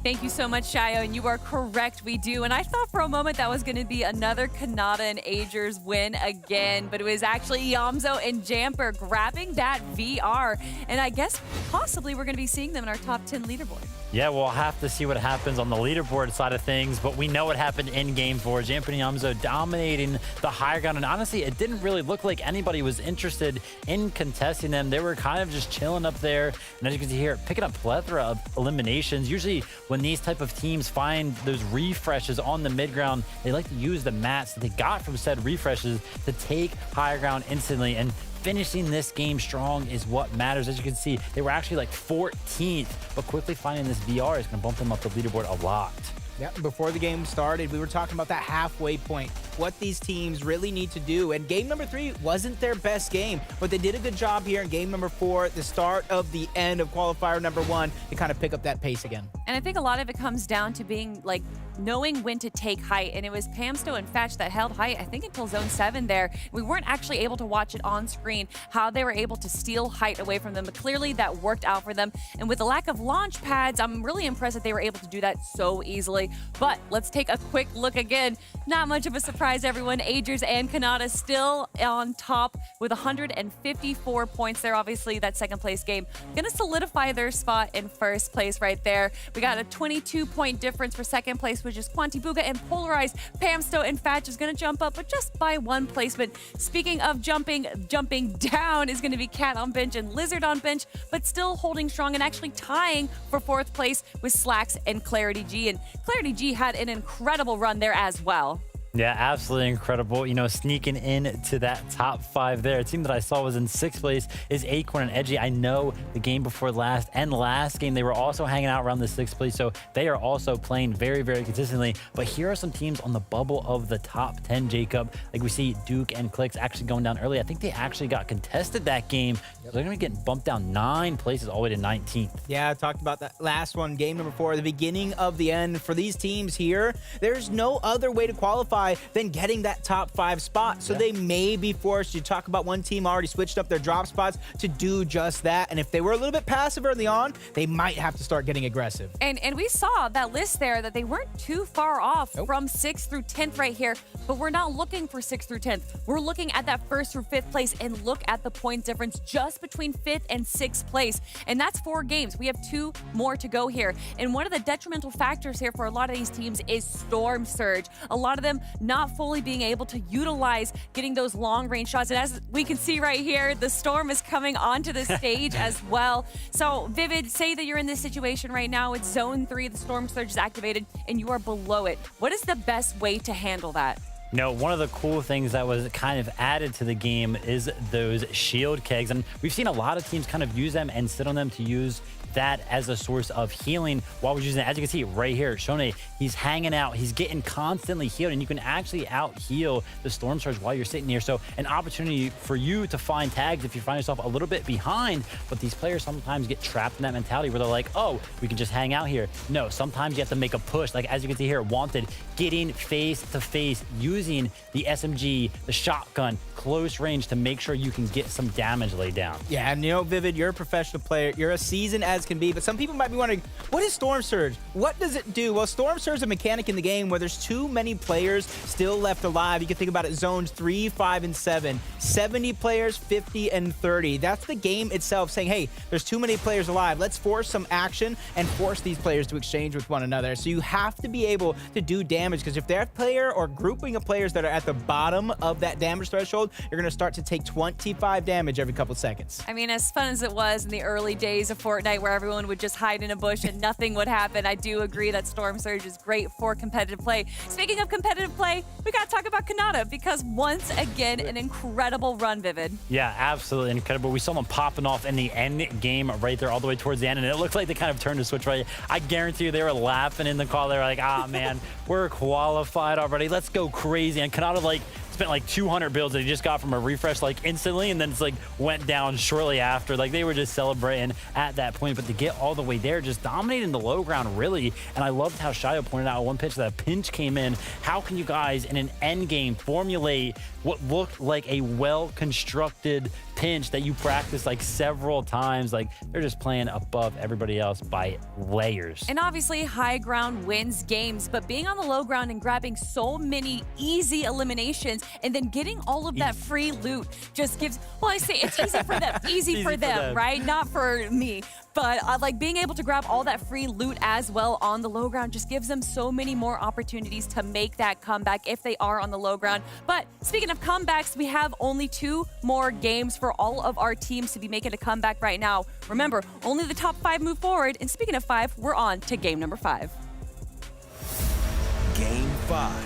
Thank you so much, Shayo, and you are correct, we do. And I thought for a moment that was going to be another Canada and Agers win again, but it was actually Iamzo and Jamper grabbing that VR. And I guess possibly we're going to be seeing them in our top 10 leaderboard. Yeah, we'll have to see what happens on the leaderboard side of things, but we know what happened in Game 4. Jamper and Iamzo dominating the higher ground, and honestly, it didn't really look like anybody was interested in contesting them. They were kind of just chilling up there, and as you can see here, picking up plethora of eliminations. Usually, when these type of teams find those refreshes on the mid ground, they like to use the mats that they got from said refreshes to take higher ground instantly, and finishing this game strong is what matters. As you can see, they were actually like 14th, but quickly finding this VR is going to bump them up the leaderboard a lot. Yeah, before the game started, we were talking about that halfway point, what these teams really need to do. And game number 3 wasn't their best game, but they did a good job here in game number 4, the start of the end of qualifier number 1, to kind of pick up that pace again. And I think a lot of it comes down to being like knowing when to take height. And it was Pamsteel and Fatch that held height, I think, until zone 7 there. We weren't actually able to watch it on screen, how they were able to steal height away from them. But clearly that worked out for them. And with the lack of launch pads, I'm really impressed that they were able to do that so easily. But let's take a quick look again. Not much of a surprise, everyone. Agers and Canada still on top with 154 points. They're obviously that second place game gonna solidify their spot in first place right there. We got a 22-point difference for second place, which is Quantibuga and Polarized. Pamsteel and Fatch is gonna jump up, but just by 1 placement. Speaking of jumping down is gonna be Cat on bench and Lizard on bench, but still holding strong and actually tying for 4th place with Slacks and Clarity G. And Clarity G had an incredible run there as well. Yeah, absolutely incredible. You know, sneaking into that top 5 there. A team that I saw was in 6th place is Acorn and Edgy. I know the game before last and last game, they were also hanging out around the 6th place, so they are also playing very, very consistently. But here are some teams on the bubble of the top 10, Jacob. Like we see Duke and Clicks actually going down early. I think they actually got contested that game. So they're going to be getting bumped down 9 places all the way to 19th. Yeah, I talked about that last one, game number 4, the beginning of the end. For these teams here, there's no other way to qualify qualify, then getting that top 5 spot. So they may be forced, you talk about one team already switched up their drop spots to do just that. And if they were a little bit passive early on, they might have to start getting aggressive. And we saw that list there that they weren't too far off from 6th through 10th right here, but we're not looking for 6th through 10th. We're looking at that 1st through 5th place, and look at the point difference just between 5th and 6th place. And that's 4 games. We have 2 more to go here. And one of the detrimental factors here for a lot of these teams is storm surge. A lot of them not fully being able to utilize getting those long range shots. And as we can see right here, the storm is coming onto the stage as well. So Vivid, say that you're in this situation right now. It's zone 3, the storm surge is activated, and you are below it. What is the best way to handle that? You know, one of the cool things that was kind of added to the game is those shield kegs. And we've seen a lot of teams kind of use them and sit on them to use that as a source of healing while we're using it. As you can see right here, Shone, he's hanging out, he's getting constantly healed, and you can actually out heal the storm surge while you're sitting here. So an opportunity for you to find tags if you find yourself a little bit behind. But these players sometimes get trapped in that mentality where they're like, oh, we can just hang out here. No, sometimes you have to make a push. Like as you can see here, Wanted getting face to face, using the SMG, the shotgun, close range to make sure you can get some damage laid down. Yeah, and you know, Vivid, you're a professional player. You're as seasoned as can be, but some people might be wondering, what is Storm Surge? What does it do? Well, Storm Surge is a mechanic in the game where there's too many players still left alive. You can think about it, zones 3, 5, and 7. 70 players, 50, and 30. That's the game itself saying, hey, there's too many players alive. Let's force some action and force these players to exchange with one another. So you have to be able to do damage, because if that player or grouping of players that are at the bottom of that damage threshold, you're going to start to take 25 damage every couple seconds. I mean, as fun as it was in the early days of Fortnite where everyone would just hide in a bush and nothing would happen, I do agree that Storm Surge is great for competitive play. Speaking of competitive play, we got to talk about Kanata, because once again, an incredible run, Vivid. Yeah, absolutely incredible. We saw them popping off in the end game right there all the way towards the end, and it looked like they kind of turned the switch right. I guarantee you they were laughing in the call. They were like, ah, man, we're qualified already. Let's go crazy. And Kanata, like, spent like 200 builds that he just got from a refresh like instantly, and then it's like went down shortly after. Like they were just celebrating at that point, but to get all the way there, just dominating the low ground really. And I loved how Shio pointed out one pitch that a pinch came in. How can you guys in an end game formulate what looked like a well-constructed pinch that you practiced like several times? Like they're just playing above everybody else by layers. And obviously high ground wins games, but being on the low ground and grabbing so many easy eliminations and then getting all of that free loot just gives, well, I say it's easy for them, easy for them, right? Not for me. But like being able to grab all that free loot as well on the low ground just gives them so many more opportunities to make that comeback if they are on the low ground. But speaking of comebacks, we have only 2 more games for all of our teams to be making a comeback right now. Remember, only the top 5 move forward. And speaking of 5, we're on to game number 5. Game 5.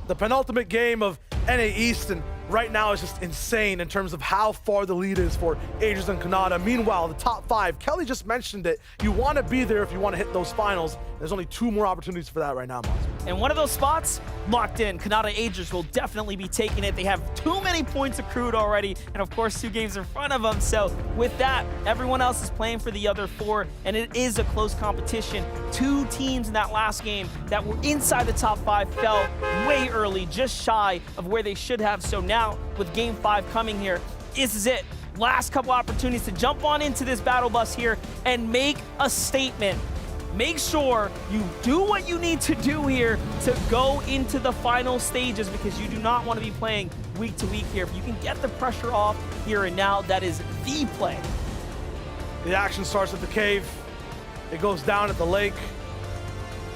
The penultimate game of NA East, and right now is just insane in terms of how far the lead is for Aegis and Kanata. Meanwhile, the top 5, Kelly just mentioned it. You want to be there if you want to hit those finals. There's only 2 more opportunities for that right now, Monster. And one of those spots locked in. Kanata Aegis will definitely be taking it. They have too many points accrued already, and of course 2 games in front of them. So with that, everyone else is playing for the other 4, and it is a close competition. 2 teams in that last game that were inside the top 5 fell way early, just shy of where they should have. So now with game 5 coming here, this is it. Last couple opportunities to jump on into this battle bus here and make a statement. Make sure you do what you need to do here to go into the final stages, because you do not want to be playing week to week here. If you can get the pressure off here and now, that is the play. The action starts at the cave. It goes down at the lake.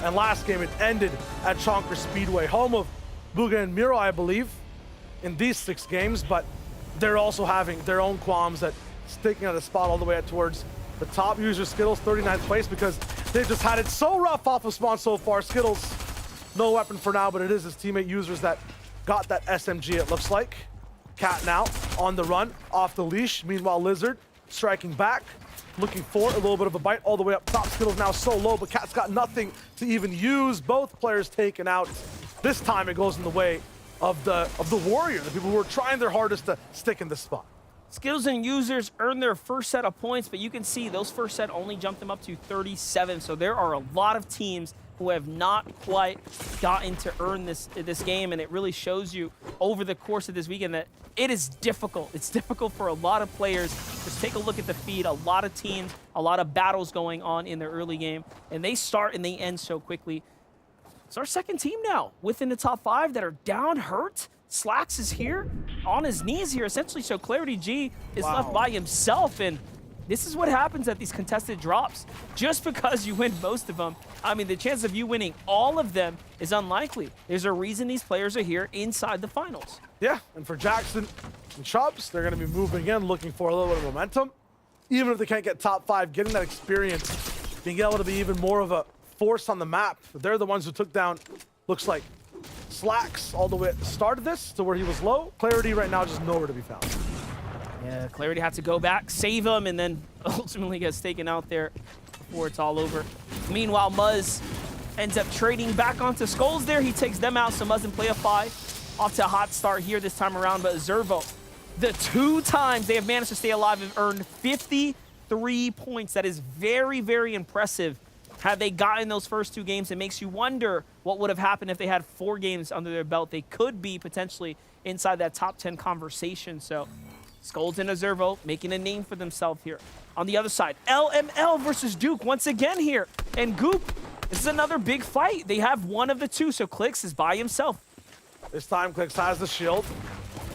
And last game, it ended at Chonker Speedway, home of Buga and Miro, I believe, in these 6 games. But they're also having their own qualms that sticking at a spot all the way up towards the top user, Skittles, 39th place, because they've just had it so rough off of spawn so far. Skittles, no weapon for now, but it is his teammate users that got that SMG, it looks like. Cat now on the run, off the leash. Meanwhile, Lizard striking back, looking for a little bit of a bite all the way up top. Skittles now so low, but Cat's got nothing to even use. Both players taken out. This time it goes in the way of the Warrior, the people who are trying their hardest to stick in this spot. Skittles and users earned their first set of points, but you can see those first set only jumped them up to 37. So there are a lot of teams who have not quite gotten to earn this game, and it really shows you over the course of this weekend that it is difficult. It's difficult for a lot of players. Just take a look at the feed. A lot of teams, a lot of battles going on in the early game, and they start and they end so quickly. It's our second team now within the top 5 that are down, hurt. Slacks is here on his knees here, essentially, so Clarity G is left by himself, and this is what happens at these contested drops. Just because you win most of them, I mean, the chance of you winning all of them is unlikely. There's a reason these players are here inside the finals. Yeah, and for Jackson and Chubbs, they're going to be moving in, looking for a little bit of momentum. Even if they can't get top 5, getting that experience, being able to be even more of a force on the map. They're the ones who took down, looks like, Slacks all the way at the start of this to where he was low. Clarity right now just nowhere to be found. Yeah, Clarity had to go back, save him, and then ultimately gets taken out there before it's all over. Meanwhile, Muzz ends up trading back onto Skulls there. He takes them out, so Muzz and play a 5. Off to a hot start here this time around, but Zervo, the 2 times they have managed to stay alive, have earned 53 points. That is very, very impressive. Had they gotten those first 2 games, it makes you wonder what would have happened if they had 4 games under their belt. They could be potentially inside that top 10 conversation, so Skulls and Zervo making a name for themselves here. On the other side, LML versus Duke once again here. And Goop, this is another big fight. They have one of the 2, so Clix is by himself. This time, Clix has the shield,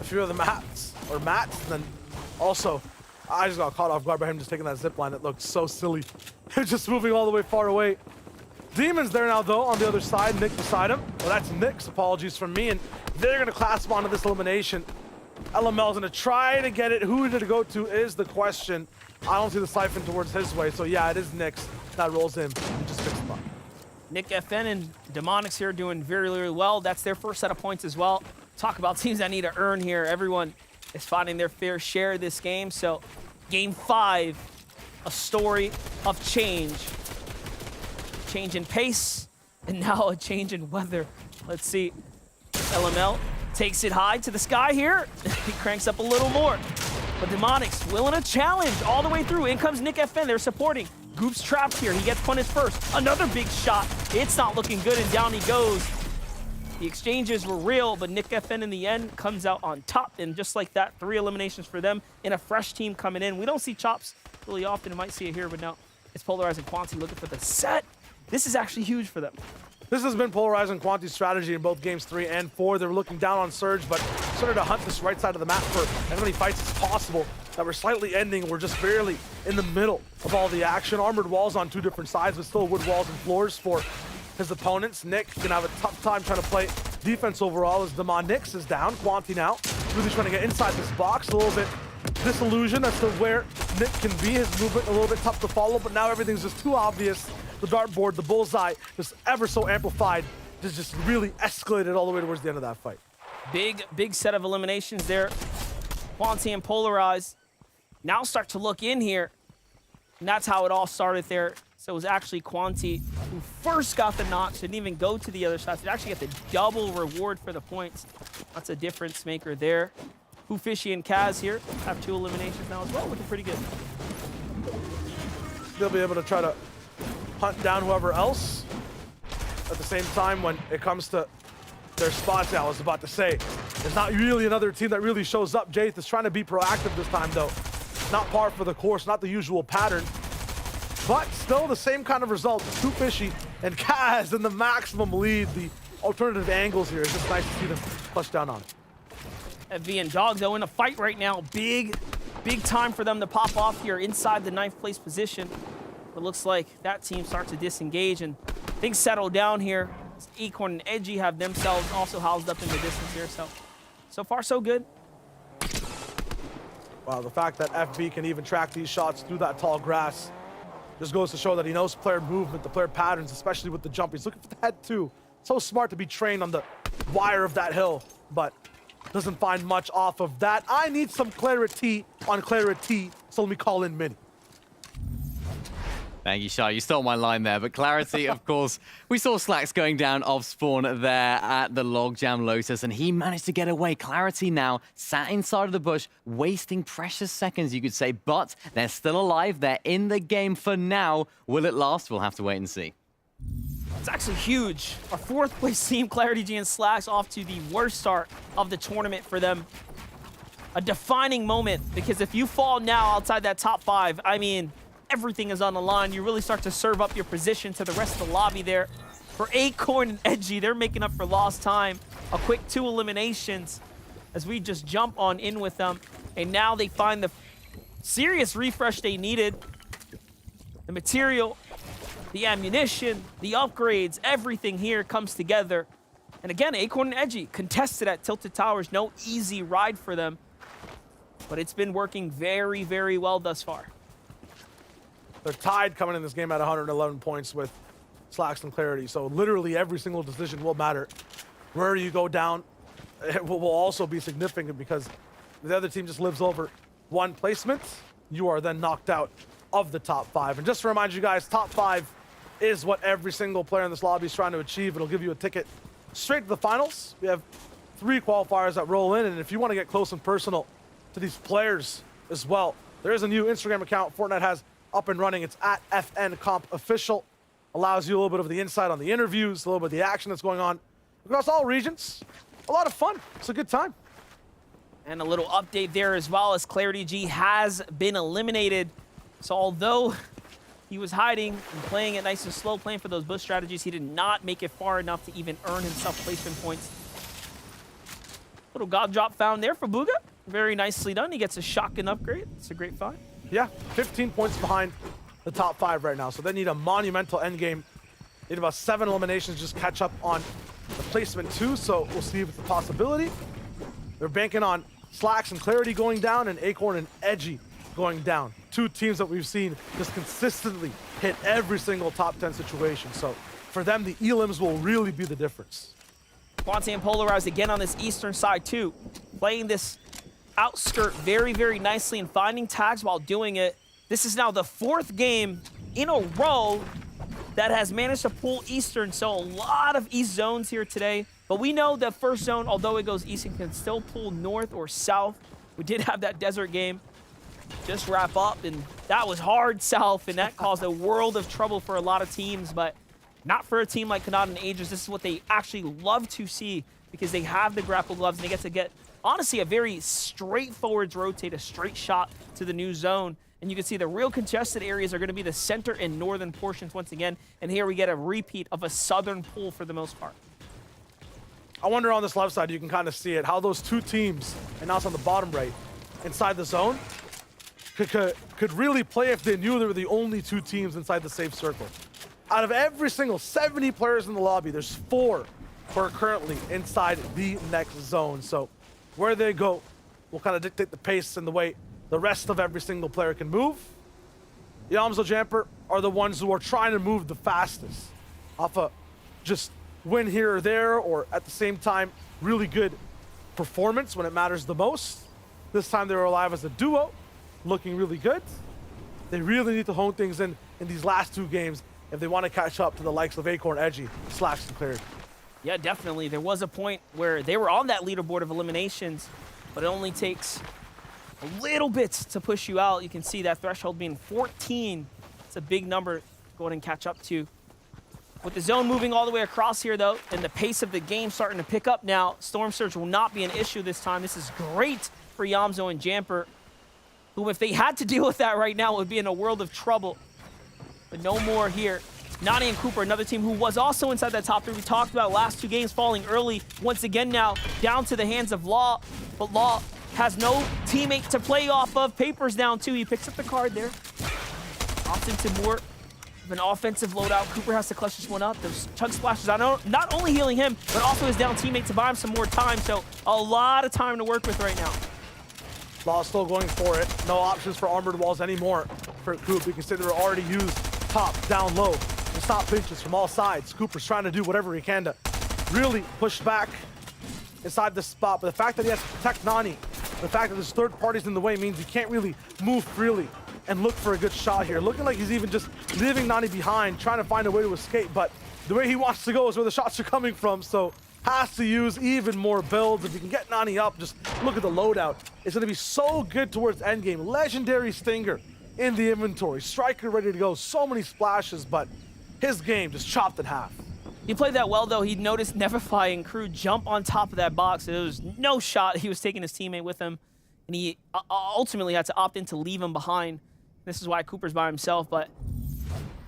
a few of the mats, and then also, I just got caught off guard by him just taking that zip line. It looked so silly. Just moving all the way far away. Demon's there now, though, on the other side. Nick beside him. Well, that's Nick's. Apologies from me, and they're going to clasp onto this elimination. LML's going to try to get it. Who did it go to is the question. I don't see the siphon towards his way, so yeah, it is Nick's that rolls in and just picks him up. Nick FN and Demonics here doing very, very well. That's their first set of points as well. Talk about teams that need to earn here. Everyone is finding their fair share of this game. So game 5, a story of change. Change in pace, and now a change in weather. Let's see. LML takes it high to the sky here. He cranks up a little more. But Demonics willing to challenge all the way through. In comes Nick FN. They're supporting. Goop's trapped here. He gets punished first. Another big shot. It's not looking good, and down he goes. The exchanges were real, but Nick FN in the end comes out on top. And just like that, 3 eliminations for them in a fresh team coming in. We don't see Chops really often. You might see it here, but now it's Polarized and Quanti looking for the set. This is actually huge for them. This has been Polarized and Quanti's strategy in both games 3 and 4. They were looking down on Surge, but started to hunt this right side of the map for as many fights as possible that were slightly ending. We're just barely in the middle of all the action. Armored walls on 2 different sides, but still wood walls and floors for his opponents. Nick can have a tough time trying to play defense overall as Demonics is down. Quanti now really trying to get inside this box. A little bit disillusioned as to where Nick can be. His movement a little bit tough to follow, but now everything's just too obvious. The dartboard, the bullseye, just ever so amplified, just really escalated all the way towards the end of that fight. Big set of eliminations there. Quanti and Polarized now start to look in here, and that's how it all started there. So it was actually Quanti who first got the knocks, didn't even go to the other side. So actually get the double reward for the points. That's a difference maker there. Fishy and Kaz here have 2 eliminations now as well, looking pretty good. They'll be able to try to hunt down whoever else. At the same time, when it comes to their spots, I was about to say, there's not really another team that really shows up. Jaith is trying to be proactive this time, though. Not par for the course, not the usual pattern. But still the same kind of result. Fishy and Kaz in the maximum lead. The alternative angles here is just nice to see them clutch down on. V and Dog, though, in a fight right now. Big time for them to pop off here inside the 9th place position. It looks like that team starts to disengage and things settle down here. Acorn and Edgy have themselves also housed up in the distance here. So far, so good. Wow, the fact that FB can even track these shots through that tall grass just goes to show that he knows player movement, the player patterns, especially with the jump. He's looking for the head, too. So smart to be trained on the wire of that hill, but doesn't find much off of that. I need some clarity on clarity, so let me call in Mini. Thank you, Shah. You stole my line there, but clarity, of course. We saw Slacks going down off spawn there at the Logjam Lotus, and he managed to get away. Clarity now sat inside of the bush, wasting precious seconds, you could say, but they're still alive. They're in the game for now. Will it last? We'll have to wait and see. It's actually huge. Our 4th place team, Clarity G and Slacks, off to the worst start of the tournament for them. A defining moment, because if you fall now outside that top 5, I mean, everything is on the line. You really start to serve up your position to the rest of the lobby there. For Acorn and Edgy, they're making up for lost time. A quick 2 eliminations as we just jump on in with them. And now they find the serious refresh they needed. The material, the ammunition, the upgrades, everything here comes together. And again, Acorn and Edgy contested at Tilted Towers. No easy ride for them. But it's been working very, very well thus far. They're tied coming in this game at 111 points with Slacks and Clarity. So literally every single decision will matter. Where you go down, it will also be significant because the other team just lives over 1 placement. You are then knocked out of the top 5. And just to remind you guys, top 5 is what every single player in this lobby is trying to achieve. It'll give you a ticket straight to the finals. We have 3 qualifiers that roll in. And if you want to get close and personal to these players as well, there is a new Instagram account Fortnite has up and running. It's at FNCompOfficial. Allows you a little bit of the insight on the interviews, a little bit of the action that's going on across all regions. A lot of fun. It's a good time. And a little update there as well, as Clarity G has been eliminated. So although he was hiding and playing it nice and slow, playing for those bush strategies, he did not make it far enough to even earn himself placement points. Little god drop found there for Booga. Very nicely done. He gets a shotgun upgrade. It's a great find. Yeah, 15 points behind the top 5 right now. So they need a monumental end game. Need about 7 eliminations, just catch up on the placement 2. So we'll see if it's a possibility. They're banking on Slacks and Clarity going down and Acorn and Edgy going down. 2 teams that we've seen just consistently hit every single top 10 situation. So for them, the elims will really be the difference. Quante and Polarized again on this eastern side too, playing this outskirt very, very nicely and finding tags while doing it. This is now the 4th game in a row that has managed to pull eastern, so a lot of east zones here today. But we know that first zone, although it goes east, it can still pull north or south. We did have that desert game just wrap up, and that was hard south, and that caused a world of trouble for a lot of teams, but not for a team like Kanata and Aegis. This is what they actually love to see, because they have the grapple gloves and they get honestly a very straightforward rotate, a straight shot to the new zone. And you can see the real congested areas are going to be the center and northern portions once again. And here we get a repeat of a southern pull for the most part. I wonder on this left side, you can kind of see it, how those 2 teams, and now it's on the bottom right, inside the zone, could really play if they knew they were the only 2 teams inside the safe circle. Out of every single 70 players in the lobby, there's 4 who are currently inside the next zone. So where they go will kind of dictate the pace and the way the rest of every single player can move. Yamzo Jamper are the ones who are trying to move the fastest off a just win here or there, or at the same time, really good performance when it matters the most. This time they were alive as a duo, looking really good. They really need to hone things in these last 2 games if they want to catch up to the likes of Acorn, Edgy, Slacks, and Clarity. Yeah, definitely. There was a point where they were on that leaderboard of eliminations, but it only takes a little bit to push you out. You can see that threshold being 14. It's a big number to go ahead and catch up to. With the zone moving all the way across here, though, and the pace of the game starting to pick up now, Storm Surge will not be an issue this time. This is great for Yamzo and Jamper, who, if they had to deal with that right now, would be in a world of trouble. But no more here. Nani and Cooper, another team who was also inside that top 3. We talked about last 2 games falling early. Once again now, down to the hands of Law. But Law has no teammate to play off of. Paper's down too. He picks up the card there. Opts into more of an offensive loadout. Cooper has to clutch this one up. Those chug splashes are not only healing him, but also his down teammate to buy him some more time. So a lot of time to work with right now. Law still going for it. No options for armored walls anymore for Coop. You can see they were already used top, down low. And stop pinches from all sides. Cooper's trying to do whatever he can to really push back inside the spot. But the fact that he has to protect Nani, the fact that there's 3rd parties in the way means he can't really move freely and look for a good shot here. Looking like he's even just leaving Nani behind, trying to find a way to escape. But the way he wants to go is where the shots are coming from. So has to use even more builds. If he can get Nani up, just look at the loadout. It's going to be so good towards endgame. Legendary Stinger in the inventory. Striker ready to go. So many splashes, but his game just chopped in half. He played that well, though. He noticed Neverfy and crew jump on top of that box. There was no shot. He was taking his teammate with him, and he ultimately had to opt in to leave him behind. This is why Cooper's by himself, but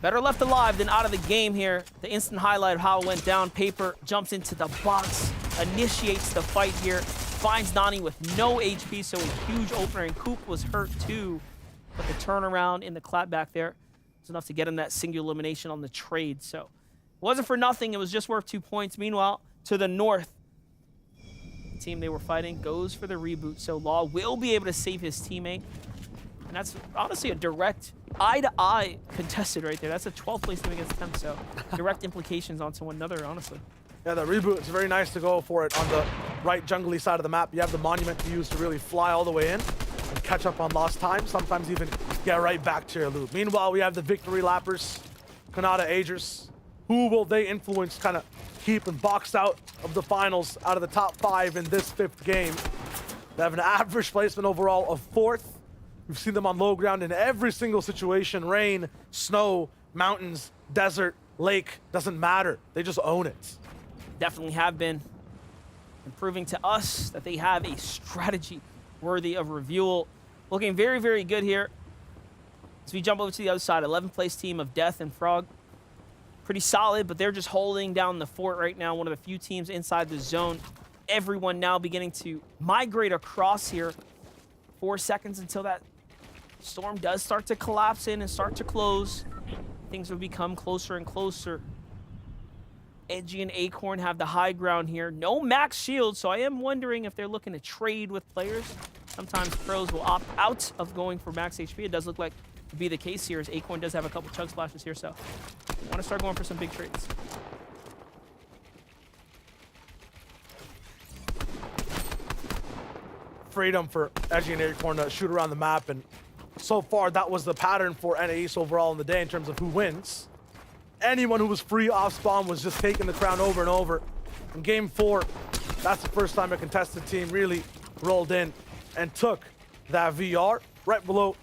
better left alive than out of the game here. The instant highlight of how it went down. Paper jumps into the box, initiates the fight here, finds Nani with no HP, so a huge opener, and Coop was hurt too. But the turnaround in the clapback there was enough to get him that single elimination on the trade. So it wasn't for nothing. It was just worth 2 points. Meanwhile, to the north, the team they were fighting goes for the reboot. So Law will be able to save his teammate. And that's honestly a direct eye-to-eye contested right there. That's a 12th place team against them. So direct implications onto one another, honestly. Yeah, the reboot, it's very nice to go for it on the right jungly side of the map. You have the monument to use to really fly all the way in and catch up on lost time, sometimes even get right back to your loop. Meanwhile, we have the victory lappers, Kanata Agers. Who will they influence, kind of keep and boxed out of the finals out of the top 5 in this 5th game? They have an average placement overall of 4th. We've seen them on low ground in every single situation. Rain, snow, mountains, desert, lake, doesn't matter. They just own it. Definitely have been, and proving to us that they have a strategy worthy of review. Looking very, very good here. As we jump over to the other side, 11th place team of Death and Frog. Pretty solid, but they're just holding down the fort right now. One of the few teams inside the zone. Everyone now beginning to migrate across here. 4 seconds until that storm does start to collapse in and start to close. Things will become closer and closer. Edgy and Acorn have the high ground here. No max shield, so I am wondering if they're looking to trade with players. Sometimes pros will opt out of going for max HP. It does look like to be the case here, as Acorn does have a couple chug splashes here, so I want to start going for some big trades. Freedom for Edgy and Acorn to shoot around the map, and so far that was the pattern for NAE overall in the day in terms of who wins. Anyone who was free off spawn was just taking the crown over and over. In game 4, that's the first time a contested team really rolled in and took that VR. Right below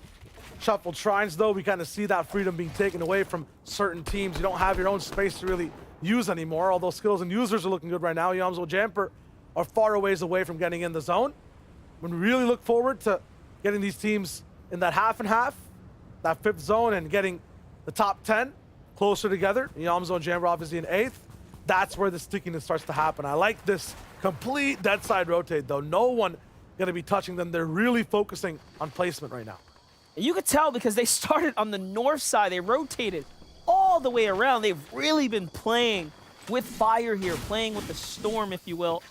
Shuffled Shrines, though, we kind of see that freedom being taken away from certain teams. You don't have your own space to really use anymore, although skills and users are looking good right now. Yamzo Jamper are far a ways away from getting in the zone. When we really look forward to getting these teams in that half and half, that 5th zone, and getting the top 10 closer together, Yamzo and Jamper obviously in 8th, that's where the stickiness starts to happen. I like this complete dead side rotate, though. No one going to be touching them. They're really focusing on placement right now. You could tell because they started on the north side. They rotated all the way around. They've really been playing with fire here, playing with the storm, if you will,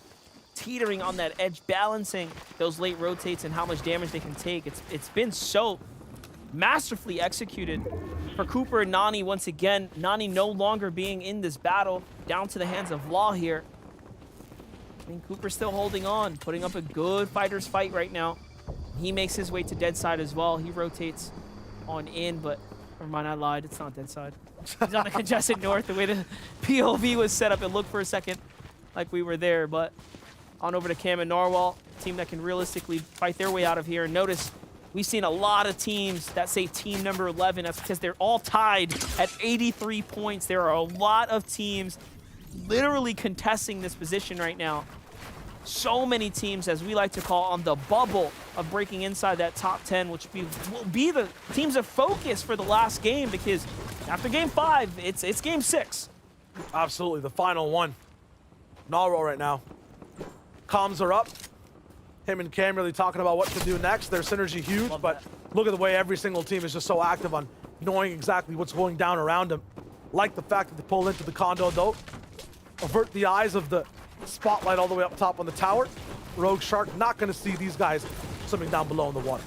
teetering on that edge, balancing those late rotates and how much damage they can take. It's been so masterfully executed for Cooper and Nani once again. Nani no longer being in this battle, down to the hands of Law here. I mean, Cooper's still holding on, putting up a good fighter's fight right now. He makes his way to dead side as well. He rotates on in, but never mind, I lied. It's not dead side. He's on the congested north. The way the POV was set up, it looked for a second like we were there, but on over to Cam and Narwhal, team that can realistically fight their way out of here. And notice, we've seen a lot of teams that say team number 11. That's because they're all tied at 83 points. There are a lot of teams literally contesting this position right now. So many teams, as we like to call, on the bubble of breaking inside that top 10, which will be the teams of focus for the last game, because after game 5, it's game 6. Absolutely, the final one. Narwhal right now. Comms are up. Him and Cam really talking about what to do next. Their synergy huge, but look at the way every single team is just so active on knowing exactly what's going down around them. Like the fact that they pull into the condo, though. Avert the eyes of the spotlight all the way up top on the tower. Rogue Shark not going to see these guys swimming down below in the water.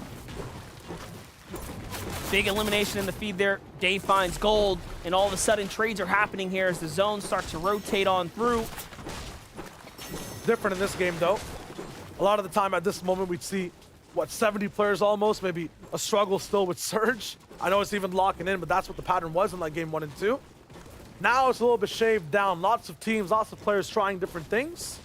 Big elimination in the feed there. Dave finds gold, and all of a sudden trades are happening here as the zones start to rotate on through. Different in this game, though. A lot of the time at this moment, we'd see, what, 70 players almost, maybe a struggle still with Surge. I know it's even locking in, but that's what the pattern was in like game 1 and 2. Now it's a little bit shaved down. Lots of teams, lots of players trying different things.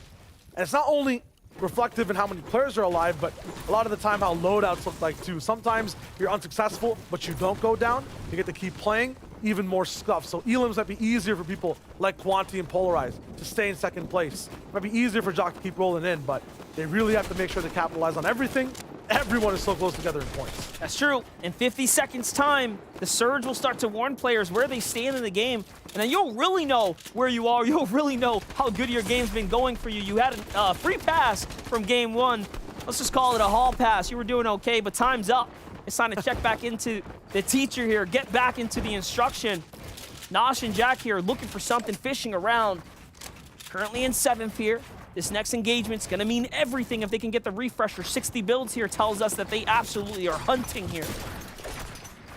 And it's not only reflective in how many players are alive, but a lot of the time how loadouts look like too. Sometimes you're unsuccessful, but you don't go down. You get to keep playing. even more scuffed. So elims might be easier for people like Quanti and Polarize to stay in second place. Might be easier for Jock to keep rolling in, but they really have to make sure to capitalize on everything. Everyone is so close together in points. That's true. In 50 seconds time, the Surge will start to warn players where they stand in the game, and then you'll really know where you are. You'll really know how good your game's been going for you. You had a free pass from game 1. Let's just call it a hall pass. You were doing okay, but time's up. It's time to check back into the teacher here, get back into the instruction. Nosh and Jack here looking for something, fishing around. Currently in 7th here. This next engagement's gonna mean everything if they can get the refresher. 60 builds here tells us that they absolutely are hunting here.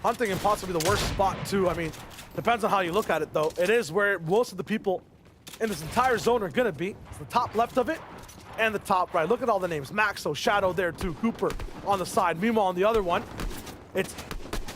Hunting and possibly the worst spot too. I mean, depends on how you look at it though. It is where most of the people in this entire zone are gonna be. It's the top left of it and the top right. Look at all the names. Maxo, Shadow there too, Cooper on the side. Meanwhile, on the other one, it's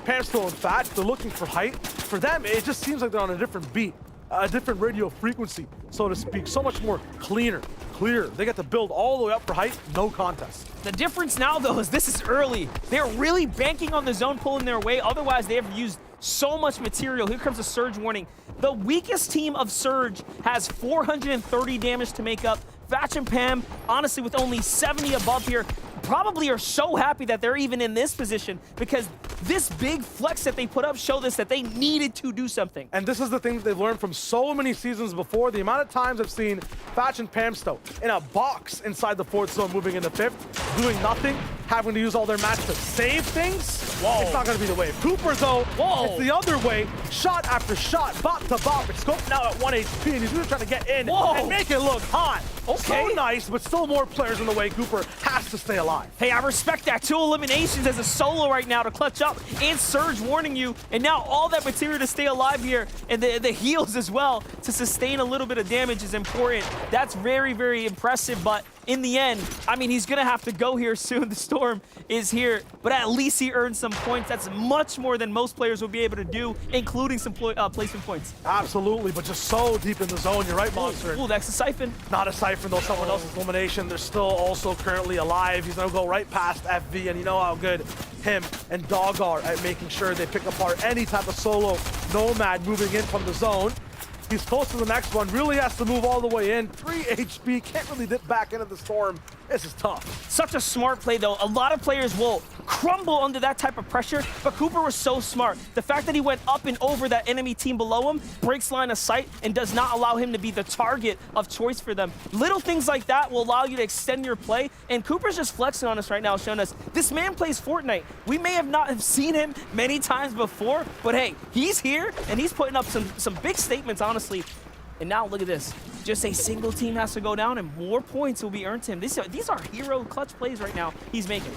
Pamsto and Fat. They're looking for height. For them, it just seems like they're on a different beat, a different radio frequency, so to speak. So much more cleaner. They get to build all the way up for height, no contest. The difference now, though, is this is early. They're really banking on the zone pulling their way. Otherwise, they have used so much material. Here comes a Surge warning. The weakest team of Surge has 430 damage to make up. Vatch and Pam, honestly, with only 70 above here, probably are so happy that they're even in this position because this big flex that they put up showed us that they needed to do something. And this is the thing that they've learned from so many seasons before. The amount of times I've seen Vatch and Pamsto in a box inside the 4th zone moving into 5th, doing nothing, having to use all their match to save things. Whoa. It's not going to be the way. Cooper, though, it's the other way. Shot after shot, bop to bop. It's scoped now at 1 HP, and he's really trying to get in and make it look hot. Okay. So nice, but still more players in the way. Cooper has to stay alive. Hey, I respect that. 2 eliminations as a solo right now to clutch up, and Surge warning you, and now all that material to stay alive here, and the heals as well to sustain a little bit of damage is important. That's very, very impressive, but in the end, I mean, he's gonna have to go here soon. The storm is here, but at least he earned some points. That's much more than most players will be able to do, including some placement points. Absolutely, but just so deep in the zone. You're right, Monster. Ooh, that's a siphon. Not a siphon, though. Someone else's elimination. They're still also currently alive. He's gonna go right past FV, and you know how good him and Dog are at making sure they pick apart any type of solo nomad moving in from the zone. He's close to the next one, really has to move all the way in. 3 HP, can't really dip back into the storm. This is tough. Such a smart play, though. A lot of players will crumble under that type of pressure, but Cooper was so smart. The fact that he went up and over that enemy team below him, breaks line of sight, and does not allow him to be the target of choice for them. Little things like that will allow you to extend your play, and Cooper's just flexing on us right now, showing us this man plays Fortnite. We may have not have seen him many times before, but hey, he's here, and he's putting up some big statements, honestly. And now look at this. Just a single team has to go down and more points will be earned to him. These are hero clutch plays right now he's making.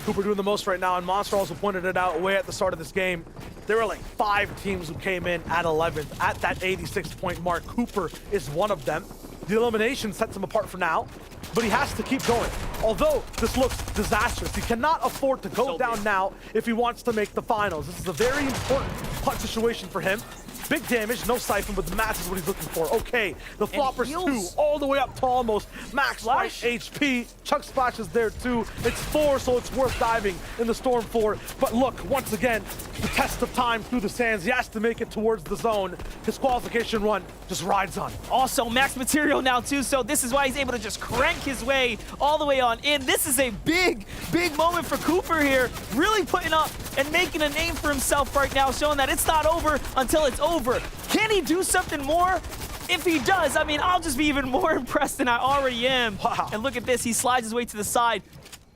Cooper doing the most right now, and Monster also pointed it out way at the start of this game. There were like 5 teams who came in at 11th at that 86-point mark. Cooper is one of them. The elimination sets him apart for now, but he has to keep going. Although this looks disastrous, he cannot afford to go down now if he wants to make the finals. This is a very important putt situation for him. Big damage, no siphon, but the match is what he's looking for. Okay, the floppers 2 all the way up to almost max right HP. Chuck Splash is there too. It's 4, so it's worth diving in the Storm 4. But look, once again, the test of time through the sands. He has to make it towards the zone. His qualification run just rides on. Also, max material now too, so this is why he's able to just crank his way all the way on in. This is a big, big moment for Cooper here. Really putting up and making a name for himself right now, showing that it's not over until it's over. Can he do something more? If he does, I mean, I'll just be even more impressed than I already am. Wow. And look at this, he slides his way to the side.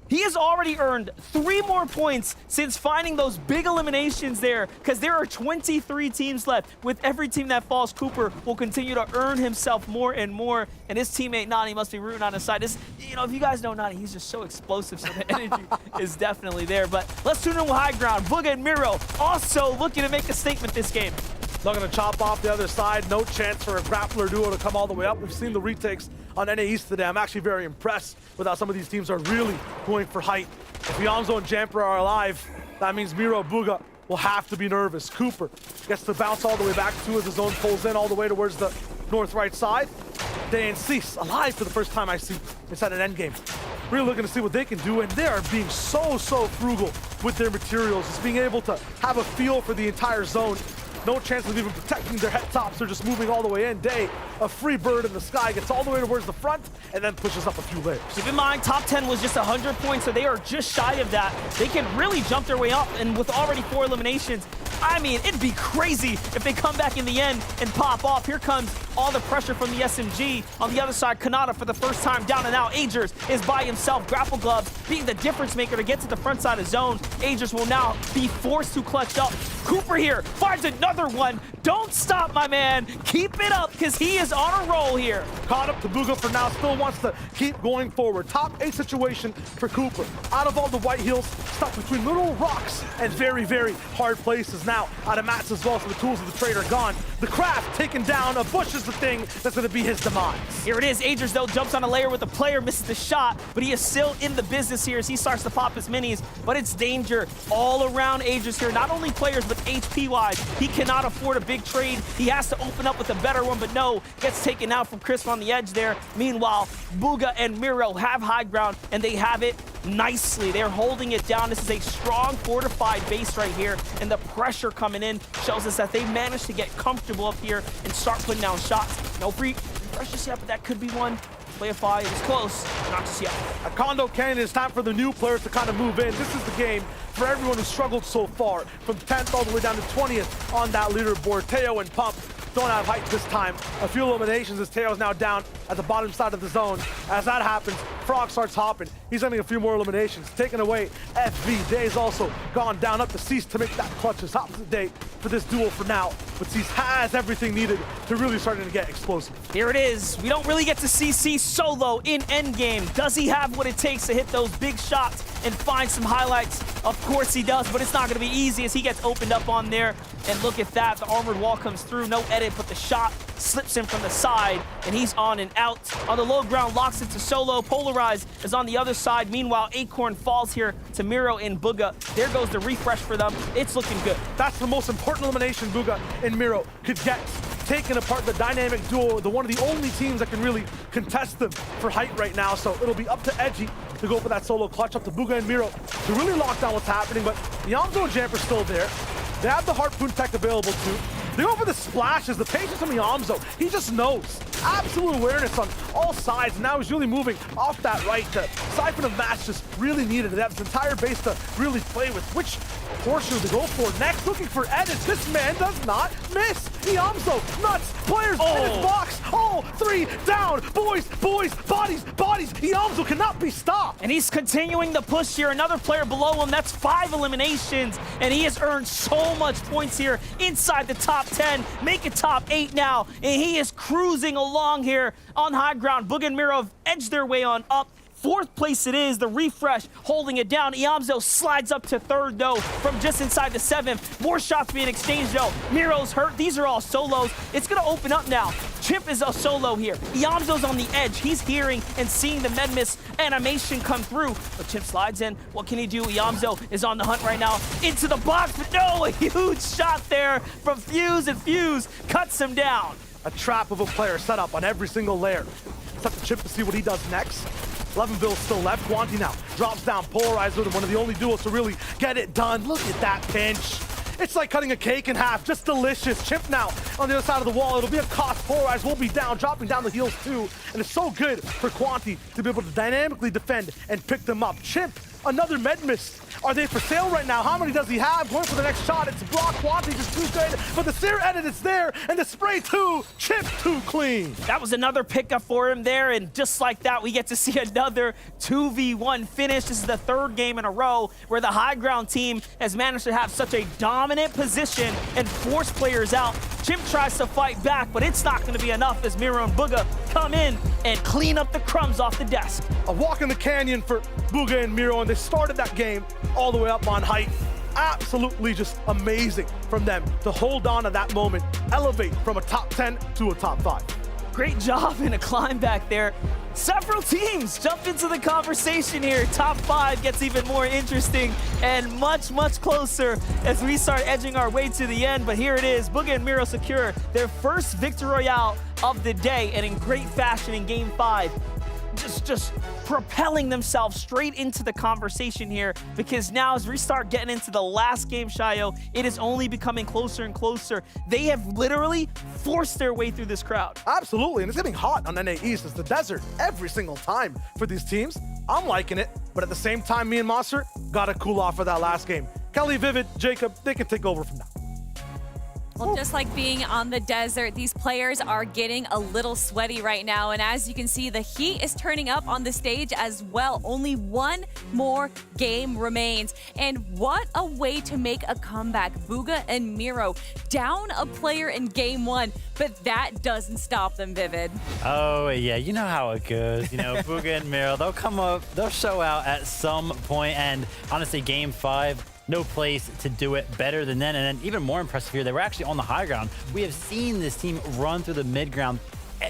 He has already earned 3 more points since finding those big eliminations there, because there are 23 teams left. With every team that falls, Cooper will continue to earn himself more and more. And his teammate, Nani, must be rooting on his side. This, you know, if you guys know Nani, he's just so explosive, so the energy is definitely there. But let's tune in with high ground. Booga and Miro also looking to make a statement this game. Not going to chop off the other side. No chance for a grappler duo to come all the way up. We've seen the retakes on NAE today. I'm actually very impressed with how some of these teams are really going for height. If Yamzo and Jamper are alive, that means Miro Booga will have to be nervous. Cooper gets to bounce all the way back to as the zone pulls in all the way towards the north right side. Day and Cease alive for the first time I see inside an endgame. Really looking to see what they can do, and they are being so frugal with their materials. Just being able to have a feel for the entire zone. No chance of even protecting their head tops. They're just moving all the way in. Day, a free bird in the sky, gets all the way towards the front and then pushes up a few layers. Keep in mind, top 10 was just 100 points, so they are just shy of that. They can really jump their way up, and with already 4 eliminations, I mean, it'd be crazy if they come back in the end and pop off. Here comes all the pressure from the SMG. On the other side, Kanata for the first time down and out. Agers is by himself. Grapple Gloves being the difference maker to get to the front side of zone. Agers will now be forced to clutch up. Cooper here finds another one. Don't stop, my man. Keep it up, because he is on a roll here. Caught up to Bugha for now, still wants to keep going forward. Top 8 situation for Cooper. Out of all the white heels, stuck between little rocks and very, very hard places. Now, out of mats as well, so the tools of the trade are gone. The craft taken down. A bush is the thing that's going to be his demise. Here it is. Agers, though, jumps on a layer with a player, misses the shot, but he is still in the business here as he starts to pop his minis. But it's danger all around Agers here. Not only players, but HP-wise. He cannot afford a big trade. He has to open up with a better one, but no, gets taken out from Crisp on the edge there. Meanwhile, Bugha and Miro have high ground, and they have it nicely. They're holding it down. This is a strong, fortified base right here, and the pressure coming in shows us that they managed to get comfortable up here and start putting down shots. No free refreshes yet, but that could be one. Qualifier, it was close, not just yet. A Condo Canyon, it's time for the new players to kind of move in. This is the game for everyone who struggled so far, from 10th all the way down to 20th on that leaderboard. Teo and Pump don't have height this time. A few eliminations as Teo's now down at the bottom side of the zone. As that happens, Frog starts hopping. He's getting a few more eliminations, taken away. FV Day's also gone down up to Cease to make that clutch. His opposite Day for this duel for now, but Cease has everything needed to really starting to get explosive. Here it is. We don't really get to see Cease solo in endgame. Does he have what it takes to hit those big shots and find some highlights? Of course he does, but it's not going to be easy as he gets opened up on there. And look at that, the armored wall comes through, no edit, but the shot slips him from the side, and he's on and out. On the low ground, locks into Solo. Polarize is on the other side. Meanwhile, Acorn falls here to Miro and Bugha. There goes the refresh for them. It's looking good. That's the most important elimination Bugha and Miro could get. Taking apart the dynamic duo, one of the only teams that can really contest them for height right now. So it'll be up to Edgy to go for that solo clutch, up to Bugha and Miro to really lock down what's happening. But Yamzo and Jamper's still there. They have the Harpoon tech available too. They go for the splashes, the patience from Yamzo. He just knows. Absolute awareness on all sides. And now he's really moving off that right. The siphon of match just really needed. They have this entire base to really play with. Which portion to go for next? Looking for edits. This man does not miss. Yamzo, nuts, players in his box. All 3 down. Boys, bodies. Yamzo cannot be stopped. And he's continuing the push here. Another player below him. That's 5 eliminations. And he has earned so much points here inside the top 10. Make it top 8 now. And he is cruising along here on high ground. Bugha and Miro have edged their way on up. 4th place it is, the refresh holding it down. Yamzo slides up to 3rd though from just inside the 7th. More shots being exchanged though. Miro's hurt. These are all solos. It's gonna open up now. Chimp is a solo here. Yamzo's on the edge. He's hearing and seeing the Medmiss animation come through. But Chimp slides in. What can he do? Yamzo is on the hunt right now. Into the box, but no, a huge shot there from Fuse, and Fuse cuts him down. A trap of a player set up on every single layer. It's up to Chimp to see what he does next. Levinville's still left. Quanti now drops down. Polarize with him, one of the only duos to really get it done. Look at that pinch. It's like cutting a cake in half. Just delicious. Chimp now on the other side of the wall. It'll be a cost. Polarize will be down, dropping down the heels too. And it's so good for Quanti to be able to dynamically defend and pick them up. Chimp, another Medmiss. Are they for sale right now? How many does he have? Going for the next shot. It's block. Quanti just too good. But the Seer edit is there. And the spray too. Chimp too clean. That was another pickup for him there. And just like that, we get to see another 2v1 finish. This is the 3rd game in a row where the high ground team has managed to have such a dominant position and force players out. Chimp tries to fight back, but it's not going to be enough as Miro and Bugha come in and clean up the crumbs off the desk. A walk in the canyon for Bugha and Miro, and they started that game all the way up on height. Absolutely just amazing from them to hold on to that moment, elevate from a top 10 to a top 5. Great job in a climb back there. Several teams jump into the conversation here. Top 5 gets even more interesting and much, much closer as we start edging our way to the end. But here it is. Bugha and Miro secure their first Victory Royale of the day, and in great fashion in Game 5. just propelling themselves straight into the conversation here, because now as we start getting into the last game, Shayo, it is only becoming closer and closer. They have literally forced their way through this crowd. Absolutely, and it's getting hot on NAE. It's the desert every single time for these teams. I'm liking it, but at the same time, me and Monster got to cool off for that last game. Kelly, Vivid, Jacob, they can take over from now. Well, just like being on the desert, these players are getting a little sweaty right now. And as you can see, the heat is turning up on the stage as well. Only one more game remains. And what a way to make a comeback. Bugha and Miro down a player in game one, but that doesn't stop them, Vivid. Oh, yeah, you know how it goes. You know, Bugha and Miro, they'll come up, they'll show out at some point. And honestly, game 5, no place to do it better than then. And then even more impressive here, they were actually on the high ground. We have seen this team run through the mid ground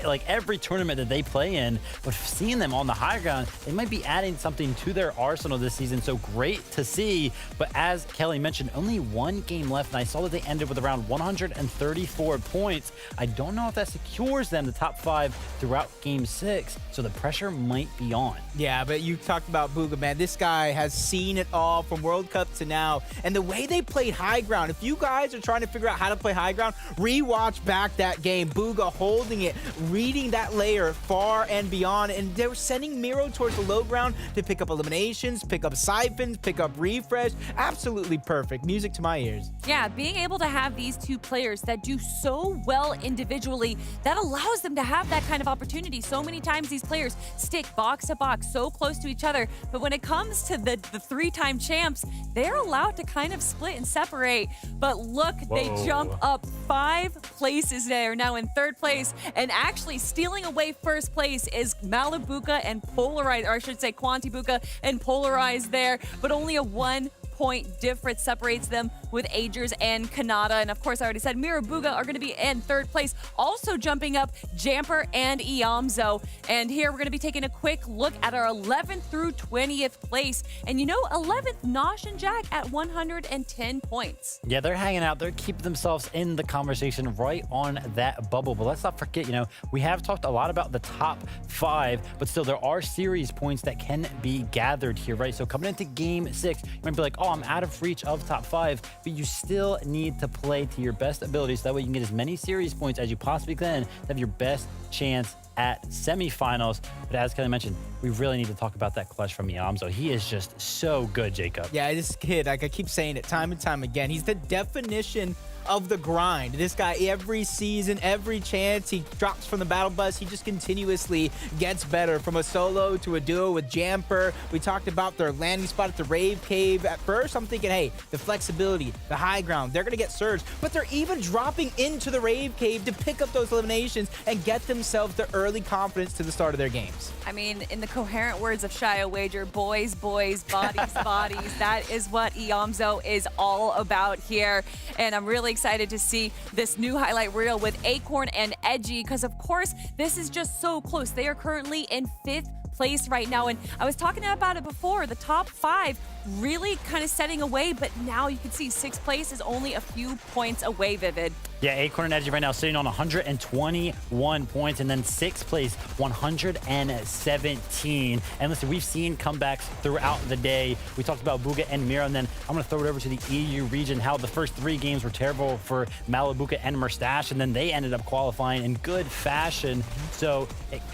like every tournament that they play in, but seeing them on the high ground, they might be adding something to their arsenal this season. So great to see. But as Kelly mentioned, only one game left, and I saw that they ended with around 134 points. I don't know if that secures them the top 5 throughout game 6, so the pressure might be on. Yeah, but you talked about Bugha, man. This guy has seen it all from World Cup to now, and the way they played high ground, if you guys are trying to figure out how to play high ground, rewatch back that game. Bugha holding it, reading that layer far and beyond, and they were sending Miro towards the low ground to pick up eliminations, pick up siphons, pick up refresh. Absolutely perfect. Music to my ears. Yeah, being able to have these two players that do so well individually, that allows them to have that kind of opportunity. So many times these players stick box to box so close to each other, but when it comes to the 3-time champs, they're allowed to kind of split and separate. But look, they jump up 5 places. They are now in 3rd place, and actually stealing away 1st place is Malibugha and Polarize, or I should say Quanti Bugha and Polarize there, but only a 1-point difference separates them with Agers and Kanata. And of course, I already said Miro Bugha are going to be in 3rd place. Also jumping up, Jamper and Iamzo. And here we're going to be taking a quick look at our 11th through 20th place. And you know, 11th, Nosh and Jack at 110 points. Yeah, they're hanging out. They're keeping themselves in the conversation right on that bubble. But let's not forget, you know, we have talked a lot about the top 5, but still there are series points that can be gathered here, right? So coming into game 6, you might be like, oh, I'm out of reach of top 5, but you still need to play to your best abilities. So that way you can get as many series points as you possibly can to have your best chance at semifinals. But as Kelly mentioned, we really need to talk about that clutch from Iamzo. He is just so good, Jacob. Yeah, this kid, like I keep saying it time and time again, he's the definition of the grind. This guy, every season, every chance he drops from the battle bus, he just continuously gets better. From a solo to a duo with Jamper. We talked about their landing spot at the Rave Cave. At first, I'm thinking, hey, the flexibility, the high ground, they're going to get surged. But they're even dropping into the Rave Cave to pick up those eliminations and get themselves the early confidence to the start of their games. I mean, in the coherent words of Shayo Wager, boys, boys, bodies, bodies. That is what Iamzo is all about here. And I'm really excited to see this new highlight reel with Acorn and Edgy, because of course this is just so close. They are currently in 5th place right now, and I was talking about it before, the top 5 really kind of setting away, but now you can see 6th place is only a few points away, Vivid. Yeah, Acorn and Edgy right now sitting on 121 points, and then 6th place, 117. And listen, we've seen comebacks throughout the day. We talked about Bugha and Miro, and then I'm going to throw it over to the EU region, how the first 3 games were terrible for Malibugha and Mustache, and then they ended up qualifying in good fashion. So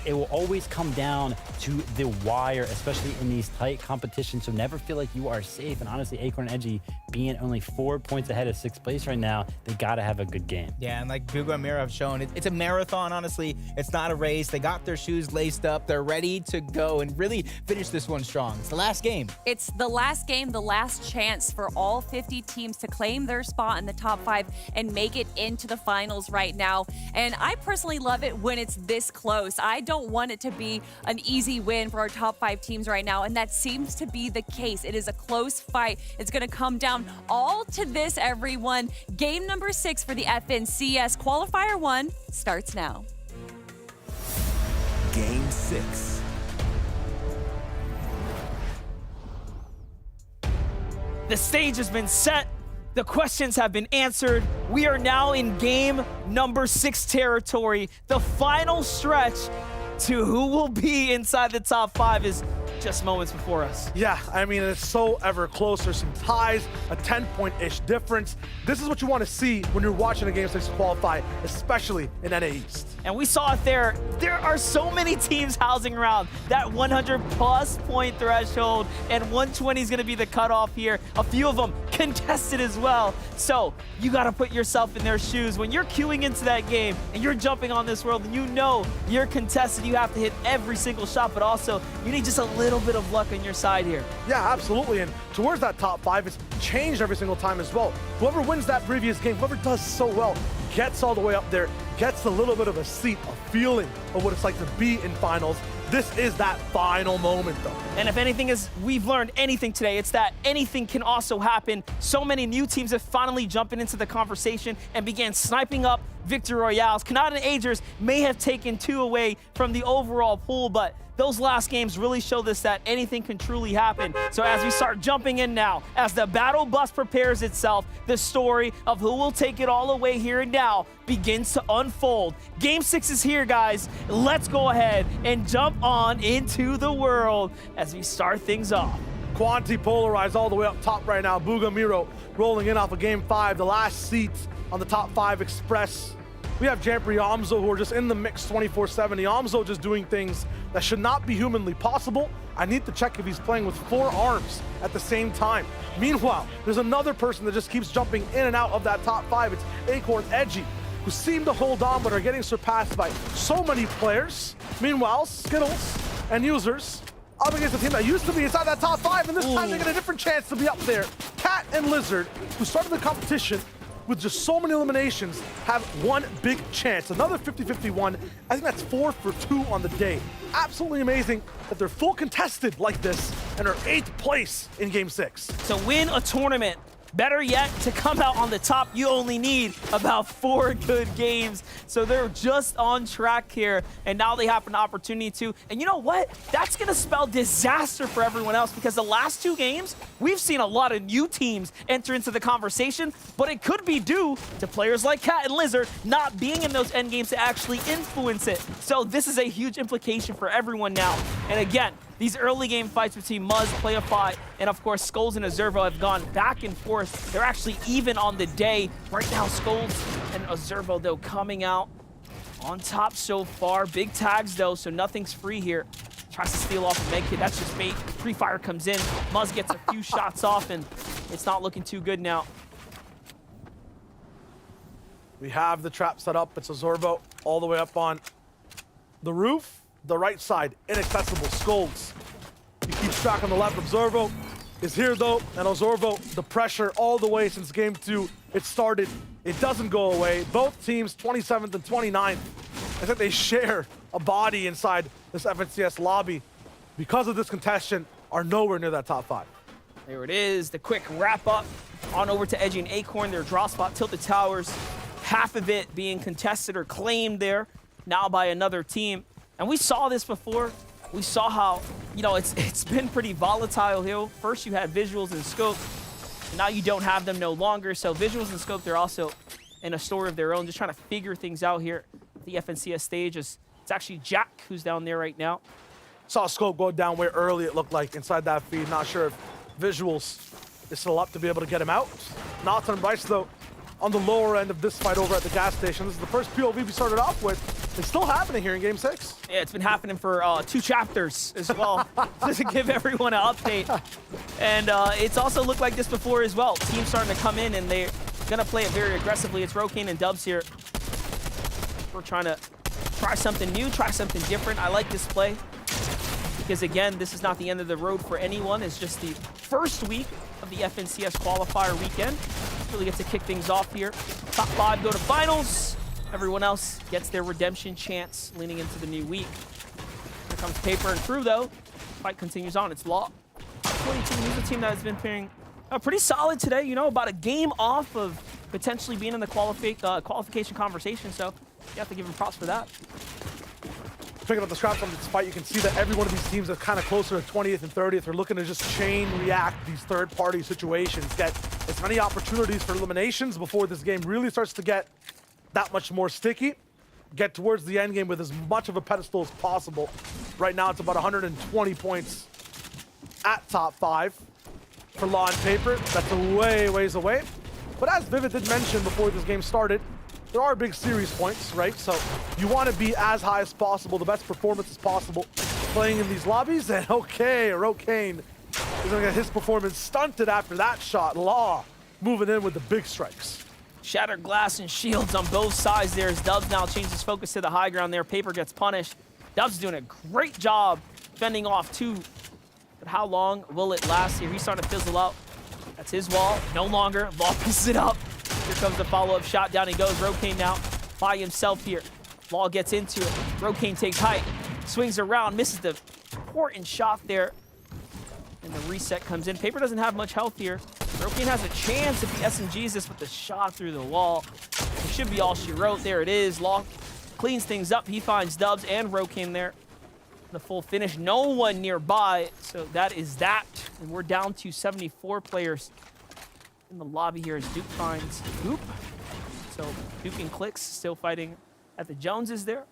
it will always come down to the wire, especially in these tight competitions. So never feel like you are safe. And honestly, Acorn and Edgy being only 4 points ahead of 6th place right now, they got to have a good game. Yeah, and like Bugha and Miro have shown, it's a marathon, honestly. It's not a race. They got their shoes laced up. They're ready to go and really finish this one strong. It's the last game. It's the last game, the last chance for all 50 teams to claim their spot in the top 5 and make it into the finals right now. And I personally love it when it's this close. I don't want it to be an easy win for our top 5 teams right now, and that seems to be the case. It is a close fight. It's going to come down all to this, everyone. Game number 6 for the FNCS Qualifier 1 starts now. Game 6. The stage has been set. The questions have been answered. We are now in game number 6 territory, the final stretch to who will be inside the top 5 is just moments before us. Yeah, I mean, it's so ever closer. Some ties, a 10-point-ish difference. This is what you want to see when you're watching a Game 6 qualify, especially in NA East. And we saw it there. There are so many teams housing around that 100+ point threshold, and 120 is going to be the cutoff here. A few of them contested as well. So you got to put yourself in their shoes. When you're queuing into that game and you're jumping on this world and you know you're contested, you have to hit every single shot, but also you need just a little bit of luck on your side here. Yeah, absolutely. And towards that top 5, it's changed every single time as well. Whoever wins that previous game, whoever does so well, gets all the way up there, gets a little bit of a seat, a feeling of what it's like to be in finals. This is that final moment, though. And if anything is, we've learned anything today, it's that anything can also happen. So many new teams have finally jumped into the conversation and began sniping up victory royales. Canada and Agers may have taken 2 away from the overall pool, but those last games really showed us that anything can truly happen. So as we start jumping in now, as the battle bus prepares itself, the story of who will take it all away here and now begins to unfold. Game 6 is here, guys. Let's go ahead and jump on into the world as we start things off. Quanti polarized all the way up top right now. Bugamiro rolling in off of Game 5. The last seats on the top 5 Express. We have Jampri Yamzo who are just in the mix 24/7. Yamzo just doing things that should not be humanly possible. I need to check if he's playing with 4 arms at the same time. Meanwhile, there's another person that just keeps jumping in and out of that top 5. It's Acorn Edgy, who seem to hold on but are getting surpassed by so many players. Meanwhile, Skittles and Users up against a team that used to be inside that top 5, and this time they get a different chance to be up there. Cat and Lizard, who started the competition with just so many eliminations, have one big chance. Another 50-51. I think that's 4 for 2 on the day. Absolutely amazing that they're full contested like this and are 8th place in Game 6. To win a tournament, better yet, to come out on the top, you only need about 4 good games. So they're just on track here, and now they have an opportunity to. And you know what? That's going to spell disaster for everyone else, because the last 2 games, we've seen a lot of new teams enter into the conversation, but it could be due to players like Cat and Lizard not being in those end games to actually influence it. So this is a huge implication for everyone now. And again, these early game fights between Muzz, Qualifier, and of course Skulls and Azervo have gone back and forth. They're actually even on the day. Right now, Skulls and Azervo, though, coming out on top so far. Big tags, though, so nothing's free here. Tries to steal off of Medkit. That's just bait. Free Fire comes in. Muzz gets a few shots off, and it's not looking too good now. We have the trap set up. It's Azervo all the way up on the roof. The right side, inaccessible. Skulls. He keeps track on the left. Azervo is here, though. And Azervo, the pressure all the way since Game 2. It started. It doesn't go away. Both teams, 27th and 29th. I think they share a body inside this FNCS lobby. Because of this contention, are nowhere near that top 5. There it is. The quick wrap up on over to Edgy and Acorn. Their draw spot, Tilted Towers. Half of it being contested or claimed there now by another team. And we saw this before. We saw how, you know, it's been pretty volatile here. First you had Visuals and Scope, and now you don't have them no longer. So Visuals and Scope, they're also in a story of their own, just trying to figure things out here at the FNCS stage. It's actually Jack who's down there right now. Saw Scope go down way early, it looked like, inside that feed. Not sure if Visuals is still up to be able to get him out. Naughton and Bryce, though, on the lower end of this fight over at the gas station. This is the first POV we started off with. It's still happening here in Game 6. Yeah, it's been happening for 2 chapters as well, just to give everyone an update. And it's also looked like this before as well. Teams starting to come in, and they're going to play it very aggressively. It's Rokane and Dubs here. We're trying to try something new, try something different. I like this play because, again, this is not the end of the road for anyone. It's just the first week of the FNCS qualifier weekend. Really get to kick things off here. Top 5 go to finals. Everyone else gets their redemption chance leaning into the new week. Here comes Paper and Crew, though. Fight continues on. It's Law. 22, he's a team that has been playing pretty solid today. You know, about a game off of potentially being in the qualification conversation. So you have to give him props for that. Picking up the scraps on this fight, you can see that every one of these teams is kind of closer to 20th and 30th. They're looking to just chain react these third-party situations, get as many opportunities for eliminations before this game really starts to get that much more sticky. get towards the end game with as much of a pedestal as possible. Right now, it's about 120 points at top 5 for Law and Paper. That's a ways away. But as Vivid did mention before this game started, there are big series points, right? So you want to be as high as possible, the best performance as possible playing in these lobbies. And okay, Rokane is going to get his performance stunted after that shot. Law moving in with the big strikes. Shattered glass and shields on both sides there as Dubs now changes focus to the high ground there. Paper gets punished. Dubs doing a great job fending off 2. But how long will it last here? He's starting to fizzle out. That's his wall. No longer. Law pieces it up. Here comes the follow-up shot. Down he goes. Rokane now by himself here. Law gets into it. Rokane takes height. Swings around. Misses the important shot there. And the reset comes in. Paper doesn't have much health here. Rokane has a chance if he SMGs this with the shot through the wall. It should be all she wrote. There it is. Law cleans things up. He finds Dubs and Rokane there. The full finish. No one nearby. So that is that. And we're down to 74 players in the lobby here as Duke finds Goop. So Duke and Clicks still fighting at the Joneses there.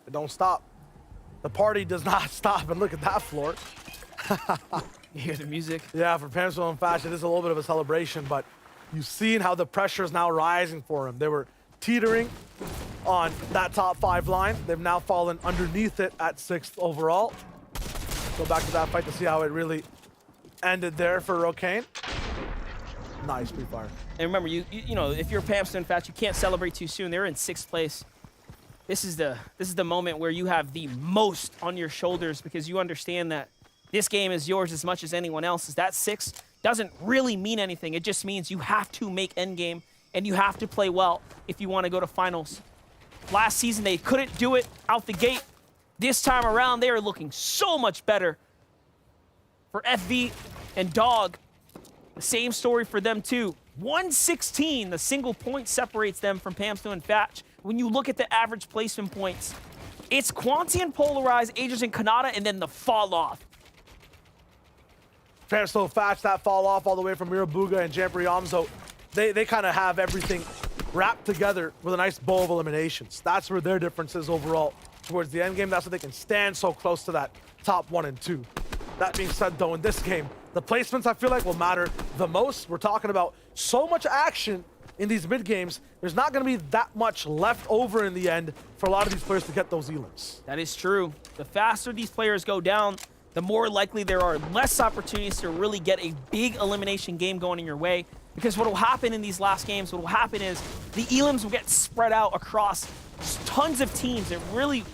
It don't stop. The party does not stop. And look at that floor. You hear the music? Yeah, for Pamsville and Fash, it is a little bit of a celebration, but you've seen how the pressure is now rising for him. They were teetering on that top 5 line. They've now fallen underneath it at 6th overall. Go back to that fight to see how it really ended there for Rokane. Nice pre-fire. And remember, you know, if you're Pamston and Fash, you can't celebrate too soon. They're in 6th place. This is the moment where you have the most on your shoulders because you understand that this game is yours as much as anyone else's. That 6 doesn't really mean anything. It just means you have to make endgame and you have to play well if you want to go to finals. Last season, they couldn't do it out the gate. This time around, they are looking so much better. For FV and Dog, the same story for them too. 116, the single point separates them from Pamston and Fatch. When you look at the average placement points, it's Quanti and Polarize, Aegis and Kanata, and then the fall off. Pamston Fatch, that fall off all the way from Mirabuga and Jampri Amzo. They kind of have everything wrapped together with a nice bow of eliminations. That's where their difference is overall towards the end game. That's why they can stand so close to that top 1 and 2. That being said, though, in this game, the placements I feel like will matter the most. We're talking about so much action in these mid games. There's not going to be that much left over in the end for a lot of these players to get those elims. That is true. The faster these players go down, the more likely there are less opportunities to really get a big elimination game going in your way. Because what will happen in these last games, what will happen is the elims will get spread out across tons of teams. It really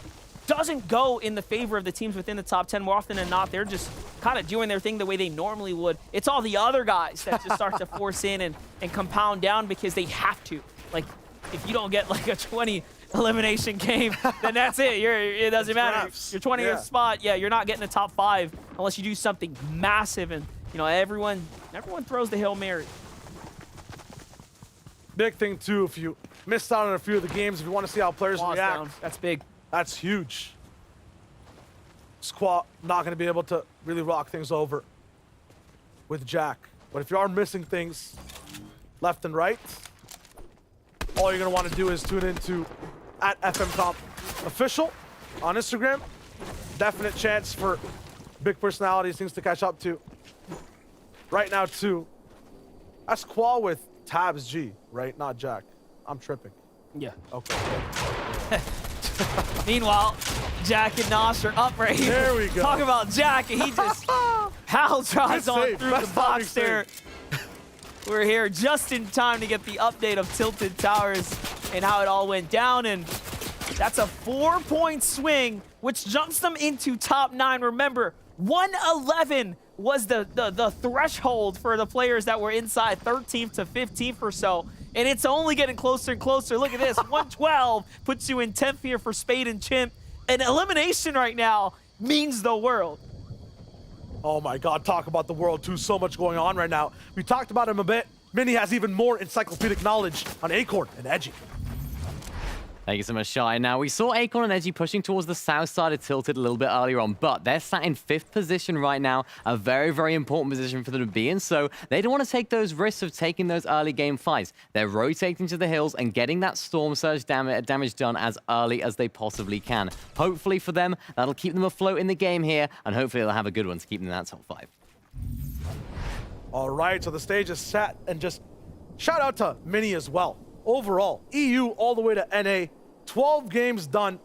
doesn't go in the favor of the teams within the top 10. More often than not, they're just kind of doing their thing the way they normally would. It's all the other guys that just start to force in and compound down because they have to. Like, if you don't get like a 20 elimination game, then that's it. It doesn't matter. Your 20th spot, yeah, you're not getting the top 5 unless you do something massive. And, you know, everyone throws the Hail Mary. Big thing, too, if you missed out on a few of the games, if you want to see how players react. Down. That's big. That's huge. Squat not going to be able to really rock things over with Jack. But if you are missing things left and right, all you're going to want to do is tune into @FMComp Official on Instagram. Definite chance for big personalities, things to catch up to. Right now, too, that's Qual with Tabs G, right? Not Jack. I'm tripping. Yeah. Okay. Meanwhile, Jack and Nosh are up right here. There we go. Talk about Jack, and he just Hal drives on through the box there. We're here just in time to get the update of Tilted Towers and how it all went down, and that's a 4-point swing, which jumps them into top 9. Remember, 111 was the threshold for the players that were inside 13th to 15th or so. And it's only getting closer and closer. Look at this, 112 puts you in 10th here for Spade and Chimp. And elimination right now means the world. Oh my God, talk about the world too. So much going on right now. We talked about him a bit. Mini has even more encyclopedic knowledge on Acorn and Edgy. Thank you so much, Shy. Now, we saw Acorn and Edgy pushing towards the south side of Tilted a little bit earlier on, but they're sat in 5th position right now, a very, very important position for them to be in, so they don't want to take those risks of taking those early game fights. They're rotating to the hills and getting that Storm Surge damage done as early as they possibly can. Hopefully for them, that'll keep them afloat in the game here, and hopefully they'll have a good one to keep them in that top 5. All right, so the stage is set, and just shout out to Mini as well. Overall, EU all the way to NA, 12 games done,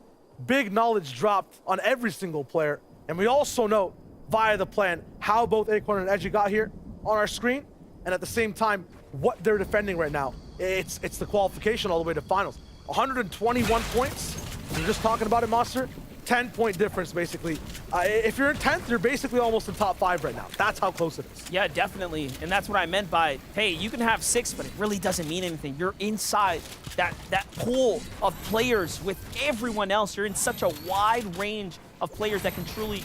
big knowledge dropped on every single player. And we also know via the plan how both Acorn and Edgy got here on our screen, and at the same time, what they're defending right now. It's the qualification all the way to finals. 121 points, you're just talking about it, Monster. 10-point difference, basically. If you're in 10th, you're basically almost in top 5 right now. That's how close it is. Yeah, definitely. And that's what I meant by, hey, you can have 6, but it really doesn't mean anything. You're inside that pool of players with everyone else. You're in such a wide range of players that can truly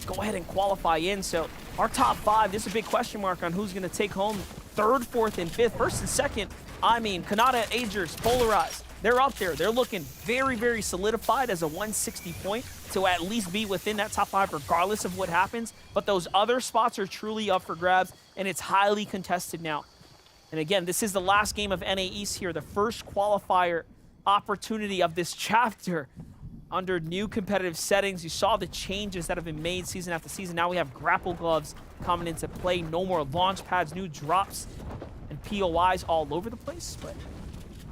go ahead and qualify in. So our top 5, there's a big question mark on who's going to take home 3rd, 4th, and 5th. 1st and 2nd, I mean, Kanata, Agers, Polarized. They're up there. They're looking very, very solidified as a 160 point to at least be within that top 5 regardless of what happens. But those other spots are truly up for grabs, and it's highly contested now. And again, this is the last game of NA East here, the first qualifier opportunity of this chapter under new competitive settings. You saw the changes that have been made season after season. Now we have grapple gloves coming into play. No more launch pads, new drops, and POIs all over the place. But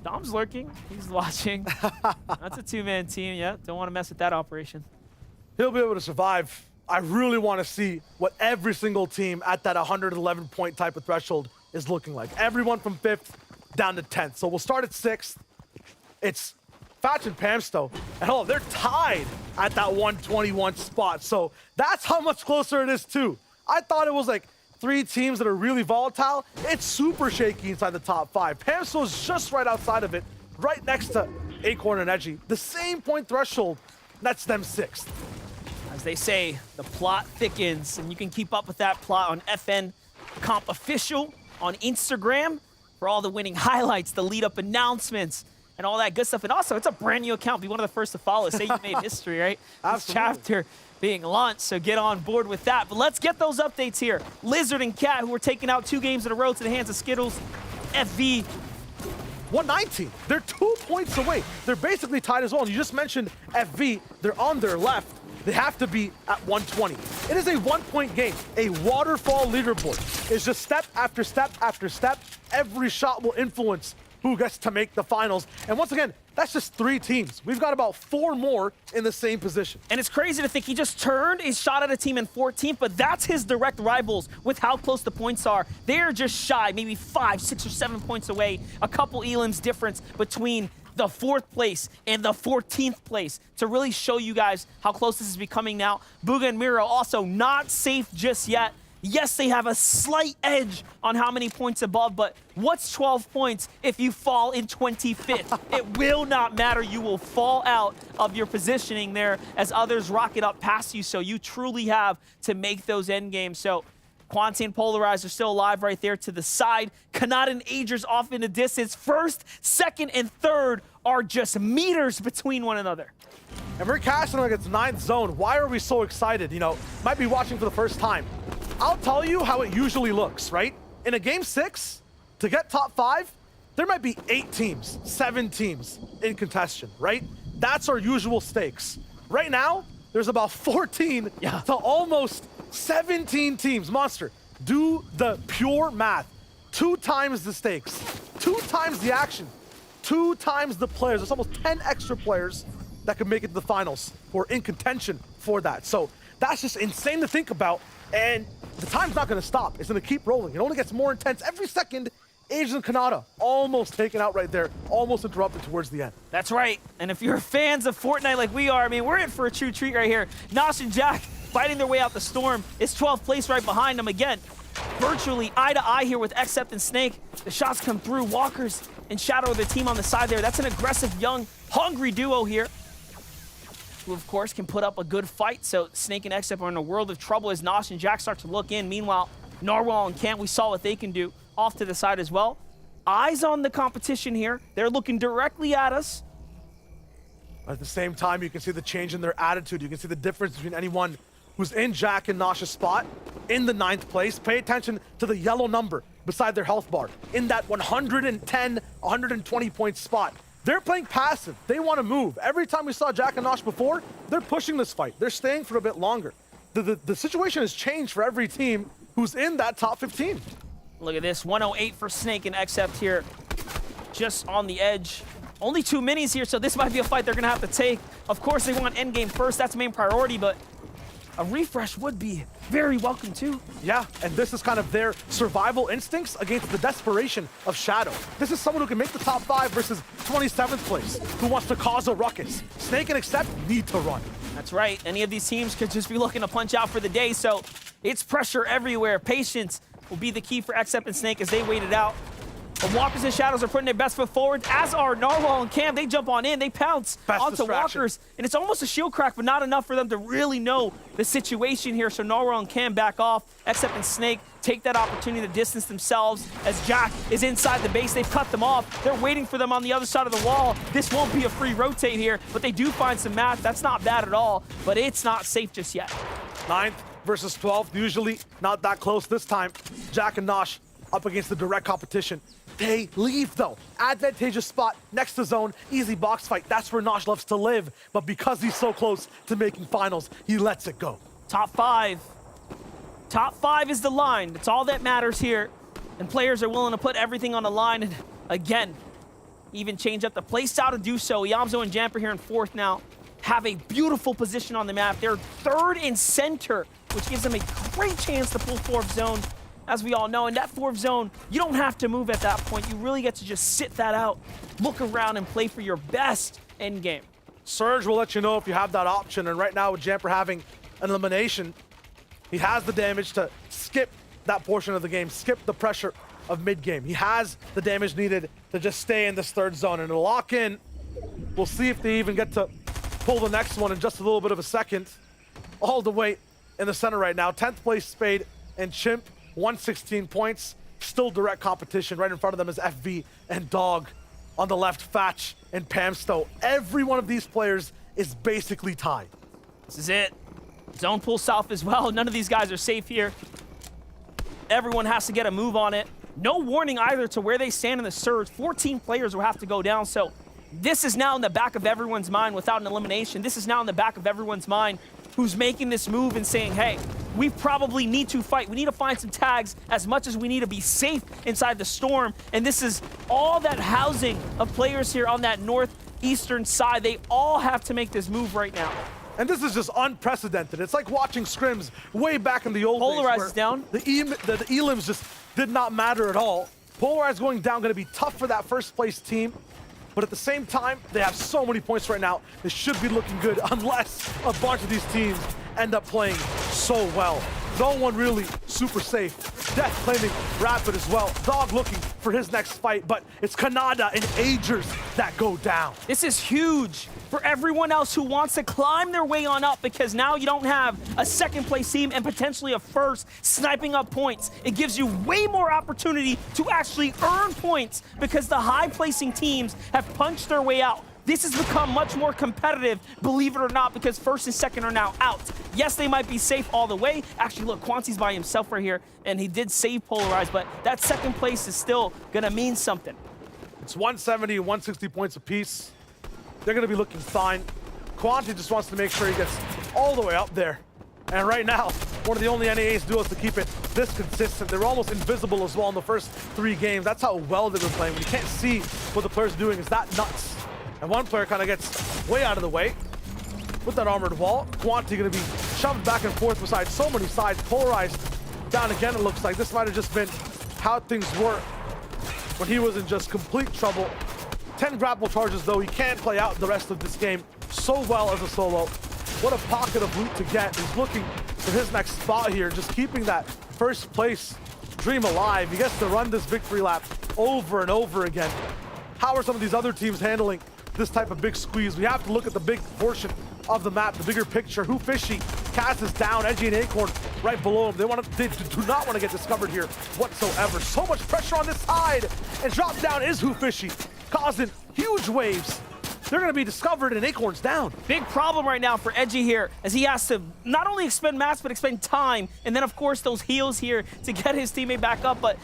Dom's lurking. He's watching. That's a 2-man team. Yeah, don't want to mess with that operation. He'll be able to survive. I really want to see what every single team at that 111-point type of threshold is looking like. Everyone from 5th down to 10th. So we'll start at 6th. It's Fatch and Pamsto. And oh, they're tied at that 121 spot. So that's how much closer it is too. I thought it was like 3 teams that are really volatile. It's super shaky inside the top 5. Pamsto's just right outside of it, right next to Acorn and Edgy. The same point threshold, that's them 6th. As they say, the plot thickens, and you can keep up with that plot on FN Comp Official on Instagram for all the winning highlights, the lead-up announcements, and all that good stuff. And also, it's a brand new account. Be one of the first to follow. Say you made history, right? This chapter being launched, so get on board with that. But let's get those updates here. Lizard and Cat, who are taking out 2 games in a row to the hands of Skittles. FV 119. They're 2 points away. They're basically tied as well. And you just mentioned FV. They're on their left. They have to be at 120. It is a 1-point game, a waterfall leaderboard. It's just step after step after step. Every shot will influence who gets to make the finals. And once again, that's just 3 teams. We've got about 4 more in the same position. And it's crazy to think he just turned his shot at a team in 14th, but that's his direct rivals with how close the points are. They're just shy, maybe 5, 6, or 7 points away. A couple elims difference between the 4th place and the 14th place to really show you guys how close this is becoming now. Booga and Miro also not safe just yet. Yes, they have a slight edge on how many points above, but what's 12 points if you fall in 25th? It will not matter. You will fall out of your positioning there as others rocket up past you, so you truly have to make those end games. So Quanti and Polarized are still alive right there to the side. Kanata and Agers off in the distance. 1st, 2nd, and 3rd are just meters between one another. And we're casting like it's 9th zone. Why are we so excited? You know, might be watching for the first time. I'll tell you how it usually looks, right? In a game 6, to get top 5, there might be 8 teams, 7 teams in contention, right? That's our usual stakes. Right now, there's about 14 to almost 17 teams. Monster, do the pure math. 2 times the stakes, 2 times the action, 2 times the players. There's almost 10 extra players that could make it to the finals who are in contention for that. So that's just insane to think about. And the time's not going to stop. It's going to keep rolling. It only gets more intense every second. Agers and Kanata almost taken out right there, almost interrupted towards the end. That's right. And if you're fans of Fortnite like we are, I mean, we're in for a true treat right here. Nosh and Jack fighting their way out the storm. It's 12th place right behind them again. Virtually eye to eye here with Xcept and Snake. The shots come through. Walkers and Shadow of the team on the side there. That's an aggressive, young, hungry duo here, who of course can put up a good fight. So Snake and Xcept are in a world of trouble as Nosh and Jack start to look in. Meanwhile, Narwhal and Cant, we saw what they can do off to the side as well. Eyes on the competition here. They're looking directly at us. At the same time, you can see the change in their attitude. You can see the difference between anyone who's in Jack and Nosh's spot in the 9th place. Pay attention to the yellow number beside their health bar in that 110, 120 point spot. They're playing passive. They want to move. Every time we saw Jack and Nosh before, they're pushing this fight. They're staying for a bit longer. The situation has changed for every team who's in that top 15. Look at this, 108 for Snake and Accept here. Just on the edge. Only 2 minis here, so this might be a fight they're gonna have to take. Of course, they want endgame first, that's main priority, but a refresh would be very welcome too. Yeah, and this is kind of their survival instincts against the desperation of Shadow. This is someone who can make the top 5 versus 27th place, who wants to cause a ruckus. Snake and Accept need to run. That's right, any of these teams could just be looking to punch out for the day, so it's pressure everywhere. Patience will be the key for Accept and Snake as they wait it out. The Walkers and Shadows are putting their best foot forward, as are Narwhal and Cam. They jump on in, they pounce onto Walkers, and it's almost a shield crack, but not enough for them to really know the situation here. So Narwhal and Cam back off, Accept and Snake take that opportunity to distance themselves as Jack is inside the base. They've cut them off. They're waiting for them on the other side of the wall. This won't be a free rotate here, but they do find some match. That's not bad at all, but it's not safe just yet. 9th versus 12th, usually not that close this time. Jack and Nosh up against the direct competition. They leave though. Advantageous spot next to zone, easy box fight. That's where Nosh loves to live. But because he's so close to making finals, he lets it go. Top 5. Top 5 is the line. That's all that matters here. And players are willing to put everything on the line. And again, even change up the playstyle to do so. Yamzo and Jamper here in 4th now have a beautiful position on the map. They're 3rd in center, which gives them a great chance to pull 4th zone. As we all know, in that 4th zone, you don't have to move at that point. You really get to just sit that out, look around, and play for your best end game. Surge will let you know if you have that option, and right now with Jamper having an elimination, he has the damage to skip that portion of the game, skip the pressure of mid-game. He has the damage needed to just stay in this 3rd zone and to lock in. We'll see if they even get to pull the next one in just a little bit of a second. All the way in the center right now, 10th place Spade and Chimp. 116 points, still direct competition. Right in front of them is FV and Dog. On the left, Fatch and Pamsto. Every one of these players is basically tied. This is it. Zone pull south as well. None of these guys are safe here. Everyone has to get a move on it. No warning either to where they stand in the surge. 14 players will have to go down, so this is now in the back of everyone's mind without an elimination. This is now in the back of everyone's mind who's making this move and saying, hey, we probably need to fight. We need to find some tags as much as we need to be safe inside the storm. And this is all that housing of players here on that northeastern side. They all have to make this move right now. And this is just unprecedented. It's like watching scrims way back in the old days. Polarize is down. The elims just did not matter at all. Polarize going down going to be tough for that 1st place team. But at the same time, they have so many points right now. They should be looking good unless a bunch of these teams end up playing so well. No one really super safe. Death claiming Rapid as well. Dog looking for his next fight, but it's Kanada and Agers that go down. This is huge for everyone else who wants to climb their way on up, because now you don't have a 2nd place team and potentially a 1st sniping up points. It gives you way more opportunity to actually earn points because the high placing teams have punched their way out. This has become much more competitive, believe it or not, because 1st and 2nd are now out. Yes, they might be safe all the way. Actually, look, Quanti's by himself right here, and he did save Polarize, but that 2nd place is still gonna mean something. It's 170 and 160 points apiece. They're gonna be looking fine. Quanti just wants to make sure he gets all the way up there. And right now, one of the only NAE's duos to keep it this consistent. They're almost invisible as well in the first 3 games. That's how well they've been playing. When you can't see what the player's doing, is that nuts? And one player kind of gets way out of the way with that armored wall. Quanti gonna be shoved back and forth beside so many sides. Polarized down again, it looks like. This might have just been how things were when he was in just complete trouble. 10 grapple charges though. He can play out the rest of this game so well as a solo. What a pocket of loot to get. He's looking for his next spot here, just keeping that 1st place dream alive. He gets to run this victory lap over and over again. How are some of these other teams handling this type of big squeeze? We have to look at the big portion of the map, the bigger picture. Who Fishy, Cass is down, Edgy and Acorn right below him. They do not want to get discovered here whatsoever. So much pressure on this side, and drop down is Who Fishy, causing huge waves they're going to be discovered and Acorn's down. Big problem right now for Edgy here, as he has to not only expend mats, but expend time. And then, of course, those heals here to get his teammate back up. But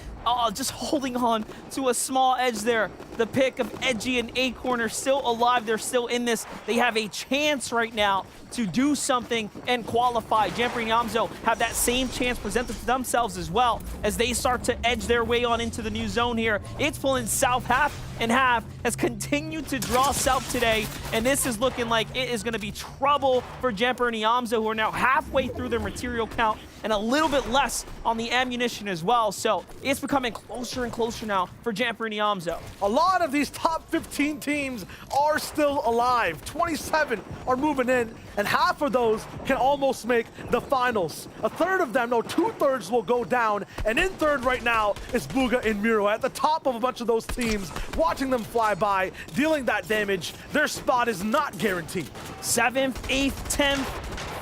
just holding on to a small edge there. The pick of Edgy and Acorn are still alive. They're still in this. They have a chance right now to do something and qualify. Jamper and Yamzo have that same chance presented to themselves as well as they start to edge their way on into the new zone here. It's pulling south half and half, has continued to draw south today, and this is looking like it is going to be trouble for Jamper and Yamzo, who are now halfway through their material count and a little bit less on the ammunition as well. So it's becoming closer and closer now for Jamper and Yamzo. A lot of these top 15 teams are still alive. 27 are moving in, and half of those can almost make the finals. A third of them, no, 2/3 will go down, and in third right now is Bugha and Miro at the top of a bunch of those teams, watching them fly by, dealing that damage. Their spot is not guaranteed. 7th, 8th, 10th,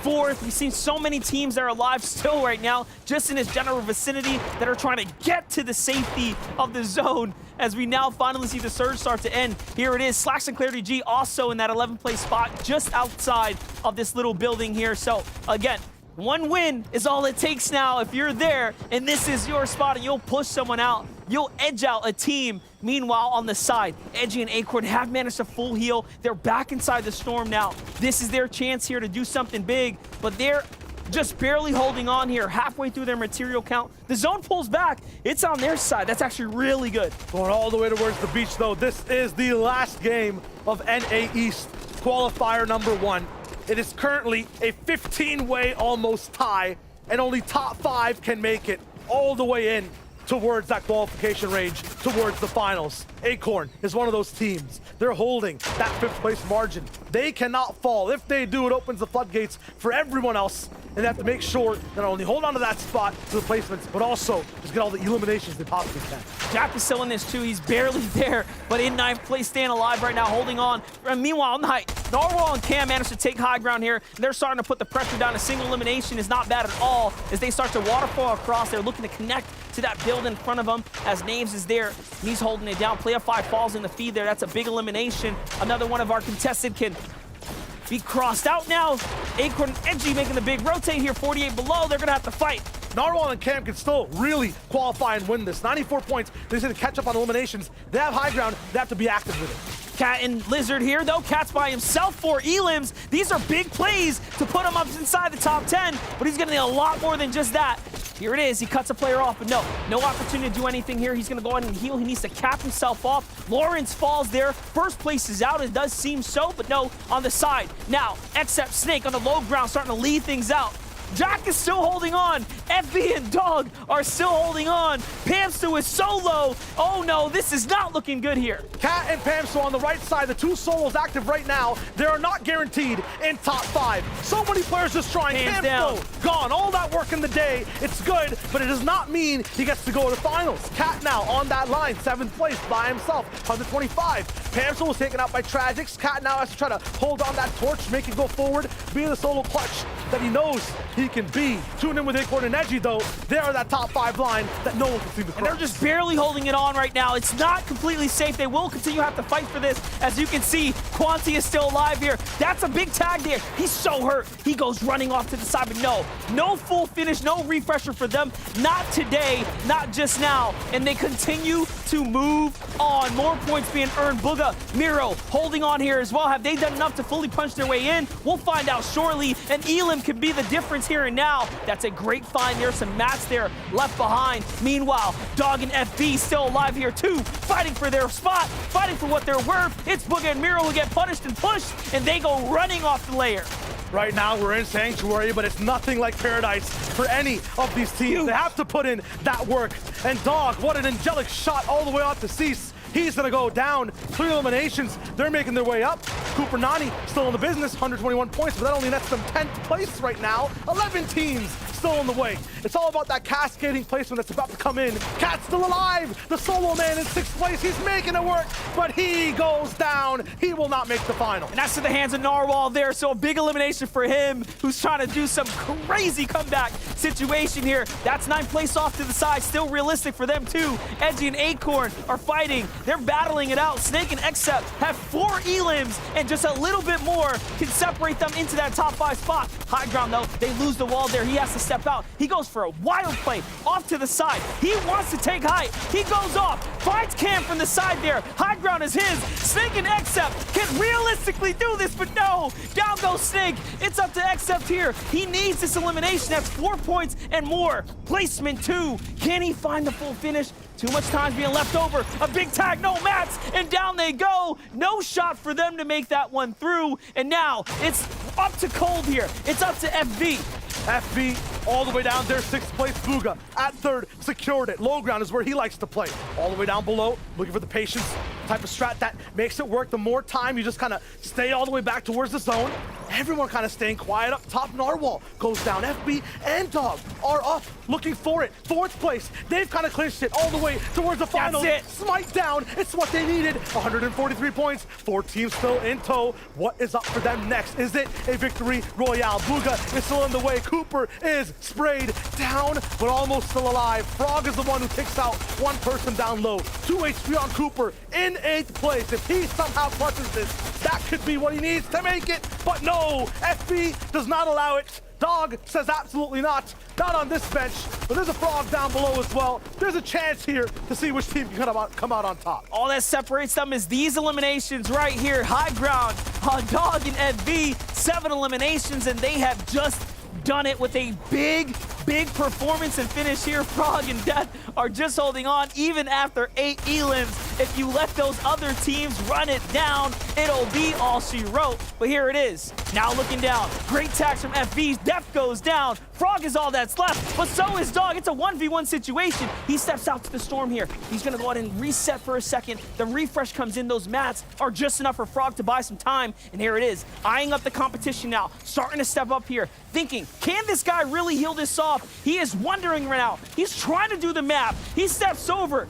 4th. We've seen so many teams that are alive still right now, just in this general vicinity, that are trying to get to the safety of the zone. As we now finally see the surge start to end. Here it is, Slacks and Clarity G also in that 11th place spot, just outside of this little building here. So again, one win is all it takes now. If you're there and this is your spot and you'll push someone out, you'll edge out a team. Meanwhile, on the side, Edgy and Acorn have managed to full heal. They're back inside the storm now. This is their chance here to do something big, but they're just barely holding on here, halfway through their material count. The zone pulls back. It's on their side. That's actually really good. Going all the way towards the beach, though. This is the last game of NA East qualifier number 1. It is currently a 15-way almost tie, and only top 5 can make it all the way in towards that qualification range, towards the finals. Acorn is one of those teams. They're holding that 5th place margin. They cannot fall. If they do, it opens the floodgates for everyone else, and they have to make sure that not only hold on to that spot to the placements, but also just get all the eliminations they possibly can. Jack is still in this too. He's barely there, but in 9th place, staying alive right now, holding on. And meanwhile, on the height, Narwhal and Cam managed to take high ground here. They're starting to put the pressure down. A single elimination is not bad at all as they start to waterfall across. They're looking to connect to that build in front of them as Names is there. And he's holding it down. Player 5 falls in the feed there. That's a big elimination. Another one of our contested can be crossed out now. Acorn and Edgy making the big rotate here. 48 below. They're going to have to fight. Narwhal and Cam can still really qualify and win this. 94 points. They just need to catch up on eliminations. They have high ground. They have to be active with it. Cat and Lizard here, though. Cat's by himself for elims. These are big plays to put him up inside the top 10, but he's going to need a lot more than just that. Here it is. He cuts a player off, but no opportunity to do anything here. He's going to go ahead and heal. He needs to cap himself off. Lawrence falls there. First place is out. It does seem so, but no, on the side. Now, except Snake on the low ground starting to lead things out. Jack is still holding on. FB and Dog are still holding on. Pamsu is solo. Oh no, this is not looking good here. Cat and Pamsu on the right side, the 2 solos active right now. They are not guaranteed in top 5. So many players just trying. Hands down. Gone. All that work in the day. It's good, but it does not mean he gets to go to the finals. Cat now on that line, 7th place by himself, 125. Pamsu was taken out by Tragics. Cat now has to try to hold on that torch, make it go forward, be the solo clutch that he knows he can be. Tune in with Acorn and Edgy, though. They are that top 5 line that no one can seem to crush. And they're just barely holding it on right now. It's not completely safe. They will continue to have to fight for this. As you can see, Quanti is still alive here. That's a big tag there. He's so hurt. He goes running off to the side, but no full finish, no refresher for them. Not today, not just now. And they continue to move on. More points being earned. Bugha, Miro holding on here as well. Have they done enough to fully punch their way in? We'll find out shortly. And Elim can be the difference here and now. That's a great find. There's some mats there left behind. Meanwhile, Dog and FB still alive here too, fighting for their spot, fighting for what they're worth. It's Bugha and Miro who get punished and pushed, and they go running off the layer. Right now, we're in Sanctuary, but it's nothing like Paradise for any of these teams. They have to put in that work. And Dog, what an angelic shot all the way off to Cease. He's going to go down. 3 eliminations. They're making their way up. Cooper Nani still in the business, 121 points, but that only nets them 10th place right now. 11 teams still in the way. It's all about that cascading placement that's about to come in. Cat's still alive. The solo man in 6th place. He's making it work, but he goes down. He will not make the final. And that's to the hands of Narwhal there, so a big elimination for him, who's trying to do some crazy comeback situation here. That's 9th place off to the side, still realistic for them too. Edgy and Acorn are fighting. They're battling it out. Snake and Xcept have 4 elims, and just a little bit more can separate them into that top 5 spot. High ground though, they lose the wall there. He has to step out. He goes for a wild play off to the side. He wants to take height. He goes off, finds Cam from the side there. High ground is his. Snake and Xcept can realistically do this, but no. Down goes Snake. It's up to Xcept here. He needs this elimination. That's 4 points and more. Placement 2. Can he find the full finish? Too much time's being left over. A big tag, no mats, and down they go. No shot for them to make that one through. And now it's up to Cold here. It's up to FV. FV all the way down there, 6th place. Booga at 3rd, secured it. Low ground is where he likes to play. All the way down below, looking for the patience type of strat that makes it work. The more time you just kind of stay all the way back towards the zone. Everyone kind of staying quiet up top. Narwhal goes down. FB and Dog are up, looking for it. 4th place. They've kind of clinched it all the way towards the final. That's it. Smite down. It's what they needed. 143 points. 4 teams still in tow. What is up for them next? Is it a victory royale? Booga is still in the way. Cooper is sprayed down, but almost still alive. Frog is the one who takes out one person down low. 2 HP on Cooper in 8th place. If he somehow clutches this, that could be what he needs to make it. But no, FB does not allow it. Dog says absolutely not. Not on this bench, but there's a Frog down below as well. There's a chance here to see which team can come out on top. All that separates them is these eliminations right here. High ground on Dog and FV. 7 eliminations, and they have just done it with a big performance and finish here. Frog and Death are just holding on even after 8 elims. If you let those other teams run it down, it'll be all she wrote. But here it is. Now looking down. Great tags from FV's. Death goes down. Frog is all that's left, but so is Dog. It's a 1v1 situation. He steps out to the storm here. He's gonna go ahead and reset for a second. The refresh comes in. Those mats are just enough for Frog to buy some time. And here it is. Eyeing up the competition now. Starting to step up here. Thinking, can this guy really heal this off? He is wondering right now. He's trying to do the map. He steps over,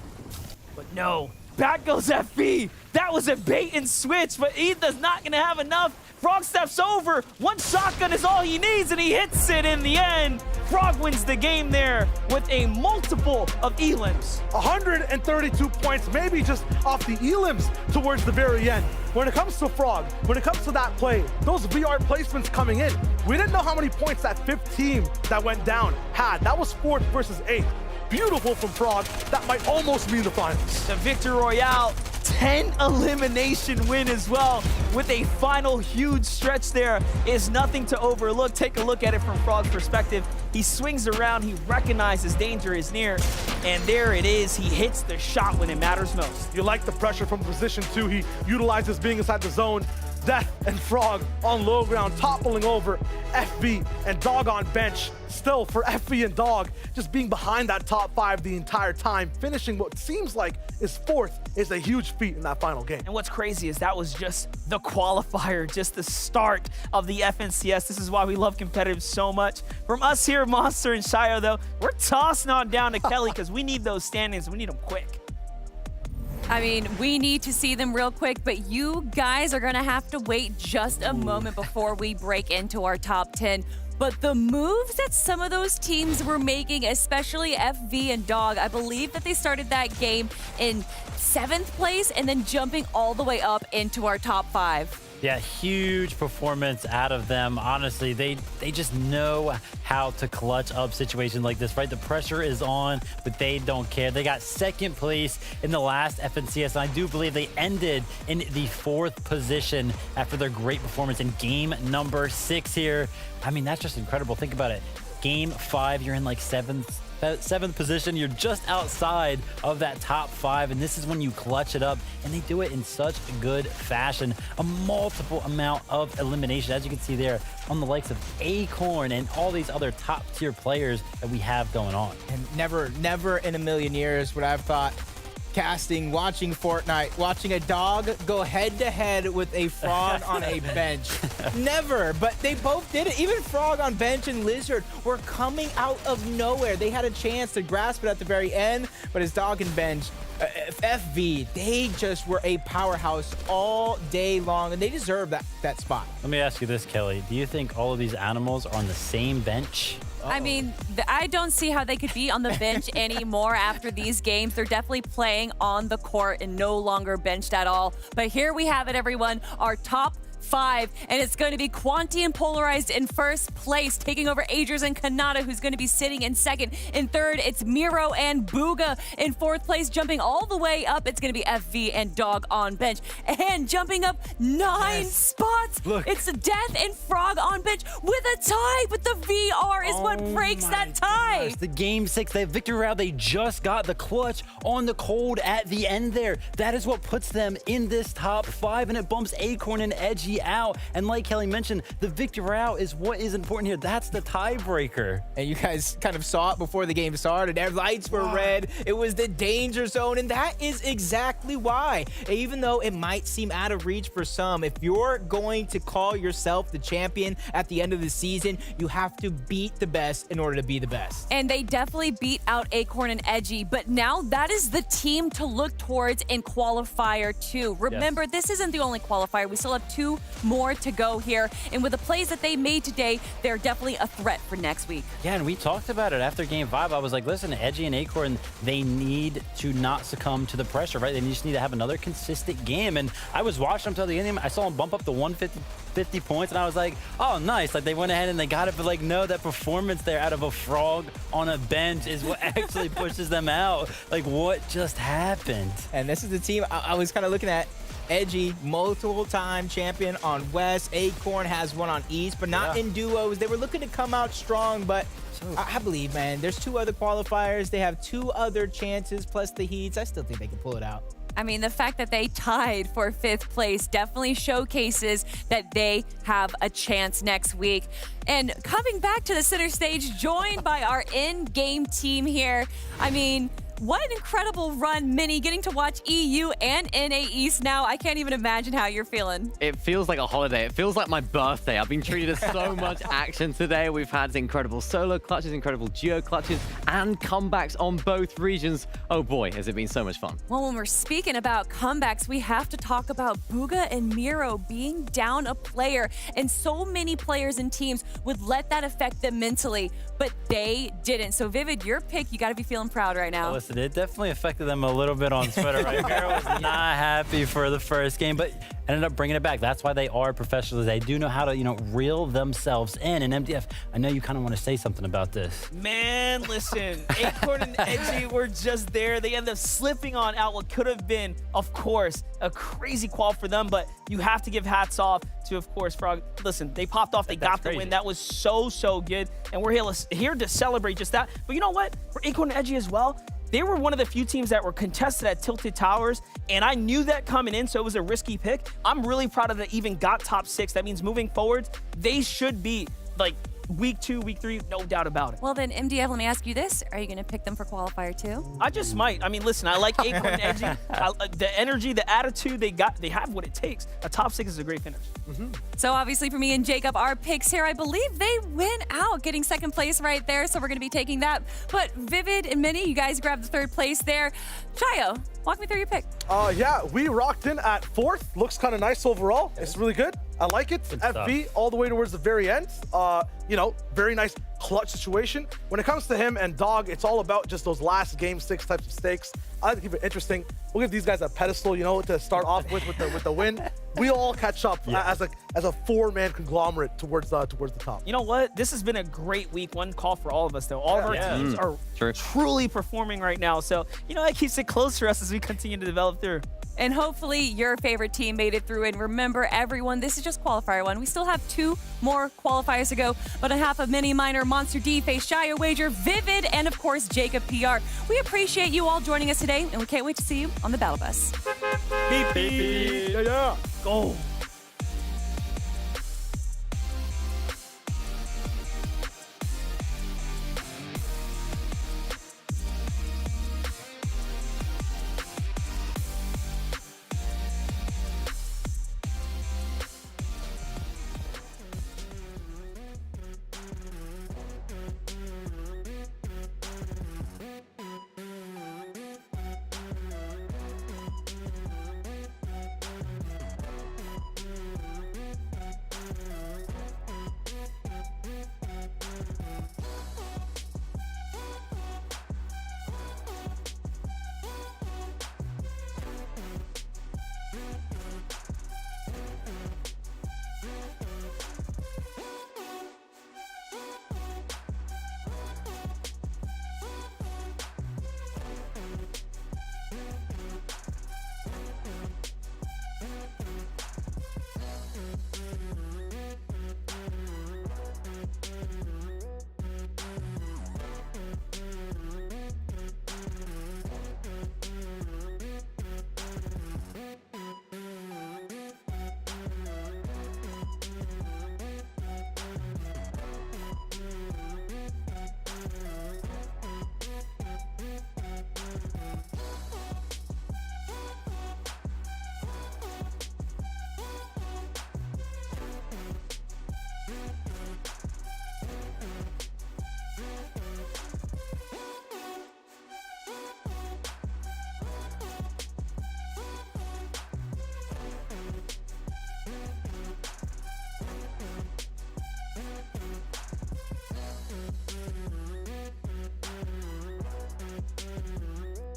but no. Back goes FB. That was a bait and switch, but he does not gonna have enough. Frog steps over. 1 shotgun is all he needs, and he hits it in the end. Frog wins the game there with a multiple of elims. 132 points, maybe just off the elims towards the very end. When it comes to Frog, when it comes to that play, those VR placements coming in, we didn't know how many points that 5th team that went down had. That was 4th versus 8th. Beautiful from Frog. That might almost mean the finals. The Victory Royale 10 elimination win as well, with a final huge stretch there is nothing to overlook. Take a look at it from Frog's perspective. He swings around, he recognizes danger is near, and there it is. He hits the shot when it matters most. You like the pressure from position 2. He utilizes being inside the zone. Death and Frog on low ground, toppling over FB and Dog on bench. Still for FB and Dog, just being behind that top 5 the entire time, finishing what seems like is 4th is a huge feat in that final game. And what's crazy is that was just the qualifier, just the start of the FNCS. This is why we love competitive so much. From us here, Monster and Shio, though, we're tossing on down to Kelly because we need those standings. We need them quick. I mean, we need to see them real quick, but you guys are gonna have to wait just a moment before we break into our top 10. But the moves that some of those teams were making, especially FV and Dog, I believe that they started that game in 7th place and then jumping all the way up into our top 5. Yeah, huge performance out of them. Honestly, they just know how to clutch up situations like this, right? The pressure is on, but they don't care. They got 2nd place in the last FNCS, and I do believe they ended in the 4th position after their great performance in game number 6 here. I mean, that's just incredible. Think about it. Game 5, you're in like 7th position. You're just outside of that top 5, and this is when you clutch it up, and they do it in such good fashion. A multiple amount of elimination, as you can see there, on the likes of Acorn and all these other top tier players that we have going on. And never in a million years would I have thought casting, watching Fortnite, watching a dog go head-to-head with a frog on a bench. Never, but they both did it. Even Frog on bench and Lizard were coming out of nowhere. They had a chance to grasp it at the very end, but his dog and bench, FV, they just were a powerhouse all day long, and they deserve that spot. Let me ask you this, Kelly. Do you think all of these animals are on the same bench? I mean, I don't see how they could be on the bench anymore after these games. They're definitely playing on the court and no longer benched at all. But here we have it, everyone. Our top 5, and it's going to be Quanti and Polarized in first place, taking over Agers and Kanata, who's going to be sitting in second. In third, it's Miro and Booga in fourth place. Jumping all the way up, it's going to be FV and Dog on bench. And jumping up 9 spots, it's Death and Frog on bench with a tie, but the VR is what breaks that tie. Gosh, the Game 6, the victory round, they just got the clutch on the cold at the end there. That is what puts them in this top 5, and it bumps Acorn and Edgy out. And like Kelly mentioned, the victory route is what is important here. That's the tiebreaker. And you guys kind of saw it before the game started. Their lights were red. It was the danger zone, and that is exactly why. Even though it might seem out of reach for some, if you're going to call yourself the champion at the end of the season, you have to beat the best in order to be the best. And they definitely beat out Acorn and Edgy, but now that is the team to look towards in Qualifier 2. Remember, this isn't the only qualifier. We still have 2 more to go here, and with the plays that they made today, they're definitely a threat for next week. Yeah, and we talked about it after Game 5. I was like, listen, Edgy and Acorn, they need to not succumb to the pressure, right? They just need to have another consistent game. And I was watching them till the end. I saw them bump up to 150 points, and I was like, oh, nice. Like, they went ahead and they got it, but like, no, that performance there out of a frog on a bench is what actually pushes them out. Like, what just happened? And this is the team I was kind of looking at. Edgy, multiple-time champion on West. Acorn has one on East, but not in duos. They were looking to come out strong, but I believe, man, there's 2 other qualifiers. They have 2 other chances, plus the heats. I still think they can pull it out. I mean, the fact that they tied for 5th place definitely showcases that they have a chance next week. And coming back to the center stage, joined by our in-game team here. I mean, what an incredible run, Minnie, getting to watch EU and NAE East now. I can't even imagine how you're feeling. It feels like a holiday. It feels like my birthday. I've been treated to so much action today. We've had incredible solo clutches, incredible duo clutches, and comebacks on both regions. Oh boy, has it been so much fun. Well, when we're speaking about comebacks, we have to talk about Booga and Miro being down a player. And so many players and teams would let that affect them mentally, but they didn't. So Vivid, your pick, you got to be feeling proud right now. Listen, it definitely affected them a little bit on Twitter, right? Miro was not happy for the first game, but ended up bringing it back. That's why they are professionals. They do know how to, reel themselves in. And MDF, I know you kind of want to say something about this. Man, listen, Acorn and Edgy were just there. They ended up slipping on out what could have been, of course, a crazy qual for them, but you have to give hats off to, of course, Frog. Listen, they popped off. They got the win. That was so good, and we're here to celebrate just that. But you know what? For Acorn and Edgy as well, they were one of the few teams that were contested at Tilted Towers, and I knew that coming in, so it was a risky pick. I'm really proud that they even got top 6. That means moving forward, they should be like week 2, week 3, no doubt about it. Well then, MDF, let me ask you this. Are you going to pick them for Qualifier 2? I just might. I mean, listen, I like Acorn and Edgy. The energy, the attitude they have what it takes. A top 6 is a great finish. So obviously for me and Jacob, our picks here, I believe they win out, getting 2nd place right there. So we're going to be taking that. But Vivid and Minnie, you guys grabbed the 3rd place there. Chayo, walk me through your pick. Yeah, we rocked in at 4th. Looks kind of nice overall. It's really good. I like it. FV all the way towards the very end. Very nice clutch situation. When it comes to him and Dog, it's all about just those last Game 6 types of stakes. I like to keep it interesting. We'll give these guys a pedestal, to start off with the win. We all catch up as a 4-man conglomerate towards the top. You know what? This has been a great week. One call for all of us, though. All of our teams are truly performing right now. So, that keeps it close for us as we continue to develop through. And hopefully your favorite team made it through. And remember, everyone, this is just Qualifier 1. We still have 2 more qualifiers to go. But on behalf of Mini Minor, Monster D, Face, Shia Wager, Vivid, and of course, Jacob PR, we appreciate you all joining us today. And we can't wait to see you on the Battle Bus. Beep, beep. Yeah. Go.